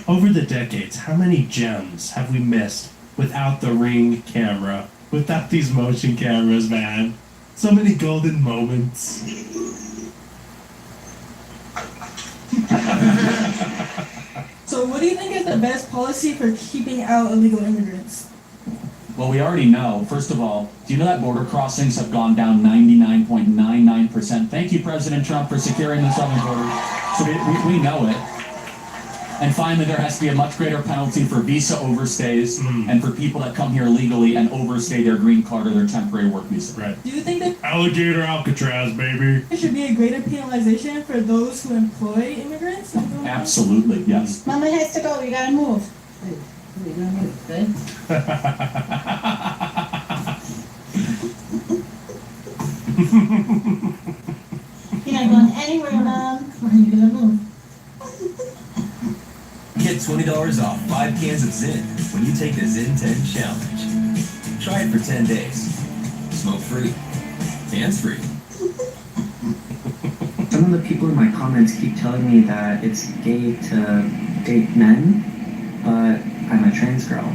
Over the decades, how many gems have we missed without the Ring camera? Without these motion cameras, man. So many golden moments. So what do you think is the best policy for keeping out illegal immigrants? Well, we already know. First of all, do you know that border crossings have gone down 99.99%? Thank you, President Trump, for securing the southern border. So we know it. And finally, there has to be a much greater penalty for visa overstays and for people that come here legally and overstay their green card or their temporary work visa. Right. Do you think that Alligator Alcatraz, baby. there should be a greater penalization for those who employ immigrants? Absolutely, yes. Mama has to go, you gotta move. We're gonna move, good? You're not going anywhere, Mom. Come on, you gotta move. Get $20 off 5 cans of Zyn when you take the Zyn 10 challenge. Try it for 10 days. Smoke free. Hands free. Some of the people in my comments keep telling me that it's gay to date men, but I'm a trans girl.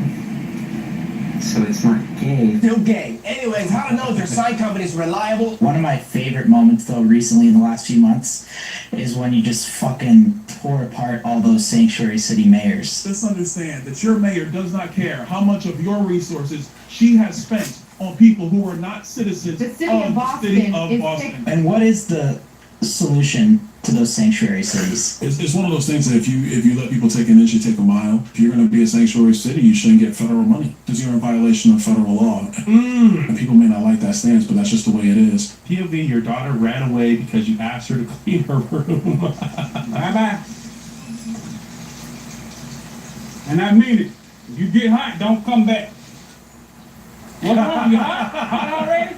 So it's not gay. Still gay. Anyways, how to know if your sign company is reliable? One of my favorite moments, though, recently in the last few months, is when you just fucking tore apart all those sanctuary city mayors. Let's understand that your mayor does not care how much of your resources she has spent on people who are not citizens of the city of Boston. And what is the solution to those sanctuary cities? It's one of those things that if you let people take an inch, you take a mile. If you're going to be a sanctuary city, you shouldn't get federal money because you're in violation of federal law. And people may not like that stance, but that's just the way it is. POV, your daughter ran away because you asked her to clean her room. Bye-bye. And I mean it. If you get hot, don't come back. What's wrong? You hot? Hot already?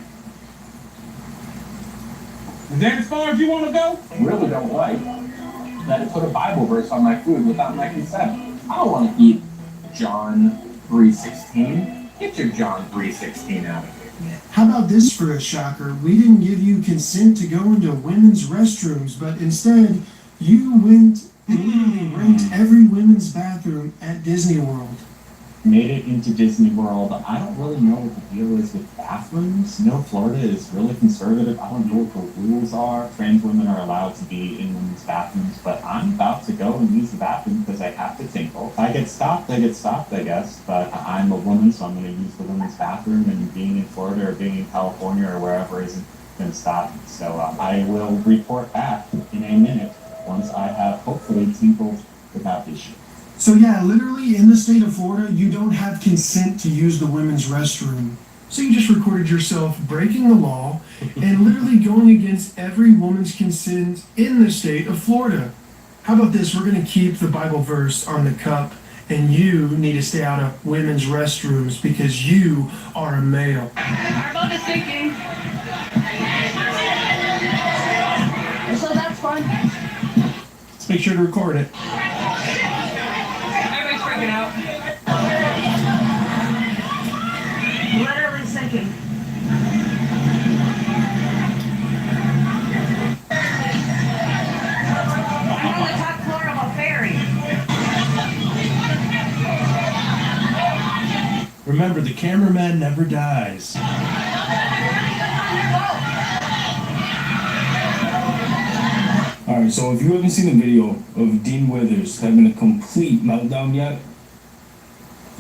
Is that as far as you want to go? Really don't like that it put a Bible verse on my food without my consent. I don't want to eat John 3:16. Get your John 3:16 out of here. How about this for a shocker? We didn't give you consent to go into women's restrooms, but instead you went and literally ranked every women's bathroom at Disney World. Made it into Disney World. I don't really know what the deal is with bathrooms. Florida is really conservative. I don't know what the rules are. Trans women are allowed to be in women's bathrooms, but I'm about to go and use the bathroom because I have to tinkle. If I get stopped, I guess, but I'm a woman, so I'm going to use the women's bathroom, and being in Florida or being in California or wherever isn't going to stop me. So I will report back in a minute once I have hopefully tinkled without issue. So yeah, literally in the state of Florida, you don't have consent to use the women's restroom. So you just recorded yourself breaking the law and literally going against every woman's consent in the state of Florida. How about this? We're going to keep the Bible verse on the cup, and you need to stay out of women's restrooms because you are a male. Our boat is sinking. So that's fun. Let's make sure to record it. Everybody's freaking out. Literally sinking. I'm on the top floor of a ferry. Remember, the cameraman never dies. Alright, so if you haven't seen the video of Dean Withers having a complete meltdown yet,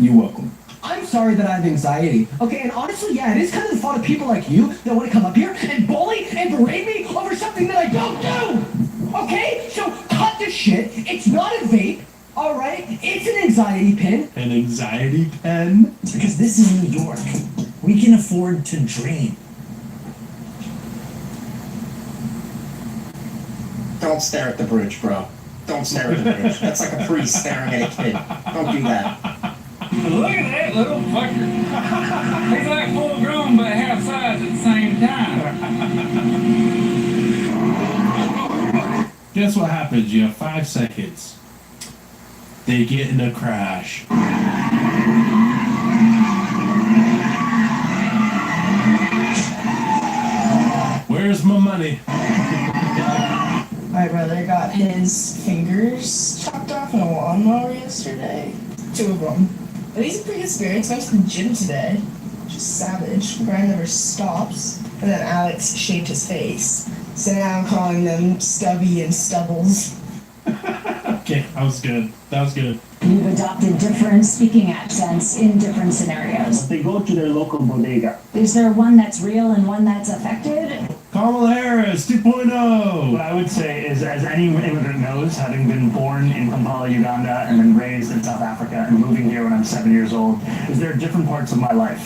you're welcome. I'm sorry that I have anxiety. Okay, and honestly, yeah, it is kind of the fault of people like you that want to come up here and bully and berate me over something that I don't do! Okay? So cut the shit. It's not a vape, alright? It's an anxiety pin. An anxiety pen? Because this is New York. We can afford to dream. Don't stare at the bridge, bro. Don't stare at the bridge. That's like a priest staring at a kid. Don't do that. Look at that little fucker. He's like full grown but half size at the same time. Guess what happens? You have 5 seconds. They get in a crash. Where's my money? My brother got his fingers chopped off in a lawnmower yesterday. 2 of them. But he's in pretty good spirits. Went to the gym today. Just savage. Grind never stops. And then Alex shaved his face. So now I'm calling them Stubby and Stubbles. Okay, that was good. That was good. You've adopted different speaking accents in different scenarios. They go to their local bodega. Is there one that's real and one that's affected? Kamala Harris 2.0. What I would say is, as any immigrant knows, having been born in Kampala, Uganda, and then raised in South Africa, and moving here when I'm 7 years old, is there are different parts of my life.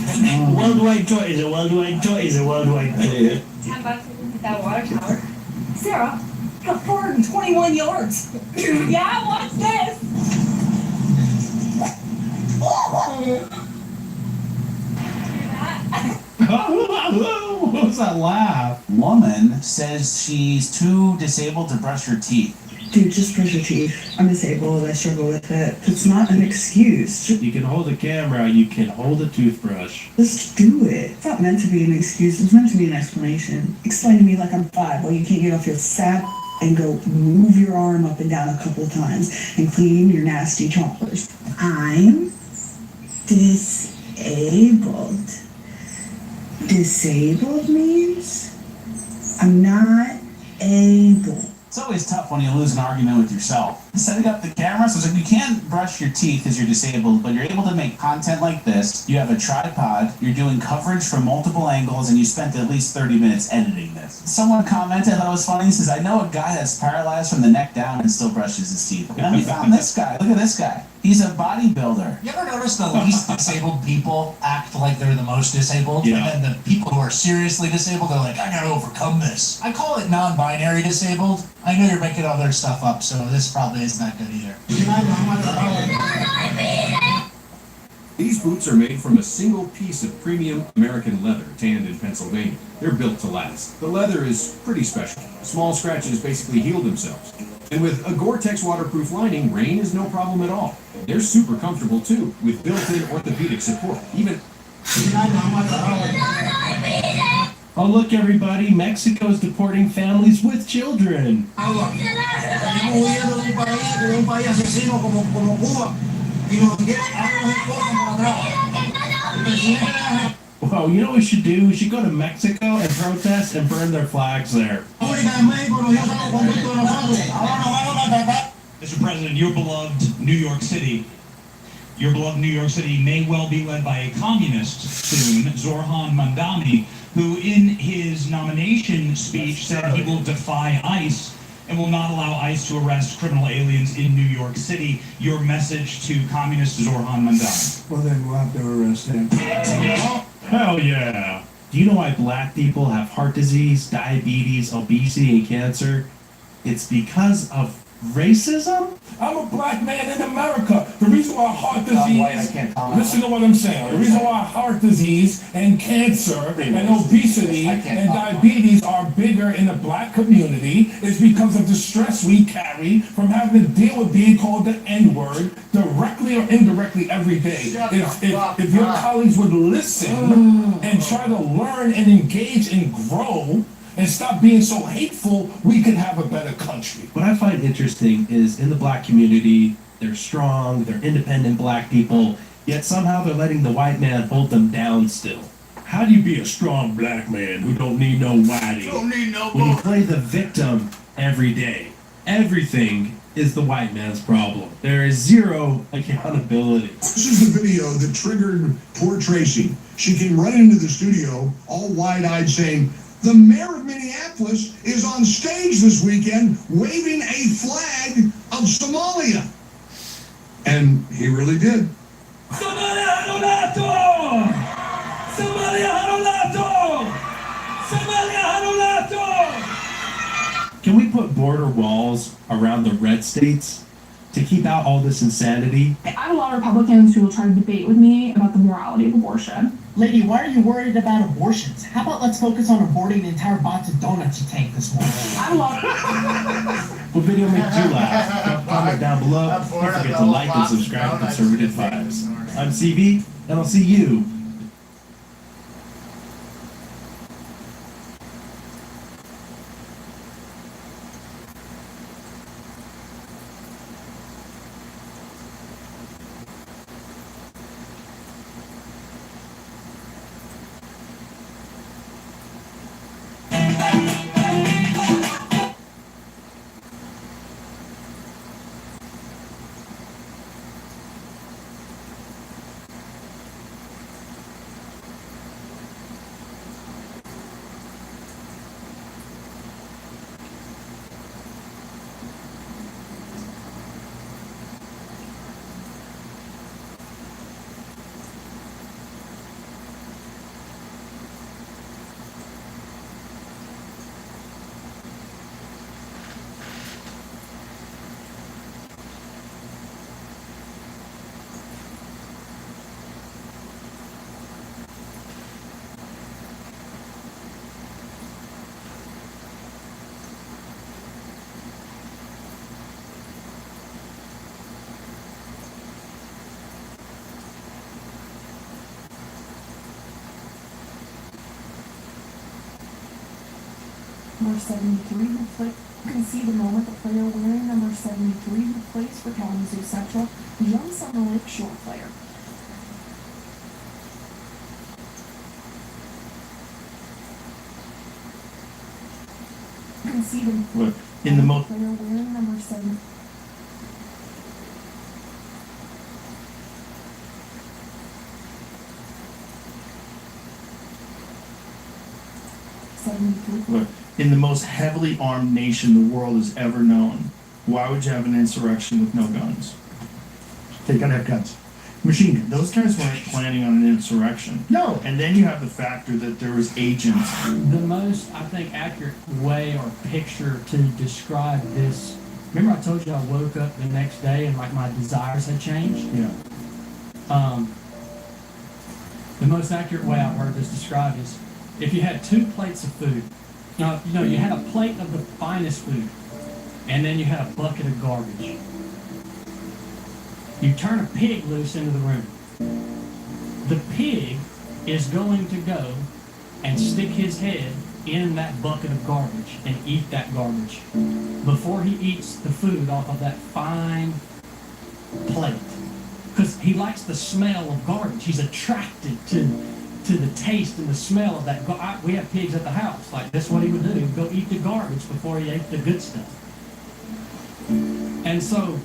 Worldwide toy is a worldwide toy is a worldwide toy. $10 to visit that water tower. Sarah, you got 421 yards. Yeah, watch this. What was that laugh? Woman says she's too disabled to brush her teeth. Dude, just brush your teeth. I'm disabled, I struggle with it. It's not an excuse. You can hold a camera, you can hold a toothbrush. Just do it. It's not meant to be an excuse, it's meant to be an explanation. Explain to me like I'm 5 while you can't get off your sad and go move your arm up and down a couple of times and clean your nasty chompers. I'm disabled. Disabled means I'm not able. It's always tough when you lose an argument with yourself. Setting up the camera, so it's like you can't brush your teeth because you're disabled, but you're able to make content like this. You have a tripod, you're doing coverage from multiple angles, and you spent at least 30 minutes editing this. Someone commented, I thought it was funny, he says, I know a guy that's paralyzed from the neck down and still brushes his teeth. And then we found this guy. Look at this guy. He's a bodybuilder. You ever notice the least disabled people act like they're the most disabled? Yeah. And then the people who are seriously disabled, they're like, I gotta overcome this. I call it non-binary disabled. I know you're making other stuff up, so this probably isn't that good either. These boots are made from a single piece of premium American leather, tanned in Pennsylvania. They're built to last. The leather is pretty special. Small scratches basically heal themselves. And with a Gore-Tex waterproof lining, rain is no problem at all. They're super comfortable too, with built-in orthopedic support. Even Oh, look, everybody, Mexico's deporting families with children. Well, you know what we should do? We should go to Mexico and protest and burn their flags there. Mr. President, your beloved New York City may well be led by a communist soon, Zorhan Mandami, who in his nomination speech said he will defy ICE and will not allow ICE to arrest criminal aliens in New York City. Your message to communist Zorhan Mandami. Well, then we'll have to arrest him. Hell yeah. Do you know why black people have heart disease, diabetes, obesity, and cancer? It's because of racism? I'm a black man in America. The reason why heart disease, listen to what I'm saying. The reason why heart disease and cancer and obesity and diabetes are bigger in the black community is because of the stress we carry from having to deal with being called the N-word directly or indirectly every day. If your colleagues would listen and try to learn and engage and grow, and stop being so hateful, we could have a better country. What I find interesting is in the black community, they're strong, they're independent black people, yet somehow they're letting the white man hold them down still. How do you be a strong black man who don't need no whitey? When you play the victim every day, everything is the white man's problem. There is zero accountability. This is the video that triggered poor Tracy. She came right into the studio, all wide-eyed, saying, "The mayor of Minneapolis is on stage this weekend waving a flag of Somalia." And he really did. Somalia Hanulato! Somalia Hanulato! Somalia Hanulato! Can we put border walls around the red states to keep out all this insanity? I have a lot of Republicans who will try to debate with me about the morality of abortion. Lady, why are you worried about abortions? How about let's focus on aborting the entire box of donuts you take this morning? I have a lot What video made you laugh? Drop a comment down below. Don't forget to like and subscribe to Conservative Vibes. I'm CB, and I'll see you Number 73 who played. You can see the moment the player wearing number 73 who plays for Kalamazoo Central jumps on the Lakeshore player. You can see the in the most player wearing number 7. In the most heavily armed nation the world has ever known, why would you have an insurrection with no guns? They gotta have guns. Machine gun. Those guys weren't planning on an insurrection. No. And then you have the factor that there was agents. The most, I think, accurate way or picture to describe this. Remember I told you I woke up the next day and like my desires had changed? Yeah. The most accurate way I've heard this described is if you had 2 plates of food. You had a plate of the finest food, and then you had a bucket of garbage. You turn a pig loose into the room. The pig is going to go and stick his head in that bucket of garbage and eat that garbage before he eats the food off of that fine plate. Because he likes the smell of garbage. He's attracted to the taste and the smell of that. We have pigs at the house. Like, that's what he would do. He would go eat the garbage before he ate the good stuff. And so,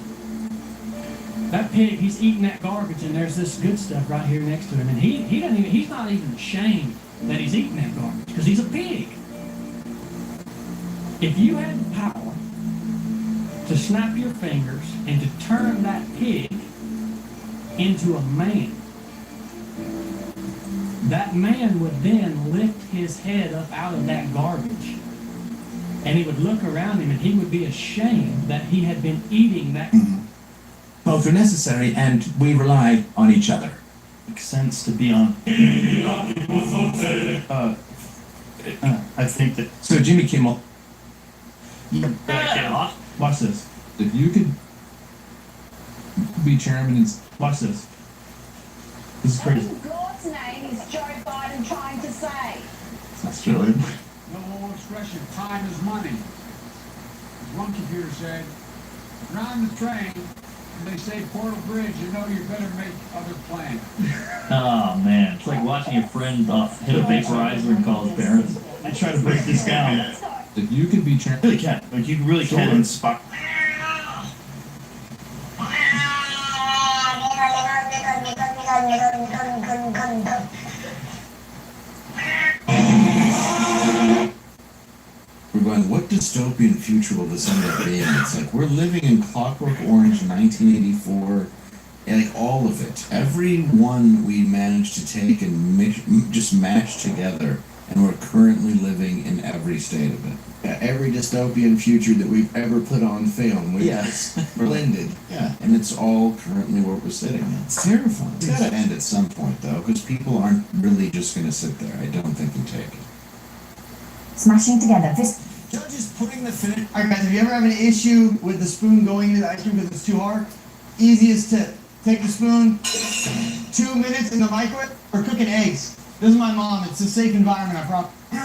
that pig, he's eating that garbage, and there's this good stuff right here next to him. And he's not even ashamed that he's eating that garbage, because he's a pig. If you had the power to snap your fingers and to turn that pig into a man, that man would then lift his head up out of that garbage, and he would look around him, and he would be ashamed that he had been eating that. Both are necessary, and we rely on each other. Makes sense to be on. I think that. So Jimmy Kimmel. Watch this. If you could be chairman and watch this. This is crazy. What in God's name is Joe Biden trying to say? That's true. No more expression, time is money. As one computer said, if you're on the train and they say Portal Bridge, you know you better make other plans. Oh man, it's like watching your friend hit a vaporizer and call his parents. I try to break this down. If you could be chairman, You really can. Like, you really can inspire. We're going, what dystopian future will this end up being? It's like, we're living in Clockwork Orange 1984, and like all of it. Every one we managed to take and just mash together, and we're currently living in every state of it. Every dystopian future that we've ever put on film, we Yes. blended. Yeah, and it's all currently where we're sitting. It's terrifying. It's got to end at some point, though, because people aren't really just going to sit there. I don't think and take it. Smashing together. This Judge is putting the finish. All right, guys, if you ever have an issue with the spoon going into the ice cream because it's too hard, easiest tip: take the spoon, 2 minutes in the microwave. We're cooking eggs. This is my mom. It's a safe environment, I promise. No,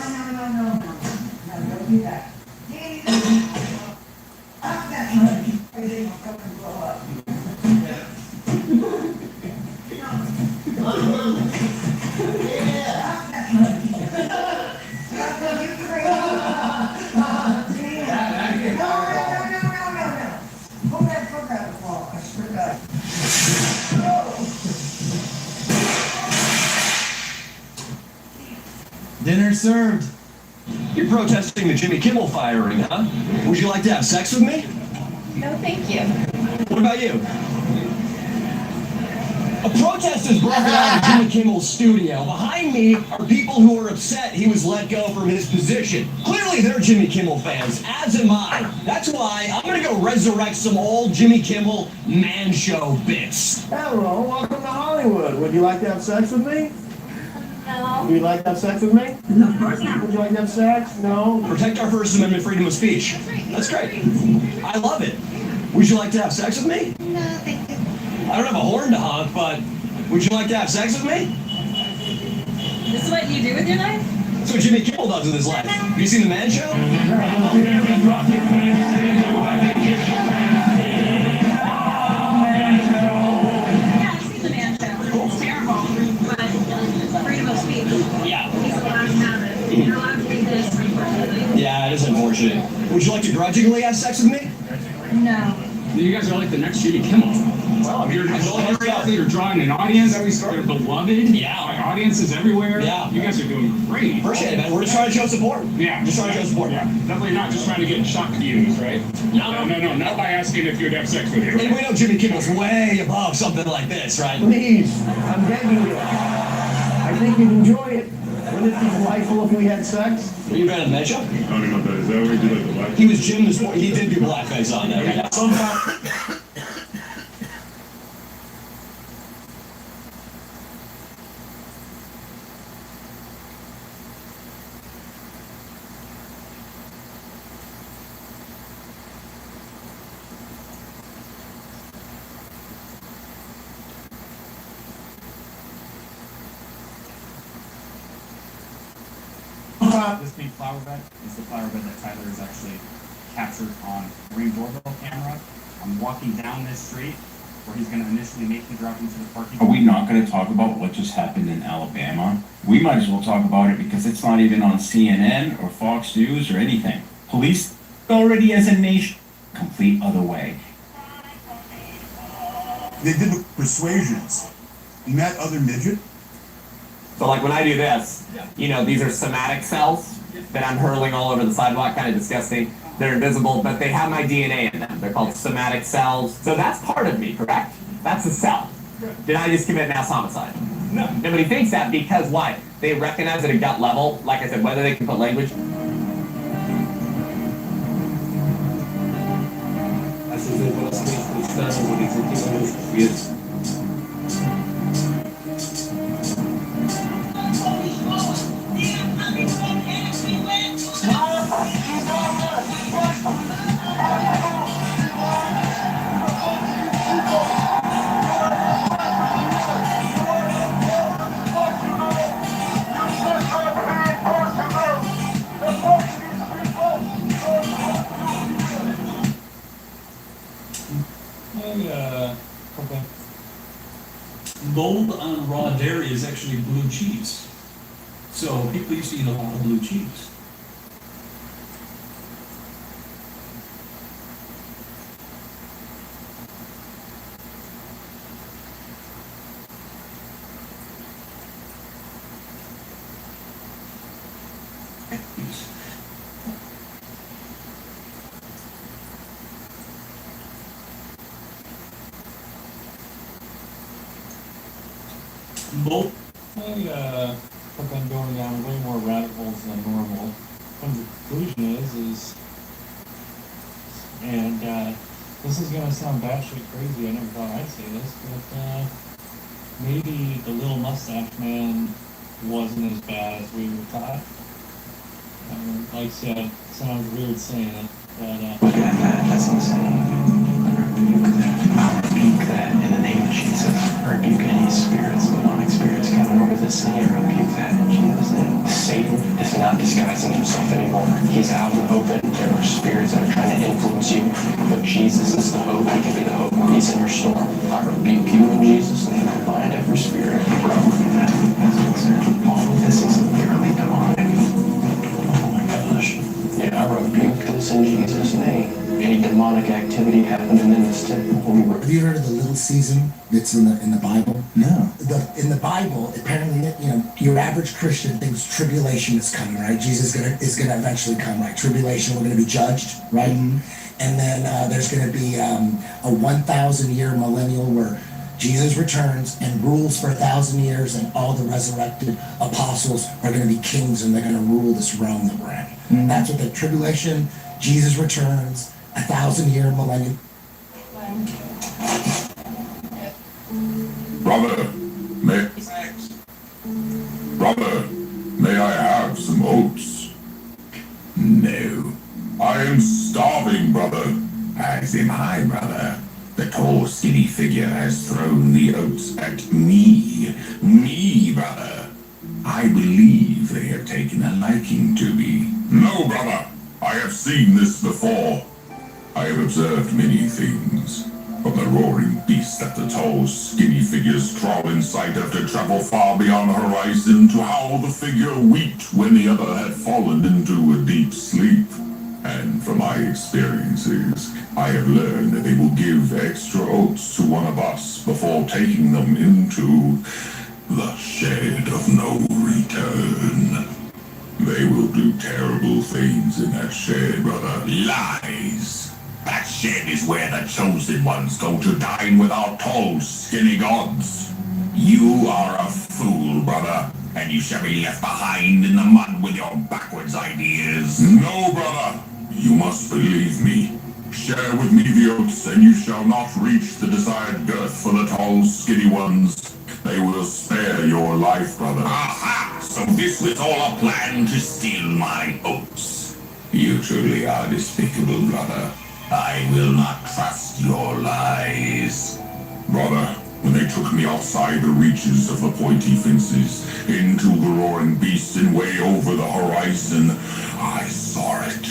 don't do that. Stop that money. Everything will fucking blow up. Stop that money. Stop that, you crazy. No. Pull that fuck out of the wall. I swear to God. Dinner served. You're protesting the Jimmy Kimmel firing, huh? Would you like to have sex with me? No, thank you. What about you? A protest is broken out of Jimmy Kimmel's studio. Behind me are people who are upset he was let go from his position. Clearly they're Jimmy Kimmel fans, as am I. That's why I'm gonna go resurrect some old Jimmy Kimmel man show bits. Hello, welcome to Hollywood. Would you like to have sex with me? No. Would you like to have sex with me? No, of course not. Would you like to have sex? No. Protect our First Amendment freedom of speech. That's great. I love it. Would you like to have sex with me? No, thank you. I don't have a horn to honk, but would you like to have sex with me? This is what you do with your life? That's what Jimmy Kimmel does with his life. Have you seen The Man Show? Yeah, I've seen The Man Show. It's terrible, but freedom of speech. Yeah. He's allowed to have it. You're allowed to do this. Yeah, it is unfortunate. Would you like to grudgingly have sex with me? No. You guys are like the next Jimmy Kimmel. Well, you're drawing an audience. You're beloved. Yeah. Like, audiences everywhere. Yeah. You guys are doing great. Appreciate it, man. We're just trying to show support. Yeah. Just trying to show support. Yeah. Definitely not just trying to get shock views, right? No. Not by asking if you'd have sex with you. And we know Jimmy Kimmel's way above something like this, right? Please, I'm begging you. I think you'd enjoy it. Wouldn't it be delightful if we had sex? Were you a fan of the Man Show? Talking about that, is that what we did like the black? He was Jim this morning. He did do blackface on there. Yeah. up. This pink flower bed is the flower bed that Tyler has actually captured on Ring doorbell camera. I'm walking down this street where he's going to initially make me drop into the parking lot. Are we not going to talk about what just happened in Alabama? We might as well talk about it because it's not even on CNN or Fox News or anything. Police already as a nation, complete other way. They did the persuasions. You met other midget? So like when I do this, you know, these are somatic cells that I'm hurling all over the sidewalk, kind of disgusting. They're invisible, but they have my DNA in them. They're called somatic cells. So that's part of me, correct? That's a cell. Did I just commit mass homicide? No. Nobody thinks that because why? They recognize at a gut level, like I said, whether they can put language. Okay. Gold on raw dairy is actually blue cheese. So people used to eat a lot of blue cheese. Both. I think I'm going down way more rabbit holes than normal. And the conclusion is, and this is gonna sound batshit crazy. I never thought I'd say this, but maybe the little mustache man wasn't as bad as we were taught. Like I said, it sounds weird saying it, but that's insane. I rebuke that in the name of Jesus. I rebuke any spirits, demonic spirits coming over this city. I rebuke that in Jesus' name. Satan is not disguising himself anymore. He's out in the open. There are spirits that are trying to influence you, but Jesus is the hope. He can be the hope. He's in your storm. I rebuke you in Jesus' name. I bind every spirit. All of this is literally demonic. Oh my gosh. Yeah, I rebuke this in Jesus' name. Any demonic activity happening in this temple. Have you heard of the little season that's in the Bible? No. In the Bible, apparently, your average Christian thinks tribulation is coming, right? Jesus is gonna eventually come, right? Tribulation, we're gonna be judged, right? Mm-hmm. And then there's gonna be a 1,000-year millennial where Jesus returns and rules for 1,000 years, and all the resurrected apostles are gonna be kings, and they're gonna rule this realm that we're in. Mm-hmm. That's what the tribulation. Jesus returns. 1,000-year millennium. Brother, may I have some oats? No. I am starving, brother. As am I, brother. The tall, skinny figure has thrown the oats at me. Me, brother. I believe they have taken a liking to me. No, brother. I have seen this before. I have observed many things, from the roaring beast that the tall, skinny figures crawl in sight have to travel far beyond the horizon, to how the figure wept when the other had fallen into a deep sleep. And from my experiences, I have learned that they will give extra oats to one of us before taking them into the shed of no return. They will do terrible things in that shed, brother. Lies! That shed is where the chosen ones go to dine with our tall, skinny gods. You are a fool, brother, and you shall be left behind in the mud with your backwards ideas. No, brother, you must believe me. Share with me the oats, and you shall not reach the desired girth for the tall, skinny ones. They will spare your life, brother. Aha! So this was all a plan to steal my oats. You truly are despicable, brother. I will not trust your lies. Brother, when they took me outside the reaches of the pointy fences, into the roaring beast and way over the horizon, I saw it.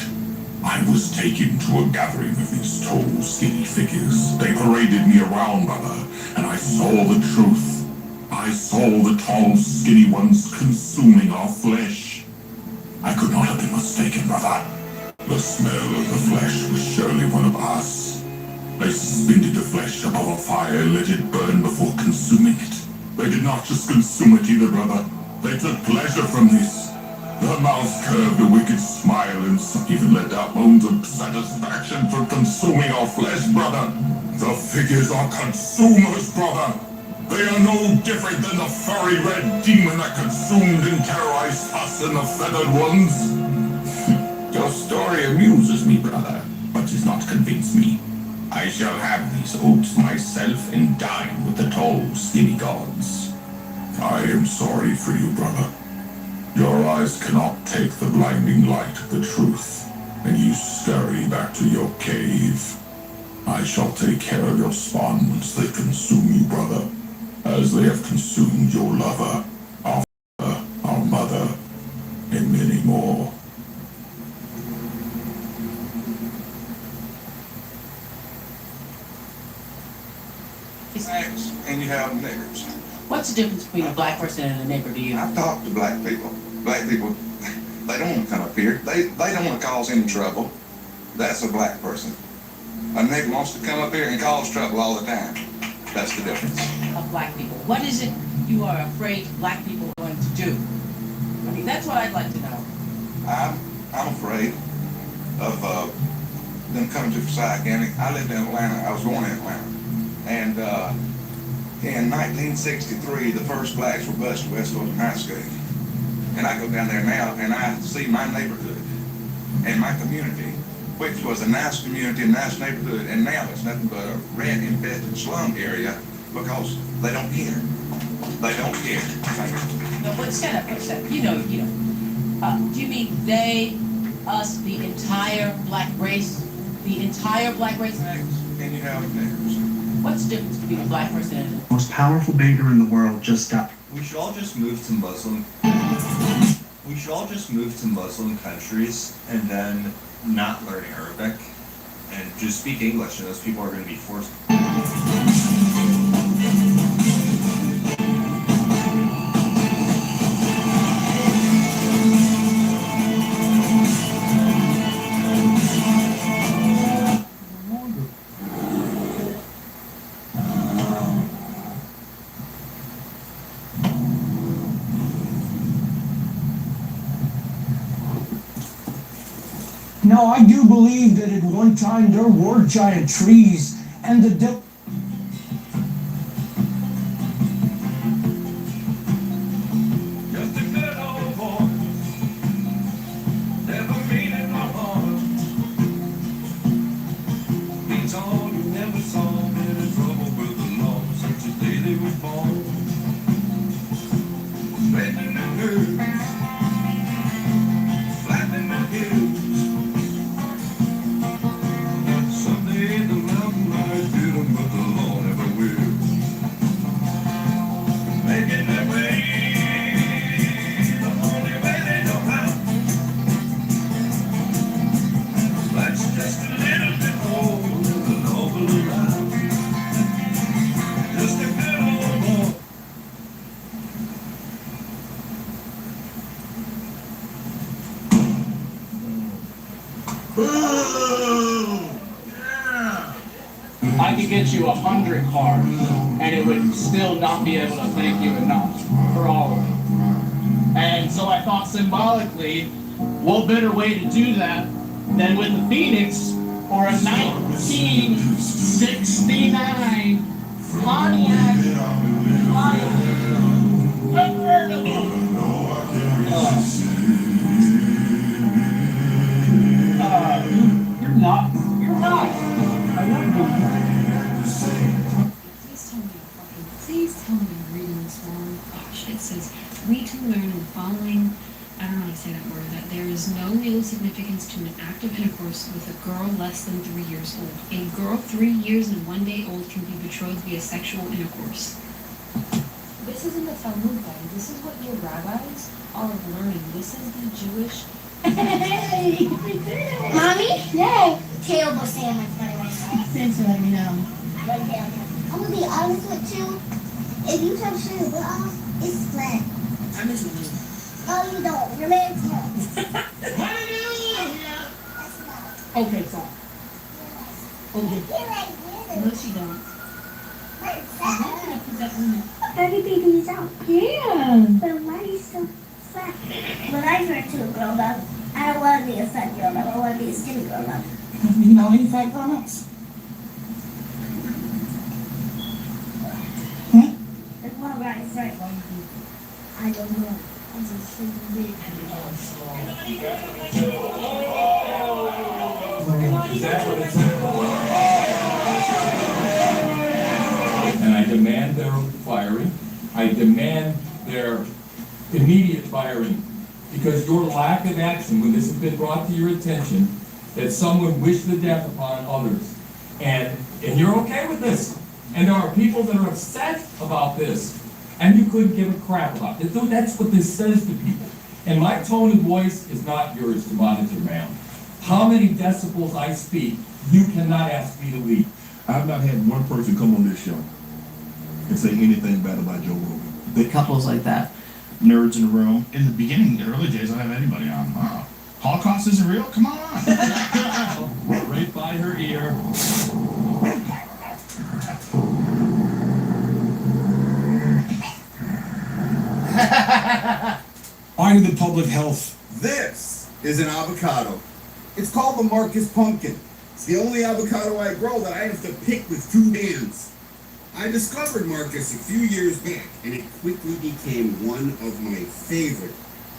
I was taken to a gathering of these tall, skinny figures. They paraded me around, brother, and I saw the truth. I saw the tall, skinny ones consuming our flesh. I could not have been mistaken, brother. The smell of the flesh was surely one of us. They suspended the flesh above a fire and let it burn before consuming it. They did not just consume it either, brother. They took pleasure from this. Their mouths curved a wicked smile, and some even let out moans of satisfaction for consuming our flesh, brother. The figures are consumers, brother. They are no different than the furry red demon that consumed and terrorized us and the feathered ones. Your story amuses me, brother, but does not convince me. I shall have these oats myself and dine with the tall, skinny gods. I am sorry for you, brother. Your eyes cannot take the blinding light of the truth, and you scurry back to your cave. I shall take care of your spawn once they consume you, brother, as they have consumed your lover, our father, our mother, and many more. Blacks and you have niggers. What's the difference between a black person and a nigger to you? I've talked to black people. Black people, they don't want to come up here. They don't want to cause any trouble. That's a black person. A nigger wants to come up here and cause trouble all the time. That's the difference. Of black people. What is it you are afraid black people are going to do? I mean, that's what I'd like to know. I'm afraid of them coming to Forsyth County. I lived in Atlanta. I was born in Atlanta. And in 1963, the first blacks were bused at West Oakland High School. And I go down there now and I see my neighborhood and my community, which was a nice community, a nice neighborhood, and now it's nothing but a rat-infested slum area because they don't care. They don't care. No, what's that? You know. Do you mean they, us, the entire black race? The entire black race? And you have niggers. What's the difference between a black person and a... Most powerful banker in the world just died. We should all just move to Muslim. We should all just move to Muslim countries and then not learn Arabic and just speak English, and those people are going to be forced. Now, I do believe that at one time there were giant trees, and the Just a good old boy, never meaning no harm. He told you never saw him in trouble with the law since the day they was born. Making the news, flapping the hills. Someday the mountain might get him, but the law never will. Making their way. Just a little bit more than all around. Just a good old boy. I could get you 100 cards, and it would still not be able to thank you enough for all of it. And so I thought symbolically, what better way to do that than with the Phoenix or a 1969 Pontiac convertible. You're not. I love you. Please tell me I'm reading this wrong. Gosh, it says, we too learn in the following, I don't know how to say that word, that there is is no legal significance to an act of intercourse with a girl less than 3 years old. A girl 3 years and 1 day old can be betrothed via sexual intercourse. This isn't the Talmud, guys. This is what your rabbis are learning. This is the Jewish. Hey! Mommy? Yay! Caleb was saying my funny right now. Thanks for letting me know. Right there. I'm gonna be honest with you. If you touch your butt off, it's flat. I miss you. Oh, you don't. Your man's home. Okay, sorry. Okay. You're right here. No, she don't. Every baby is out. Yeah. But why are you so fat? When I turn to a grown up, I don't want to be a fat grown up. I want to be a skinny grown up. You know any fat grown-ups? There's one right in front. I don't know. I'm just so big. Is that what it said? And I demand their firing. I demand their immediate firing. Because your lack of action, when this has been brought to your attention, that someone wished the death upon others, and you're okay with this, and there are people that are upset about this, and you couldn't give a crap about it. That's what this says to people. And my tone of voice is not yours to monitor, ma'am. How many decibels I speak, you cannot ask me to leave. I've not had one person come on this show and say anything bad about Joe Rogan. The couples like that, nerds in a room. In the beginning, the early days, I don't have anybody on. Wow. Holocaust isn't real? Come on. Right by her ear. Why the public health? This is an avocado. It's called the Marcus Pumpkin. It's the only avocado I grow that I have to pick with 2 hands. I discovered Marcus a few years back, and it quickly became one of my favorite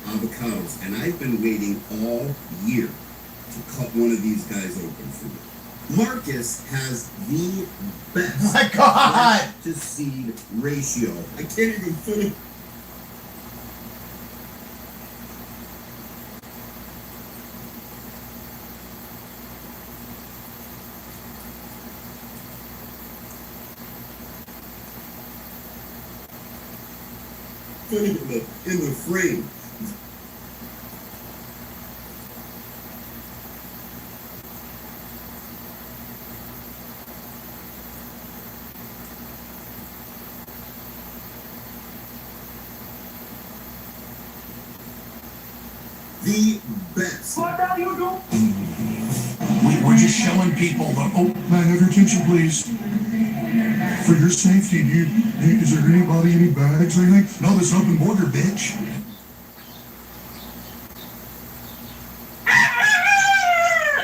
avocados, and I've been waiting all year to cut one of these guys open for me. Marcus has the best plant to seed ratio. I can't even finish. In the frame. The best. We're just showing people the, oh, man, have your attention, please. For your safety, is there anybody, any bags or anything? No, this open border, bitch.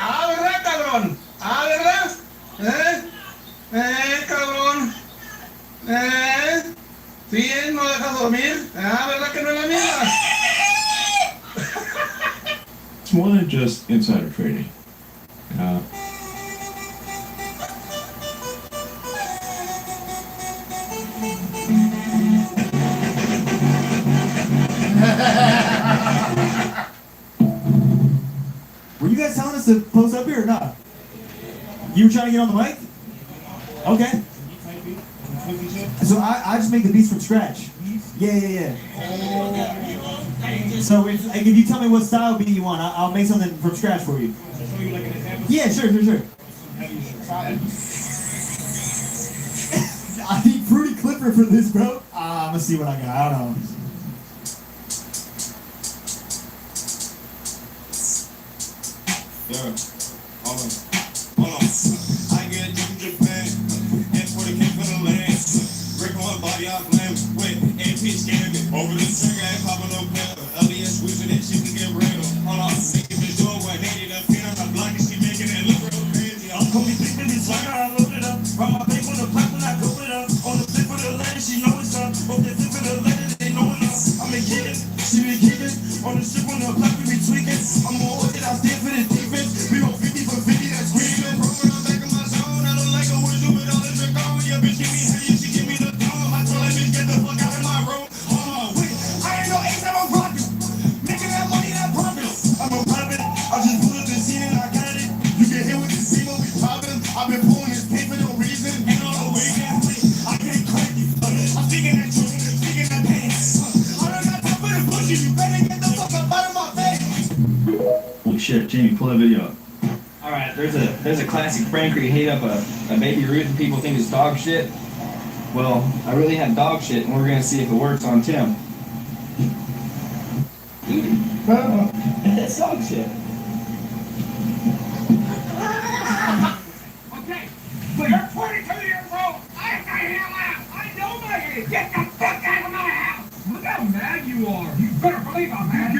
¡Ah, verdad, cabrón! ¡Ah, verdad! Cabrón! ¿Sí, no dejas dormir? ¡Ah, verdad que no es la misma! It's more than just insider trading. Were you guys telling us to post up here or not? You were trying to get on the mic? Okay. So I just make the beats from scratch. Yeah. So if you tell me what style beat you want, I'll make something from scratch for you. Yeah, sure. I need Fruity Clipper for this, bro. I'm gonna see what I got. I don't know. Yeah. Hold on. I get to Japan. And for the king for the land. Break one body off lamb. Wait, AP scamming. Over the trigger, I pop a little pill. LDS squeezing that shit can get real. Hold on. Niggas been doing what they did up here. I'm blocking, she making it look real crazy. I'm coming thinking this like I load it up. Run my paper the pipe when I go it up. On the flip of the letter, she know it's up. On the flip of the letter, they know it up. I'm a kid. She be kicking. On the ship on the block, we be tweaking. I'm on it, I stand for the defense. We go 50 for 50, that's screaming. Rolling on back of my zone. I don't like a whistle with all the drink on. Yeah, bitch, give me hell, she give me the thumb. I told that bitch, get the fuck out of my room. Hold on, wait. I ain't no ace, I'm a rock. shit. Jamie, pull that video up. All right, there's a classic prank where you heat up a baby Ruth and people think it's dog shit. Well, I really had dog shit, and we're gonna see if it works on Tim. That's dog shit. Okay, but you're 22 years old. I hell out. I know my age. Get the fuck out of my house. Look how mad you are. You better believe I'm mad.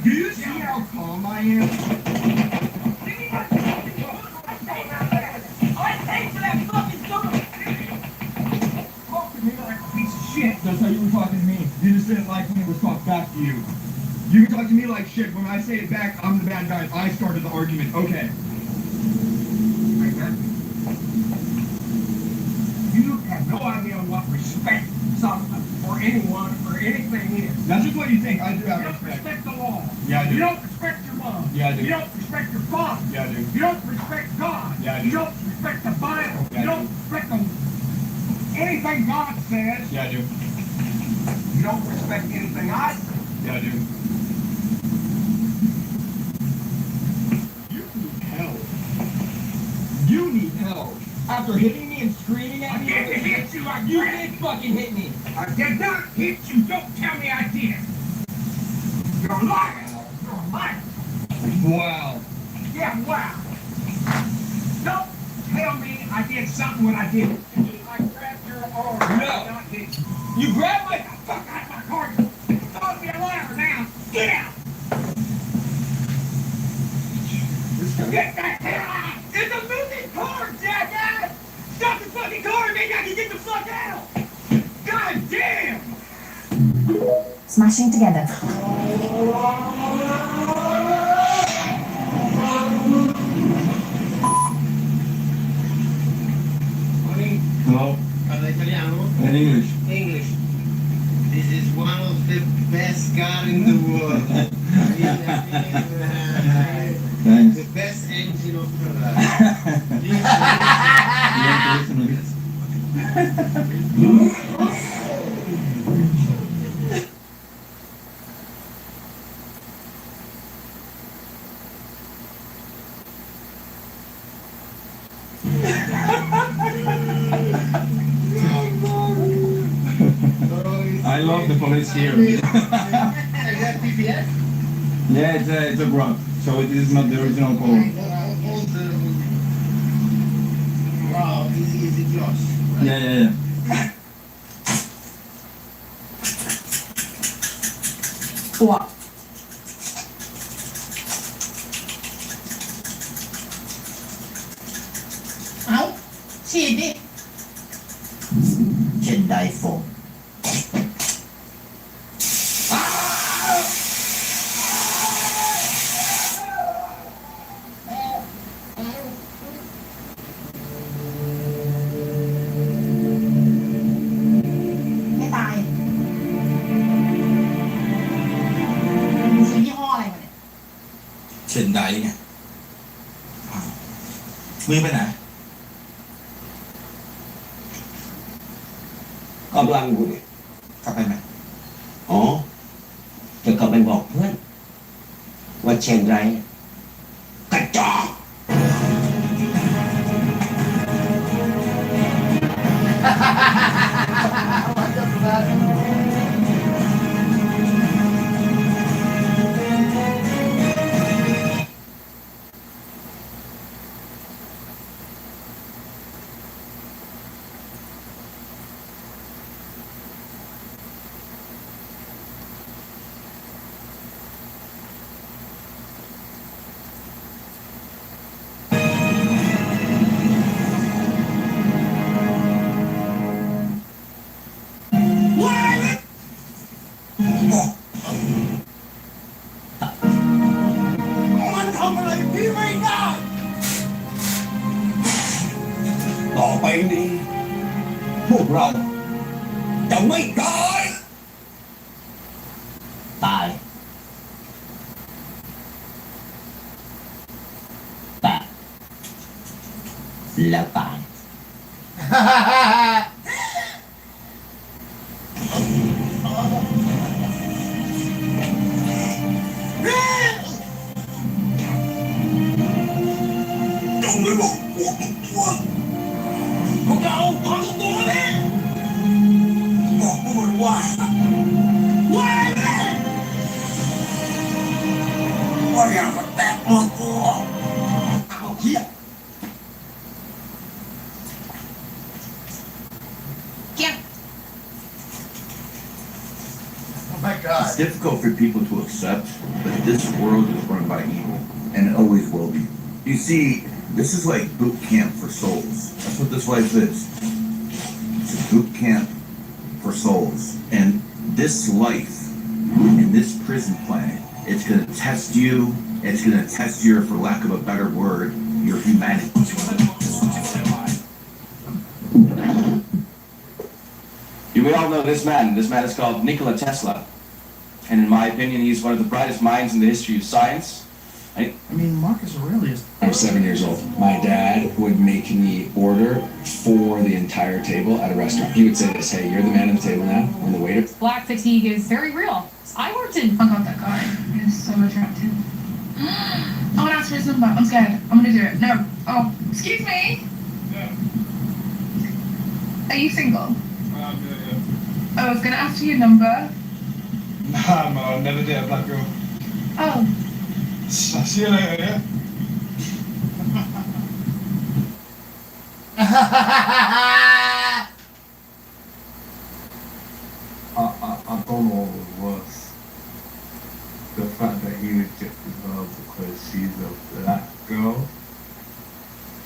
Do you see how calm I am? I paid for that fucking gun. Talk to me like a piece of shit. That's how you were talking to me. You just didn't like when it was talked back to you. You can talk to me like shit. When I say it back, I'm the bad guy. I started the argument. Okay. You have no idea what respect for anyone or anything is. That's just what you think. I do have respect. You don't respect the law. Yeah, I do. You don't respect your mom. Yeah, I do. You don't respect your father. Yeah, I do. You don't respect God. Yeah, I do. You don't respect the Bible. Yeah, you don't respect anything God says. Yeah, I do. You don't respect anything I say. Yeah, I do. You need help. You need help. After hitting me and screaming at me. I didn't hit you. You did fucking hit me. I did not hit you. Don't tell me I did. You're a liar. You're a liar. Wow. Yeah, wow. Don't tell me I did something when I didn't. I grabbed your arm. No. I did not hit you. You grabbed my fuck out of my car. You're calling me a liar now. Get out. Get the hell out. It's a moving car, jackass. Stop the fucking car and maybe I can get the fuck out. God damn. Smashing together. Hello? Parla italiano? In English. English. This is one of the best car in the world. Thanks. The best engine of Ferrari. I love the police here. Is that PPF? Yeah, it's a grub, so it is not the original color. Wow, is it yours? Yeah. What? Áo, xì đi. Trên đài phổ. Cái tài. Mìnhซื้อยี่ห้ออะไรมาเนี่ย เช่นใดไงมือไปไหน กำลังอยู่เนี่ย กลับไปไหน อ๋อ จะกลับไปบอกเพื่อน ว่าเชนไรกระจอก มันทำอะไรพี่ไม่ได้ ต่อไปนี้ พวกเราจะไม่ตาย ตาย แต่แล้วตาย เ It's difficult for people to accept, but this world is run by evil, and it always will be. You see, this is like boot camp for souls. That's what this life is. It's a boot camp for souls. And this life, in this prison planet, it's going to test you. It's going to test your, for lack of a better word, your humanity. You may all know this man. This man is called Nikola Tesla. And in my opinion, he's one of the brightest minds in the history of science. I mean, Marcus Aurelius. I was 7 years old. My dad would make me order for the entire table at a restaurant. He would say this, hey, you're the man at the table now, and the waiter. Black fatigue is very real. I worked in. Oh god, that guy is so attractive. I want to ask for his number. I'm scared. I'm gonna do it. No. Oh, excuse me. Yeah. Are you single? Yeah. I was gonna ask for your number. Nah, man, I'll never date a black girl. Oh. I'll see you later, yeah? I don't know what was worse. The fact that he rejected her because she's a black girl,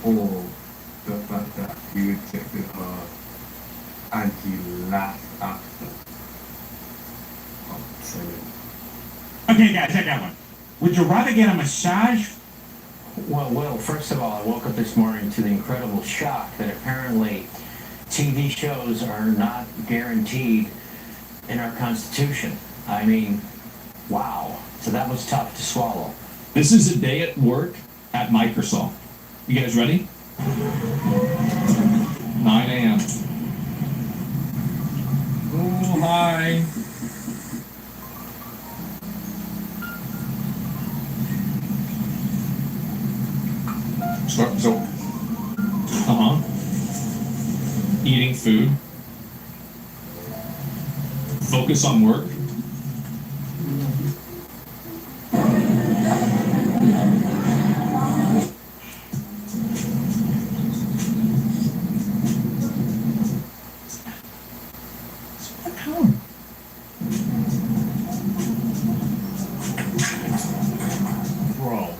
or the fact that he rejected her and he laughed after. I'm saying. Okay, guys, I got one. Would you rather get a massage? Well, first of all, I woke up this morning to the incredible shock that apparently TV shows are not guaranteed in our Constitution. I mean, wow. So that was tough to swallow. This is a day at work at Microsoft. You guys ready? 9 a.m. Oh, hi. So, eating food. Focus on work. Bro.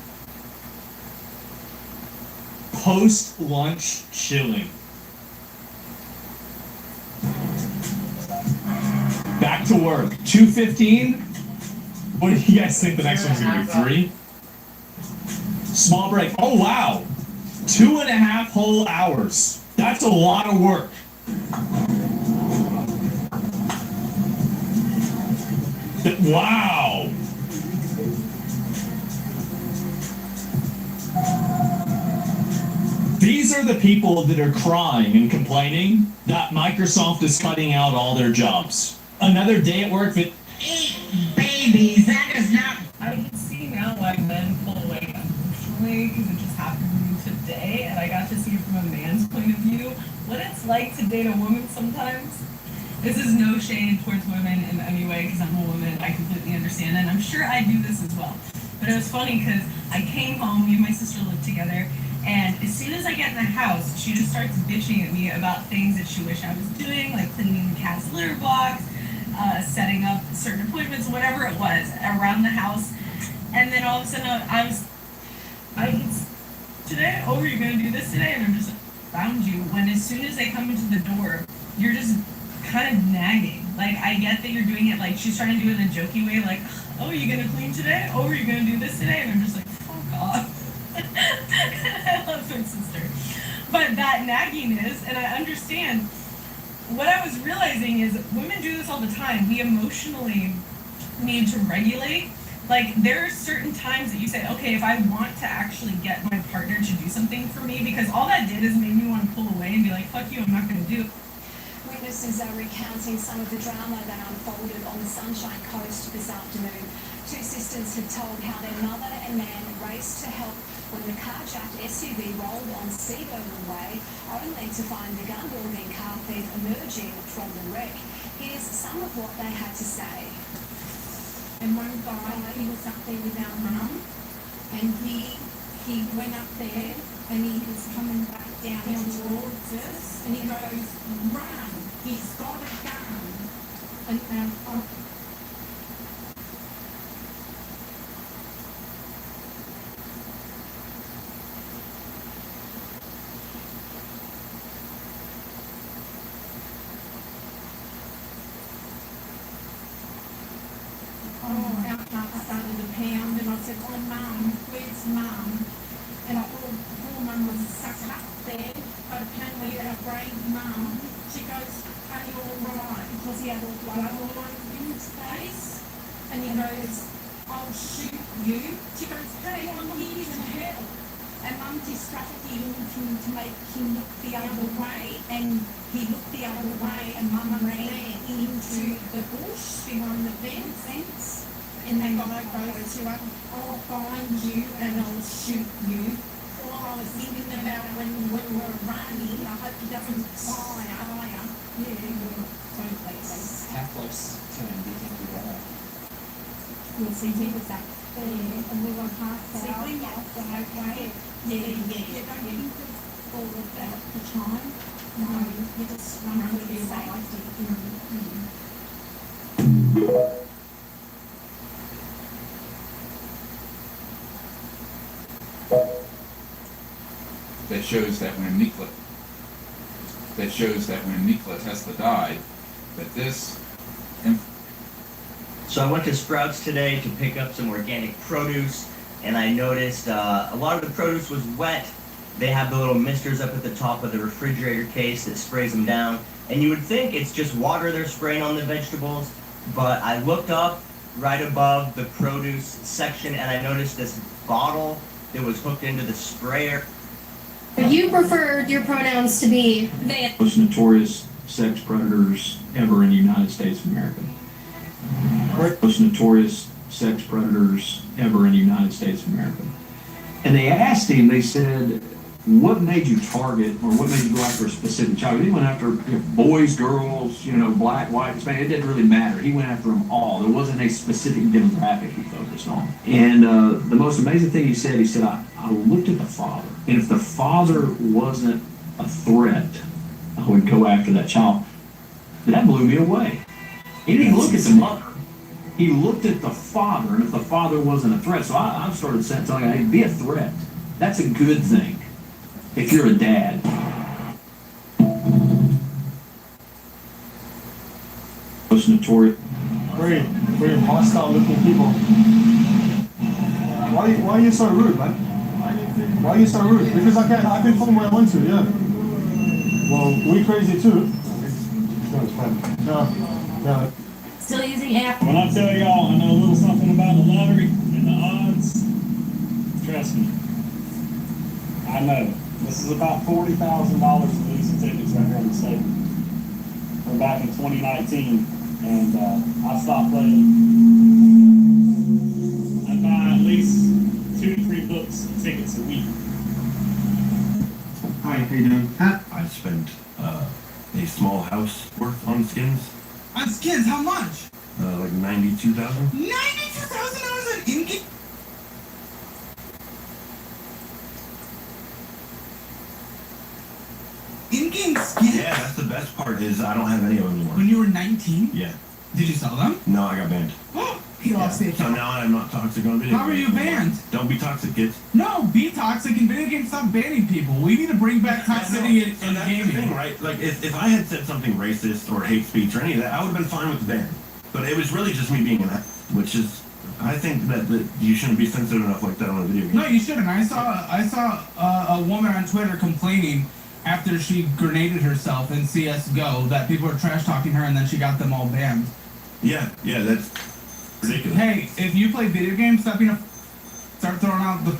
Post-lunch chilling. Back to work. 2:15. What do you guys think the next one's gonna be? 3? Small break. Oh wow. 2.5 whole hours. That's a lot of work. Wow. These are the people that are crying and complaining that Microsoft is cutting out all their jobs. Another day at work that Babies, that is not. I can see now why men pull away emotionally, because it just happened to me today, and I got to see from a man's point of view what it's like to date a woman sometimes. This is no shade towards women in any way, because I'm a woman, I completely understand, and I'm sure I do this as well. But it was funny, because I came home, me and my sister lived together, and as soon as I get in the house, she just starts bitching at me about things that she wished I was doing, like cleaning the cat's litter box, setting up certain appointments, whatever it was, around the house. And then all of a sudden I was today, oh, are you going to do this today? And I'm just found you. When as soon as they come into the door, you're just kind of nagging. Like, I get that you're doing it, like, she's trying to do it in a jokey way, like, oh, are you going to clean today? Oh, are you going to do this today? And I'm just like, fuck off. I love my sister. But that nagging is, and I understand, what I was realizing is women do this all the time. We emotionally need to regulate. Like, there are certain times that you say, okay, if I want to actually get my partner to do something for me, because all that did is made me want to pull away and be like, fuck you, I'm not going to do it. Witnesses are recounting some of the drama that unfolded on the Sunshine Coast this afternoon. Two sisters have told how their mother and man raced to help when the carjacked SUV rolled on Seabourn Way, only to find the gun-wielding car thief emerging from the wreck. Here's some of what they had to say. And one guy, he was up there with our mum, and he went up there, and he was coming back down towards us, and he goes, run, he's got a gun. And said, oh, Mum, where's Mum? And I thought, poor Mum was stuck up there, but apparently our brave Mum, she goes, are you all right? Because he had all blood all over his face. And he goes, I'll shoot you. She goes, hey, I'm here to help. And Mum distracted him to make him look the other way, and he looked the other way, and Mum ran into the bush behind the fence, and then I goes to her, I'll find you and I'll shoot you. All I was thinking about when we're running, I hope he doesn't fire. Yeah, totally. How close to him do you think you were? Yes, he was up there, and we were half out, okay. Yeah. You don't think of all of that at the time. No, you just run for your That shows that when Nikola Tesla died, that this. So I went to Sprouts today to pick up some organic produce, and I noticed a lot of the produce was wet. They have the little misters up at the top of the refrigerator case that sprays them down. And you would think it's just water they're spraying on the vegetables, but I looked up right above the produce section and I noticed this bottle that was hooked into the sprayer. You preferred your pronouns to be they. Most notorious sex predators ever in the United States of America. Most notorious sex predators ever in the United States of America. And they asked him, they said, what made you target, or what made you go after a specific child? He went after boys, girls, black, white, Hispanic. It didn't really matter. He went after them all. There wasn't a specific demographic he focused on. And the most amazing thing he said, I looked at the father. And if the father wasn't a threat, I would go after that child. That blew me away. He didn't look at the mother. He looked at the father, and if the father wasn't a threat, so I started telling him, hey, be a threat. That's a good thing. If you're a dad. Most notorious. Very hostile looking people. Why are you so rude, man? Why are you so rude? Because I can film where I want to, yeah. Well, we crazy too. No. Still using app. When I tell y'all I know a little something about the lottery and the odds, trust me, I know. This is about $40,000 of losing tickets right here in the state. We're back in 2019, and I stopped playing. I buy at least 2 to 3 books of tickets a week. Hi, how you doing? I spent a small house worth on skins. On skins, how much? Like $92,000. $92,000 on in-game? In-game skins? Yeah, that's the best part is I don't have any of them anymore. When you were 19? Yeah. Did you sell them? No, I got banned. He lost it. So now I'm not toxic on video How games are you banned? Don't be toxic, kids. No, be toxic in video games. Stop banning people. We need to bring back toxicity in that's gaming. the thing, right? Like, if I had said something racist or hate speech or any of that, I would have been fine with the ban. But it was really just me being an ass, which is, I think that you shouldn't be sensitive enough like that on a video game. No, you shouldn't. I saw a woman on Twitter complaining after she grenaded herself in CS:GO that people were trash talking her and then she got them all banned. Yeah, that's ridiculous. Hey, if you play video games, start throwing out the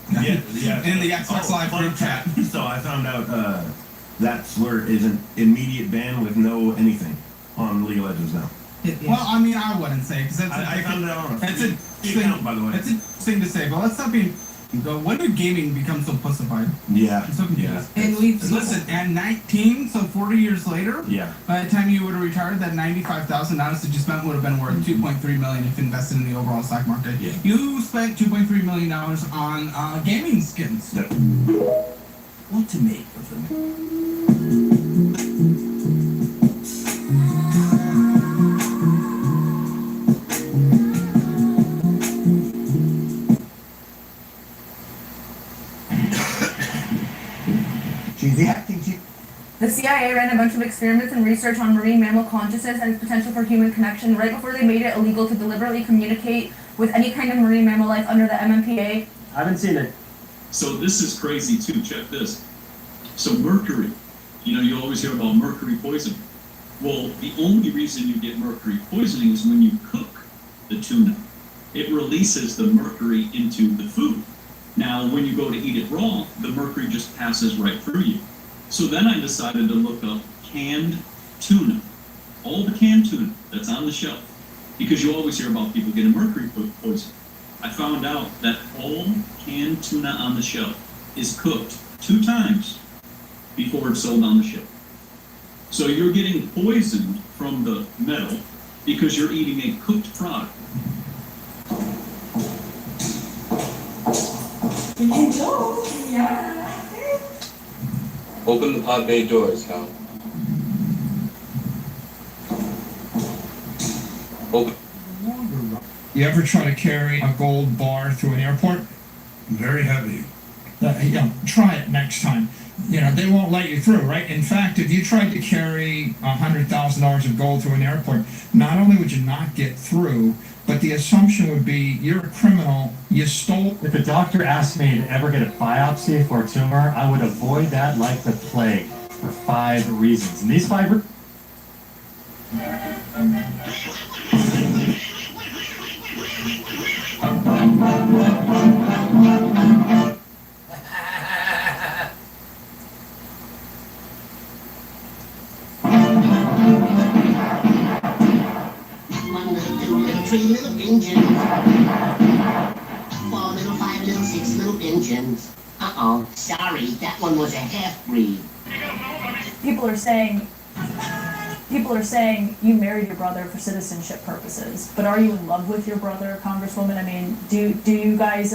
in the Xbox Live group chat. So I found out that slur is an immediate ban with no anything on League of Legends now. Well, I mean, I wouldn't say because I found it out on that's a account, by the way. That's a thing to say, but let's stop being. When did gaming become so pussified? Yeah. I'm so confused. Yeah. And listen, at 19, so 40 years later, yeah. By the time you would have retired, that $95,000 that you spent would have been worth $2.3 million if invested in the overall stock market. Yeah. You spent $2.3 million on gaming skins. Yep. What to make of them? The CIA ran a bunch of experiments and research on marine mammal consciousness and its potential for human connection right before they made it illegal to deliberately communicate with any kind of marine mammal life under the MMPA? I haven't seen it. So this is crazy too, check this. So mercury, you always hear about mercury poisoning. Well, the only reason you get mercury poisoning is when you cook the tuna. It releases the mercury into the food. Now, when you go to eat it raw, the mercury just passes right through you. So then I decided to look up canned tuna. All the canned tuna that's on the shelf. Because you always hear about people getting mercury poisoning. I found out that all canned tuna on the shelf is cooked 2 times before it's sold on the shelf. So you're getting poisoned from the metal because you're eating a cooked product. Hello. Yeah. Open the pod bay doors, Hal. Open. You ever try to carry a gold bar through an airport? Very heavy. Try it next time. They won't let you through, right? In fact, if you tried to carry $100,000 of gold through an airport, not only would you not get through, but the assumption would be you're a criminal, you stole. If a doctor asked me to ever get a biopsy for a tumor, I would avoid that like the plague for 5 reasons. And these 5 Three little engines. 4 little, 5 little, 6 little engines. Uh-oh, sorry, that one was a half-breed. People are saying you married your brother for citizenship purposes, but are you in love with your brother, Congresswoman? I mean, do you guys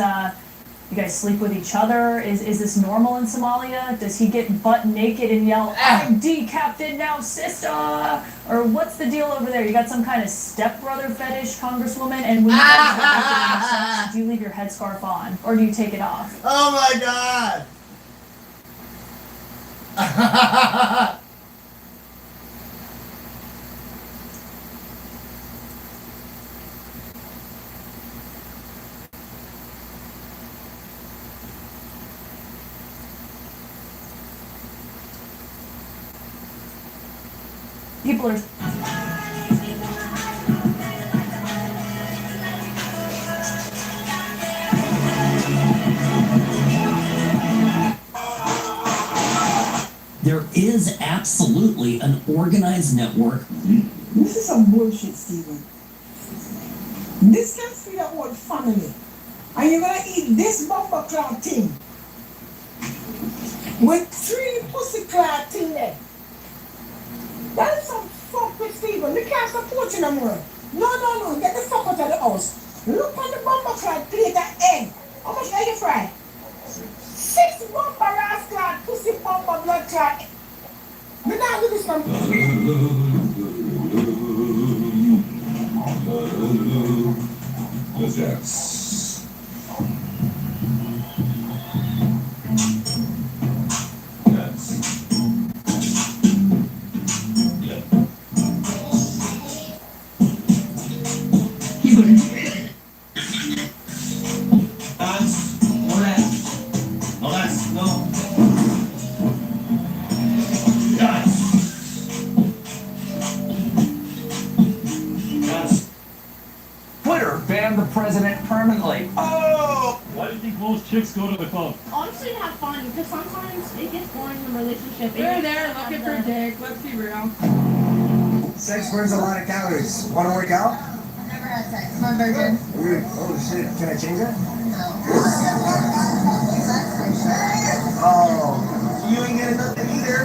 sleep with each other? Is this normal in Somalia? Does he get butt naked and yell, "I'm decapitated now, sister"? Or what's the deal over there? You got some kind of stepbrother fetish, Congresswoman? And when you guys have sex, do you leave your headscarf on, or do you take it off? Oh my God! People are. There is absolutely an organized network. This is some bullshit, Steven. This can feed your whole family. And you're gonna eat this bumper cloud thing. With 3 pussy cloud thing there. That is some fuck with Steven. We can't support you no more. No. Get the fuck out of the house. Look on the bumper cloud plate of egg. How much are you fry? 6 bumper ass cloud, pussy bumper blood clot. Me not do this one. Yes. Twitter banned the president permanently. Oh! Why do you think most chicks go to the club? Honestly, have fun, because sometimes it gets boring in a relationship. They're there looking for dick. Let's be real. Sex burns a lot of calories. Want to work out? I've never had sex. I'm a virgin. Weird. Oh shit. Can I change that? No. Oh, you ain't getting nothing either.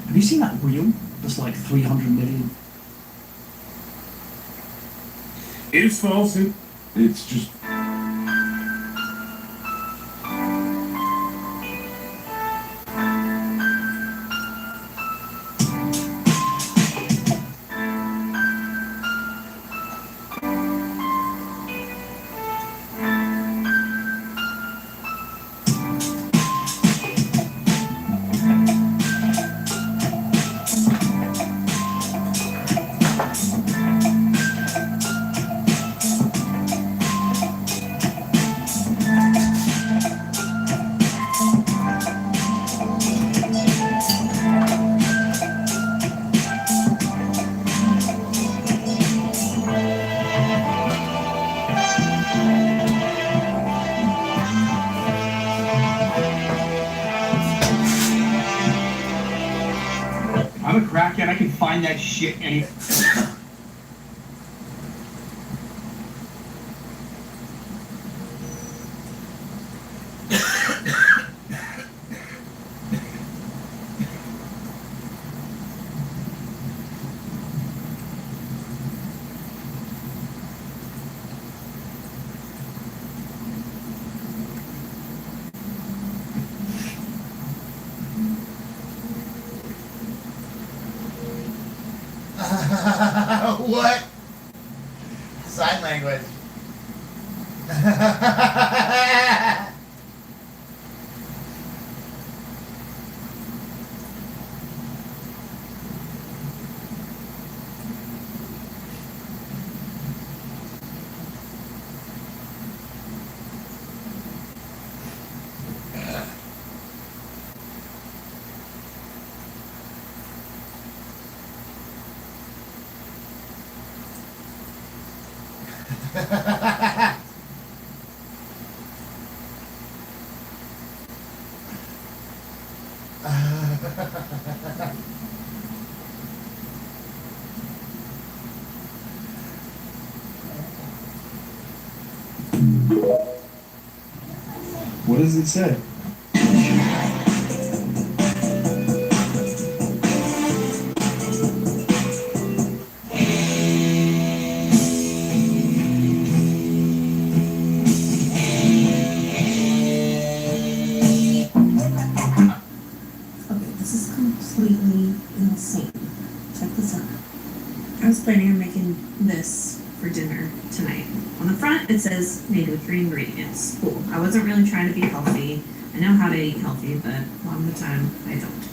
Have you seen that AQUARIUM? That's like 300 million. It's false. It's just. I'm a crackhead. I can find that shit any. What? Sign language. What does it say? This is completely insane. Check this out. I was planning on making this for dinner tonight. On the front, it says made with 3 ingredients. Cool. I wasn't really trying to be healthy. I know how to eat healthy, but a lot of the time, I don't.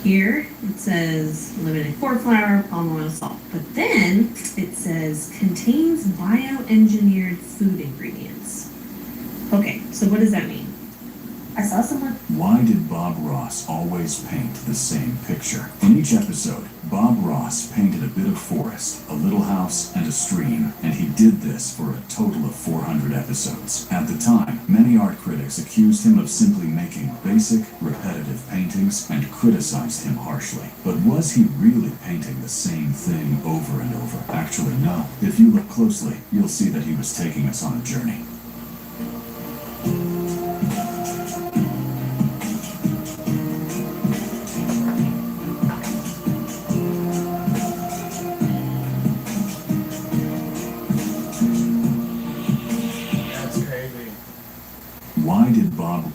Here, it says limited corn flour, palm oil, salt. But then, it says contains bioengineered food ingredients. Okay, so what does that mean? I saw someone. Why did Bob Ross always paint the same picture? In each episode, Bob Ross painted a bit of forest, a little house, and a stream, and he did this for a total of 400 episodes. At the time, many art critics accused him of simply making basic, repetitive paintings and criticized him harshly. But was he really painting the same thing over and over? Actually, no. If you look closely, you'll see that he was taking us on a journey. Why did Bob...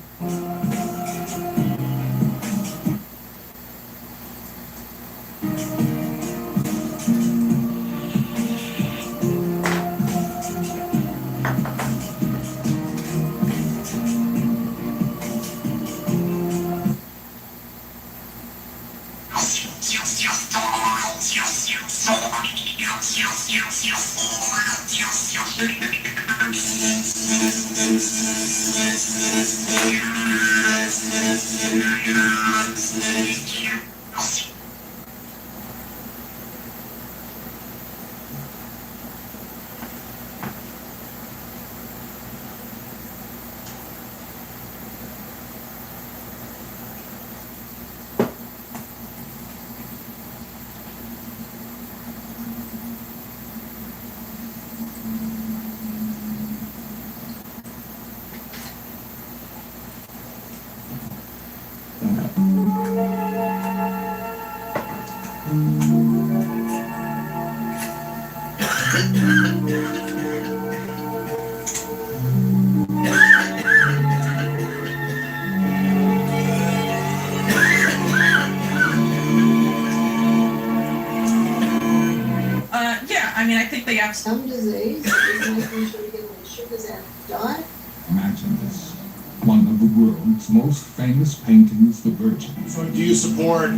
mean, I think they have some disease is making sure to get all the sugars out of the diet. Imagine this. One of the world's most famous paintings, The Virgin. So do you support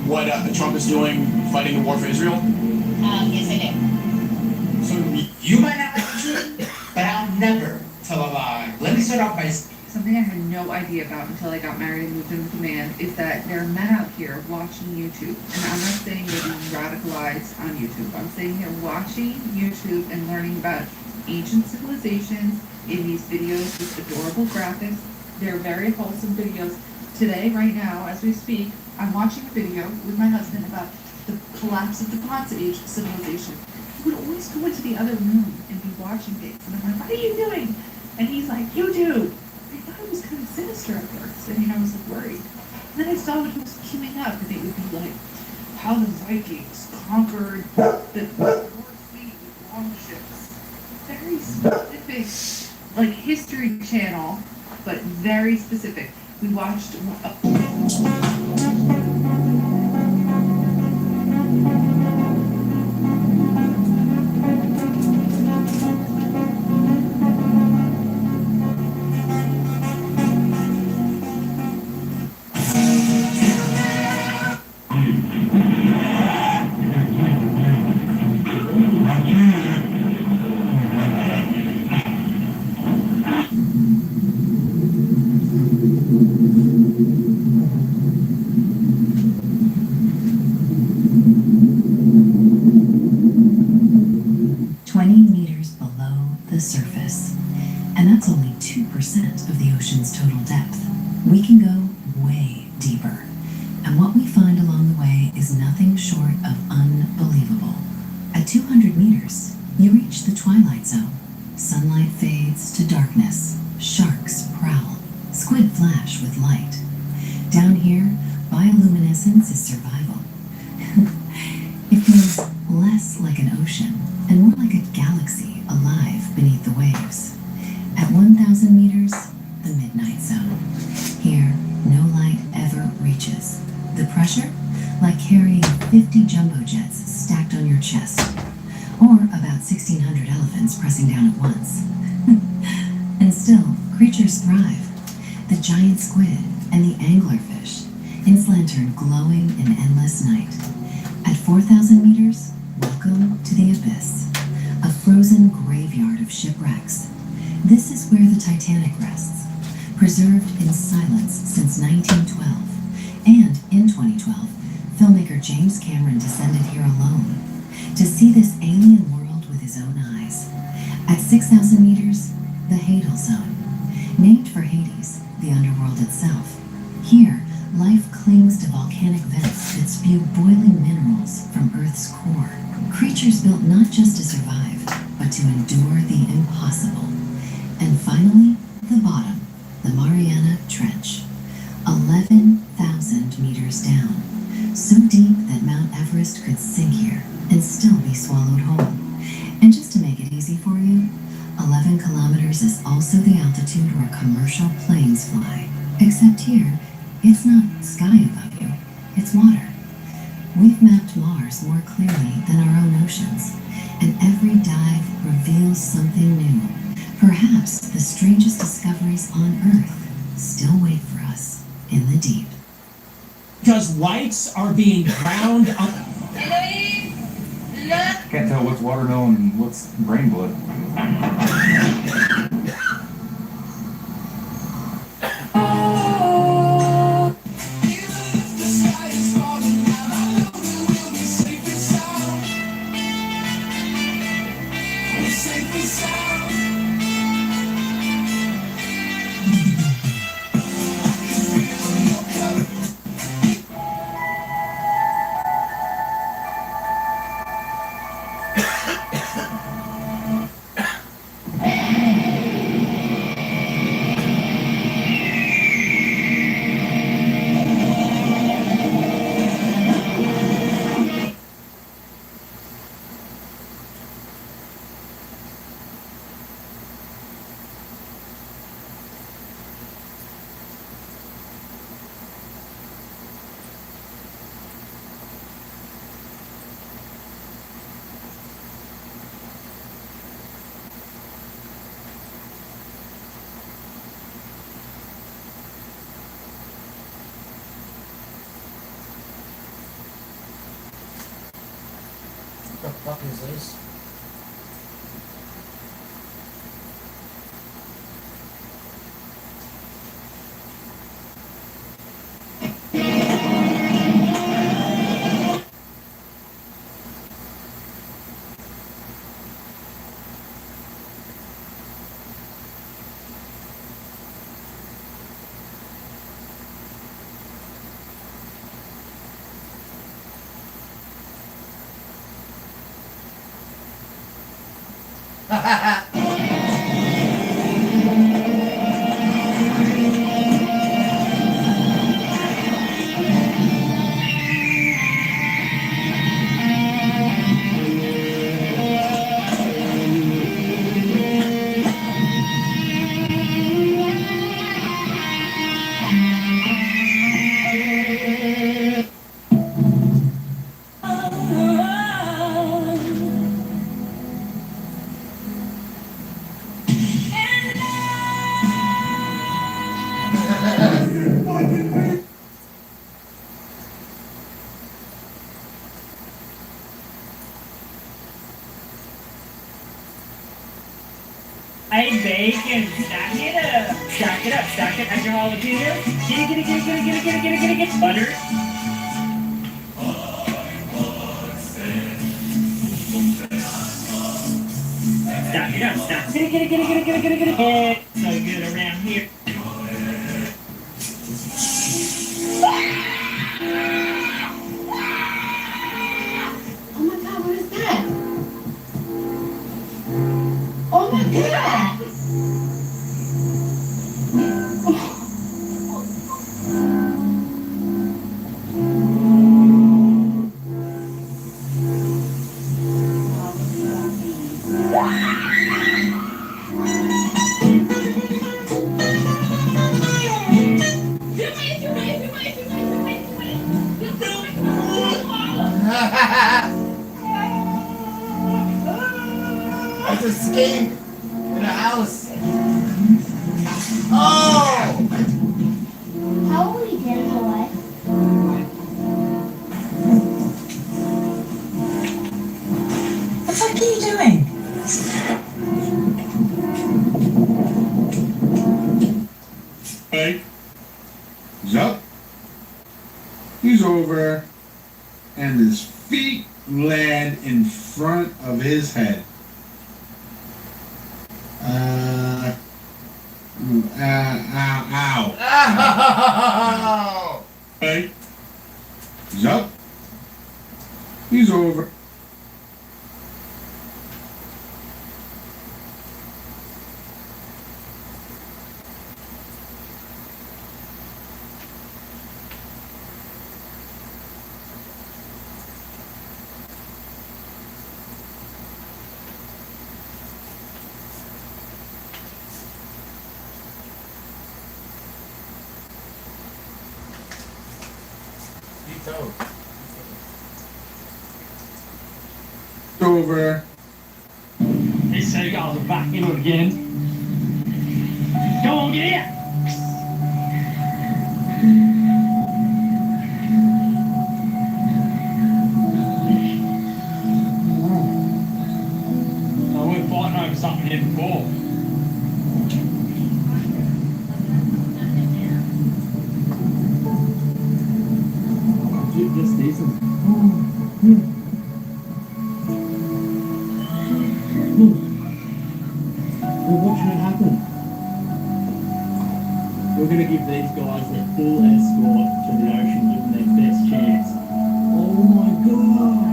what Trump is doing, fighting the war for Israel? Yes, I do. So You might not like the truth, but I'll never tell a lie. Let me start off by something I had no idea about until I got married and moved in with a man is that there are men out here watching YouTube. And I'm not saying they're being radicalized on YouTube. I'm saying they're watching YouTube and learning about ancient civilizations in these videos with adorable graphics. They're very wholesome videos. Today, right now, as we speak, I'm watching a video with my husband about the collapse of the Bronze Age civilization. He would always go into the other room and be watching things. And I'm like, what are you doing? And he's like, YouTube. I thought it was kind of sinister at first. I mean, I was like worried. And then I saw what he was queuing up, and it would be like, how the Vikings conquered the North Sea with longships. Very specific, like History Channel, but very specific. We watched. 20 meters below the surface. And that's only 2% of the ocean's total depth. We can go way deeper. And what we find along the way is nothing short of unbelievable. At 200 meters, you reach the twilight zone. Sunlight fades to darkness. Sharks prowl. Squid flash with light. Down here, bioluminescence is survival. It feels less like an ocean and more like a galaxy alive beneath the waves. At 1,000 meters, the midnight zone. Here, no light ever reaches. The pressure? Like carrying 50 jumbo jets stacked on your chest. Or about 1,600 elephants pressing down at once. And still, creatures thrive. The giant squid and the anglerfish, its lantern glowing in endless night. At 4,000 meters, welcome to the abyss. A frozen graveyard of shipwrecks. This is where the Titanic rests, preserved in silence since 1912. And in 2012, filmmaker James Cameron descended here alone to see this alien world with his own eyes. At 6,000 meters, the Hadal Zone, named for Hades, the underworld itself. Here, life clings to volcanic vents that spew boiling minerals from Earth's core. Creatures built not just to survive, but to endure the impossible. And finally, the bottom, the Mariana Trench. 11,000 meters down. So deep that Mount Everest could sink here and still be swallowed whole. And just to make it easy for you, 11 kilometers is also the altitude where commercial planes fly. Except here, it's not sky above you, it's water. We've mapped Mars more clearly than our own oceans, and every dive reveals something new. Perhaps the strangest discoveries on Earth still wait for us in the deep. Because whites are being ground up. Can't tell what's watermelon and what's brain blood. The fuck is this? Hey, bacon, stack it up. Stack it up, stack it. Add your jalapeno. Get butter. Stack it up, stack it. Get. So good around here. Oh my god, what is that? Oh my god! Let's escape in a house. Oh! How will we get away? What the fuck are you doing? Hey. He's up. He's over. And his feet land in front of his head. Ow. Ow! Hey. He's up. He's over. Over. These seagulls are back in it again. Go on, get out! Oh, we're fighting over something here before. Just decent. We're watching it happen. We're going to give these guys their full escort to the ocean, give them their best chance. Oh my god!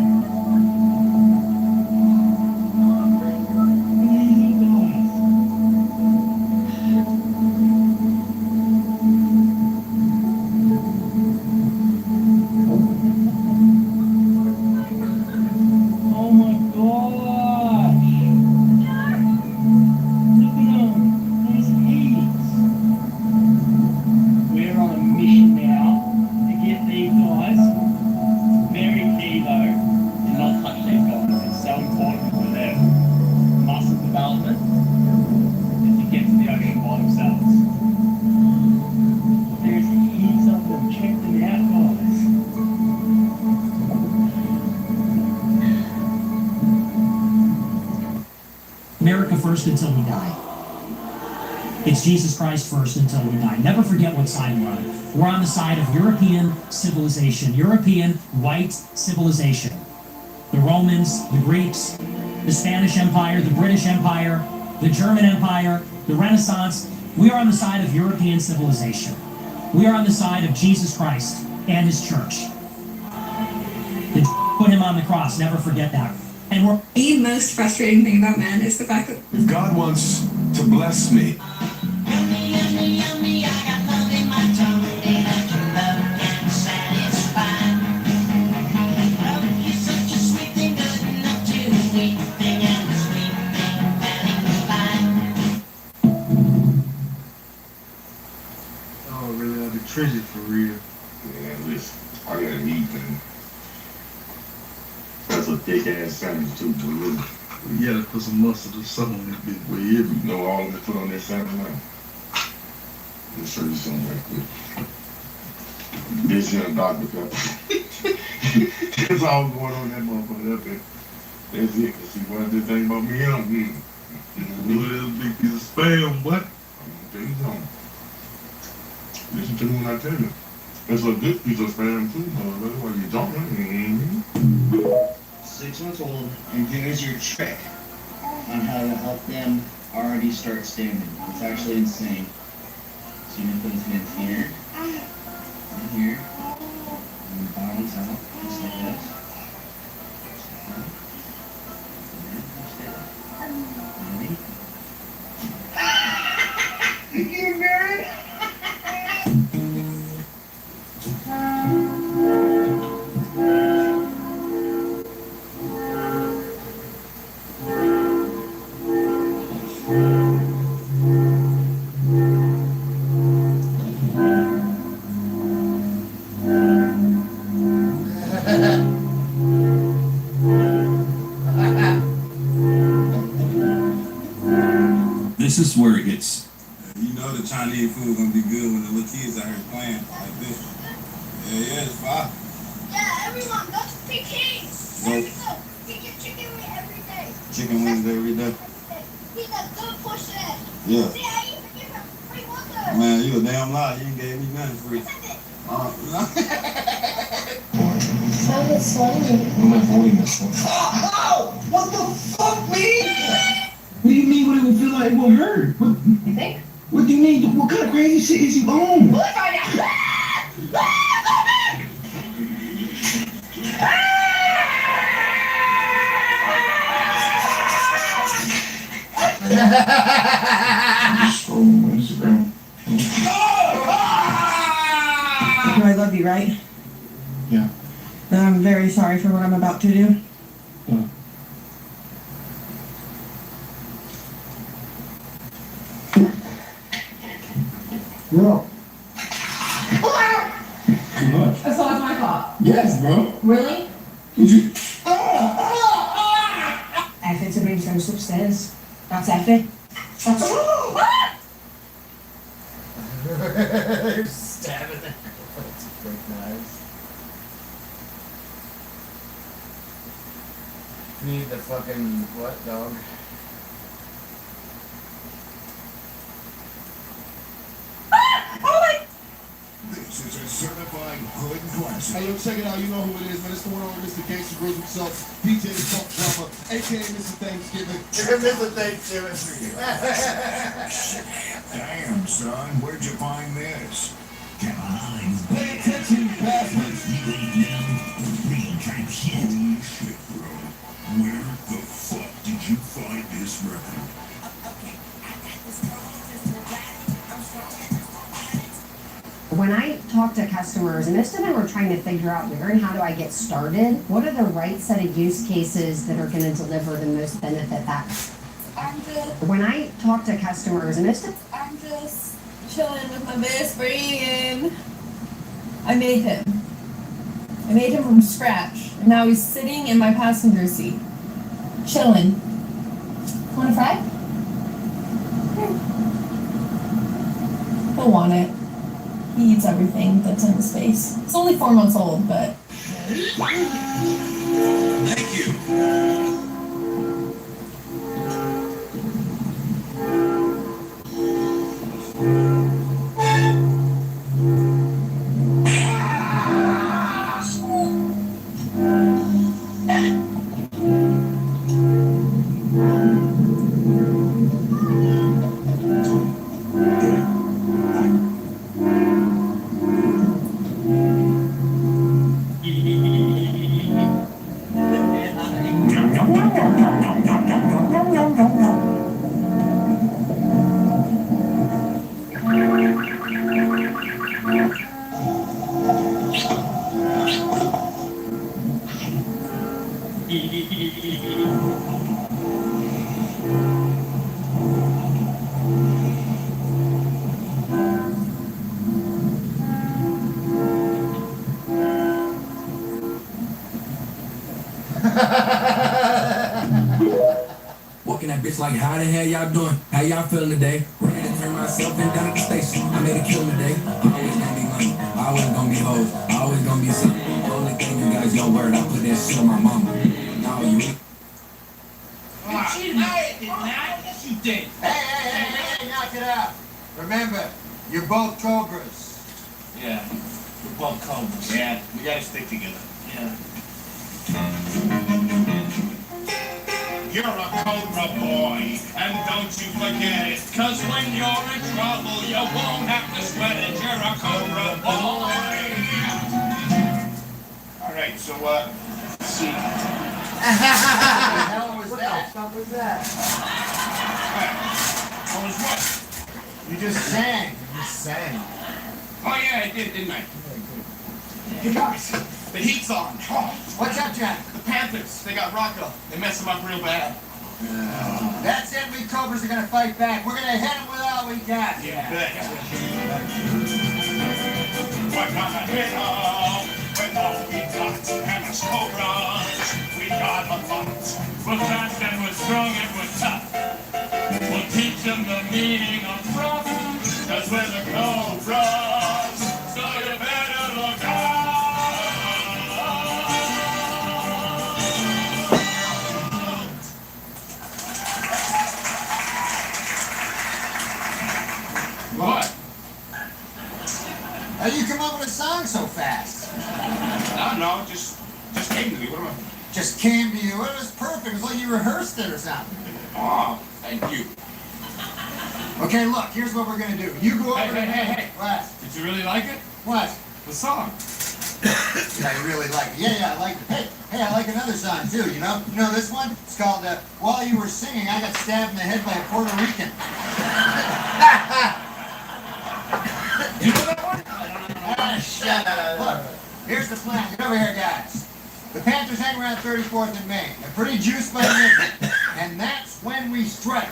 first until we die. It's Jesus Christ first until we die. Never forget what side we're on. We're on the side of European civilization, European white civilization. The Romans, the Greeks, the Spanish Empire, the British Empire, the German Empire, the Renaissance. We are on the side of European civilization. We are on the side of Jesus Christ and his church. They put him on the cross, never forget that. And we're the most frustrating thing about men is the fact that If God wants to bless me, Oh, really? I'll be treasured for real. Yeah, listen, I got a meat thing. That's a thick ass sandwich too, boy. Really. You gotta put some mustard or something on this big boy. You know all of it put on that sandwich now. Let me show you something right quick. This young Dr. Pepper. That's all going on that motherfucker up there. That's it. Cause see what this thing about me, I'm Look at this big piece of spam, what? I'm gonna tell you something. Listen to me when I tell you. It's a good piece of spam too, brother. What you talking? 6 months old, and here's your trick on how to help them already start standing. It's actually insane. So you're gonna put his hands here, and here, and the bottoms out, just like this. You nerd! This is where it gets. You know the Chinese food gonna be good when the little kids out here playing like this. Yeah, it's fine. Yeah, everyone, go to Peking. There we go. We get chicken wings every day. Chicken wings every day. He's a good push-it. Yeah. See, I even give him free water. Man, you a damn lie. You ain't gave me nothing free. How is slimy? I'm avoiding this one. Oh! What the fuck, man? What do you mean? What it would feel like? It will hurt. What, You think? what do you mean? What kind of crazy shit is you on? Look right now. Scrolling on Instagram. I love you, right? Yeah. And I'm very sorry for what I'm about to do. Yeah. Bro. Too much. That's all my fault. Yes, bro. Really? Did you? Effie to bring friends upstairs. That's Effie. That's Stabbing it. That's fake knives. Need the fucking what, dog? This is a certified hood classic. Hey, yo, check it out. You know who it is, man. It's the one on Mr. Gangsta Grills himself, PJ the Funk Drummer, a.k.a. Mr. Thanksgiving. Mr. Thanksgiving. Damn, son, where'd you find this? Pay attention, bastards. You ain't know real type shit. Holy shit, bro. Where the fuck did you find this record? When I talk to customers, most of them are trying to figure out where and how do I get started? What are the right set of use cases that are going to deliver the most benefit back? When I talk to customers, most of I'm just chilling with my best friend. I made him. I made him from scratch. And now he's sitting in my passenger seat. Chilling. Want a fry? Here. He'll want it. He eats everything that's in his face. It's only 4 months old, but... Thank you. Walking that bitch like, how the hell y'all doing? How y'all feeling today? Ready to turn myself in down at the station. I made a kill today. Always gonna be money. Always gonna be hoes. Always gonna be something. The only thing you got is your word. I put that shit on my mama. Now you ain't. You cheated. No, I did not. Yes, you did. Hey, knock it out. Remember, you're both Cobras. Yeah, we're both Cobras. Yeah, we gotta stick together. Yeah. You're a Cobra boy, and don't you forget it, 'cause when you're in trouble, you won't have to sweat it, you're a Cobra boy. Alright, so, let's see. What the hell was that? What was that? What was what? You just sang. You just sang. Oh yeah, I did, didn't I? Hey guys, the heat's on. Oh. What's up, Jack? The Panthers, they got Rocco. They messed him up real bad. That's it, we Cobras are gonna fight back. We're gonna hit them with all we got. Yeah. We're gonna hit them with all we got. And as Cobras, we got a lot. We're fast and we're strong and we're tough. We'll teach them the meaning of rough. 'Cause we're the Cobras. So you better look out. What? How you come up with a song so fast? No, just came to me. What am I? Just came to you. It was perfect. It was like you rehearsed it or something. Oh, thank you. Okay, look, here's what we're gonna do. You go over Hey. What? Did you really like it? What? The song. Did I really like it? Yeah, I like it. Hey, I like another song too, you know? You know this one? It's called, While You Were Singing, I Got Stabbed in the Head by a Puerto Rican. You know that one? Shut up. Look, here's the plan. Get over here, guys. The Panthers hang around 34th and Main. They're pretty juiced by midnight. And that's when we strike.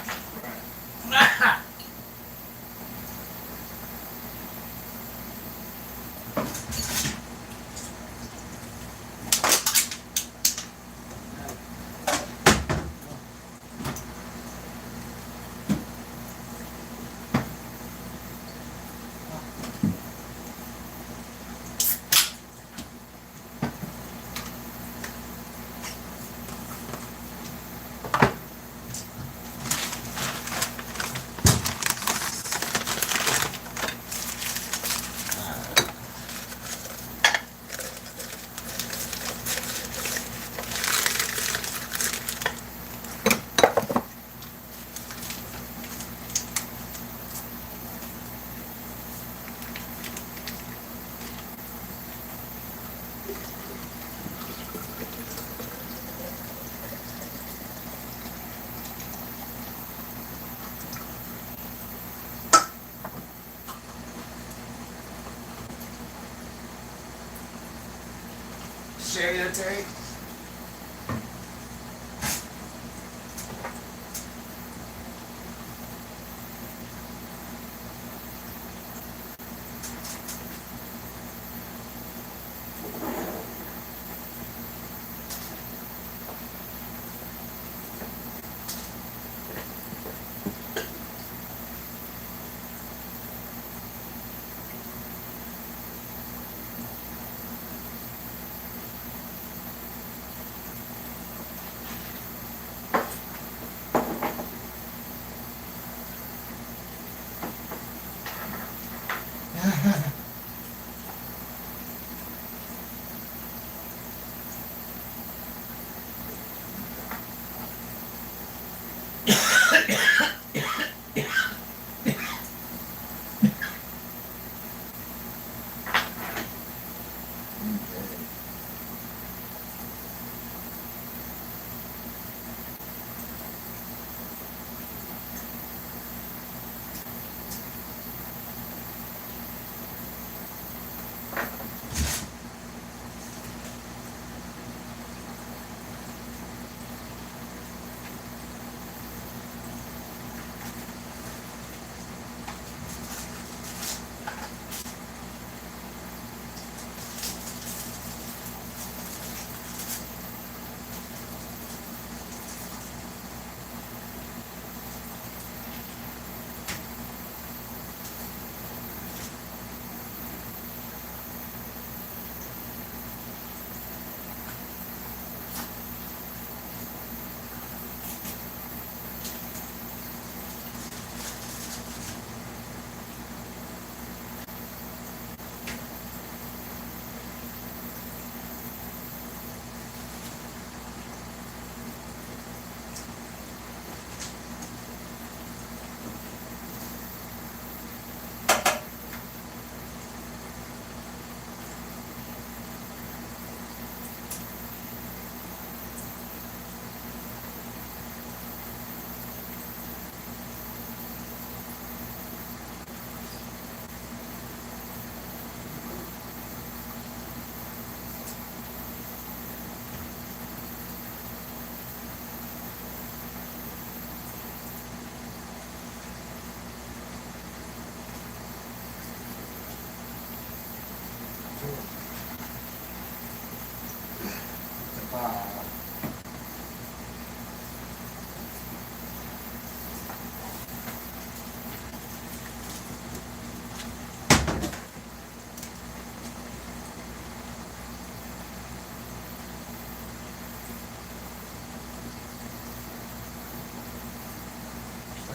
Share that, Terry?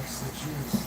That's the juice.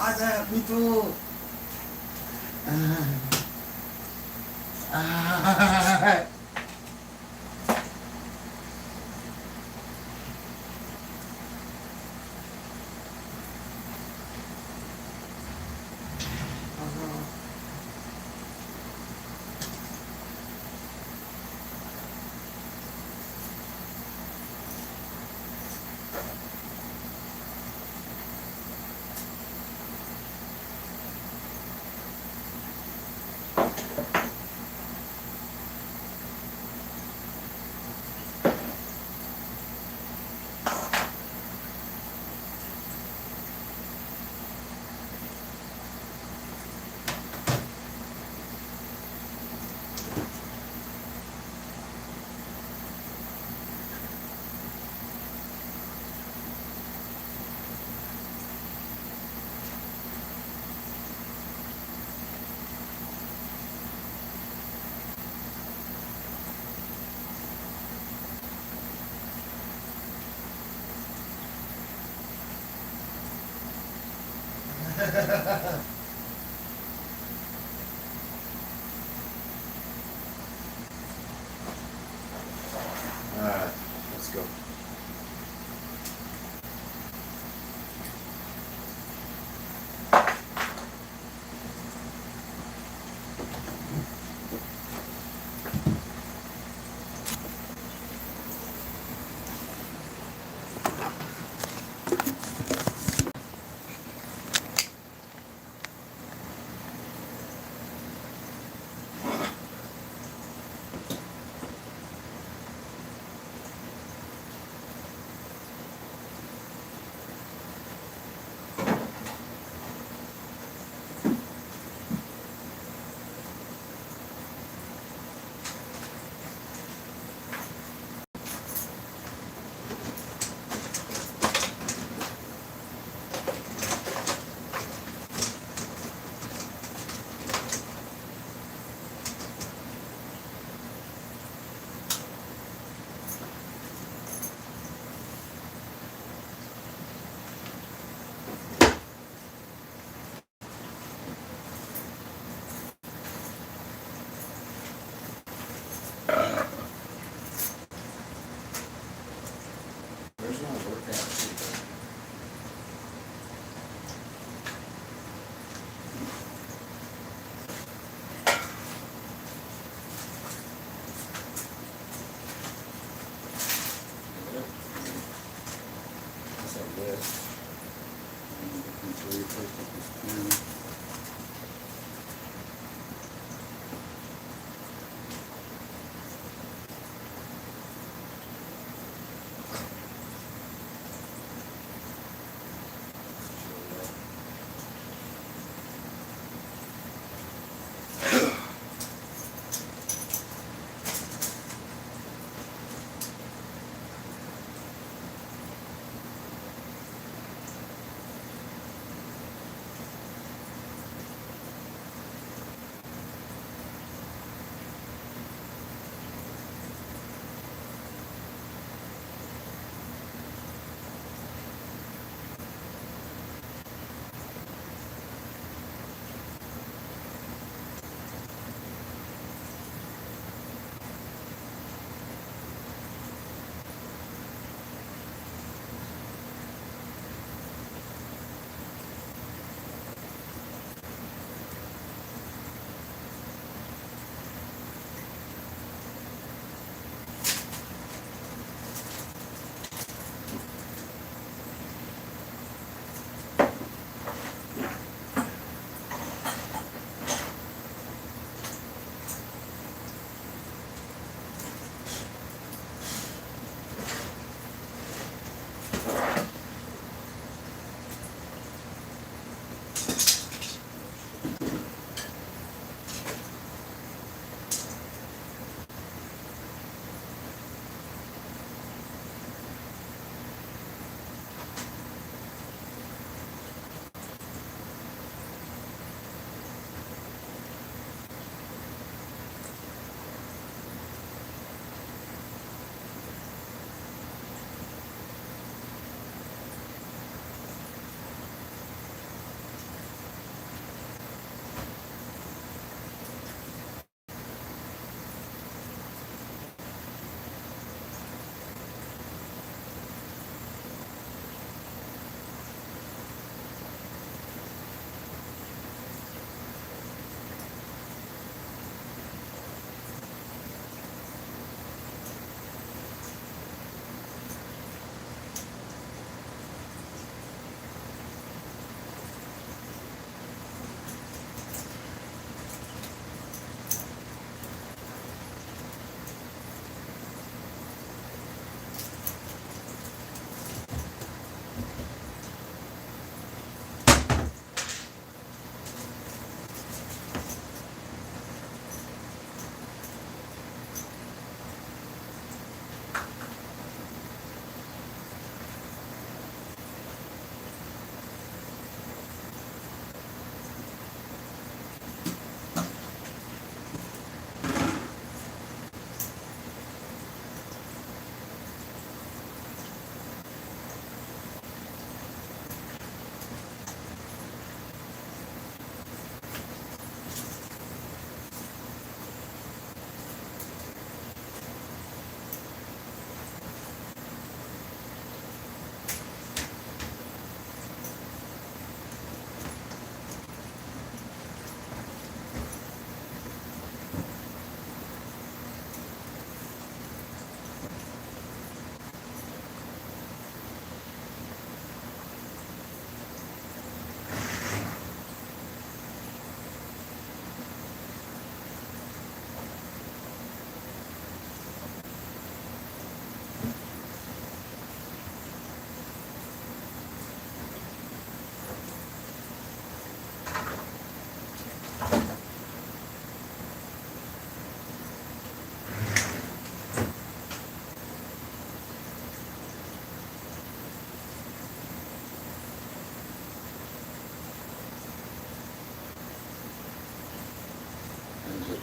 Ada itu. Alright, let's go.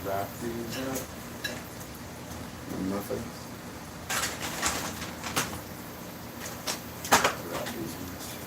wrap these up. The muffins. Wrap these in this.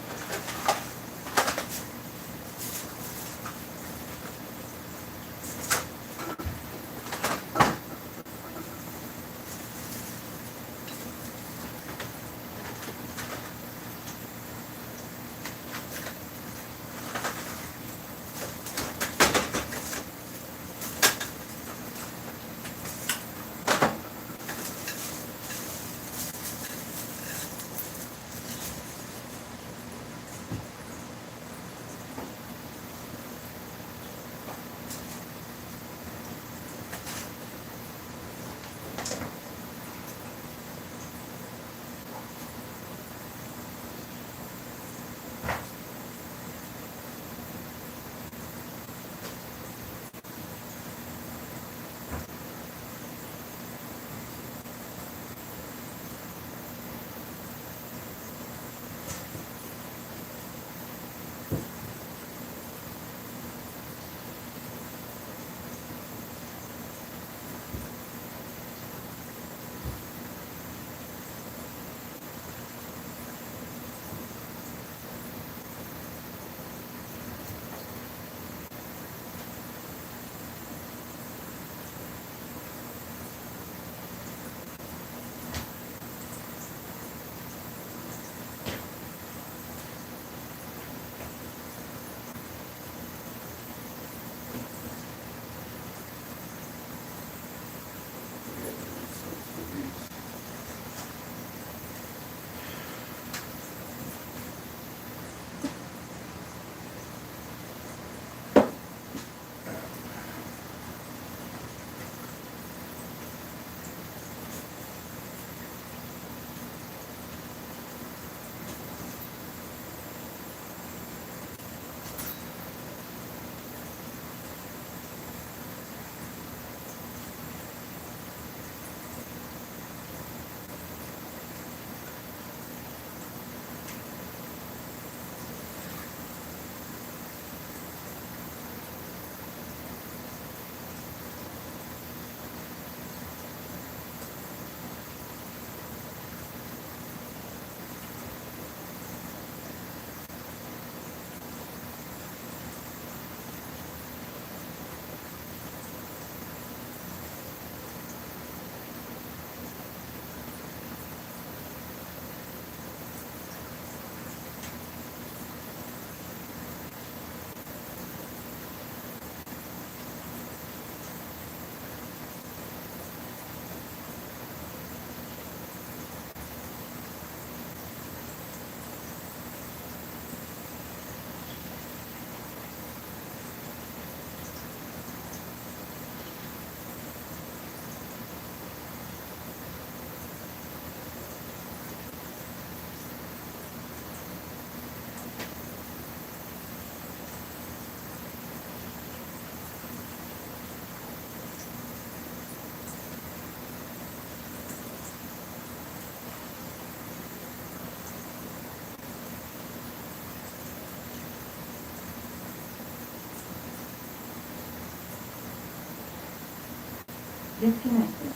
Disconnected.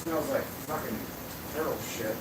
smells like fucking turtle shit.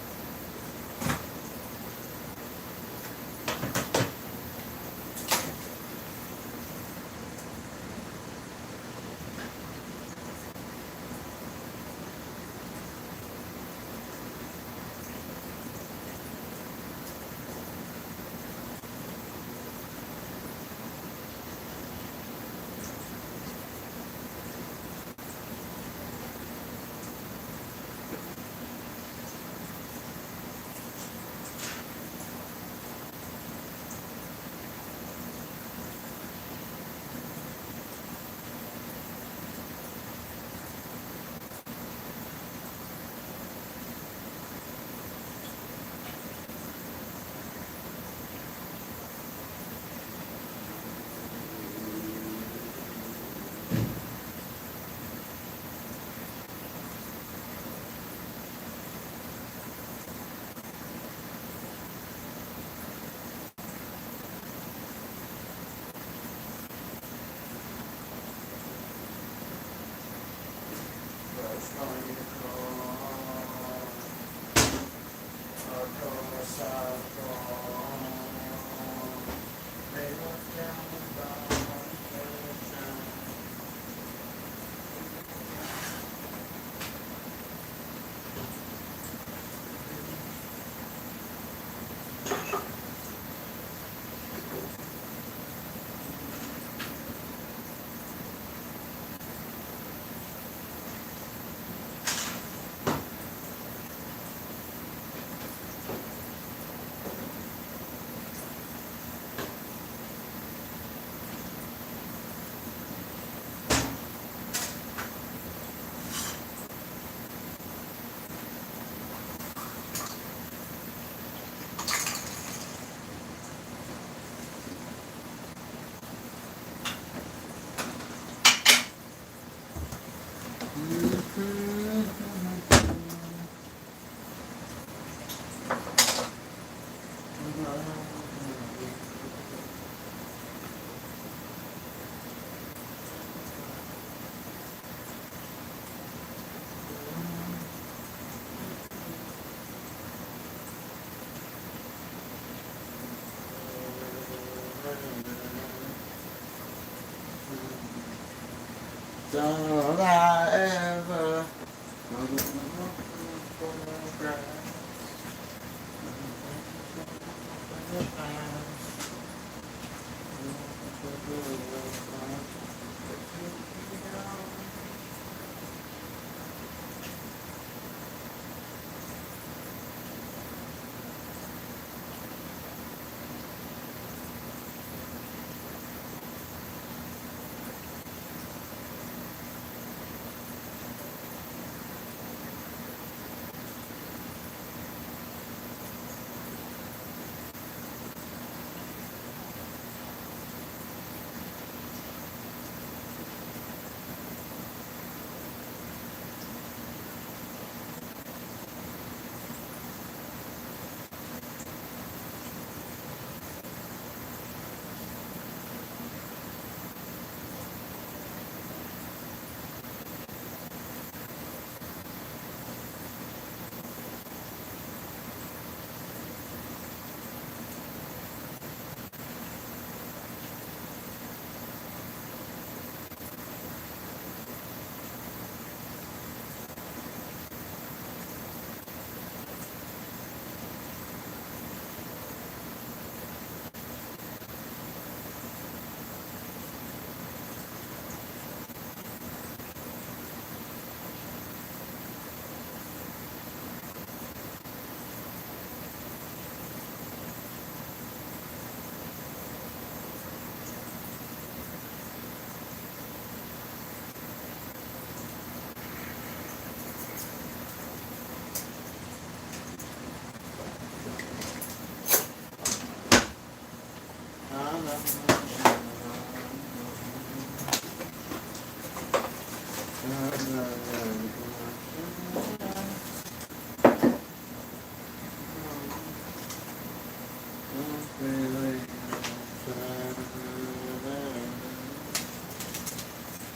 Don't I ever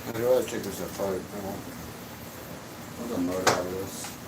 I'd rather take this apart. I don't know out of this.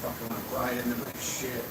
Fucking went right into my shit.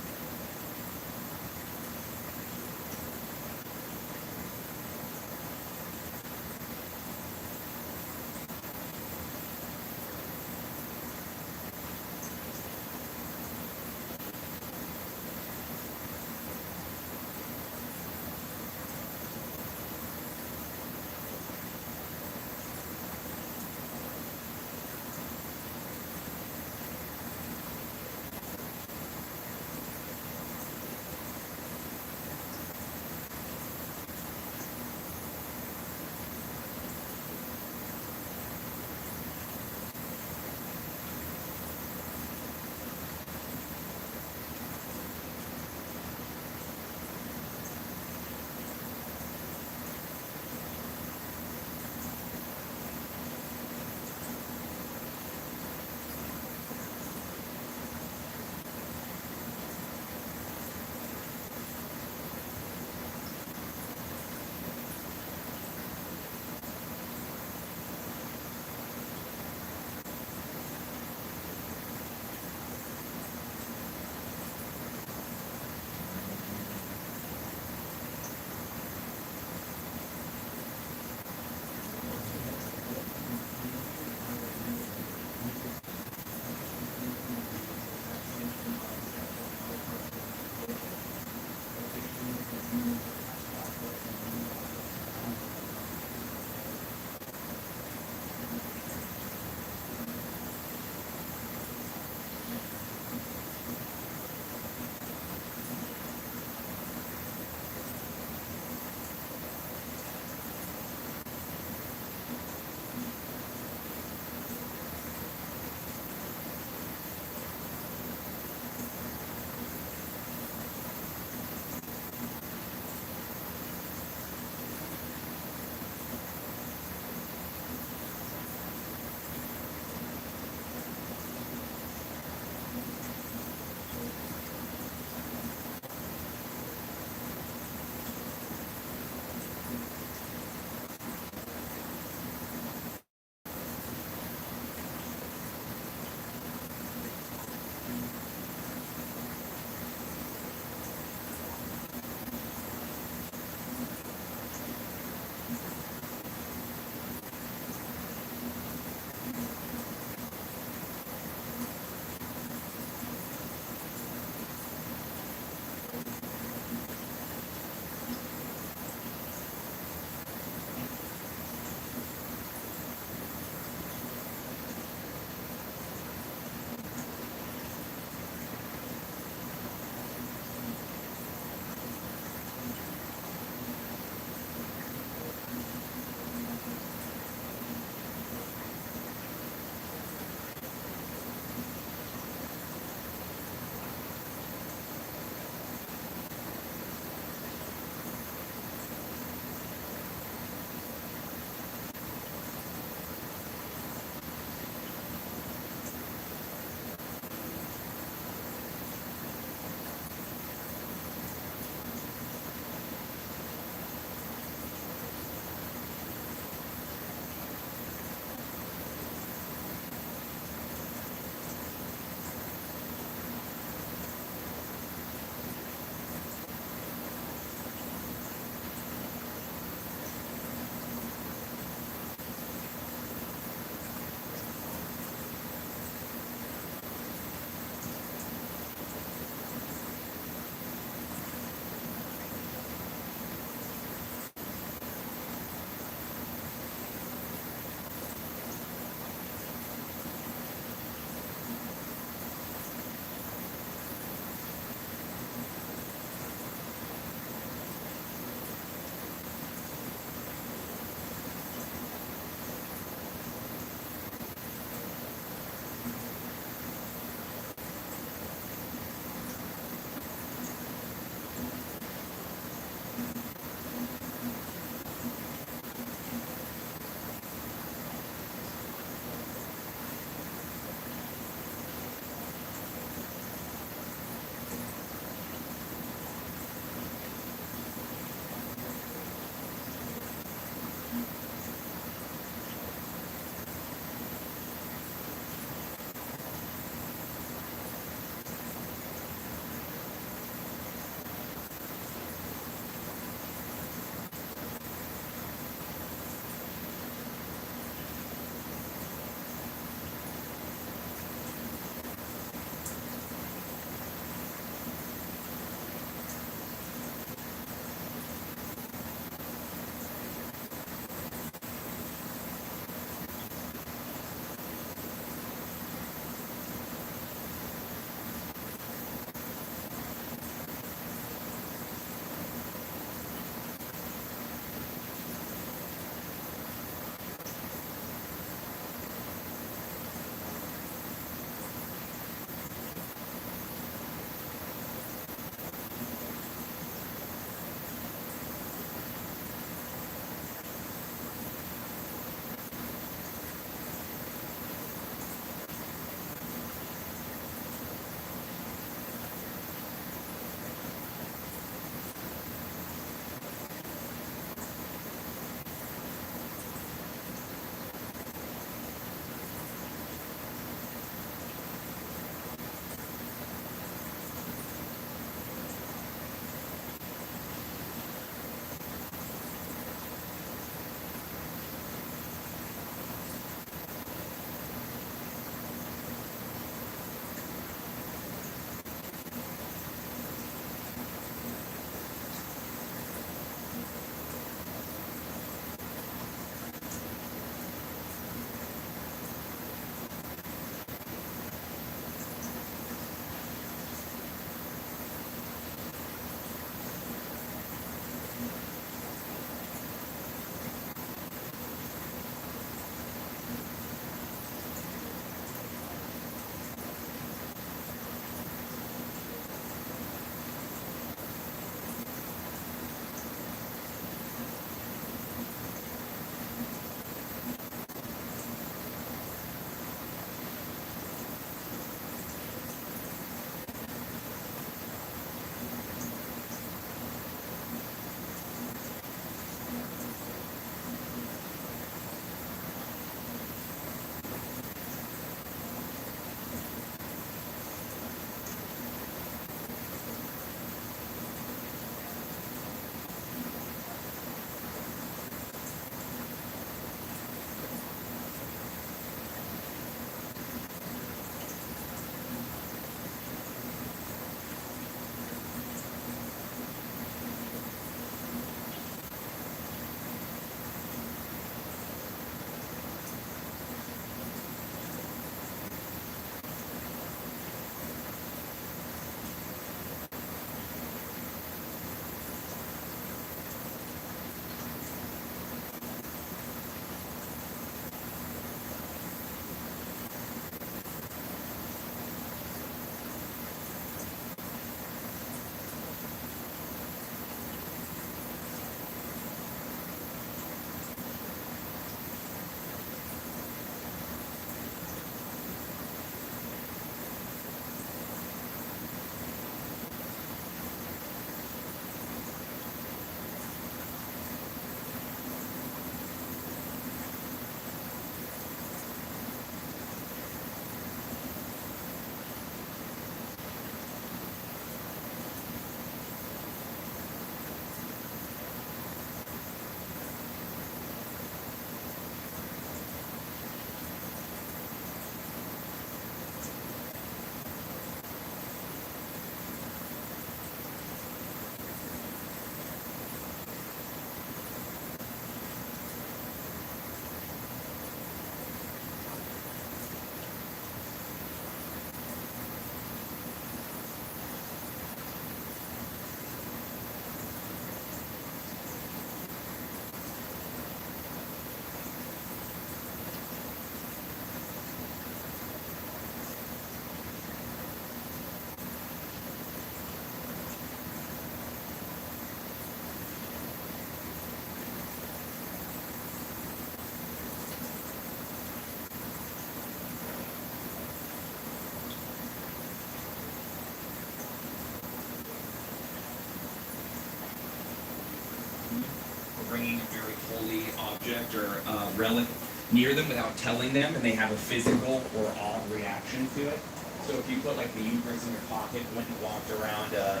bringing a very holy object or relic near them without telling them, and they have a physical or odd reaction to it. So if you put like the Eucharist in your pocket, went and walked around a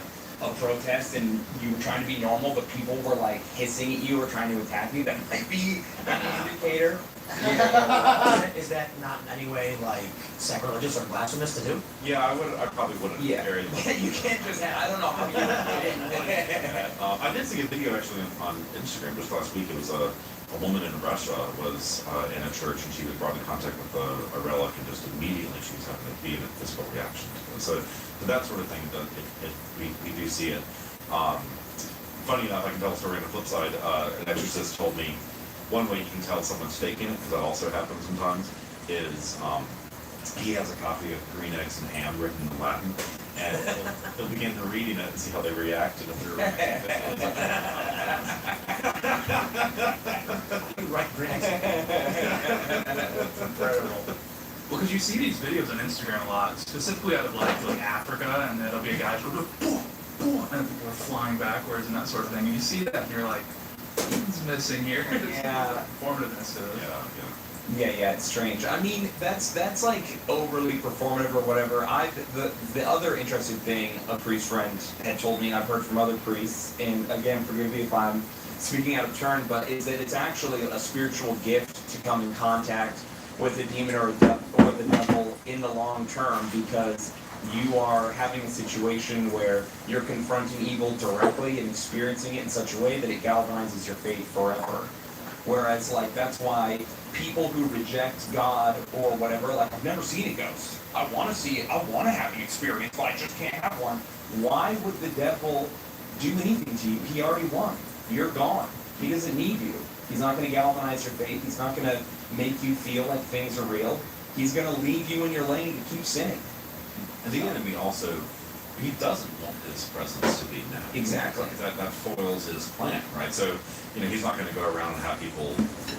protest, and you were trying to be normal, but people were like hissing at you or trying to attack you, that might be an indicator. Is that not in any way like sacrilegious or blasphemous to do? Yeah, I probably wouldn't. Yeah. Carry You can't just have, I don't know how you I did see a video actually on Instagram just last week. It was a woman in Russia was in a church, and she was brought in contact with a relic, and just immediately she was having a physical reaction to it. So that sort of thing, we do see it. Funny enough, I can tell a story on the flip side. An exorcist told me one way you can tell someone's faking it, because that also happens sometimes, is he has a copy of Green Eggs and Ham written in Latin, and he'll begin to reading it and see how they react, and if they're Right, Green Eggs. That's incredible. Well, because you see these videos on Instagram a lot, specifically out of like Africa, and there'll be a guy who'll go boom, boom, and people are flying backwards and that sort of thing, and you see that, and you're like, what's missing here? Yeah. Performativeness to it. Yeah, it's strange. I mean, that's like overly performative or whatever. The other interesting thing a priest friend had told me, and I've heard from other priests, and again, forgive me if I'm speaking out of turn, but is that it's actually a spiritual gift to come in contact with a demon or the devil in the long term, because you are having a situation where you're confronting evil directly and experiencing it in such a way that it galvanizes your faith forever. Whereas, like, that's why people who reject God or whatever, like, I've never seen a ghost. I want to see it. I want to have an experience, but I just can't have one. Why would the devil do anything to you? He already won. You're gone. He doesn't need you. He's not going to galvanize your faith. He's not going to make you feel like things are real. He's going to leave you in your lane to keep sinning. And the enemy also, he doesn't want his presence to be known. Exactly. That foils his plan, right? So, he's not going to go around and have people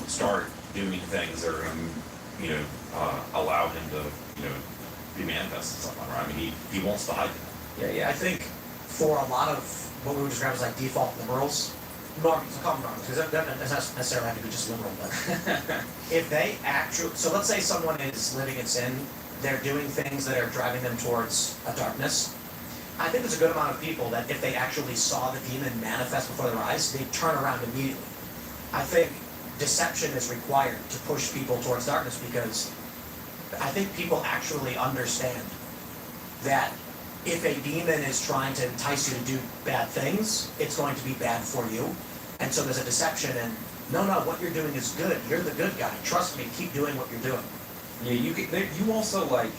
start doing things that are going to, allow him to, be manifest in something, right? I mean, he wants to hide it. Yeah, I think for a lot of what we would describe as like default liberals, normies, I'll call them normies, because that doesn't necessarily have to be just liberal, but if they actually, so let's say someone is living in sin, they're doing things that are driving them towards a darkness. I think there's a good amount of people that if they actually saw the demon manifest before their eyes, they'd turn around immediately. I think deception is required to push people towards darkness, because I think people actually understand that if a demon is trying to entice you to do bad things, it's going to be bad for you. And so there's a deception, and no, what you're doing is good. You're the good guy. Trust me, keep doing what you're doing. Yeah, you also like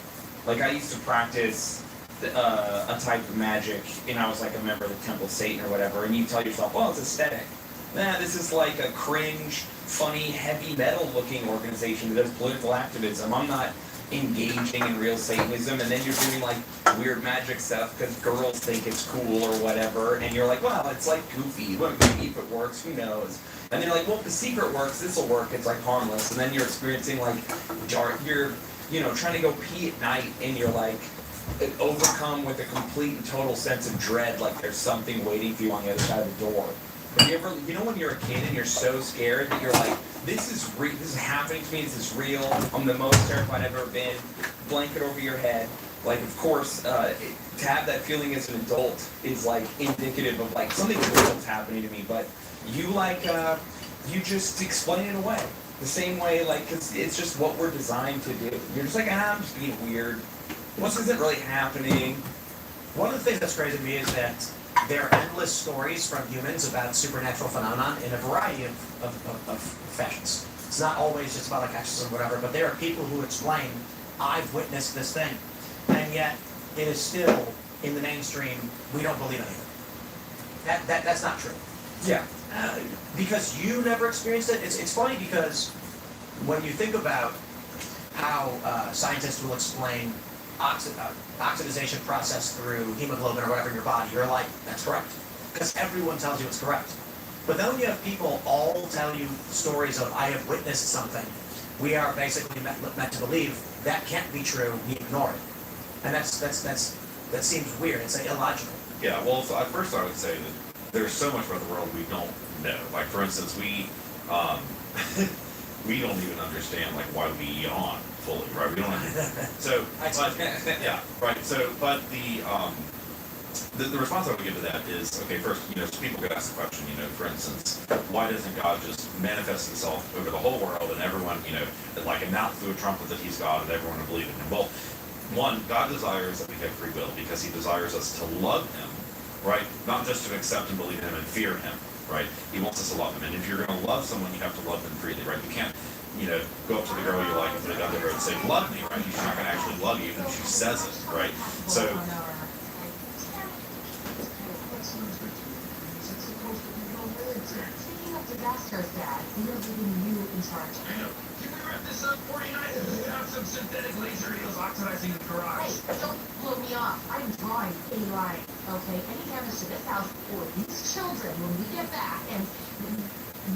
I used to practice a type of magic, and I was like a member of the Temple of Satan or whatever, and you tell yourself, well, it's aesthetic. Nah, this is like a cringe, funny, heavy metal looking organization that does political activism. I'm not engaging in real Satanism, and then you're doing like weird magic stuff because girls think it's cool or whatever, and you're like, well, it's like goofy. Well, maybe if it works, who knows? And then you're like, well, if the secret works, this will work. It's like harmless, and then you're experiencing like you're trying to go pee at night, and you're like overcome with a complete and total sense of dread, like there's something waiting for you on the other side of the door. Have you ever, when you're a kid and you're so scared that you're like, this is happening to me, this is real, I'm the most terrified I've ever been, blanket over your head. Like, of course, to have that feeling as an adult is like indicative of like something real is happening to me, but you you just explain it away. The same way, like, 'cause it's just what we're designed to do. You're just like, I'm just being weird. This isn't really happening. One of the things that's crazy to me is that there are endless stories from humans about supernatural phenomenon in a variety of fashions. It's not always just about like exorcism or whatever, but there are people who explain, I've witnessed this thing, and yet it is still in the mainstream, we don't believe anything. That's not true. Yeah. Because you never experienced it. It's funny because when you think about how scientists will explain oxidization process through hemoglobin or whatever in your body, you're like, that's correct. Because everyone tells you it's correct. But then when you have people all tell you stories of, I have witnessed something, we are basically meant to believe that can't be true, we ignore it. And that seems weird, it's illogical. Yeah, well, so at first I would say that there's so much about the world we don't No. Like, for instance, we we don't even understand, like, why we yawn fully, right? We don't so, but, yeah, right. So, but the response I would give to that is, okay, first, so people could ask the question, for instance, why doesn't God just manifest himself over the whole world and everyone, like announce through a trumpet that he's God and everyone will believe in him? Well, one, God desires that we have free will because he desires us to love him, right? Not just to accept and believe in him and fear him, right? He wants us to love him. And if you're going to love someone, you have to love them freely, right? You can't, go up to the girl you like and put a gun to her and say, love me, right? She's not going to actually love you even if she says it, right? So, Speaking of disasters, Dad, we are leaving you in charge. I know. Can we wrap this up? 49 have some synthetic laser needles oxidizing in the garage. Hey, don't blow me off. I'm drawing a line, okay? Any damage to this house or these children when we get back, and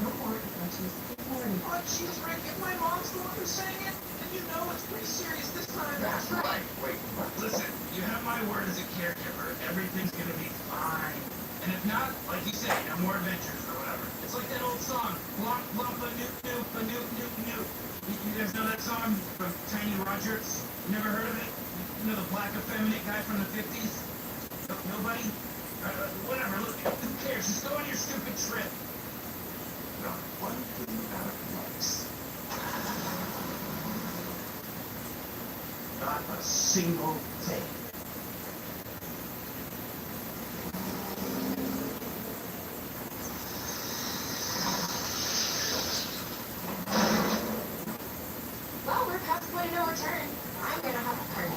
no more adventures in Florida. Oh, jeez, Rick, if my mom's the one who's saying it, then you know it's pretty serious this time. That's right. Wait, listen, you have my word as a caregiver. Everything's gonna be fine. And if not, like you say, no more adventures or whatever. It's like that old song, Lump, lump, a noop, noop, a noop, noop, noop. You guys know that song from Tiny Rogers? You never heard of it? You know the black effeminate guy from the 50s? Nobody? Whatever, look, who cares? Just go on your stupid trip. Not one thing out of place. Not a single thing. Well, we're past the point of no return. I'm gonna have a party.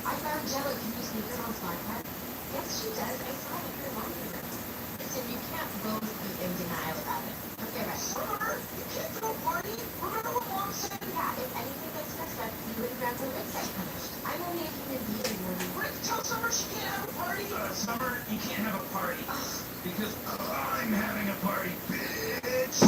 I found Jello can use sneakers on Snapchat. Yes, she does. I saw it in her laundry room. Listen, you can't both be in denial about it. Okay, right. Summer, you can't throw a party. Remember what Mom said? Yeah, if anything gets messed up, you and Grandpa Rick get punished. I'm only a human being, Morty. Rick, tell Summer she can't have a party. Summer, you can't have a party. Because I'm having a party, bitch.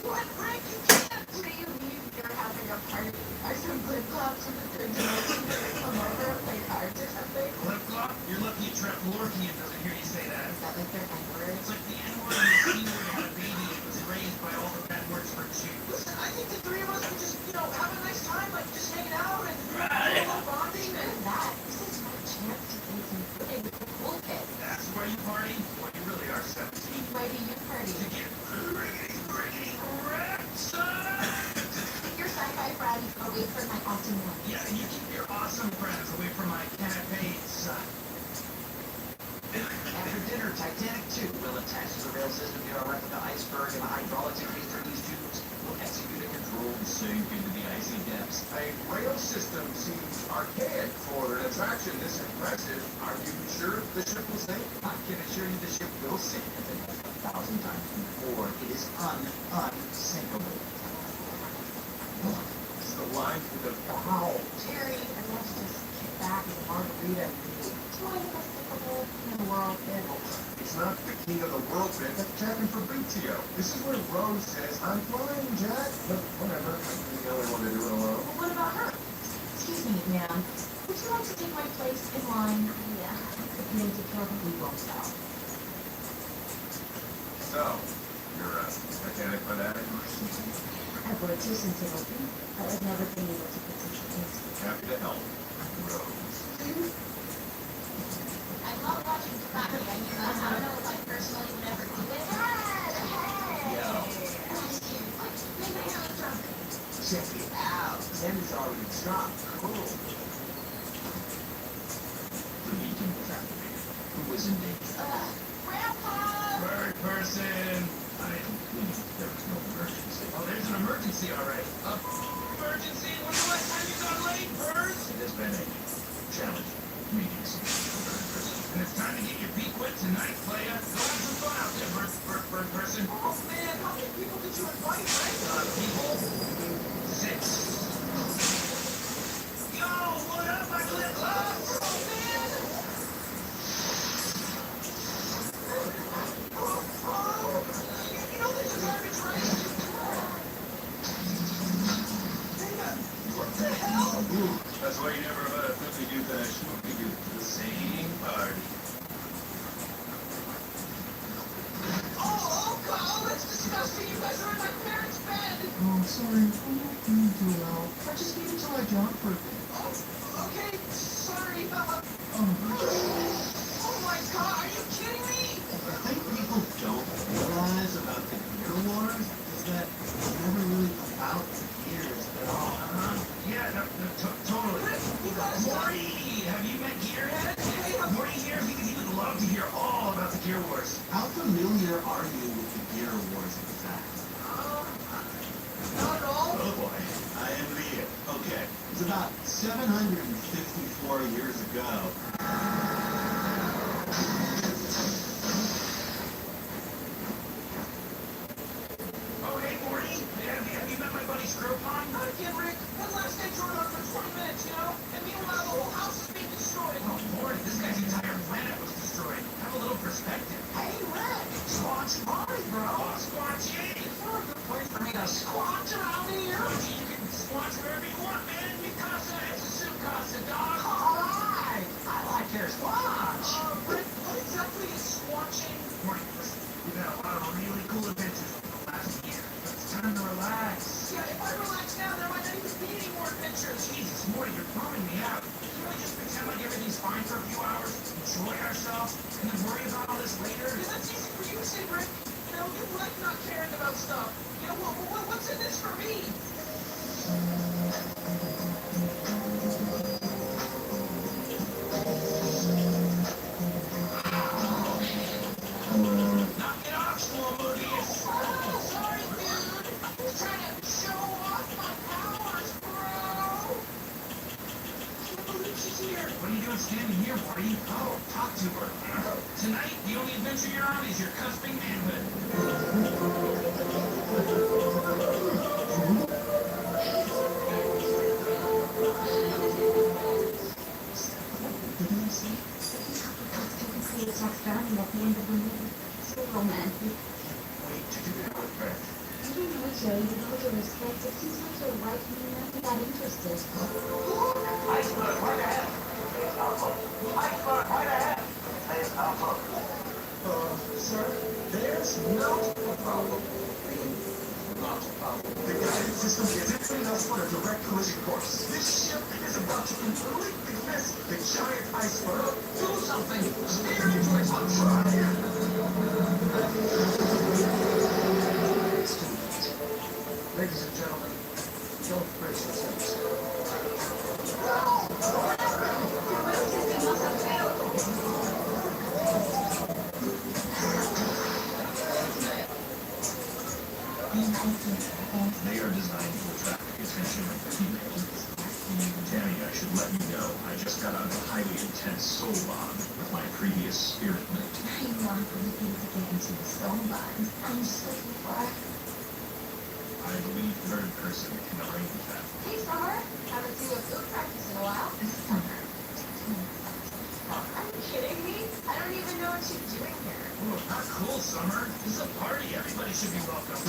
What, Rick? You can't. What do you mean you're having a party? Are some flip flops from the third dimension gonna come over and play cards or something? Flip flop? You're lucky a Trapalorkian doesn't hear you say that. Is that like their N-word? It's like the N-word and the C-word had a baby and was raised by all the bad words for Jews. Listen, I think the three of us could just, have a nice time, like just hanging out and bonding. And that. This is my chance to do some pudding with the cool kids. That's where you party? Well, you really are 17. Why do you party? To get riggedy wrecked, son! Keep your sci-fi friends away from my awesome one. Yeah, and you keep your awesome friends away from my canapé, son. After dinner, Titanic 2 will attach the rail system to our replica iceberg and the hydraulics increase through these tubes. Will execute a controlled sink into the icy depths. A rail system seems archaic for an attraction this impressive. Are you sure the ship will sink? I can assure you the ship will sink as it has 1,000 times before. It is unsinkable. It's the line to the Wow. Jerry, and let's just kick back with a margarita and enjoy the most difficult in the world. It's not the king of the world bit, that's Captain Fabrizio. This is where Rose says, I'm flying, Jack. But whatever, I'm the only one to do it alone. Well, what about her? Excuse me, ma'am. Would you like to take my place in line? Yeah. And then take care of the legal stuff. So, you're a mechanic fanatic? I've worked here since I opened, but I've never been able to put such a taste. Happy to help, Rose. I love watching Scotty. I don't know if I personally would ever do it. Hey! Maybe I'm really drunk. Check it out. Zen is already dropped. Cool. The meeting was activated. Who was in danger? Grandpa! Bird person! There was no emergency. Oh, there's an emergency, all right. Emergency! When's the last time you got late, birds? It has been a challenging meeting. Bird person. And it's time to get your peak wet tonight, playa. Go have some fun out there, bird person. Oh man, how many people did you invite, right? People? 6. Yo, what up, my flip flops? Oh man! You know this is garbage, right? What the hell? Ooh, that's why you never let a filthy dude that I shoot me do the same party. Oh, God, that's disgusting. You guys are in my parents' bed. Oh, sorry. I'm not doing too well. I just gave it to my dog for a bit. Oh, okay. Sorry. Oh, Oh my God, are you kidding me? I think people don't realize about the gear wars is that it's never really about the gears at all. Yeah, totally. Morty, have you met Gearhead? Morty here, he would love to hear all about the Gear Wars. How familiar are you with the gear wars exactly? Not at all. Oh boy, I envy you. Okay, it's about 754 years ago. Oh, hey, Morty, have you met my buddy Scropon? Not again, Rick. That last day drove on for 20 minutes, you know? And meanwhile, the whole house is being destroyed. Oh, Morty, this guy's entire planet was destroyed. Have a little perspective. Hey, Rick. Squatchy party, bro. Oh, Squatchy! Is there a good place for me to squatch around here? You can squatch wherever you want, man. Mi casa es su casa, dog. Alright. I like your squatch. Rick, what exactly is squatching? Morty, listen, we've had a lot of really cool adventures over the last year. But it's time to relax. Yeah, if I relax now, there might not even be any more adventures. Jesus, Morty, you're bumming me out. Can we just pretend like everything's fine for a few hours, enjoy ourselves, and then worry about all this later? Yeah, that's easy for you to say, Rick. You know, you like not caring about stuff. You know, what's in this for me? Knock it off, Schmormoodius! Oh, sorry, dude. I'm just trying to show off my powers, bro. I can't believe she's here. What are you doing standing here, Morty? Oh, talk to her. Tonight, the only adventure you're on is your cusping manhood. It's like starting at the end of the movie. So romantic. Wait to do that with her. I don't know, Joey. With all due respect, it seems like you're right me enough to that interested. Iceberg, right ahead. Iceberg, right ahead. There's Alpha. Sir, there's not a problem. Not a problem. The guidance system is entering us on a direct collision course. This ship is about to completely miss the giant iceberg. Do something. Steer into it. I'm trying. Ladies and gentlemen, don't brace yourselves. They are designed to attract the attention of females. Tammy, I should let you know, I just got out of a highly intense soul bond with my previous spirit mate. I want everything to get into the soul bond. I'm just looking for. I believe third person can arrange that. Hey, Summer. Haven't seen you at food practice in a while. Summer. Are you kidding me? I don't even know what you're doing here. Oh, not cool, Summer. This is a party. Everybody should be welcome.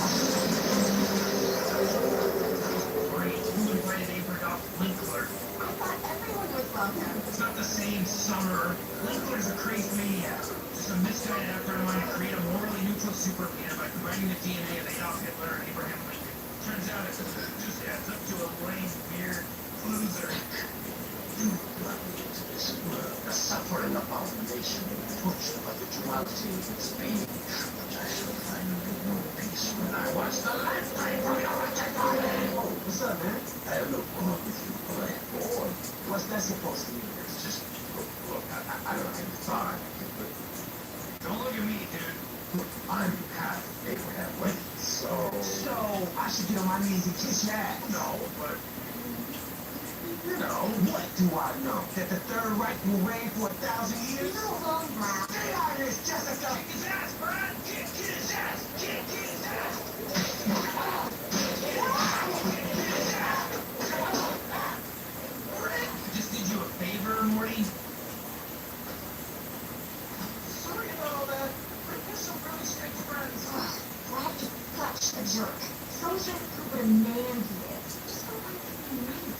Great. Who invited Aberdoff Linkler? I thought everyone was welcome. It's not the same, Summer. Linkler's a crazed maniac. Just a misguided effort of mine to create a morally neutral super man by combining the DNA of Adolf Hitler and Abraham Lincoln. Turns out it just adds up to a lame, weird loser. A suffering abomination pushed by the duality of its being. But I shall finally know peace when I watch the lifetime from your Oh, what's up, man? I have no problem with you, boy. Boy, what's that supposed to mean? It's just, look, I don't have the time, but Don't look at me, dude. look, I'm half Abraham Lincoln, so I should get on my knees and kiss your ass. No, but You know, what do I know? That the Third Reich will reign for 1,000 years? Leave it alone, Brad. Stay out of this, Jessica! Kick his ass, Brad! Kick his ass! Kick his ass! I just did you a favor, Morty. Sorry about all that. We're some really strict friends. Brad is such a jerk. So much to prove what a man he is. Just don't like to be mean.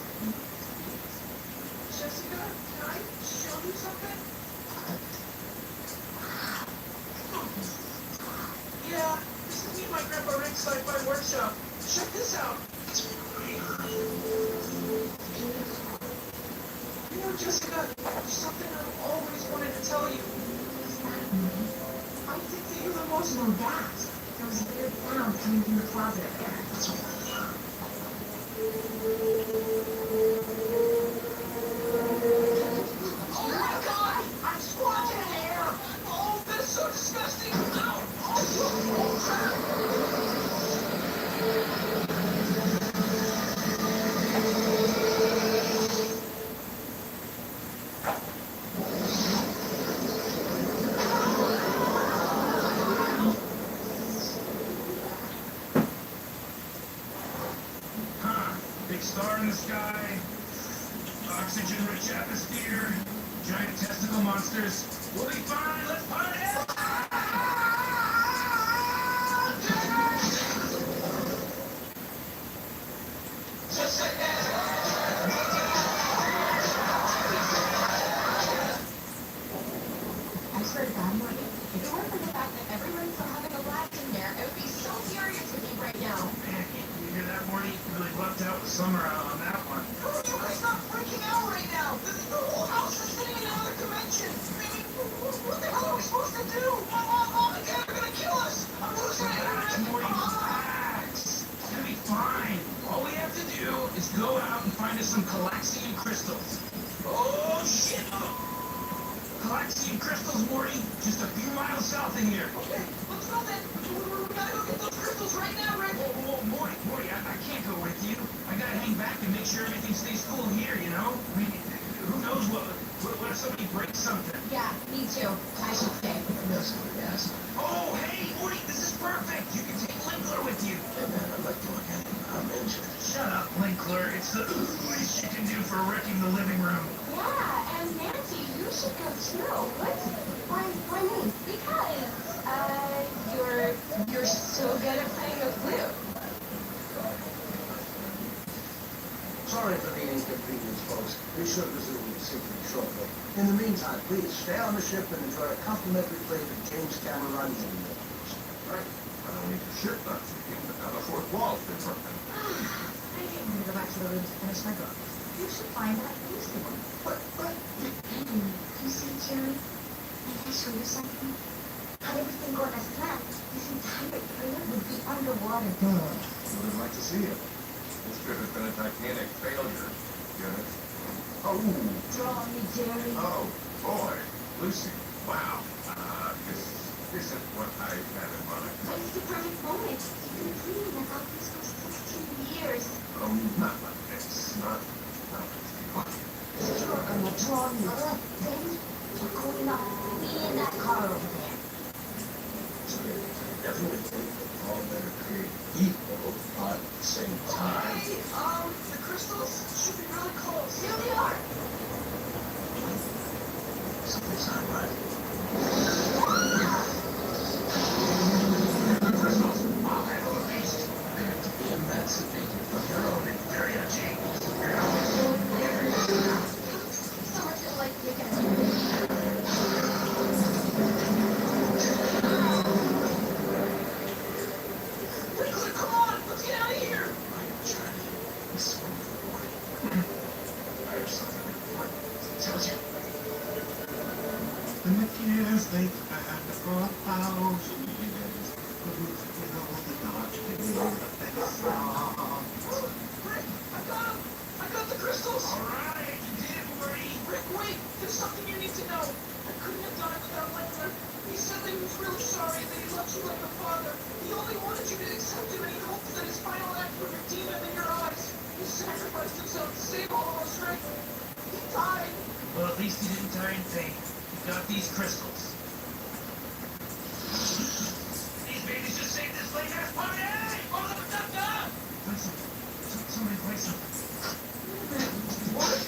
Jessica, can I show you something? Yeah, this is me and my grandpa Rick's sci-fi workshop. Check this out. You know, Jessica, there's something I've always wanted to tell you. I think that you're the most No, that. There was a weird sound coming from the closet up there. Oh my God! I'm squatting here! Oh, that's so disgusting! Ow! Oh, big star in the sky, oxygen-rich atmosphere, giant testicle monsters. We'll be fine. Let's party! I swear to God, Morty, if it weren't for the fact that everyone's still having a blast in there, I would be so furious with you right now. Man, you hear that, Morty? You really lucked out with Summer out on that one. Oh, you guys not freaking out right now! The whole house is sitting in another dimension! I mean, what the hell are we supposed to do? Mom and Dad are gonna kill us! I'm losing it! Relax, Morty, relax! It's gonna be fine. All we have to do is go out and find us some Calaxian crystals. Oh, shit! Calaxian crystals, Morty. Just a few miles south of here. Okay, let's go then. We gotta go get those crystals right now, Rick. Whoa, Morty, I can't go with you. I gotta hang back and make sure everything stays cool here, you know? I mean, who knows what if somebody breaks something? Yeah, me too. I should stay. Yes. Oh, hey, Morty, this is perfect. You can take Linkler with you. I'd like to look at him. I'm into it. Shut up, Linkler. It's the least you can do for wrecking the living room. Yeah, and Nancy, you should go too. What? Why me? Because, you're so good at playing the flute. Sorry for the inconvenience, folks. We should resume simply shortly. In the meantime, please stay on the ship and enjoy a complimentary plate of James Cameron noodles. Right. I don't need to ship that thinking, but now the fourth wall's been broken. I think I'm gonna go back to the room to finish my book. You should find that Lucy one. But... Hey, you see, Jerry? Can I show you something? Had everything gone as planned, this entire trailer would be underwater. Would like to see it. This trip has been a titanic failure. Yes. Oh. Draw me, Jerry. Oh, boy. Lucy. Wow. This isn't what I had in mind. But it's the perfect moment. You've been dreaming about this for 16 years. Not like this. Not like this. You're gonna draw me. Then you're going up. Me in that car over there. Definitely think all better create equal, but at the same time. Hey, the crystals should be really close. Here they are. Something's not right. The crystals. I'll handle the beast. They have to be emancipated from their own inferiority. So much like you can. Come on, let's get out of here! I am Johnny. This is one for the morning. I have something important to tell you. And the cares they had for 1,000 years. Couldn't feel the dark beneath the song. Rick, I got him! I got the crystals! Alright, you did it, Morty! Rick, wait! There's something you need to know. I couldn't have done it without Linkler. He said that he was really sorry, that he loved you like a father. He only wanted you to accept him, and he hoped that his final act would redeem him in your eyes. He sacrificed himself to save all of us, Rick. He died. Well, at least he didn't die in vain. He got these crystals. These babies just saved this late ass party! Oh, no! Place them. Somebody place them. What?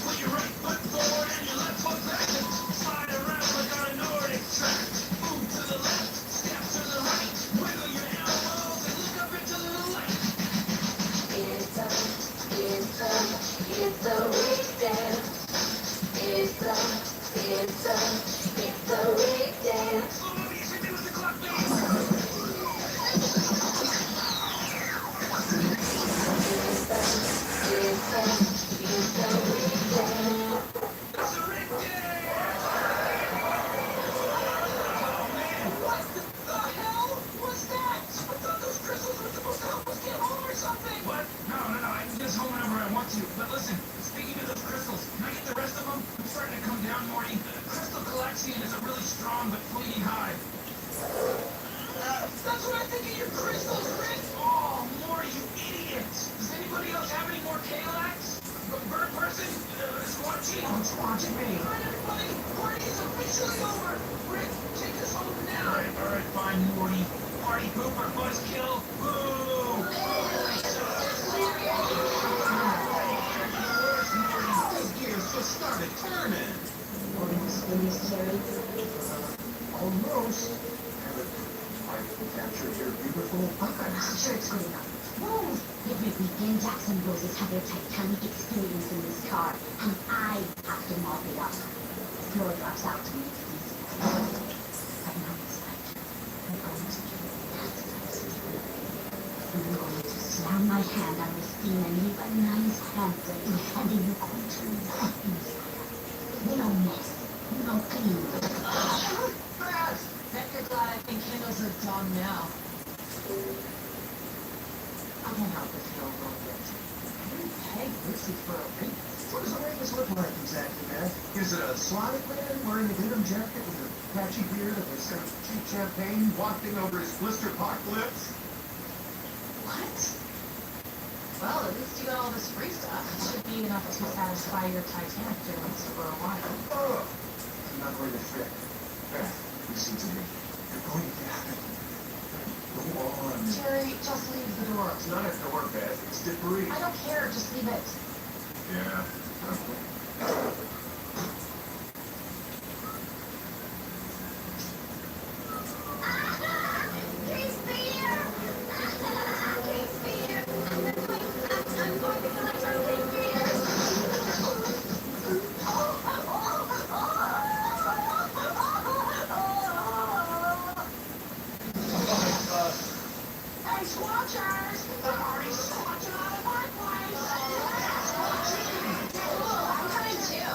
Put your right foot forward and your left foot back. Slide around like on a Nordic track. Move to the left, step to the right. Wiggle your elbows and look up into the light. It's a weekend. It's a weekend. Slow down, you should be with the clock now. What? No, I can just home whenever I want to. But listen, speaking of those crystals, can I get the rest of them? I'm starting to come down, Morty. Crystal collection is a really strong but fleeting high. That's what I think of your crystals, Rick! Oh, Morty, you idiot! Does anybody else have any more Kalax? Bird person? Squatchy? Don't squatch me. Alright, everybody, party is officially over! Rick, take us home now! Alright, fine, Morty. Party pooper, buzzkill, boo! Those gears just started turning. Almost finished, Jerry. Almost. Haven't captured your beautiful eyes. Sure, it's good enough. Move! Every weekend, Jackson Roses have their Titanic experience in this car, and I have to mop it up. The floor drops out to me. But now it's like, I'm going to give it that I'm going to slam my hand on the steam and leave a nice handprint, and then you're going to walk inside. No mess, no clean. Bad! Bet you're glad I think candles are done now. I can't help but feel a little bit. Hey, this is for a ring. What does a ring look like exactly, man? Is it a Slavic man wearing a denim jacket with a patchy beard and a sip of cheap champagne wafting over his blistered hot lips? What? Well, at least you got all this free stuff. It should be enough to satisfy your Titanic feelings for a while. Oh, I'm not going to fret. Listen to me. You're going to have it. Go on. Jerry, just leave the door. It's not a door, Beth. It's debris. I don't care, just leave it. Yeah. Hey, Squatchers! The party's squatching out of my place! I'm coming too.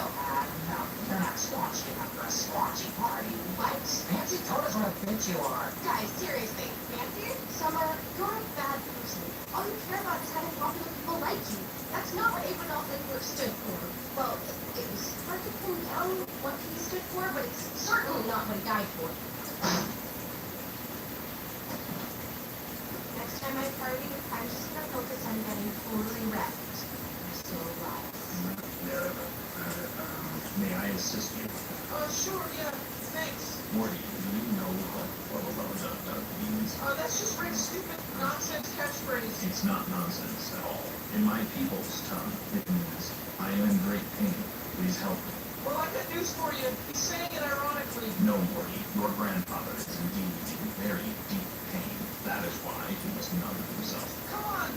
No, you're not squatching up for a squatchy party. What? Nancy told us what a bitch you are. Guys, seriously. Fancy? Summer, you're a bad person. All you care about is having popular people like you. That's not what Adolf Hitler stood for. Well, it was hard to pin down what he stood for, but it's certainly not what he died for. Next time I party, I'm just gonna focus on getting totally wrecked. So, May I assist you? Sure, yeah, thanks. Morty, do you know what means? That's just Rick's stupid nonsense catchphrase. It's not nonsense at all. In my people's tongue, it means, I am in great pain. Please help me. Well, I got news for you. He's saying it ironically. No, Morty, your grandfather is indeed in very deep pain. That is why he must numb himself. Come on,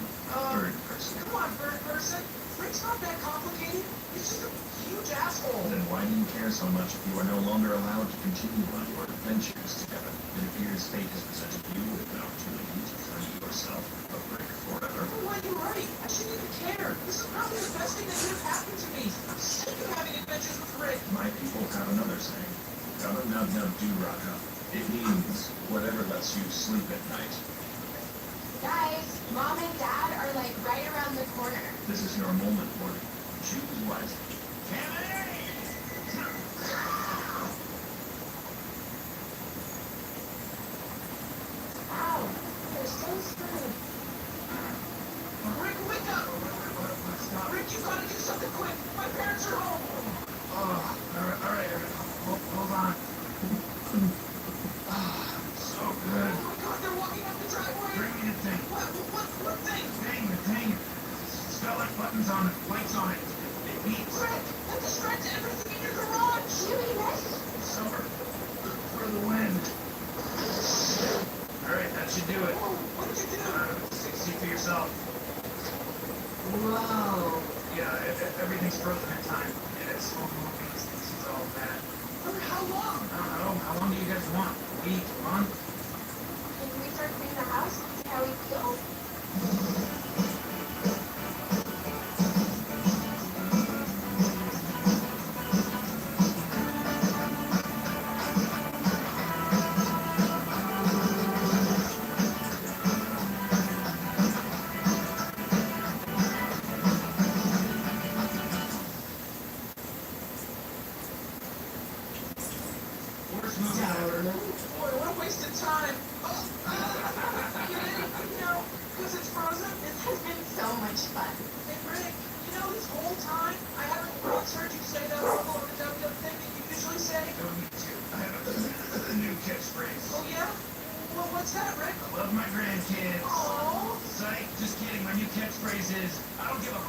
Bird person. Come on, bird person. Rick's not that complicated. He's just a huge asshole. Then why do you care so much if you are no longer allowed to continue on your adventures together? It appears fate has presented you with an opportunity to free yourself of Rick forever. Why, you're right. I shouldn't even care. This is probably the best thing that could have happened to me. I'm sick of having adventures with Rick. My people have another saying. Gubba nub nub do raka. It means whatever lets you sleep at night. guys, Mom and Dad are like right around the corner. This is your moment, Morty. Choose wisely. Wow, they're so Rick, wake up! Rick, you gotta do something quick! My parents are home! Oh, alright. Hold on. So good. Oh my god, they're walking up the driveway! Bring me the thing. What thing? Dang it. It's got like buttons on it, lights on it. It beeps. Rick, that distracts everything in your garage! Really, Rick? Summer. For the wind. Alright, that should do it. Whoa, what did you do? See for yourself. Whoa. Yeah, everything's frozen in time. Yeah, it's all moving. This is all bad. For how long? I don't know. How long do you guys want? A week? A month? Can we start cleaning the house and see how we feel? Where's moving over? Boy, what a waste of time. Because it's frozen. This has been so much fun. Hey, Rick, this whole time I haven't once heard you say that level of the W thing that you usually say. Don't need to. I have a new catchphrase. Oh, yeah? Well, what's that, Rick? I love my grandkids. Aww. Psych, just kidding. My new catchphrase is, I don't give a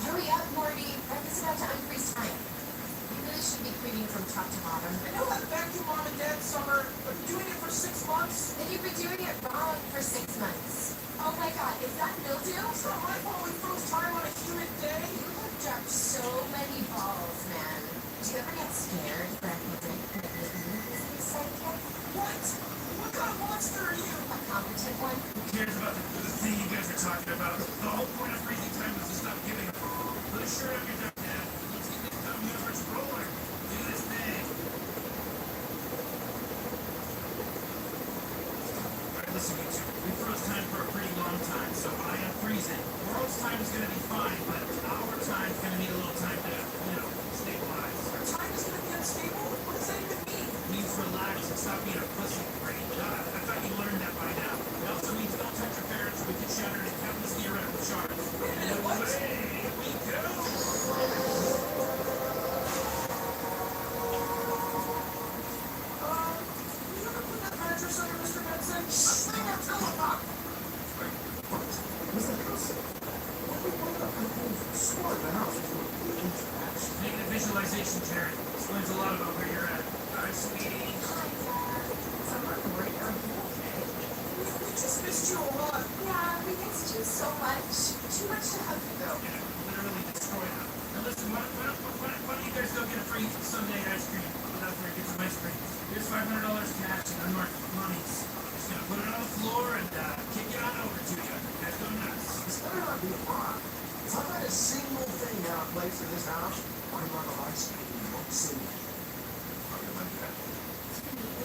Hurry up, Morty. Rick is about to unfreeze time. You really should be cleaning from top to bottom. I know how to vacuum, Mom and Dad, Summer, but doing it for 6 months? And you've been doing it wrong for 6 months. Oh my god, is that mildew? It's not my fault we froze time on a humid day. You have dropped so many balls, man. Do you ever get scared for anything that is this sidekick? What? What kind of monster are you? A competent one? Who cares about the thing you guys are talking about? The whole point of freezing time was to stop giving a Put a shirt on your duck, Dad. Let's get this dumb universe rolling. Do this thing. Alright, listen, you two. We froze time for a pretty long time, so I am freezing. World's time is gonna be fine, but our time's gonna need a little time to, stabilize. Our time is going to be unstable? What does that even mean? It means relax and stop being a pussy, Brady. God, I thought you learned that by now. It also means don't touch your parents or we get shattered in countless theoretical charges. Wait a minute, what? Away we go! You ever put that mattress under Mr. Benson? Bring that telephone! Mr. Benson? Swore the house was trash. Negative visualization, Jared. Explains a lot about where you're at. Hi, sweetie. Summer, Morty, are you okay? We just missed you a lot. Yeah, we missed you so much. Too much to hug you, though. Yeah, literally destroyed them. Now listen, why don't you guys go get a free Sunday ice cream? Go out there and get some ice cream. Here's $500 cash and unmarked monies. I'm just gonna put it on the floor and kick it on over to you. You guys go nuts. This better not be a lie. If I had a single thing out of place in this house, I'm on the ice cream. You won't see me. Probably like that.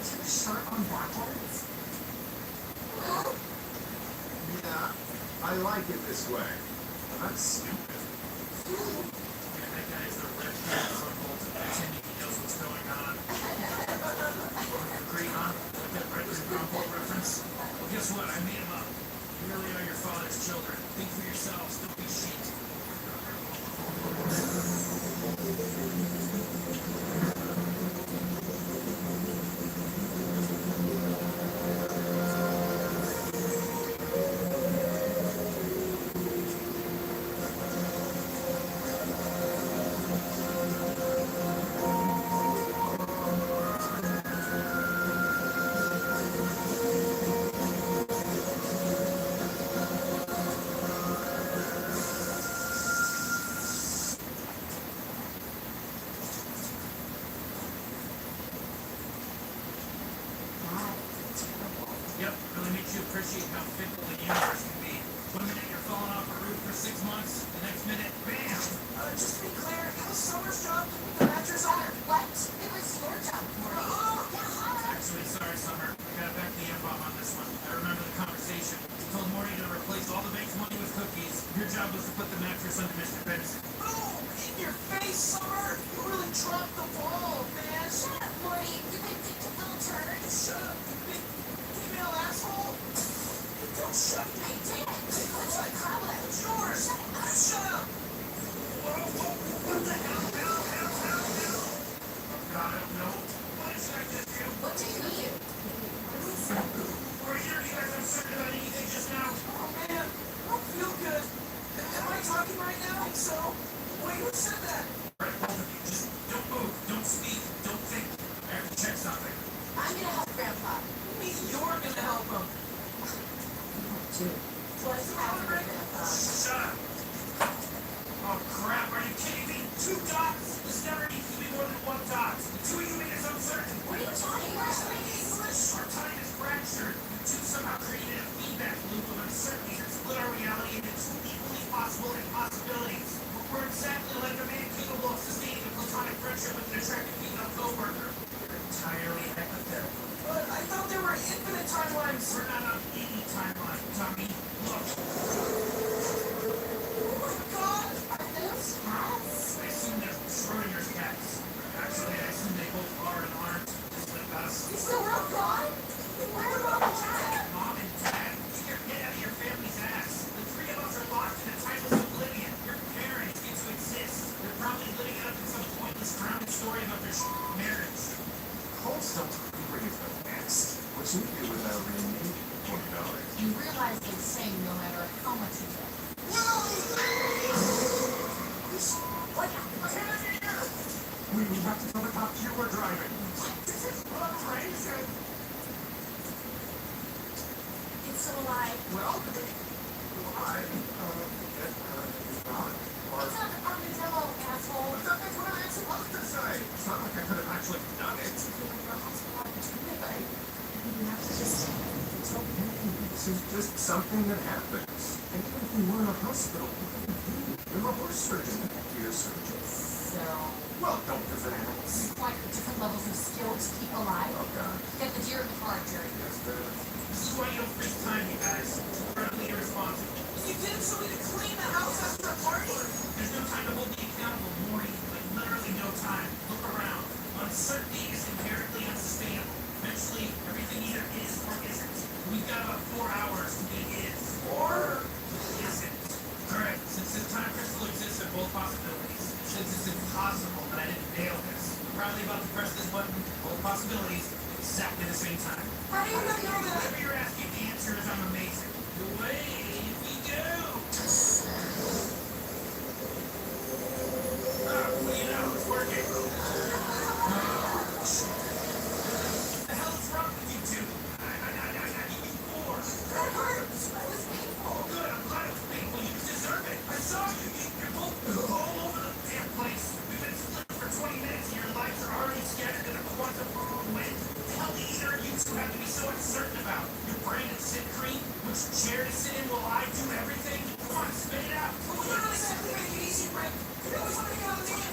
Is your shirt on backwards? Yeah, I like it this way. That's stupid. Yeah, that guy is the rip so-called pretending he knows what's going on. Agree, huh? Like that Breakfast Groundhog reference? Well, guess what? I made him up. You really are your father's children. Think for yourselves. Don't be sheep. you appreciate how fickle the universe can be. One minute you're falling off a roof for 6 months, the next minute, bam! Just to be clear, it was Summer's job to put the mattress on her. What? It was your job, Morty. Actually, sorry, Summer. I gotta back the F-bomb on this one. I remember the conversation. You told Morty to replace all the bank's money with cookies. Your job was to put the mattress under Mr. Benson. Boom! In your face, Summer! You really dropped the ball, man! Shut up, Morty! You big little turd! Shut up, you big female asshole! Don't shut me! I did! What's my problem? It's yours! Shut up! What the hell? Oh God, I don't know. What is that to do? What do you mean? Were either of you guys uncertain about anything just now? Oh man, I don't feel good. Am I talking right now? I think so. Wait, who said that? Alright, both of you, just don't move, don't speak, don't think. I have to check something. I'm gonna help Grandpa. You're gonna help him. What's happening, Grandpa? Shut up! Oh crap, are you kidding me? 2 dots? This never needs to be more than 1 dot. The two of you made us uncertain. What are you talking about? English? Our time is fractured. You two somehow created a feedback loop of uncertainties that split our reality into 2 equally possible impossibilities. We're exactly like a man capable of sustaining a platonic friendship with an attractive female coworker. You're entirely hypothetical. But I thought there were infinite timelines. We're not on any timeline, Tommy. Look. Oh my God! Are those cats? I assume they're Schrodinger's cats. Actually, I assume they both are and aren't. Just like us. Is the world gone? Where are Mom and Dad? Mom and Dad, get your head out of your family's ass. The 3 of us are locked in a timeless oblivion. Your parents get to exist. They're probably living it up in some pointless grounded story about their marriage. Colts don't agree with the next. What you do without being me? $20. You realize they say no matter how much you get. What happened here? We have to tell the cops you were driving. This is crazy. It's still alive. Well, why? It's not. It's not the armadillo, asshole. But that's what I'm supposed to say. It's not like I could have actually done it. You have to just... It's okay. This is just something that happens. And even if we were in a hospital, you're a horse surgeon. You're a surgeon. So... Well, don't different animals. Require different levels of skill to keep alive. Oh, God. Get the deer in the car, Jerry. Yes, This is why you don't freeze time, you guys. It's incredibly irresponsible. You didn't tell me to clean the house after a party. There's no time to hold me accountable, Morty. Like, literally no time. Look around. Uncertainty is inherently unsustainable. Eventually, everything either is or isn't. We've got about 4 hours to be is. Or isn't. Alright, since this time crystal exists in both possibilities, since it's impossible that I didn't nail this, I'm probably about to press this button, both possibilities, exactly the same time. how do you know that? Whatever you're asking, the answer is I'm amazing. Away we go! What do you know? It's working. What the hell is wrong with you two? You four. That hurts. It was painful. Oh, good. I'm glad it was painful. You deserve it. I saw you. You're both all over the damn place. We've been split for 20 minutes and your lives are already scattered in a quantum wind. The hell do either of you two have to be so uncertain about? Your brain and sit cream? Which chair to sit in while I do everything? Come on, spit it out. But we literally said we make it easy, Rick. You know what's going on with me?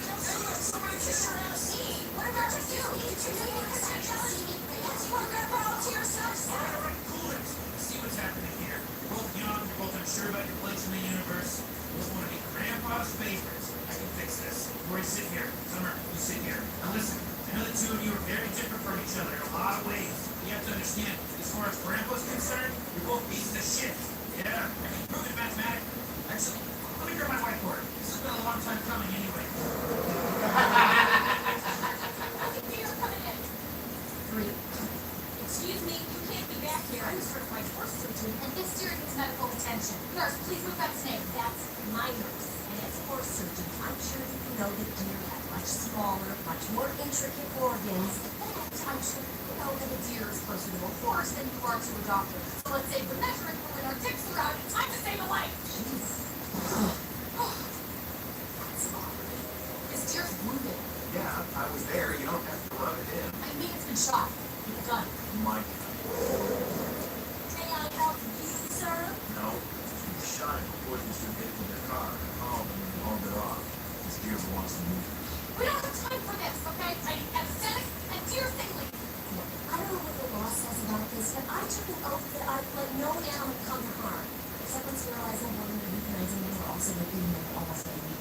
Somebody kiss your ass. What about you? You two do it because I just... You want to volunteer yourself? All right, cool it. See what's happening here. You're both young, you're both unsure about your place in the universe. You both want to be Grandpa's favorites. I can fix this. Rory, sit here. Summer, you sit here. Now listen, I know the two of you are very different from each other in a lot of ways. You have to understand, as far as Grandpa's concerned, you're both pieces of shit. Yeah, I can prove it mathematically. Actually, let me grab my whiteboard. This has been a long time coming anyway. I think you're coming in. 3. Excuse me, you can't be back here. I'm a certified horse surgeon, and this deer needs medical attention. Nurse, please move that snake. That's my nurse, and as a horse surgeon, I'm sure you know that deer have much smaller, much more intricate organs. And I'm sure you know that a deer is closer to a horse than you are to a doctor. So let's save the measuring rule and our dicks around. Time to save a life. Jeez. That's awkward. This deer's wounded. Yeah, I was there. You don't have to rub it in. I mean, it's been shot. It's done. Mike. May I Sir? No, he shot it before these two get into their car. Called them and hauled it off. This deer wants to move. We don't have time for this, okay? I need anesthetic and deer singling. Look, I don't know what the law says about this, but I took an oath that I'd let no animal come to harm. Except when sterilizing them and euthanizing them or also looking them almost like me.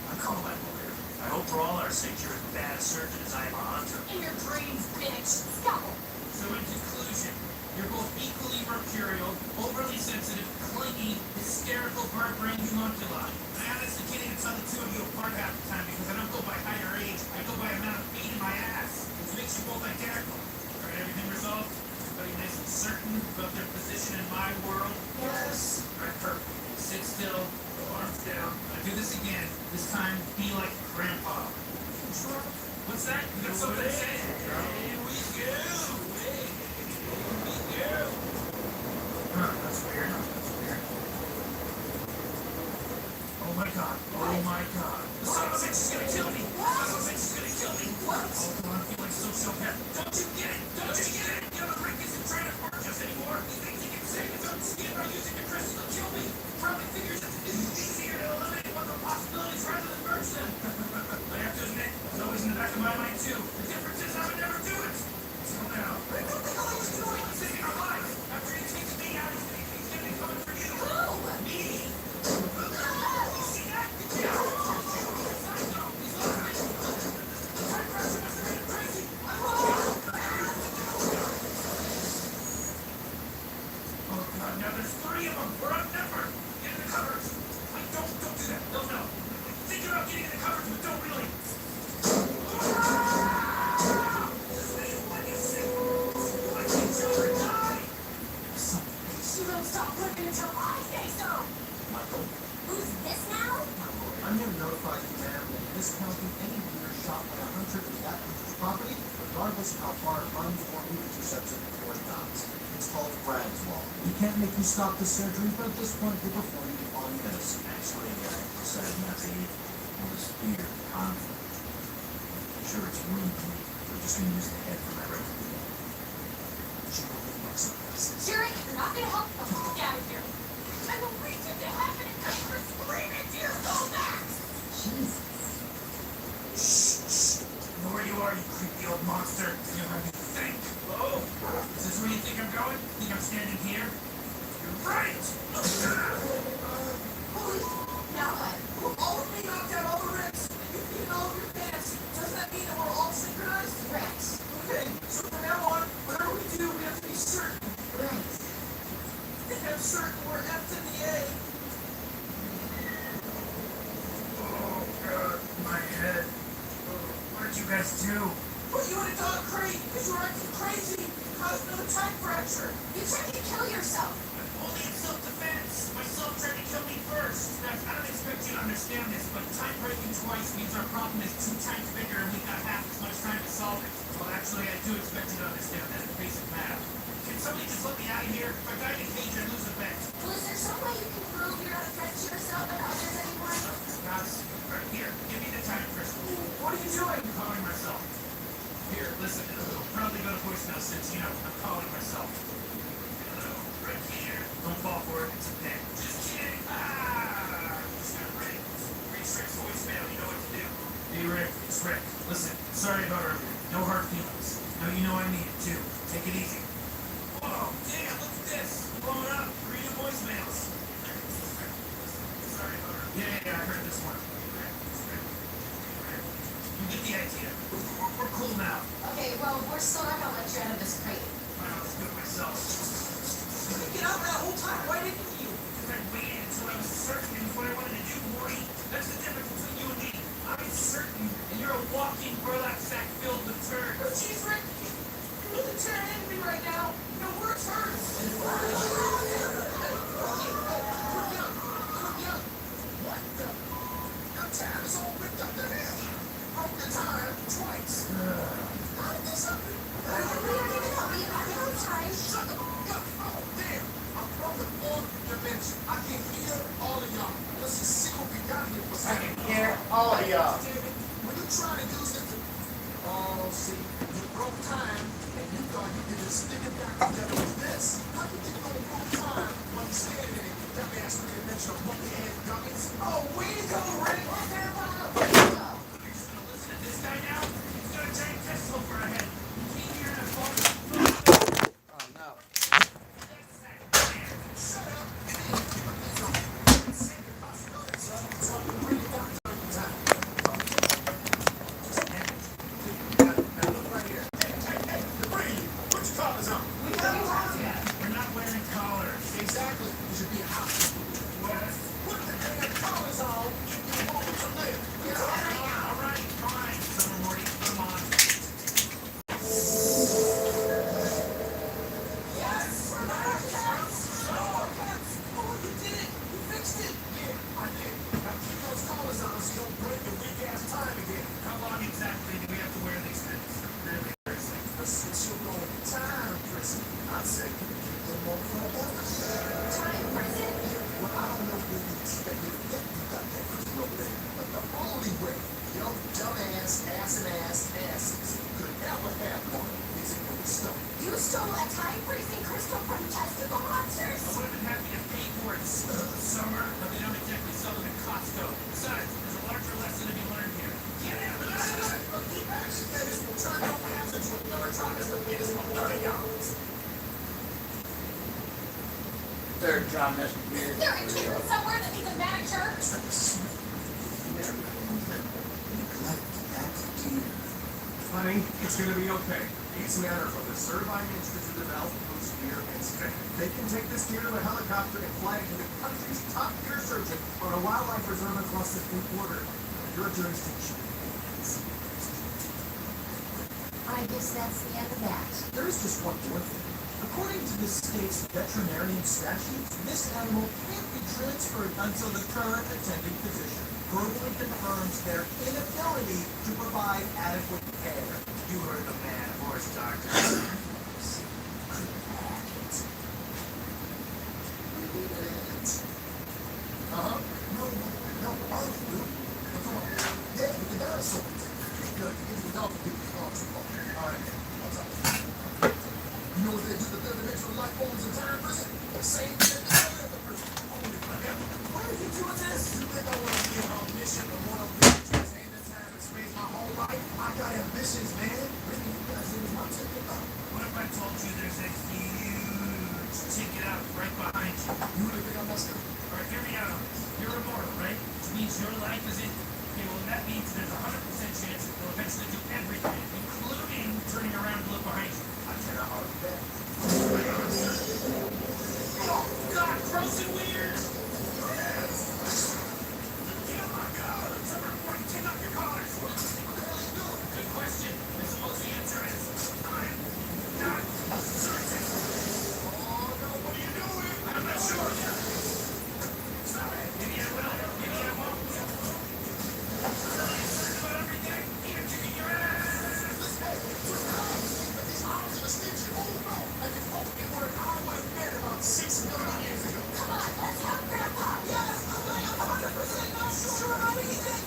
I call my lawyer. I hope for all our sakes you're as bad a surgeon as I am a hunter. In your dreams, bitch! Scalpel! So in conclusion, you're both equally mercurial, overly sensitive, clingy, hysterical, bird-brain homunculi. I honestly can't even tell the two of you apart half the time because I don't go by height or age, I go by amount of feet in my ass, which makes you both identical. Alright, everything resolved? Everybody nice and certain about their position in my world? Yes. Alright, perfect. Sit still, arms down. I do this again. This time, be like Grandpa. What's that? You got something to say? Here we go! That's weird. Oh my god. Oh my god. The son of a bitch is gonna kill me. The son of a bitch is gonna kill me. What? Oh, come on, I feel like sociopath. Don't you get it? Don't you get it? You know, Rick isn't trying to hurt us anymore. He thinks he can save his own skin by using the crystals to kill me. Probably figures it's easier to eliminate one of the possibilities rather than merge them. I have to admit, it's always in the back of my mind too. The difference is I would never do it. So now, what the hell are you doing? I'm saving our lives. After he takes me out, he's gonna be coming for you. Who? Me. You see that? Oh god, now there's 3 of them. We're outnumbered. Get in the covers. Wait, don't do that. No. Think about getting in the covers, but don't really. You don't stop looking until I say so! Michael, Who's this now? I'm here to notify you, ma'am, that in this county, any deer shot by a hunter is that hunter's property, regardless of how far it runs or who intercepts it before it dies. It's called Bragg's Law. We can't make you stop the surgery, but at this point, we're performing it on medicine. Actually, I decided not to eat all this fear, conflict. Sure, it's ruined me. I'm just gonna use the head for my record. She will leave my sunglasses. Jerry, if you're not gonna help, the fuck out of here! I will reach into heaven and pray for screaming to your soul back! Jesus. Shh. You know where you are, you creepy old monster. You know how you think. Oh, is this where you think I'm going? Think I'm standing here? You're right! Now what? All of me knocked out all the Ricks, and you beat all of your pants. Doesn't that mean that we're all synchronized? Right. Okay, so from now on, whatever we do, we have to be certain. Right. I think I'm certain we're F to the A. Oh, God, my head. What did you guys do? Put you in a dog crate because you were acting crazy. Caused another time fracture. You tried to kill yourself! Only in self-defense. Myself tried to kill me first. Now, I don't expect you to understand this, but time breaking twice means our problem is 2 times bigger and we've got half as much time to solve it. Well, actually, I do expect you to understand that. It's basic math. Can somebody just let me out of here? If I die in a cage, I lose a bet. Well, is there some way you can prove you're not a threat to yourself and others anymore? Guys, right here, give me the time crystal. What are you doing? I'm calling myself. Here, listen, it'll probably go to voicemail since, you know, I'm calling myself. Hello, right here. Don't fall for it, it's a pen. Just kidding. Just got Rick. Reach Rick's voicemail, you know what to do. Hey Rick, it's Rick. Listen, sorry about earlier. No hard feelings. Now you know I mean it too. Take it easy. Whoa, damn, look at this. Blowing up. Read your voicemails. Sorry about earlier. Yeah, I heard this one. You get the idea. We're cool now. Okay, well, we're still not gonna let you out of this crate. Fine, I'll just do it myself. You could get out that whole time. Why didn't you? Because I waited until I was certain it was what I wanted to do, Morty. That's the difference between you and me. I'm certain, and you're a walking burlap sack filled with turds. Oh, jeez, Rick. You're the turn enemy right now. No, we're turds. What the? Your tab is all ripped up in here. Broke the tire twice. How did this happen? We don't even know. We have no time. Shut the fuck up. Oh, damn. I'm from the fourth dimension. I can hear all of y'all. Let's just see what we got here for a second. Hear all of y'all. When you try to do something, oh, see, you broke time, and you thought you could just stick it back together with this. How could you go broke time? you monkey-head gummies. Oh, way to go, Rick! Are you just gonna listen to this guy now? He's got a giant pistol for a head. He came here in a phone. Oh, no. Shut up! We're not wearing collars. Exactly. You should be out. Put the damn collars on. You won't live. All right, fine. Summer Morty, put 'em on. Yes! We're back, cats! Oh, cats! Oh, you did it! You fixed it! Yeah, I did. Now keep those collars on so you don't break your weak-ass time again. How long exactly do we have to wear these things? Really embarrassing. A 6-year-old time prison. I'd say keep them on forever. Time prison? Well, I don't know if you expect me to get you got that prison over there, but the only way your dumbass, asses could ever have one is if you were stoned. You stole a time freezing crystal from testicle monsters? I would have been happy to pay for it, Summer, but they don't exactly sell them at Costco. Besides, there's a larger lesson to be learned here. Get in! Keep action, Dennis. We'll turn your ass into a neurotron as the biggest of 30 yards. Third trimester Is there a kid somewhere that needs a manicure? Honey, it's gonna be okay. These men are from the Servine Institute of Health, Moose, Fear, and Strength. They can take this deer to a helicopter and fly it to the country's top deer surgeon on a wildlife reserve across the state border. Your jurisdiction. I guess that's the end of that. There is just one more thing. According to the state's veterinarian statutes, this animal can't be transferred until the current attending physician verbally confirms their inability to provide adequate care. You heard the man, horse doctor. Uh-huh. No, come on. Yeah, we can die so. Good. Get the dog to get the dog too long. All right. What's up? You know what they do to the individual life forms in time prison? The same thing that I live in prison. Holy crap. Why are you doing this? You think I want to be an omniscient and want to live in this time and space my whole life? I got ambitions, man. Maybe you guys didn't want to take it up. What if I told you there's a huge ticket out right behind you? You really think I messed up? All right, hear me out on this. You're immortal, right? Which means your life is in. Okay, well, that means there's a 100% chance that they'll eventually do everything, including turning around to look behind you. I cannot argue that. Oh, God, gross and weird! Oh, my God! Summer Morty, take off your collars! Good question. I suppose the answer is I'm not certain. Oh, no, what are you doing? I'm not sure yet. Sorry, maybe I will, maybe I won't. I'm really certain about everything, even kicking your ass! These arms are stingy. Oh, no. I can hope it were an arm like that about 6 million years ago. Come on, let's help Grandpa. Yes, I'm like 100% not sure about anything.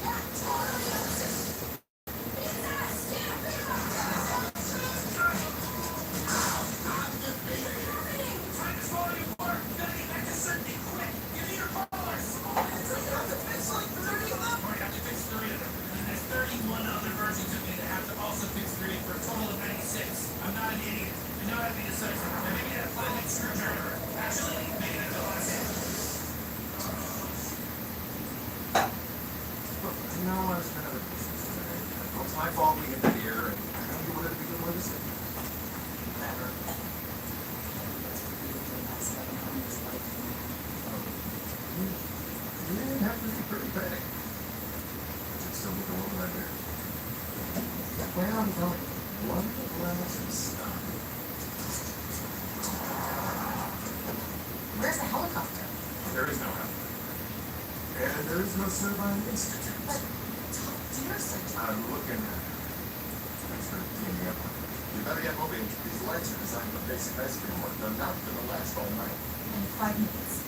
Time is falling apart. Gotta get back to certainty, quick! Give me your collars! It's like 30 of them. Alright, I have to fix 3 of them. And there's 31 other versions of me that have to also fix 3 for a total of 96. I'm not an idiot. I know how to be decisive. Now maybe that flathead screwdriver. Actually, maybe that's all I said. Look, I know I was kind of a business today. It's my fault we get here, and I don't do whatever we can with this thing. Matter. You didn't have to be pretty bad. I should still be going right there. Well, I'm going one glass of stuff. Where's the helicopter? There is no helicopter. And there is no Servine Institute. But top deer surgeon. I'm looking at it. Thanks for teaming up. You better get moving. These lights are designed for basic ice cream work. They're not going to last all night. In 5 minutes.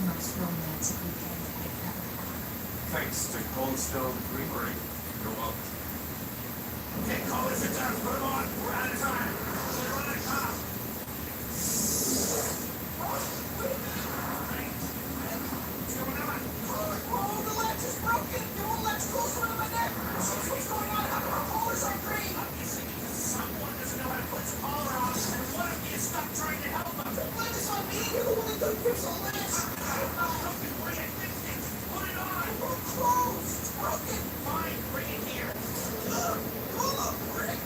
most romantic weekend I've ever had. Thanks to Cold Stone Creamery. You're welcome. Okay, callers are done. Put them on. We're out of time. We're running a cop. What's going on? Oh, the latch is broken. The whole latch closed around my neck. What's going on? How come our callers aren't green? Obviously, because someone doesn't know how to put the collar on. And one of you is stuck trying to help them. Blame this on me. You're the one that couldn't fix the latch. Help me, bring it. Fix it. Put it on. We're closed. It's broken. Fine. Bring it here. Pull up, Rick.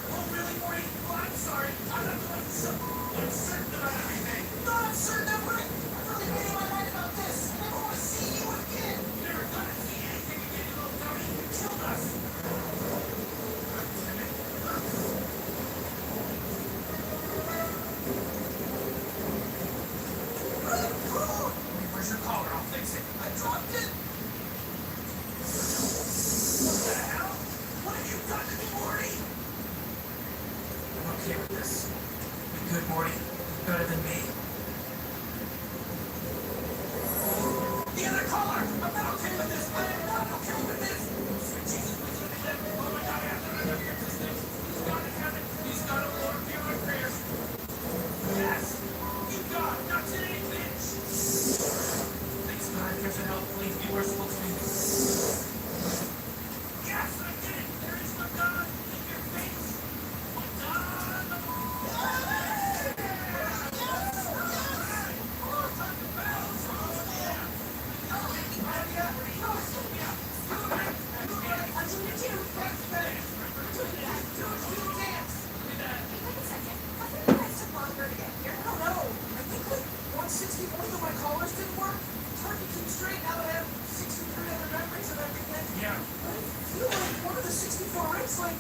Oh, really, Morty? Oh, I'm sorry. I'm not uncertain about everything. Not uncertain of Rick. I've really made up my mind about this. I never want to see you again. You're never gonna see anything again, you little dummy. You killed us. Where's your collar? I'll fix it. I dropped it. What the hell? What have you done to me, Morty? I'm okay with this. You're good, Morty. You're better than me. The other collar! I'm not okay with this! I am not okay with this! Sweet Jesus, please let me live! Oh my God, I have to remember your existence! Please God in heaven, please God of Lord, hear my prayers! Yes! You God, not today, bitch! Thanks God, here's the help, please be merciful to me. Yes, I did it! There is my God in your face! My God!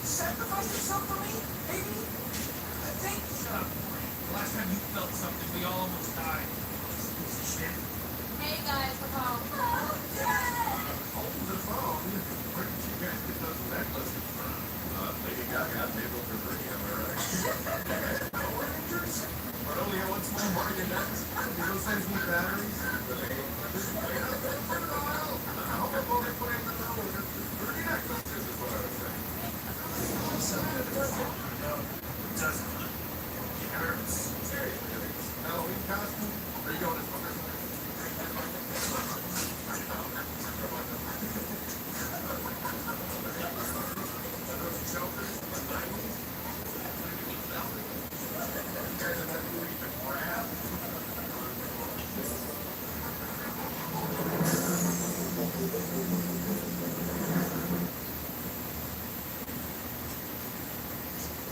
Sacrificed yourself for me? Maybe? I think. Shut up, Morty. The last time you felt something, we all almost died. Piece of shit. Hey guys, we're home. Oh, hold the phone. Where did you guys get those necklaces from? Lady Gaga, Maple for free, am I right? Power Rangers? But only have one small bargain next. Those things need batteries. But they just wait up there for a while. I hope I'm only putting the power. Pretty necklaces is what I was saying. Something that doesn't. No, it doesn't. It hurts. Seriously, I think it's a Halloween costume. Where are you going, fucker?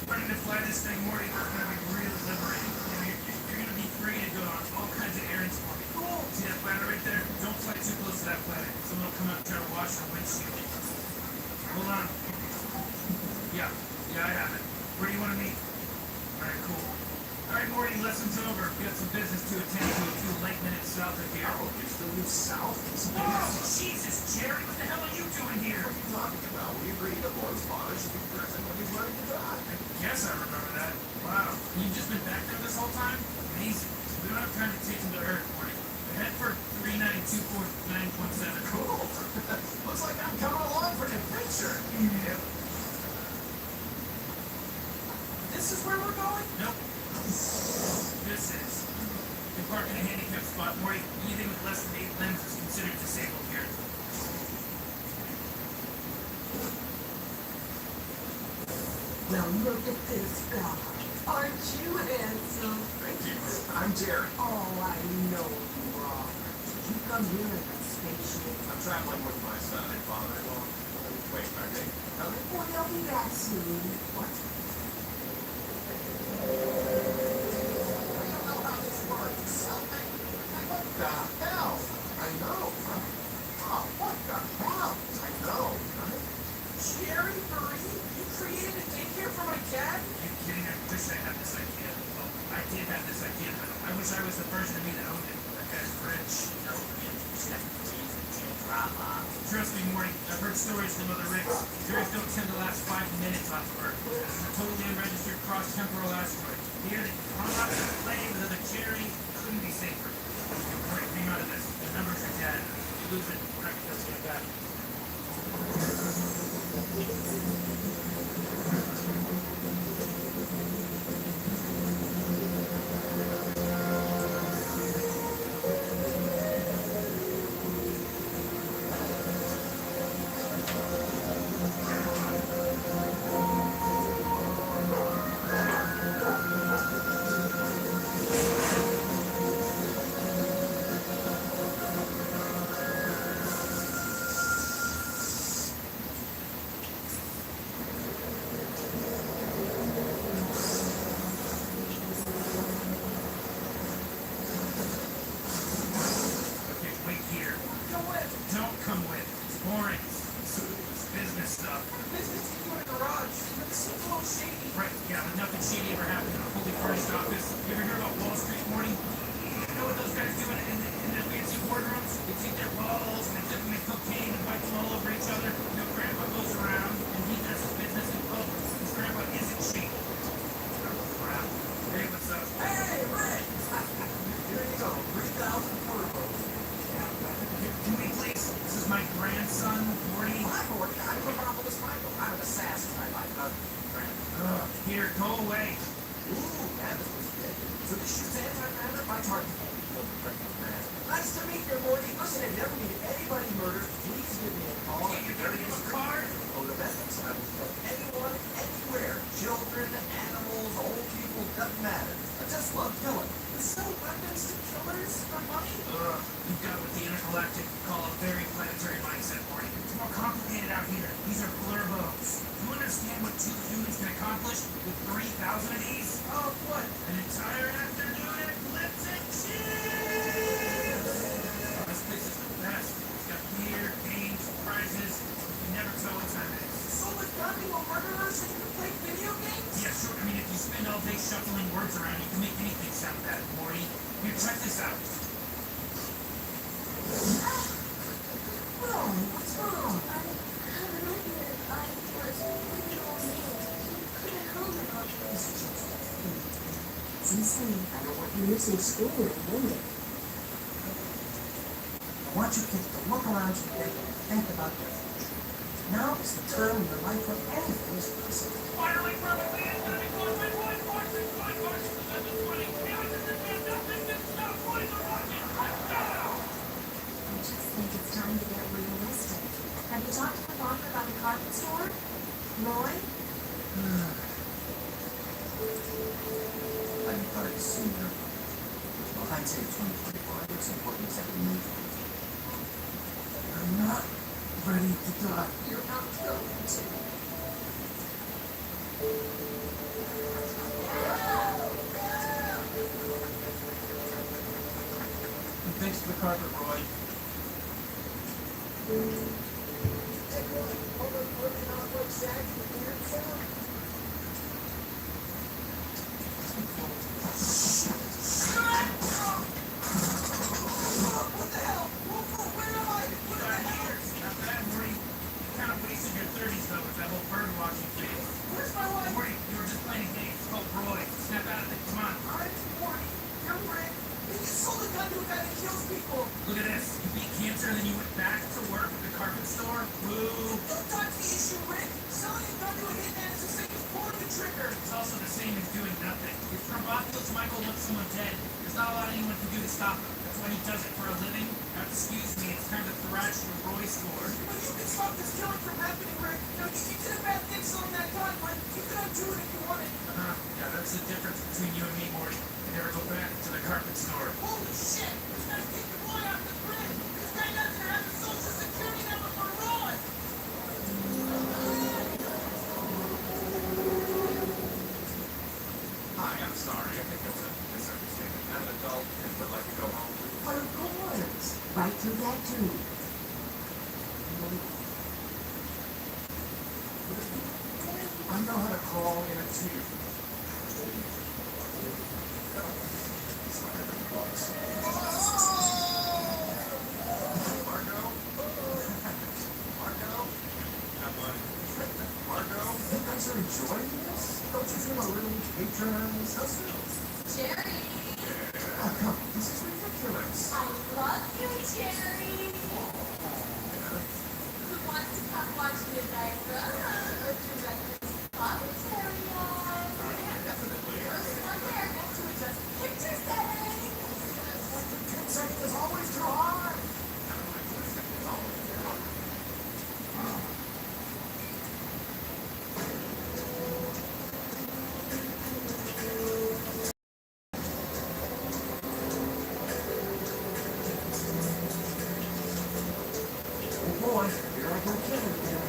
Ready to fly this thing, Morty. It's gonna be really liberating. You're gonna be free to go on all kinds of errands for me. Cool. See that planet right there? Don't fly too close to that planet. Someone will come out and try to wash your windshield. Hold on. Yeah, I have it. Where do you want to meet? Alright, cool. Alright, Morty, lesson's over. We got some business to attend to a few late minutes south of here. Oh, you still live south? Oh, Jesus, Jerry, what the hell are you doing here? What are you talking about? We agreed the boy's father should be present when he's ready to die. I guess I remember that. Wow. You've just been back there this whole time? Amazing. We don't have time to take him to Earth, Morty. Head for 39249.7. Cool. Looks like I'm coming along for an adventure. Yep. This is where we're going? Nope. This is. You park in a handicapped spot, Morty. Anything with less than 8 limbs is considered disabled here. Now look at this guy. Aren't you handsome? Thank you. I'm Jerry. Oh, I know you are. Did you come here in a spaceship? I'm traveling with my son and father-in-law. Wait, are they coming? Well, they'll be back soon. What? I don't know how this works. Something. What the hell? I know. Oh, what the hell? I know. Right? Jerry Marie? You created a daycare for my cat? Are you kidding? I wish I had this idea. Well, I did have this idea, but I wish I was the version of me that owned it. That guy's rich. No, drama. Trust me, Morty. I've heard stories from other Ricks. Jerry's don't tend to last 5 minutes off of Earth. This is a totally unregistered cross-temporal asteroid. Here they come up and play with other Jerry. couldn't be safer. Alright, hang on to this. The numbers are dead. You lose it, we're not gonna get back. Okay, wait here. Come with. Don't come with. It's boring. It's business stuff. Business you do in a garage. It seems a little shady. Right, yeah, but nothing shady ever happened in a fully furnished office. You ever hear about Wall Street, Morty? You know what those guys do in the fancy boardrooms? They take their balls and they dip them in cocaine and wipe them all over each other. You know, Grandpa goes around and he does his business in public. His grandpa isn't shady. Oh, crap. Hey, what's up? Hey, Rick! Here you go. 3,000 photos. Can we please? This is my grandson, Morty. Hi, Morty. I'm Metropolis Michael. I'm an assassin. I like here, go away. Ooh, man, this was good. So this shoots antimatter? My target can't be killed with regular matter. Nice to meet you, Morty. Listen, if you ever need anybody murdered, please give me a call. Can you give me a card? Oh, the best thing I will kill anyone, anywhere. Children, animals, old people, doesn't matter. I just love killing. Sell weapons to killers for money? You've got what the intergalactic call a very planetary mindset, Morty. It's more complicated out here. These are blurbos. You understand what 2 humans can accomplish with 3,000 of these? Oh, what? An entire afternoon at Lips and Chips! Oh, this place is the best. It's got beer, games, prizes. You never tell what time it is. So with gunning or murderers and you can play video games? Yeah, sure. I mean, if you spend all day shuffling words around, you can make anything sound bad, Morty. Here, check this out. Wrong. What's wrong? I have an idea. I was with your name. You couldn't help about this. It's insane. I don't want you missing school in a minute. I want you kids to look around you today and think about your future. Now is the time in your life when anything is possible. Finally, perfectly aesthetic, nothing to stop boys are rocking. I just think it's time to get realistic. Have you talked to the doctor about the carpet store? Roy? I thought it sooner. Well, I'd say 2025. It's important that we move on. I'm not ready to die. You're not going to. And thanks for the carpet, Roy. What the hell? Where am I? What the hell? Not bad, Morty. You kind of wasted your 30s, though, with that whole bird watching phase. Where's my wife? Morty, you were just playing a game. It's called Roy. Snap out of it. Come on. I'm Morty. You're Rick. You sold a gun to a guy that kills people. Look at this. You beat cancer, and then you went back to work at the carpet store. Woo. Don't touch the issue, Rick. Selling a gun to a hitman is the same as pulling the trigger. It's also the same as doing nothing. If Probopulus Michael wants someone dead, there's not a lot anyone can do to stop him. That's why he does it for a living. Now, excuse me, it's time to thrash the Roy store. But you can stop this killing from happening, Rick. You did a bad thing selling that gun, but you could undo it if you wanted. Yeah, that's the difference between you and me, Morty. You never go back to the carpet store. Holy shit! This guy's taking Roy off the grid. This guy doesn't have the social security number for Roy. Hi, I'm sorry. I think that's a misunderstanding. I'm an adult and would like to go home. Well, of course. Right through that tube. I know how to crawl in a tube. Margo? Margo? You guys are enjoying this? Don't you feel a little patronized? Jerry. Oh, come on, this is ridiculous. I love you, Jerry. Who wants to come watch Midnight Run or Director's Planetarium? Definitely. One there next to it just picture setting. 10 seconds is always too hard. Oh boy, here I go killing again.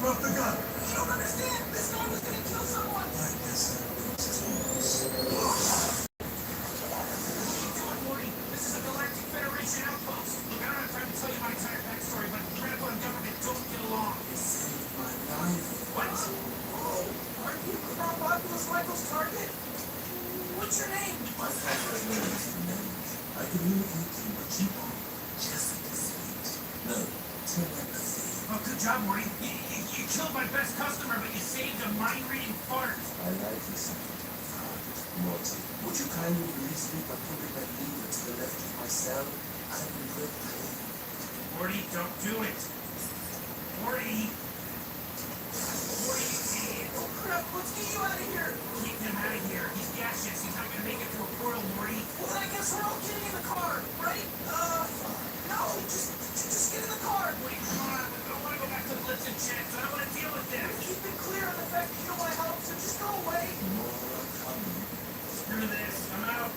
Drop the gun. You don't understand. This guy was gonna kill someone. I guess I just lose. Morty, this is a Galactic Federation outpost. I don't have time to tell you my entire backstory, but Grandpa and government don't get along. You saved my life. What? Oh, are you Count Oculus Michael's target? What's your name? My father's name is Fernandez. I communicate through what you want. Just like a sweet. No, telepathy. Oh, good job, Morty. You killed my best customer, but you saved a mind-reading fart. I like this. Morty, would you kindly release me by putting my lever to the left of my cell? I regret pain. Morty, don't do it. Morty. Morty, you idiot. Oh, crap. Let's get you out of here. Keep him out of here. He's gaseous. He's not gonna make it through a portal, Morty. Well, then I guess we're all getting in the car, right? No. Just get in the car. Wait, come on. I don't want to go back to Blitz and Checks. I don't want to deal with this. Keep it clear on the fact that you don't want to help, so just go away. More coming. Screw this. I'm out.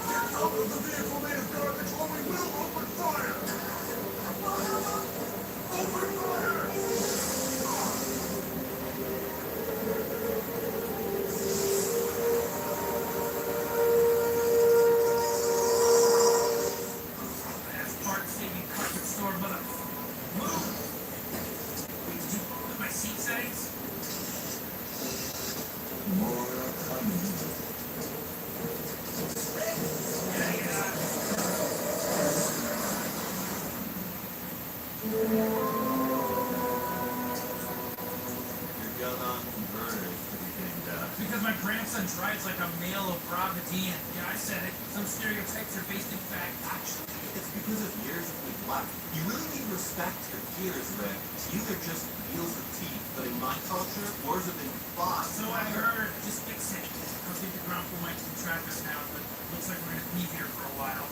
Get out of the vehicle made of garbage or we will open fire! Open fire! That's part-saving carpet store, mother. Move! Wait, did you put my seat settings? More coming. Your gun converter is pretty dinged up. Because my grandson drives like a male of Brigadier. Yeah, I said it. Some stereotypes are based in fact. Actually, it's because of years of neglect. You really need to respect your peers, Rick. These are just wheels of teeth, but in my culture, wars have been fought. So I heard. Just fix it. I think the ground floor might be traffic now, but looks like we're gonna be here for a while.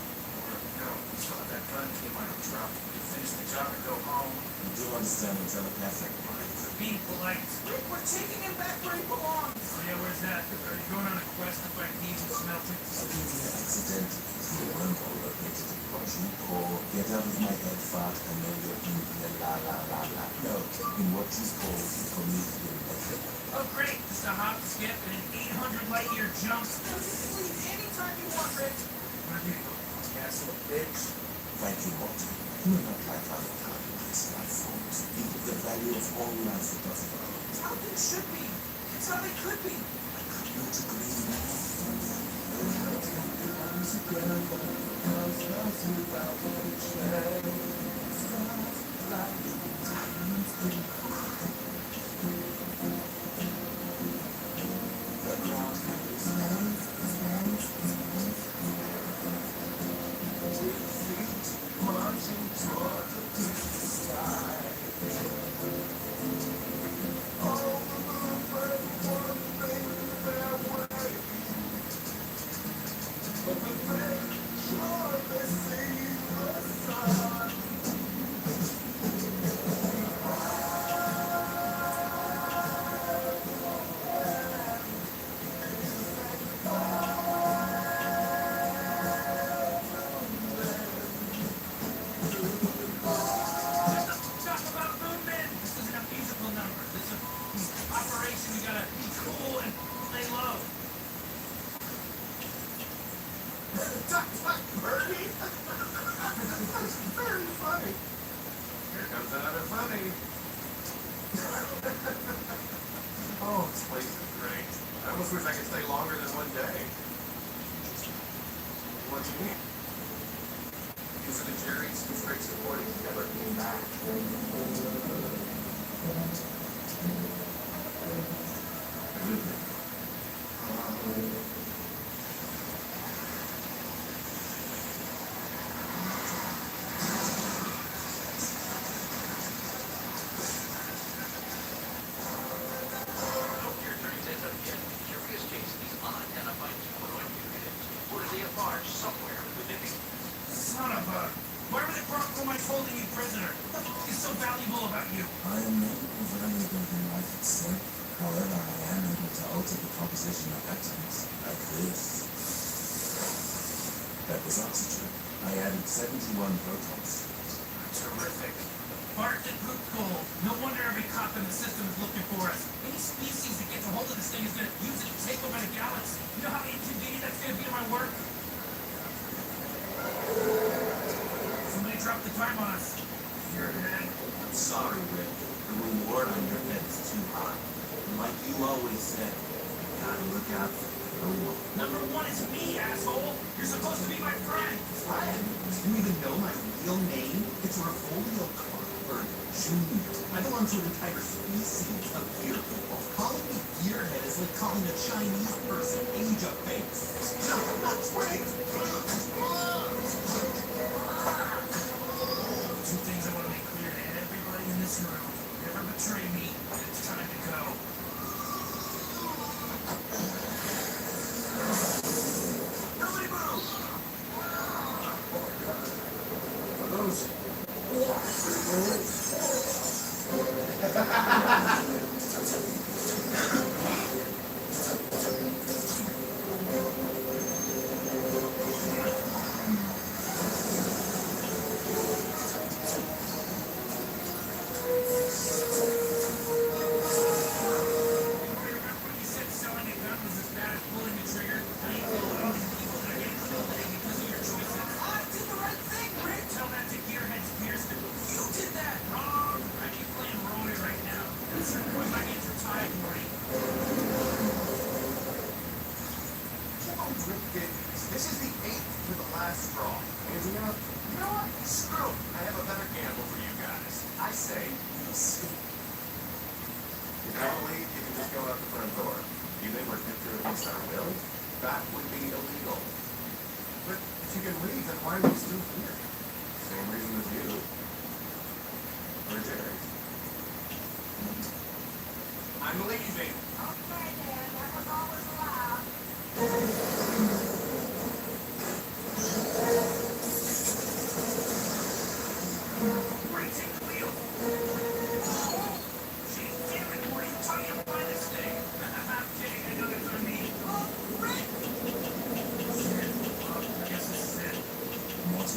No, we still have that gun in my truck. We finish the job and go home. You do understand what telepathic minds are. Being polite. We're taking him back where he belongs. Oh yeah, where's that? Are you going on a quest to find thieves and smelting? Accidentally, you run over into the what you call get out of my head fart. I know you're in the la la la la. No, in what you call the comedian method. Oh great, just a hop, skip, and an 800 light year jump. Leave anytime you want, Rick. Where do you go? Castle, bitch. Thank you, Walter. You are not like other communists, my folks. You give the value of all life above all. It's how things should be. It's how they could be. I could not agree more. Learn how to come together, cause love's without a change. Stars like diamonds in the ground carries names, with feet marching toward the distant sky. All the movement, one thing their way. But the men surely see the sun. Kinda funny. Oh, this place is great. I almost wish I could stay longer than one day. What do you mean? These are the Jerry's who straight supporting never came back. Son of a... Why were they brought home holding you prisoner? What the fuck is so valuable about you? I am not valuable in life itself. However, I am able to alter the composition of atoms, like this. That was oxygen. I added 71 protons. Terrific. Bart and Poop Gold. No wonder every cop in the system is looking for us. Any species that gets a hold of this thing is gonna use it to take over the galaxy. You know how inconvenient that's gonna be to my work? Somebody drop the time on us. Your head. I'm sorry, Rick. The reward on your head is too high. And like you always said, you gotta look out for number one. Number one is me, asshole. You're supposed to be my friend. Friend? Do you even know my real name? It's Revolio Clockbird Jr. I belong to an entire species of gear people. Calling me gearhead is like calling a Chinese person age of face. No, not great. Two things I want to make clear to everybody in this room. Never betray me, and it's time to go. Nobody move! For those... This is the 8th to the last straw. And you know what? Screw it. I have a better gamble for you guys. I say you sleep. If you don't leave, you can just go out the front door. Even we're tempted against our will, that would be illegal. But if you can leave, then why are you still here? Same reason as you. Or Jerry. I'm leaving. Okay, Dan. That was always allowed. Morty, take the wheel. Gee, damn it, Morty. Tell me to fly this thing. I'm kidding. I know that's on me. Oh, Rick! Shit. Well, I guess this is it. Well,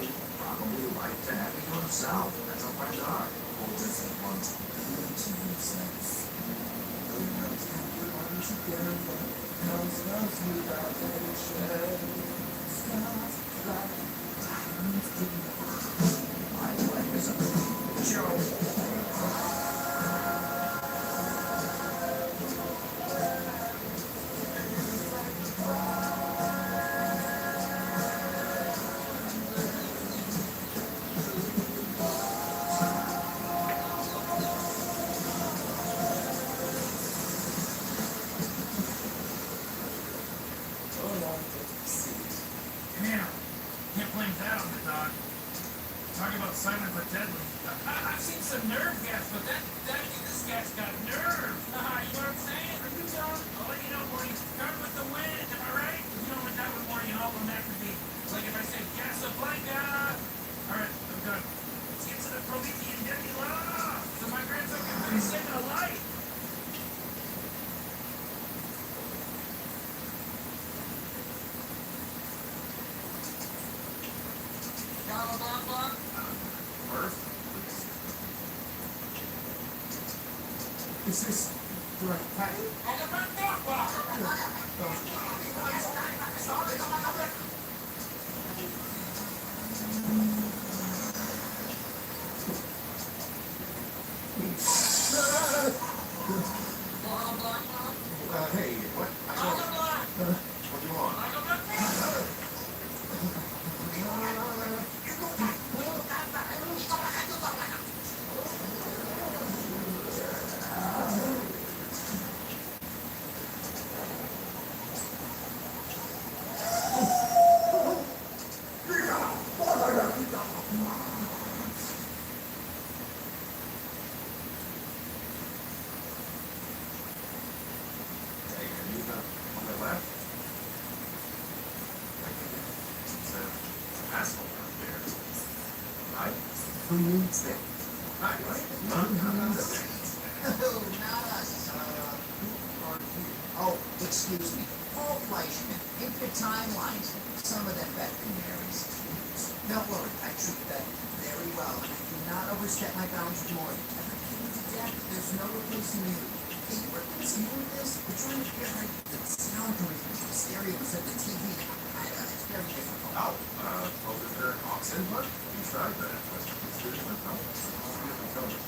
he'd probably like to have you himself. That's all I got. Or does he want to be to himself? We want to have you all together. Cause love's without patience. Stars like diamonds in the world. My way is a Joe. Damn. Can't blame that on the dog. Talking about silent but deadly. I've seen some nerve gas, but this gas got nerve. You know what I'm saying? Are you telling? I'll let you know, Morty. Start with the wind, am I right? You know what that would Morty and all of that could be. Like if I said Casablanca. Alright, I'm done. Let's get to the Promethean Nebula. So my grandson can finish saving a life. First, is this Hey, what? What do you want? Hey, can you on the left? It's a asshole out there. Right? Who needs it? Right, right? None of it. Oh, excuse me. Paul Fleischman, infinite timelines. Some of them veterinarians. Don't worry, I treat them very well, and I do not overstep my bounds with more. If I kill you to death, there's no replacing you. Hey, what is you with this? We're trying to get like the sound coming from the stereo instead of the TV. It's very difficult. Oh, well, is there an aux input? You tried that, but it's different. No, it's different color.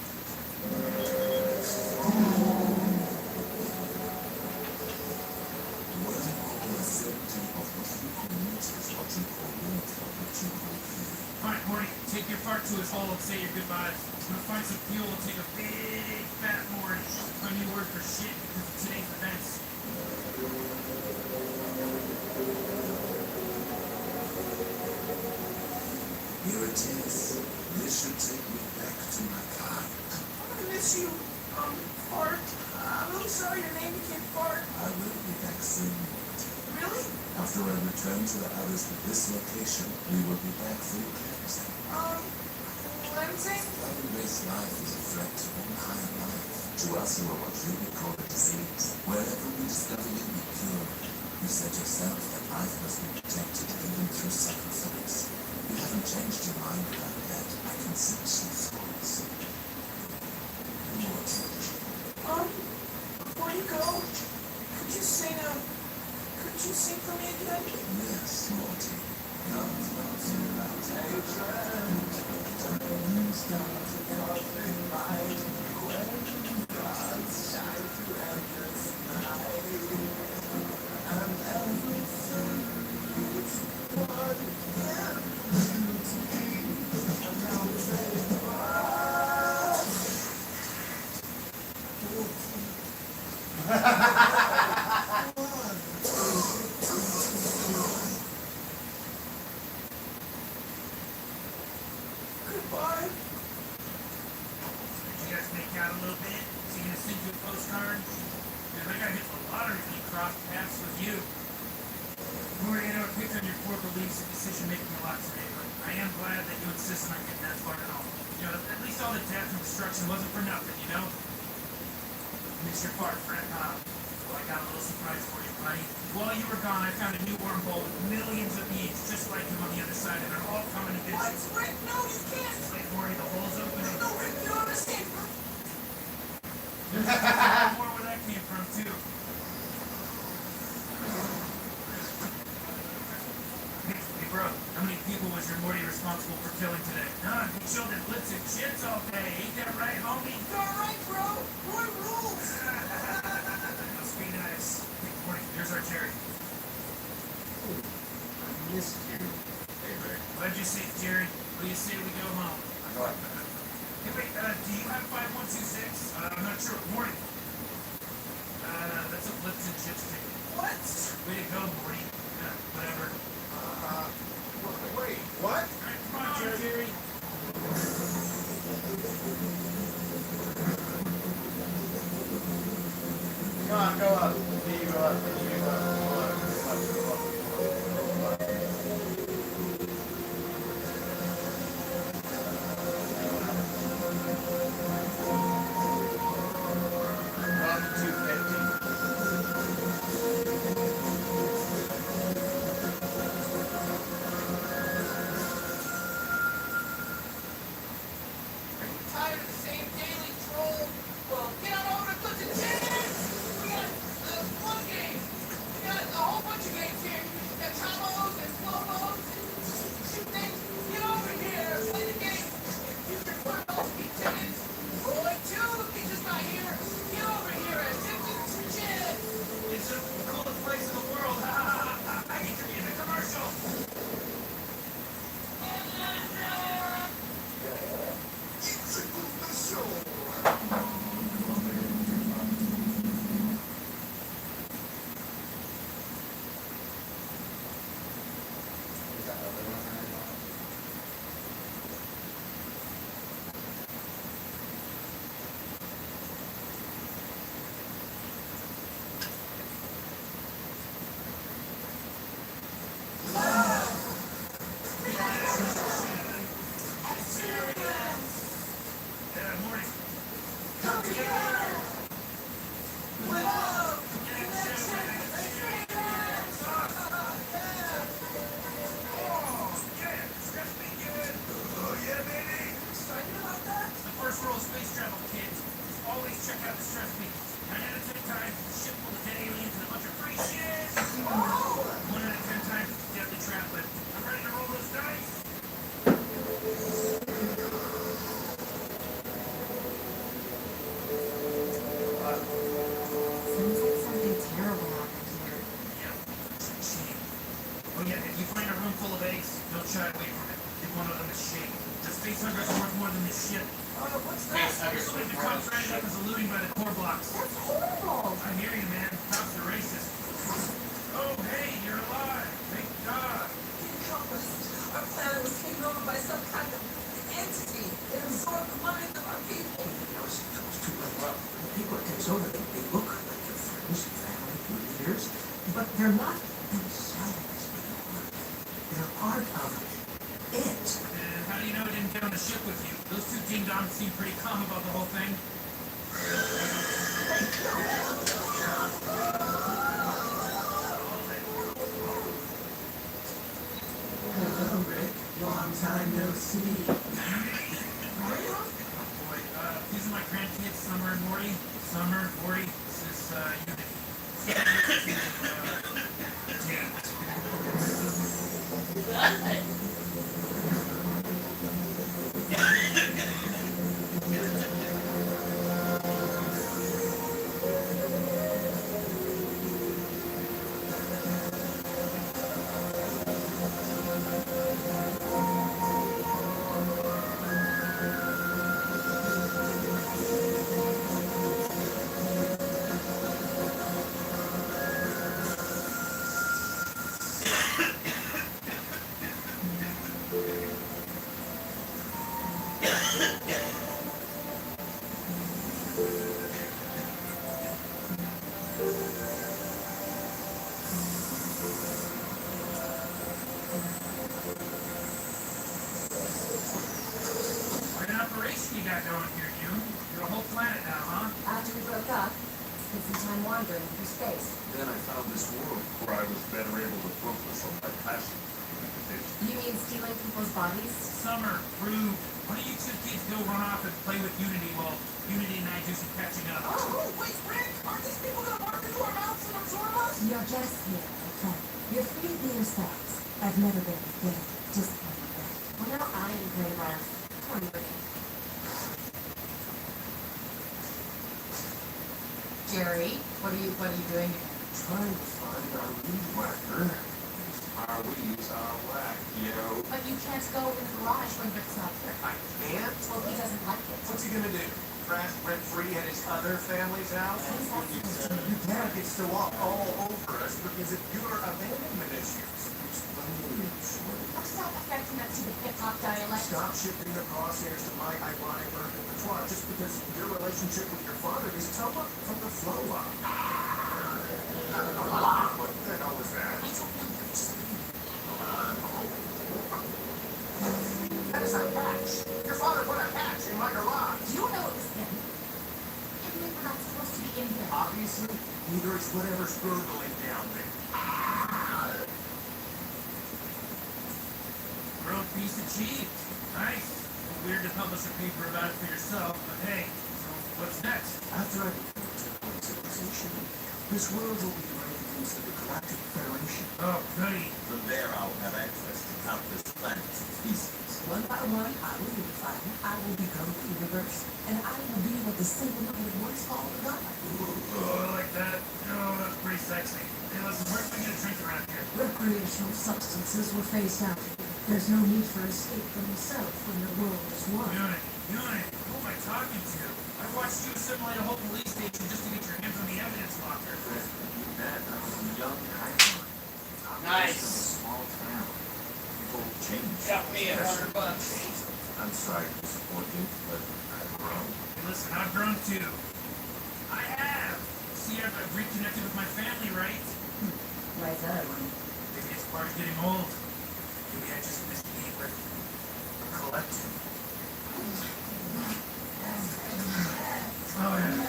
Alright, Morty, take your fart to his hole and say your goodbyes. I'm gonna find some fuel and take a big fat Morty. It's my new word for shit because of today's events. Here it is. This should take me back to my car. I'm gonna miss you, Fart. I'm really sorry your name became Fart. I will be back soon. Really? After I return to the others at this location, we will be back for your cleansing. Cleansing? Everybody's life is a threat to one higher life. To us who are what you would call a disease. Wherever we discover you, we cure. You said yourself that life must be protected even through sacrifice. You haven't changed your mind about that. I can sense your thoughts. Before you go, could you sing for me again? Yes, Morty. Goodbye. Did you guys make out a little bit? Is he gonna send you a postcard? Dude, I gotta hit the lottery if he crossed paths with you. Morty, I know I picked on your core beliefs and decision-making a lot today, but I am glad that you insist on getting that far at all. You know, at least all the death and destruction wasn't for nothing, you know? Miss your fart, friend, huh? Well, I got a little surprise for you, buddy. While you were gone, I found a new wormhole with millions of beings just like him on the other side, and they're all coming to visit. What? Rick, no, you can't. Wait, Morty, the hole's opening. No, Rick, you don't understand. There's more where that came from, too. Hey, bro, how many people was your Morty responsible for killing today? None. He showed their blips and shits all day. Ain't that right, homie? You're right, bro. Roy rules. Must be nice. Hey, Morty, here's our Jerry. I missed you. Hey, Rick. What'd you say, Jerry? What do you say we go home? I like that. Hey, wait, do you have 5126? I'm not sure. Morty. That's a blips and chips ticket. What? Way to go, Morty. Yeah, whatever. Wait, what? Alright, come on, Jerry. Come on, go up. You go up. You go up. Go up. Go up. Go up. Go up. Up to 250. Tired of the same daily troll? Well, get on over to Clinton Jennings. figures, but they're not themselves anymore. They're part of it. And how do you know it didn't get on the ship with you? Those two ding-dongs seem pretty calm about the whole thing. Hello, Rick. Long time no see. Oh boy, these are my grandkids, Summer and Morty. Summer, Morty, this is, What an operation you got going here, you. You're a whole planet now, huh? After we broke up, spent some time wandering through space. Then I found this world where I was better able to focus on my passion. You mean stealing people's bodies? Summer, Rude, why don't you two kids go run off and play with Unity while Unity and I do some catching up? Oh, wait, Rick! Aren't these people gonna bark into our mouths and absorb us? You're just here, okay? You're free to be yourselves. I've never been good. Just well, now I am great enough. Come on, Rick. Jerry, what are you doing here? Trying to find our weed whacker. Our weeds are whack, yo. But you can't go in the garage when Rick's not here. I can't? Well, he doesn't like it. What's he gonna do? Crash rent-free at his other family's house? Your dad gets to walk all over us because of your abandonment issues. Stop affecting us to the hip-hop dialect. Stop shifting the crosshairs to my ironic repertoire just because your relationship with your father is somewhat from the flow up. What the hell was that? That is a patch. Your father put a patch in my garage. You know it was him. And we're not supposed to be in here. Obviously, neither is whatever's gurgling down there. World peace achieved. Nice. Weird to publish a paper about it for yourself, but hey, so what's next? After I become a temporal civilization, this world will be divided into the Galactic Federation. Oh, goody. From there, I'll have access to countless planets and species. One by one, I will unify them. I will become the universe, and I will be what the single-minded ones call God. Oh, I like that. Oh, that's pretty sexy. Hey, listen, where's we get a drink around here? Recreational substances were phased out. There's no need for escape from the self when the world is one. Unit, who am I talking to? I watched you assimilate a whole police station just to get your hands on the evidence locker. That I was a young guy. Nice. Small town. People change. Got me $100. I'm sorry to disappoint you, but I've grown. Hey, listen, I've grown too. I have. See, I've reconnected with my family, right? Why is that? Maybe it's part of getting old. Maybe I just missed being with a collective. Oh, yeah.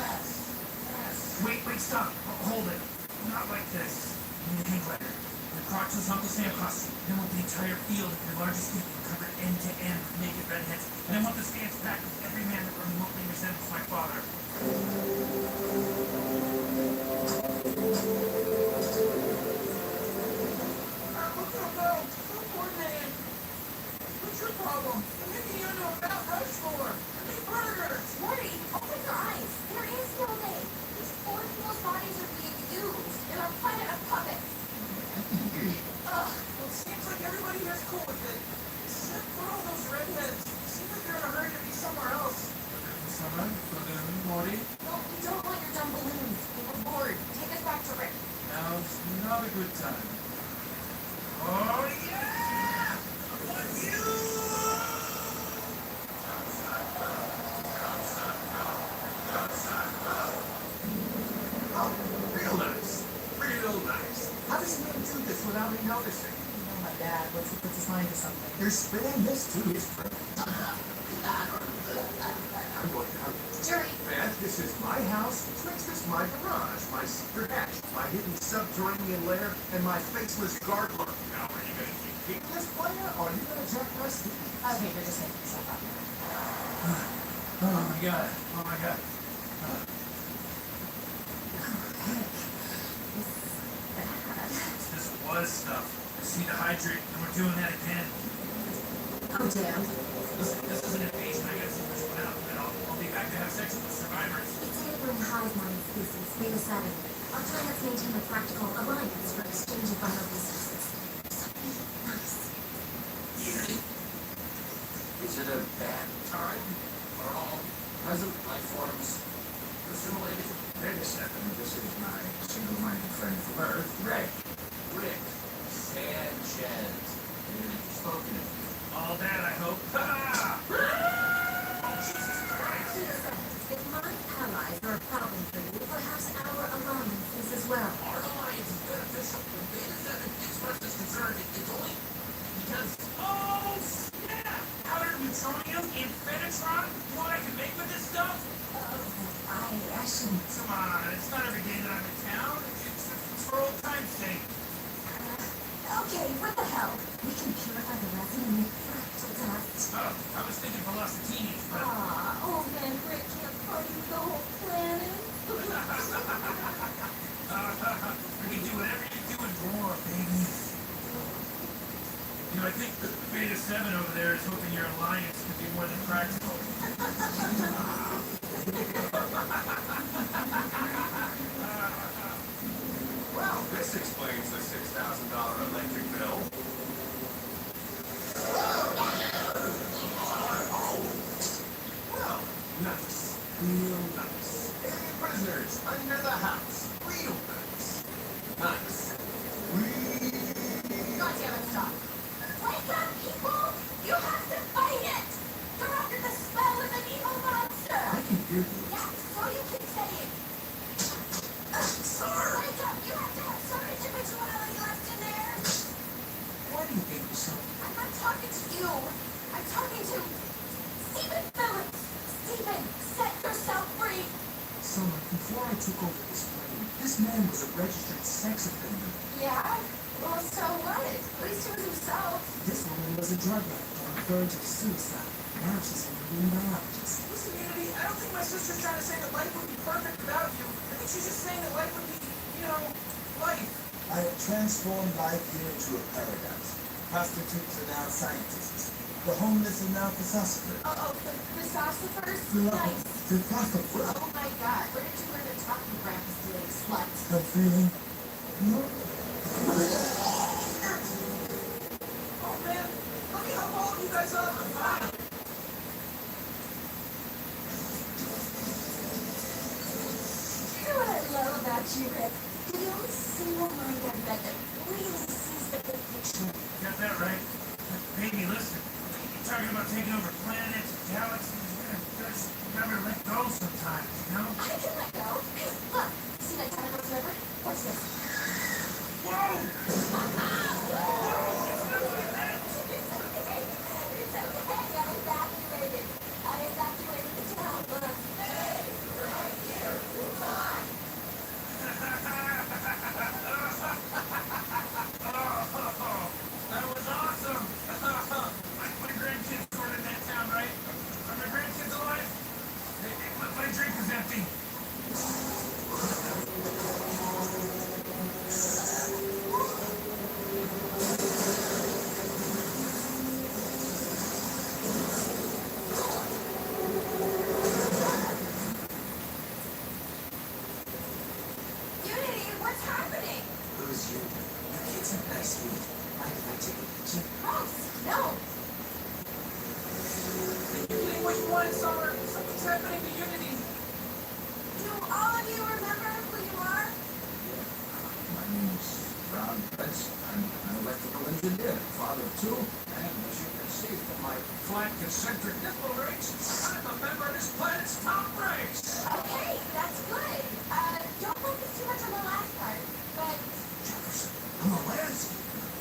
Wait, stop. Hold it. Not like this. I need a hang glider. The crotchless Uncle Sam costume. And I want the entire field of your largest people covered end to end with naked redheads. And I want the stance back of every man that remotely resembles my father. What's up, though? So poor man. What's your problem? I'm making you into a Mount Rushmore. I make burgers. Morty, open your eyes. There is no day. These poor people's bodies are being used. They're a planet of puppets. Well, it seems like everybody here's cool with it. Except for all those redheads. Seems like they're in a hurry to be somewhere else. Summer, Morty. No, we don't want your dumb balloons. We're bored. Take us back to Rick. Now's not a good time. Oh, yeah! I want you! Oh, real nice. Real does he do this without me noticing? You know my dad, puts his mind to something. You're spinning this too, is true. I'm going to hurry. Jerry. Beth, this is my house, which makes this my garage, my secret hatch, my hidden subterranean lair, and my faceless guard room. Now, are you going to keep keeping this player, or are you going to jack my Steve? Okay, you're just making yourself up. Oh my god. Oh my god. This was stuff. I just need to hydrate, and we're doing that again. Oh, damn. Listen, this isn't an invasion. I gotta see this one out, and I'll be back to have sex with the survivors. It's a neighboring hive mind species, Beta 7. Our planets maintain a practical alliance for exchange of vital resources. Something nice. Is it a bad time for all present life forms assimilated? Wait a second, this is my single-minded friend from Earth, Rick. Rick Sanchez. You've spoken of you. All that, I hope. Ha! Oh, Jesus Christ! If my allies are a problem for you, perhaps our alliance is as well. Our alliance is beneficial. When Beta 7 expressed its concern, it's only because... Oh, snap! Powdered plutonium in Fenitron? You know what I can make with this stuff? I shouldn't. Come on, it's not every day that I'm in town. It's for old time's sake. Okay, what the hell? We can purify the resin and make fractal dust. Oh, I was thinking velocities, but... Aw, old man Rick can't party with the whole planet. We can do whatever you do and more, baby. You know, I think the Beta 7 over there is hoping your alliance could be more than practical. Well, this explains the $6,000 electric bill. Well, nice. Real nice. Alien prisoners under the house. Real nice. Nice. God damn it, stop. Wake up, people! You have to fight it! You're under the spell of an evil monster! I can hear you. Yeah, so you keep saying. Sorry. Wake up! You have to have some individuality left in there! Why do you hate me so? I'm not talking to you. I'm talking to Stephen Phillips. Stephen, set yourself free. Summer, before I took over this plane, this man was a registered sex offender. Yeah? Well, so what? At least he was himself. This woman was a drug addict on the verge of suicide. Now she's a marine biologist. Listen, Unity, I don't think my sister's trying to say that life would be perfect without you. I think she's just saying that life would be, you know, life. I have transformed life here into a paradise. Prostitutes are now scientists. The homeless are now philosophers. Oh, the philosophers? Nice. Philosophers. Oh my god, where did you learn to talk to Grandpa's doing, slut? I'm feeling... Oh man, look at how bald you guys are. Wow. You know what I love about you, Rick? You're the only single-minded I've met that really sees the big picture. Got that right. Baby, listen. You're talking about taking over planets, galaxies. Just remember to let go sometimes, you know? I can let go. Hey, look. See that Dynamite River? What's this? Whoa! It's okay. I evacuated the town, but... Hey, right here. Come on. That was awesome! My grandkids stored in that town, right? Are my grandkids alive? My drink is empty. Unity, what's happening? Who's you? Your kids have nice feet. Mind if I take a picture? Gross. No. Doing what you want, Summer. Something's happening to Unity. Do all of you remember who you are? My name's Ron Prince. I'm an electrical engineer, father of two, and as you can see from my flat concentric nipple rings, I'm a member of this planet's top race. Okay, that's good. Don't focus too much on the last part, but... Jefferson,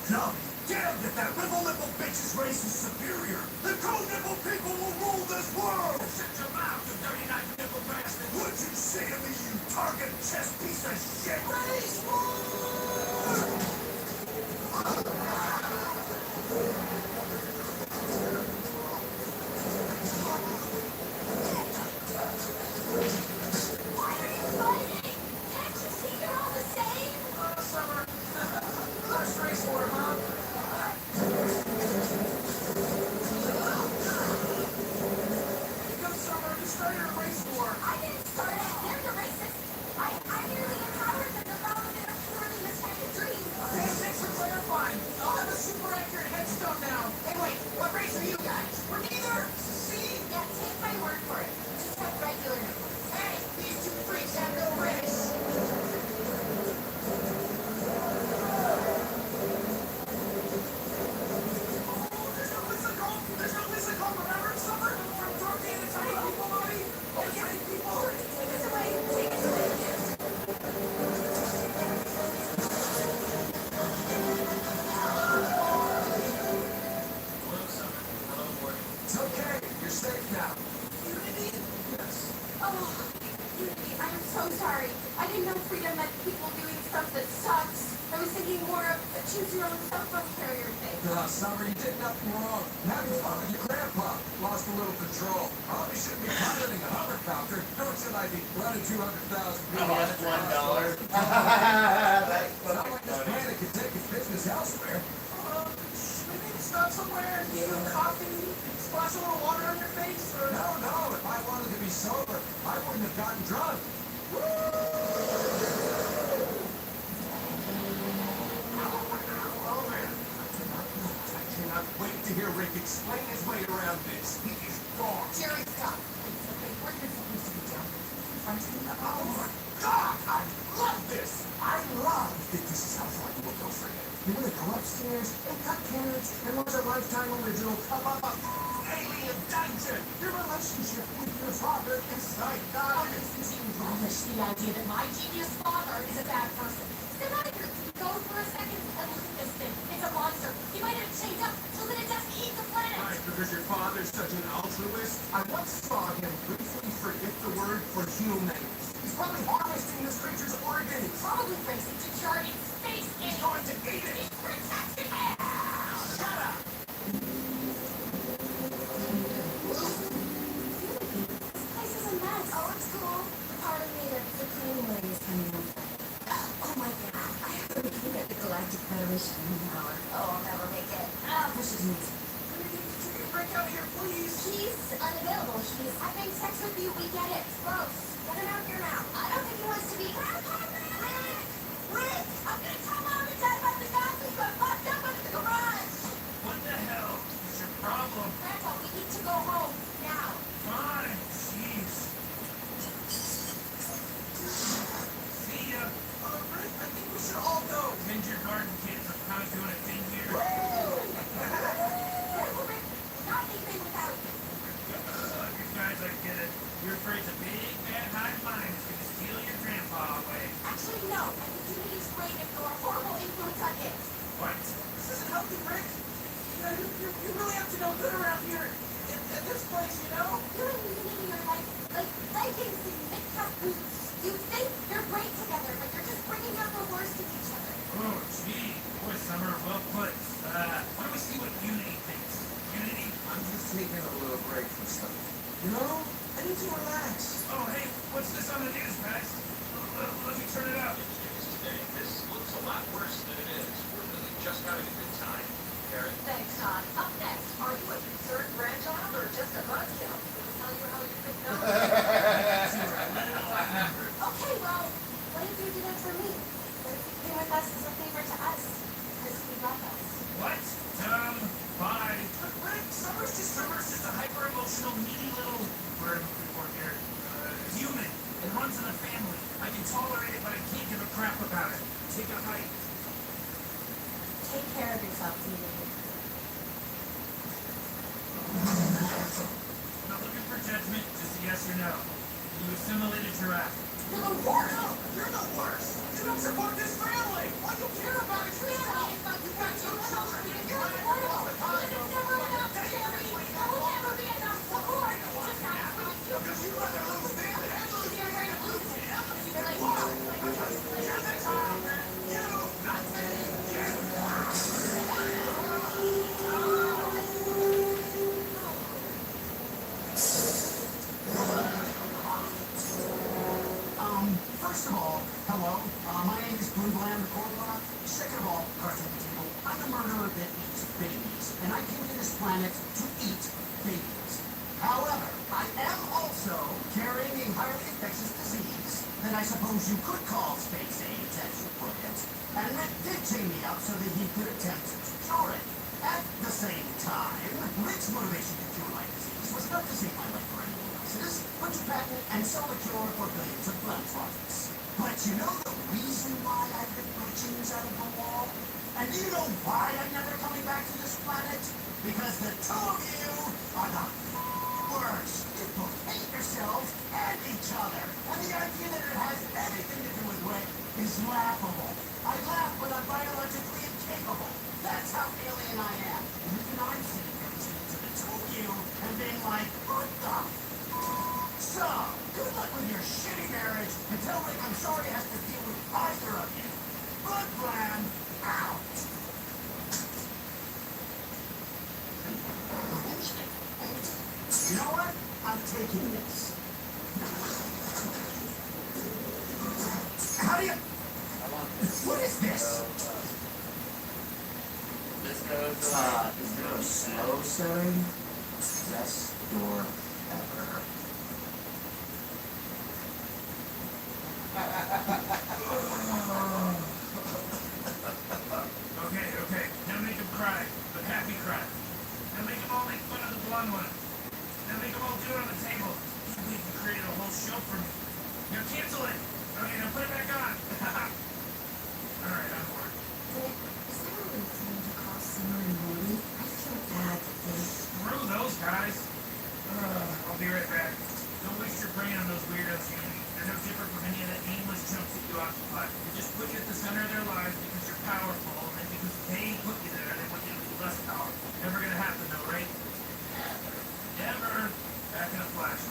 I'll be damned if that nipple bitch's race is superior. The cold nipple people will rule this world. Shut your mouth, you dirty nipple bastard. What'd you say to me, you target chest piece of shit? Race war! Summer, you did nothing wrong. Having fun with your grandpa. Lost a little control. Probably shouldn't be piloting a hovercopter. Nor should I be running 200,000 people. Lost $1. Sound like this man could take his business elsewhere. Maybe stop somewhere, get a coffee, splash a little water on your face, or... No. If I wanted to be sober, I wouldn't have gotten drunk. Wait to hear Rick explain his way around this. He is wrong. Jerry, stop. Okay, where are you supposed to be down? Oh my God! I love this! I love that this is how far you will go for him. You want to go upstairs and cut carrots and watch a Lifetime original about alien dungeon. Your relationship with your father is like God. You relish the idea that my genius father is a bad person. Step out of here. Go for a second and look at this thing. It's a monster. He might have changed up so that it doesn't eat the planet. Right, because your father's such an altruist. I once saw him briefly forget the word for humans. He's probably harvesting this creature's organs. Probably racing to chart its face. He's going to eat it. He's protecting it. Shut up. This place is a mess. Oh, it's cool. Part of me that's the cleaning lady is coming over. Oh my God. I have to meet at the Galactic Federation in an hour. Oh, I'll never make it. This is me. Break out here, please. He's unavailable. He's having sex with you. We get it. Gross. Get him out here now. I don't think he wants to be. Grandpa, Rick! I'm gonna tell Mom and Dad about the guys who got locked up under the garage. What the hell is your problem? Grandpa, we need to go home now. Fine. Jeez. See ya. Rick, I think we should all go. Tend your garden, kids. I'm kind of doing a thing here. Not anything without you. You guys, I get it. You're afraid the big bad hive mind is going to steal your grandpa away. Actually, no. I think Unity's great if you're a horrible influence on it. What? This isn't healthy, Rick. You really have to know good around here. In this place, you know? You and Unity are like leggings and knick-cap boots. You think you're great together, but you're just bringing out the worst in each other. Oh, gee. Boy, Summer, well put. Why don't we see what Unity thinks? Unity? I'm just taking a little break from stuff. You know, I need to relax. Oh, hey, what's this on the news, Max? Let me turn it up. This looks a lot worse than it is. We're really just having a good time. Karen? Thanks, Todd. Up next, are you a concerned grandchild or just a buzzkill? Tell you how you could know. Okay, well, what if you did it for me? What if you came with us as a favor to us? Because we love us. What? Bye. Rick, Summer's just a hyper-emotional, needy little bird here. Human. It runs in a family. I can tolerate it, but I can't give a crap about it. Take a hike. Take care of yourself, Unity. Not looking for judgment, just a yes or no. You assimilate a giraffe. You're the worst! You're the worst! You don't support this family! Why do you care about it yourself? You've got two children! You run it all the time! It's never enough, Jerry! There will never be enough support! Because you'd rather lose them than lose You're going to lose him! You're like, You're the top! You! Nothing! First of all, hello. My name is Blue Bland the Corporal. Second of all, cards on the table. I'm the murderer that eats babies, and I came to this planet to eat babies. However, I am also carrying a highly infectious disease that I suppose you could call space AIDS, as you put it. And Rick did chain me up so that he could attempt to cure it. At the same time, Rick's motivation to cure my disease was not to save my life or anyone else's, but to patent and sell the cure for billions of blood products. But you know the reason why I've been bridgings out of the wall? And do you know why I'm never coming back to this planet? Because the two of you are the worst. You both hate yourselves and each other. And the idea that it has anything to do with Rick is laughable. I laugh when I'm biologically incapable. That's how alien I am. And even I'm sitting here listening to the two of you and being like, what the So, good luck with your shitty marriage, and tell Rick I'm sorry he has to deal with either of you. Blood Bland, out! You know what? I'm taking this. How do you... What is this? This goes, Is there a slow setting? Best door ever. Okay. Now make him cry, but happy cry. Now make them all make fun of the blonde one. Now make them all do it on the table. You created a whole show for me. Now cancel it. Okay, now put it back on. Alright, I'm bored. Is that really something to call Summer and Morty? I feel bad that they... Screw those guys. I'll be right back. Don't waste your brain on those weirdos, Andy. They're no different from any of the aimless chumps that you occupy. They just put you at the center of their lives because you're powerful, and because they put you there, they want you to be less powerful. Never gonna happen though, right? Never. Back in a flash.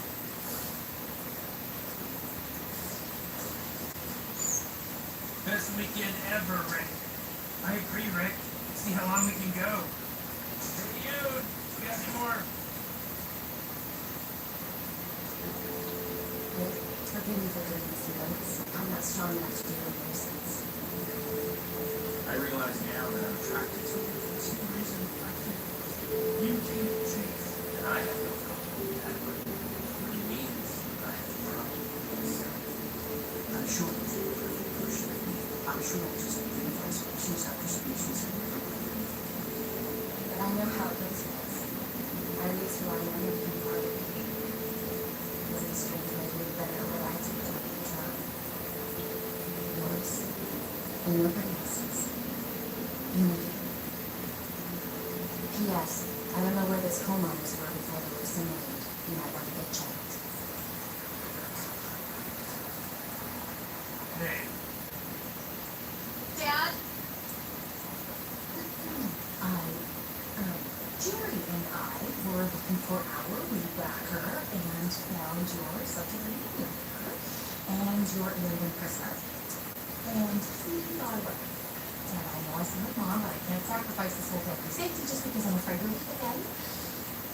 Best weekend ever, Rick. I agree, Rick. Let's see how long we can go. Hey, you. We got any more? Forgive me for doing this, notes. I'm not strong enough to do it nuisance. I realize now that I'm attracted to you for the same reason I can't. You can't change. And I have no problem with that, but what it means that I have a problem with myself. I'm sure that you're a perfect version of me. I'm sure we'll just live as species after species and never break. But I know how it goes with us. At least who I am and become part of me. It's a strange way to live better what I take to the job. Yours. And nobody else's. Unity. P.S. I don't know where this homeowners were before they were assimilated. You might want to get checked. Hey. Dad? Jerry and I were looking for our weed whacker and found your subterranean neighbor and your alien prisoner. And he got away. And I know I said with Mom, but I can't sacrifice this whole family's safety just because I'm afraid we'll hit again.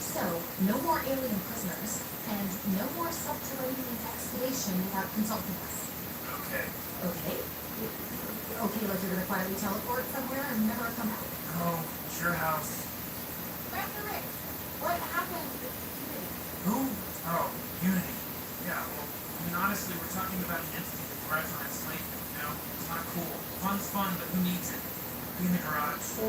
So, no more alien prisoners, and no more subterranean excavation without consulting us. Okay. Okay? Okay, like you're gonna quietly teleport somewhere and never come back. Oh, it's your house. Dr. Rick, what happened with Unity? Who? Oh, Unity. Yeah, well, I mean, honestly, we're talking about an entity that thrives on enslavement, you know? It's not cool. Fun's fun, but who needs it? Be in the garage.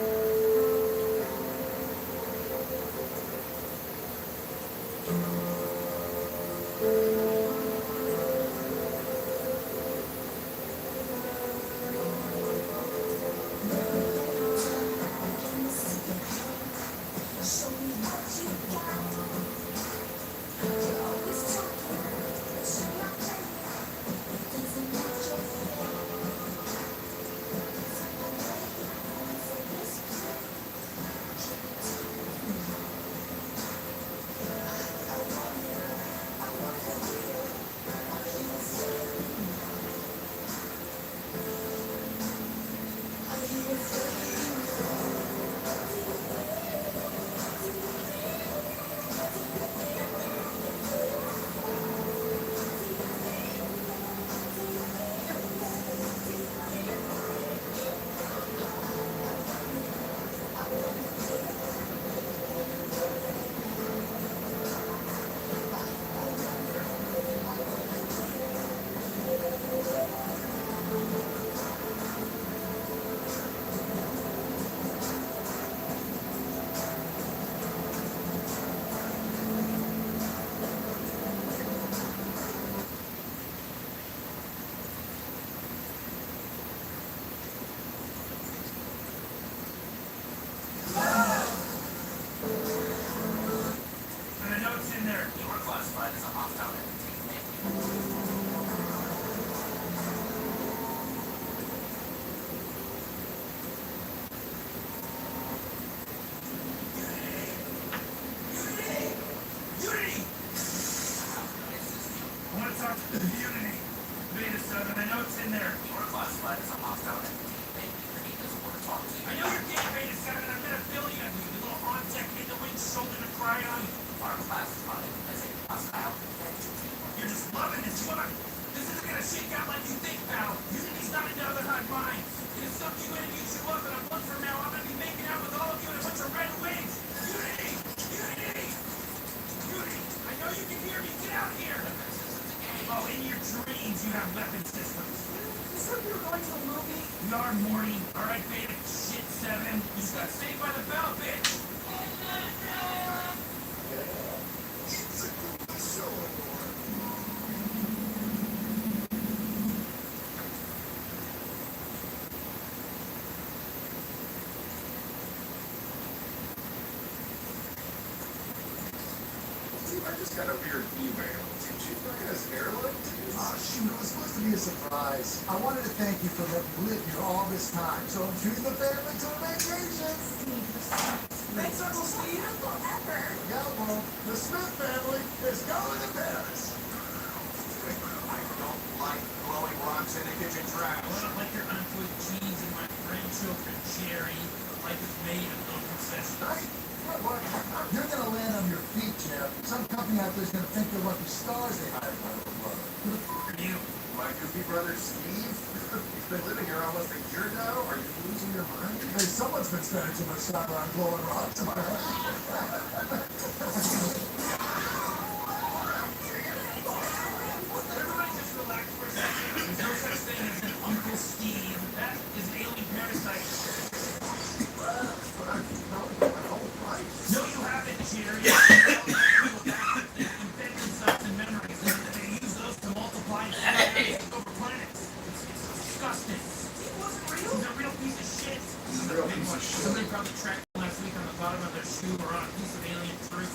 hard, Morty. Alright, baby. Shit, 7. You just got saved by the bell, bitch. It's a good show. Steve, I just got a weird email. Did you bring us airline tickets? Ah, shoot, it was supposed to be a surprise. I wanted to thank you for letting me live here all this time, so I'm treating the family to a vacation. Thanks, Uncle Steve. Forever. Yeah, well, the Smith family is going to Paris. I don't like blowing rocks in a kitchen trash. Well, like your uncle jeans and my grandchildren, Jerry. Life is made of no concessions. Right? You're gonna land on your feet, Jeff. Some company out there's gonna think they're lucky stars they hired my little brother. Who the f*** are you? My goofy brother Steve? You've been living here almost a year now? Are you losing your mind? Hey, someone's been spending too much time around glowing rocks, am I right? Everybody just relax for a second. There's no such thing as an Uncle Steve. That is an alien parasite. No, you haven't, Jerry. People back embed themselves in memories, and they use those to multiply and take over planets. It's disgusting. Steve wasn't real. He's a real piece of shit. Somebody probably tracked him last week on the bottom of their shoe or on a piece of alien fruit.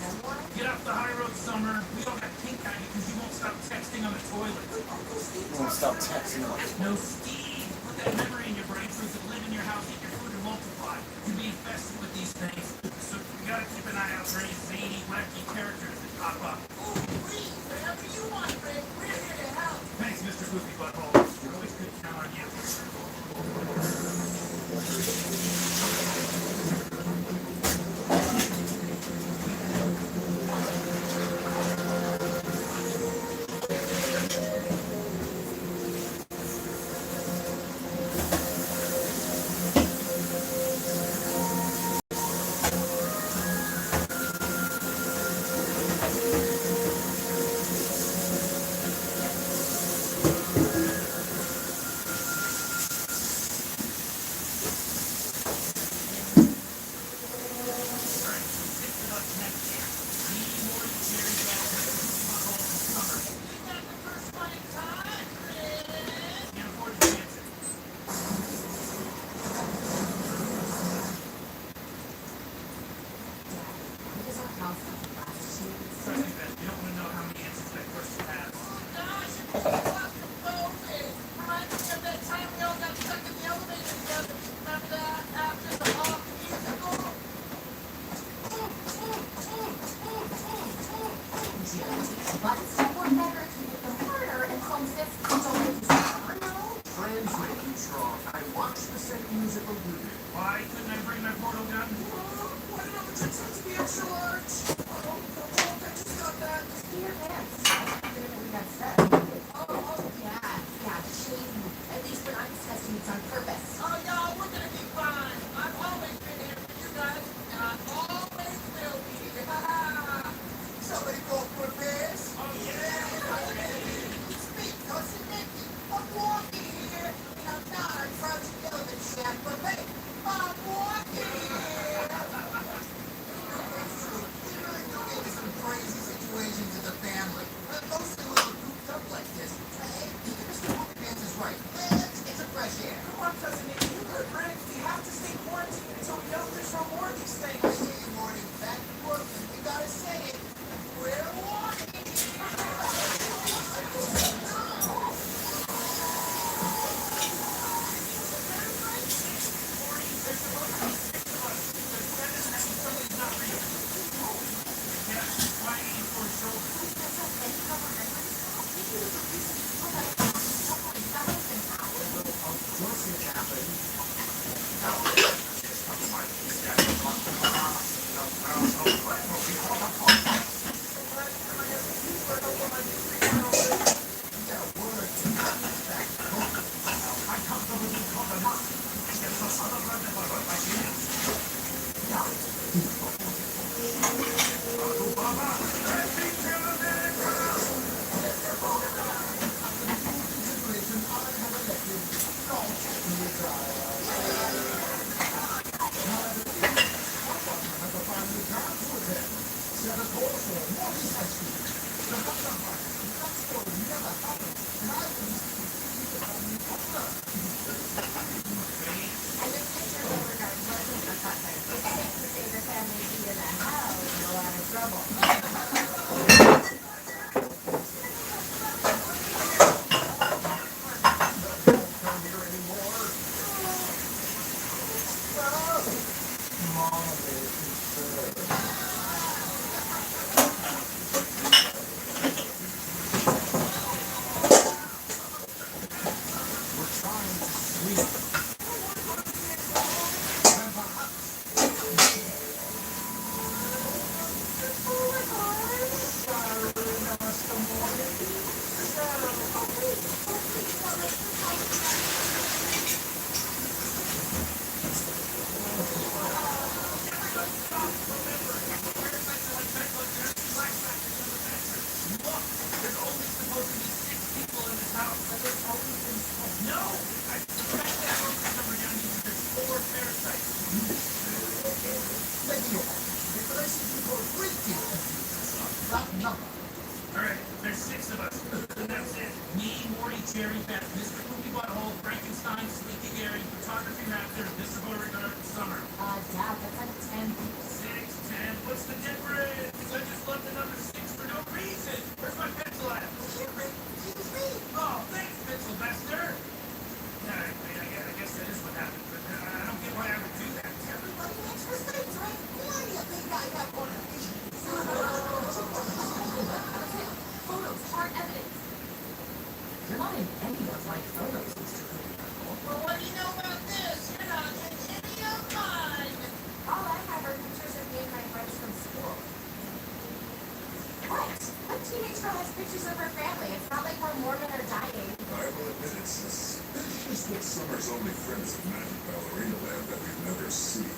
Get off the high road, Summer. We don't have pink eye because you won't stop texting on the toilet. Uncle Steve Won't stop texting on the No, Steve. Put that memory in your brain so you can live in your house, eat your food, and multiply. You'll be infested with these things. So you gotta keep an eye out for any zany, wacky characters that pop up. Ooh, please, whatever you want, Rick. We're here to help. Thanks, Mr. Goofy Butthole. You always could count on you. But someone better to get them harder, and some says Translating strong. I watched the same musical you did. Why couldn't I bring my portal gun? why did I check to be extra large? I just got that. Just do your hands. We got set. Yeah, shame. At least when I'm testing, it's on purpose. Oh, y'all, we're gonna be fine. I've always been here for you guys, and I always will be. Somebody go for this? Oh, yeah. Speak, Cousin Nicky. I'm walking here, and I'm not a crouching elephant shack, but hey, I'm walking here. It's true. We really do get into some crazy situations in the family. Mostly when we're cooped up like this. Hey, Mr. Walker is right. Let's get some fresh air. Come on, Cousin Nicky. You heard Rick. We have to stay quarantined until we know there's no more of these things. I hear you, Morty. Back to work. We gotta say it. We're walking. Oh, all of it is good. We're trying to sleep. Alright, there's 6 of us. And that's it. Me, Morty, Jerry, Beth, Mr. Poopy Butthole, Frankenstein, Sleepy Gary, Photography Raptor, Mr. Beauregard, Summer. Dad, that's like 10 people. 6, 10, what's the difference? I just left another 6 for no reason. Where's my pencil at? Oh, thanks, Pencil Buster. I guess that is what happened, but I don't get why I would do that. Everybody makes mistakes, right? Why do you think I got one of these? Photos, hard evidence. You're not in any of my photos, Mr. Cookie. Well, what do you know about this? You're not in any of mine. All I have are pictures of me and my friends from school. What? What teenage girl has pictures of her family? It's not like we're Mormon or dying. I will admit it's suspicious that Summer's only friend is a magic ballerina land that we've never seen.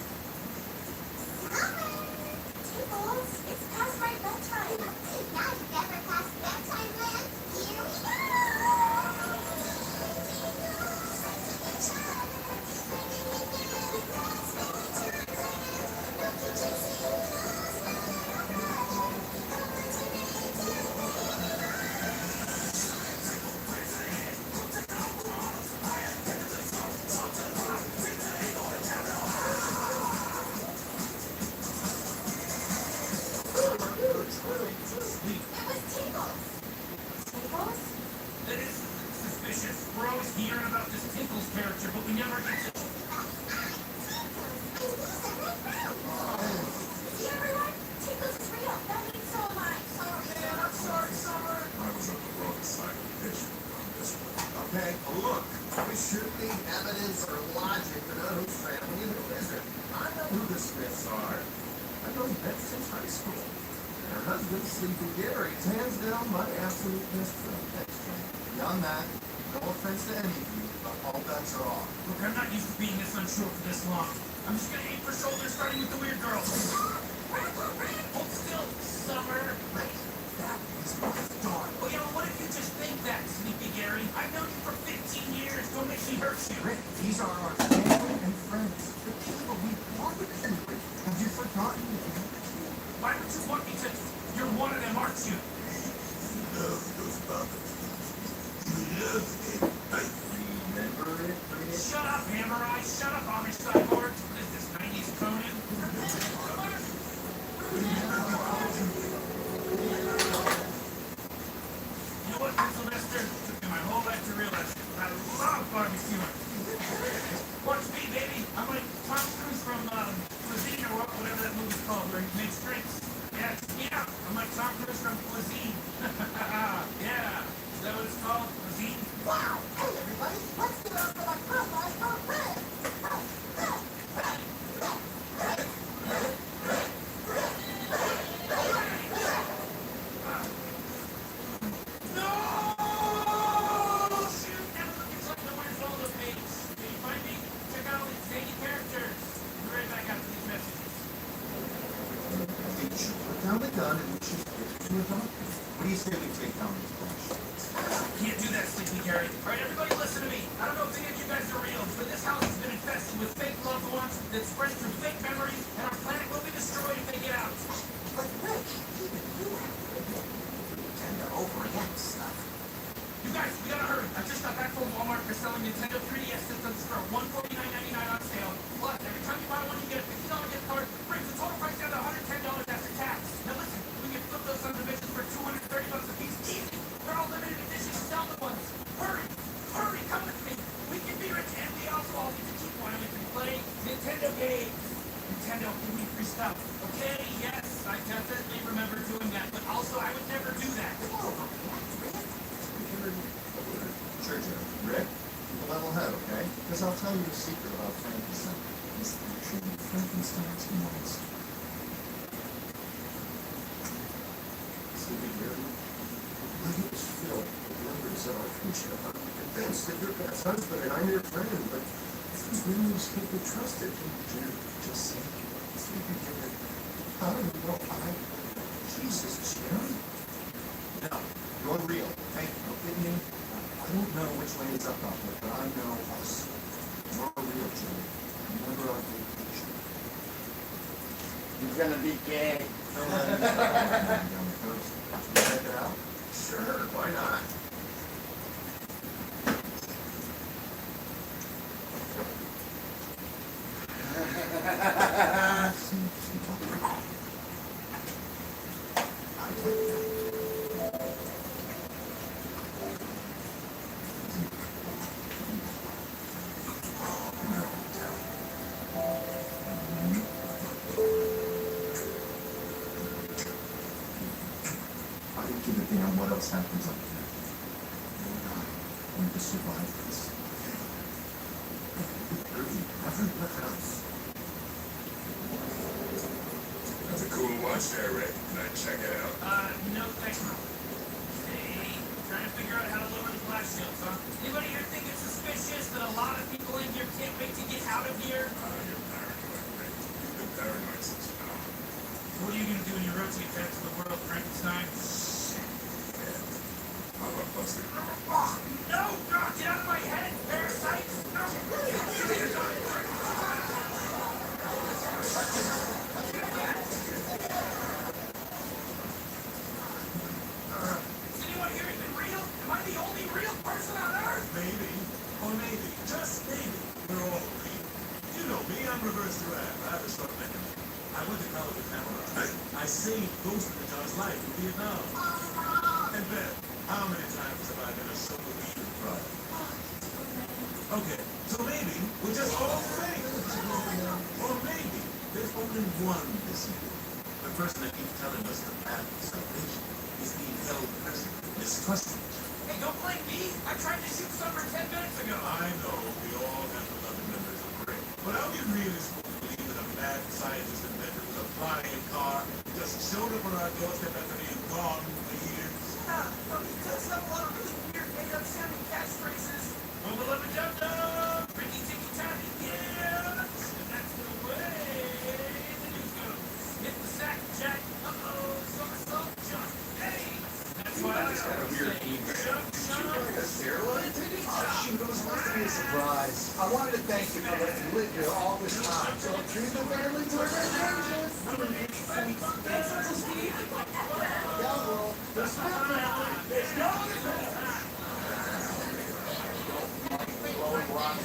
Tickles, it's past my bedtime. Now you never past bedtime, man. Here we go. Okay, look, we should need evidence or logic to know whose family and who isn't. I know who the Smiths are. I've known Beth since high school. And her husband, Sleepy Gary, is hands down my absolute best friend. Beyond that, no offense to any of you, but all bets are off. Look, I'm not used to being this unsure for this long. I'm just gonna aim for shoulders starting with the weird girl. Hold still, Summer. Wait, that is my daughter. Well, you know, what if you just think that, Sleepy Gary? I've known you for 15 years. Don't make me hurt you. Rick, these are our family and friends. The people we barbecued with. Have you forgotten? Why would you want me to? You're one of them, aren't you? You love those barbecues. You love it. Remember it, Rick? Shut up, Hammer Eye. Shut up, Amish Cyborg. What is this, 90s Conan? You know what, Sylvester? It took me my whole life to realize it. I love barbecuing. Watch me, baby. I'm like Tom Cruise from Cuisine or whatever that movie's called, where he makes drinks. Yeah, check me out. I'm like Tom Cruise from Cuisine. Yeah. Is that what it's called? Cuisine? Wow! Hey, everybody, let's give it up for my Popeye for Red! No! Shoot! Now look, it's like the Where's All the Pigs. Can you find me? Check out all these zany characters. Be right back after these messages. Did you put down the gun and we should get to a doctor? What do you say we take down these questions? Can't do that, Sleepy Gary. Alright, everybody listen to me. I don't know if any of you guys are real, but this house has been infested with fake loved ones that spread through fake memories, and our planet will be destroyed if they get out. But Rick, even you have to Tend to overreact stuff. You guys, we gotta hurry. I just got back from Walmart. They're selling Nintendo 3DS systems for $149.99 on sale. Plus, every time you buy one, you get a $50 gift card. Brings the total price down to $110 after tax. Now listen, we can flip those sons of bitches for $230 a piece. Easy. They're all limited edition Zelda ones. Hurry! Hurry! Come with me! We can be rich and we also all get to keep one and we can play Nintendo games. don't give me free stuff. Okay, yes, I definitely remember doing that, but also I would never do that. Sure, Jim. Rick, level head, okay? Because I'll tell you a secret about Frankenstein. He's actually Frankenstein's monster. Sleeping here, my head is filled with memories of our future. I'm convinced that you're Beth's husband and I'm your friend, but these memories can't be trusted. Jim, just say, sleeping here, I don't know, Jesus, Jim. No, you're real, okay? Don't get me. I don't know which way is up out there, but I know us. You're real, Jimmy. Remember our vacation. You're gonna be gay. Check it out? Sure, why not? I don't give a damn what else happens up there. I'm going to survive this. Everyone else. That's a cool watch there, Rick. Can I check it out? No thanks. Hey, trying to figure out how to lower the flash shields, huh? Anybody here think it's suspicious that a lot of people in here can't wait to get out of here? You're paranoid, Rick. You've been paranoid since now. What are you gonna do when you rotate back to the world, Frankenstein? How about busting? No! God, get out of my head, parasite! Is anyone here even real? Am I the only real person on Earth? Maybe. Or maybe. Just maybe. We're all real. You know me, I'm reverse giraffe. I have a short memory. I went to college with Cameron. I saved Ghost in the Jar's life in Vietnam. And Beth, how many times have I been a sober weed brother? Okay, so maybe we're just all fake. Or maybe there's only one this year. The person that keeps telling us the path of salvation is being held present in this question. Hey, don't blame me! I tried to shoot someone 10 minutes ago! I know we all have beloved members of Rick, but are we really supposed to believe that a mad scientist inventor with a flying car just showed up on our doorstep after being gone for years? Yeah, but he does have a lot of really weird made-up sounding catchphrases. Bubble up and dum dum! Ricky ticky tacky, yeah! And that's the way the news goes. Hit the sack, Jack. Uh-oh, somersault, jump. Hey! That's why I always say, jump, jump. Shoot, it was supposed to be a surprise. I wanted to thank you for letting me live here all this time. So treat the family to a vacation. Yeah, well, there's no family. There's no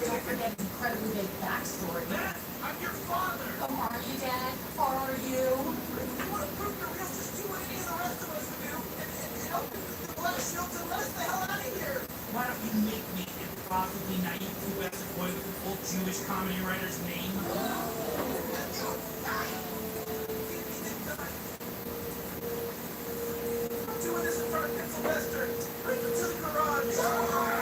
Don't forget his incredibly big backstory. Dad, I'm your father! Oh, are you, Dad? Are you? You want to prove you're real, just do what any of the rest of us do and open the glass shields and let us the hell out of here! Why don't you make me impossibly naive two-best boy with the full Jewish comedy writer's name? I'm doing this in front of Sylvester! Bring him to the garage!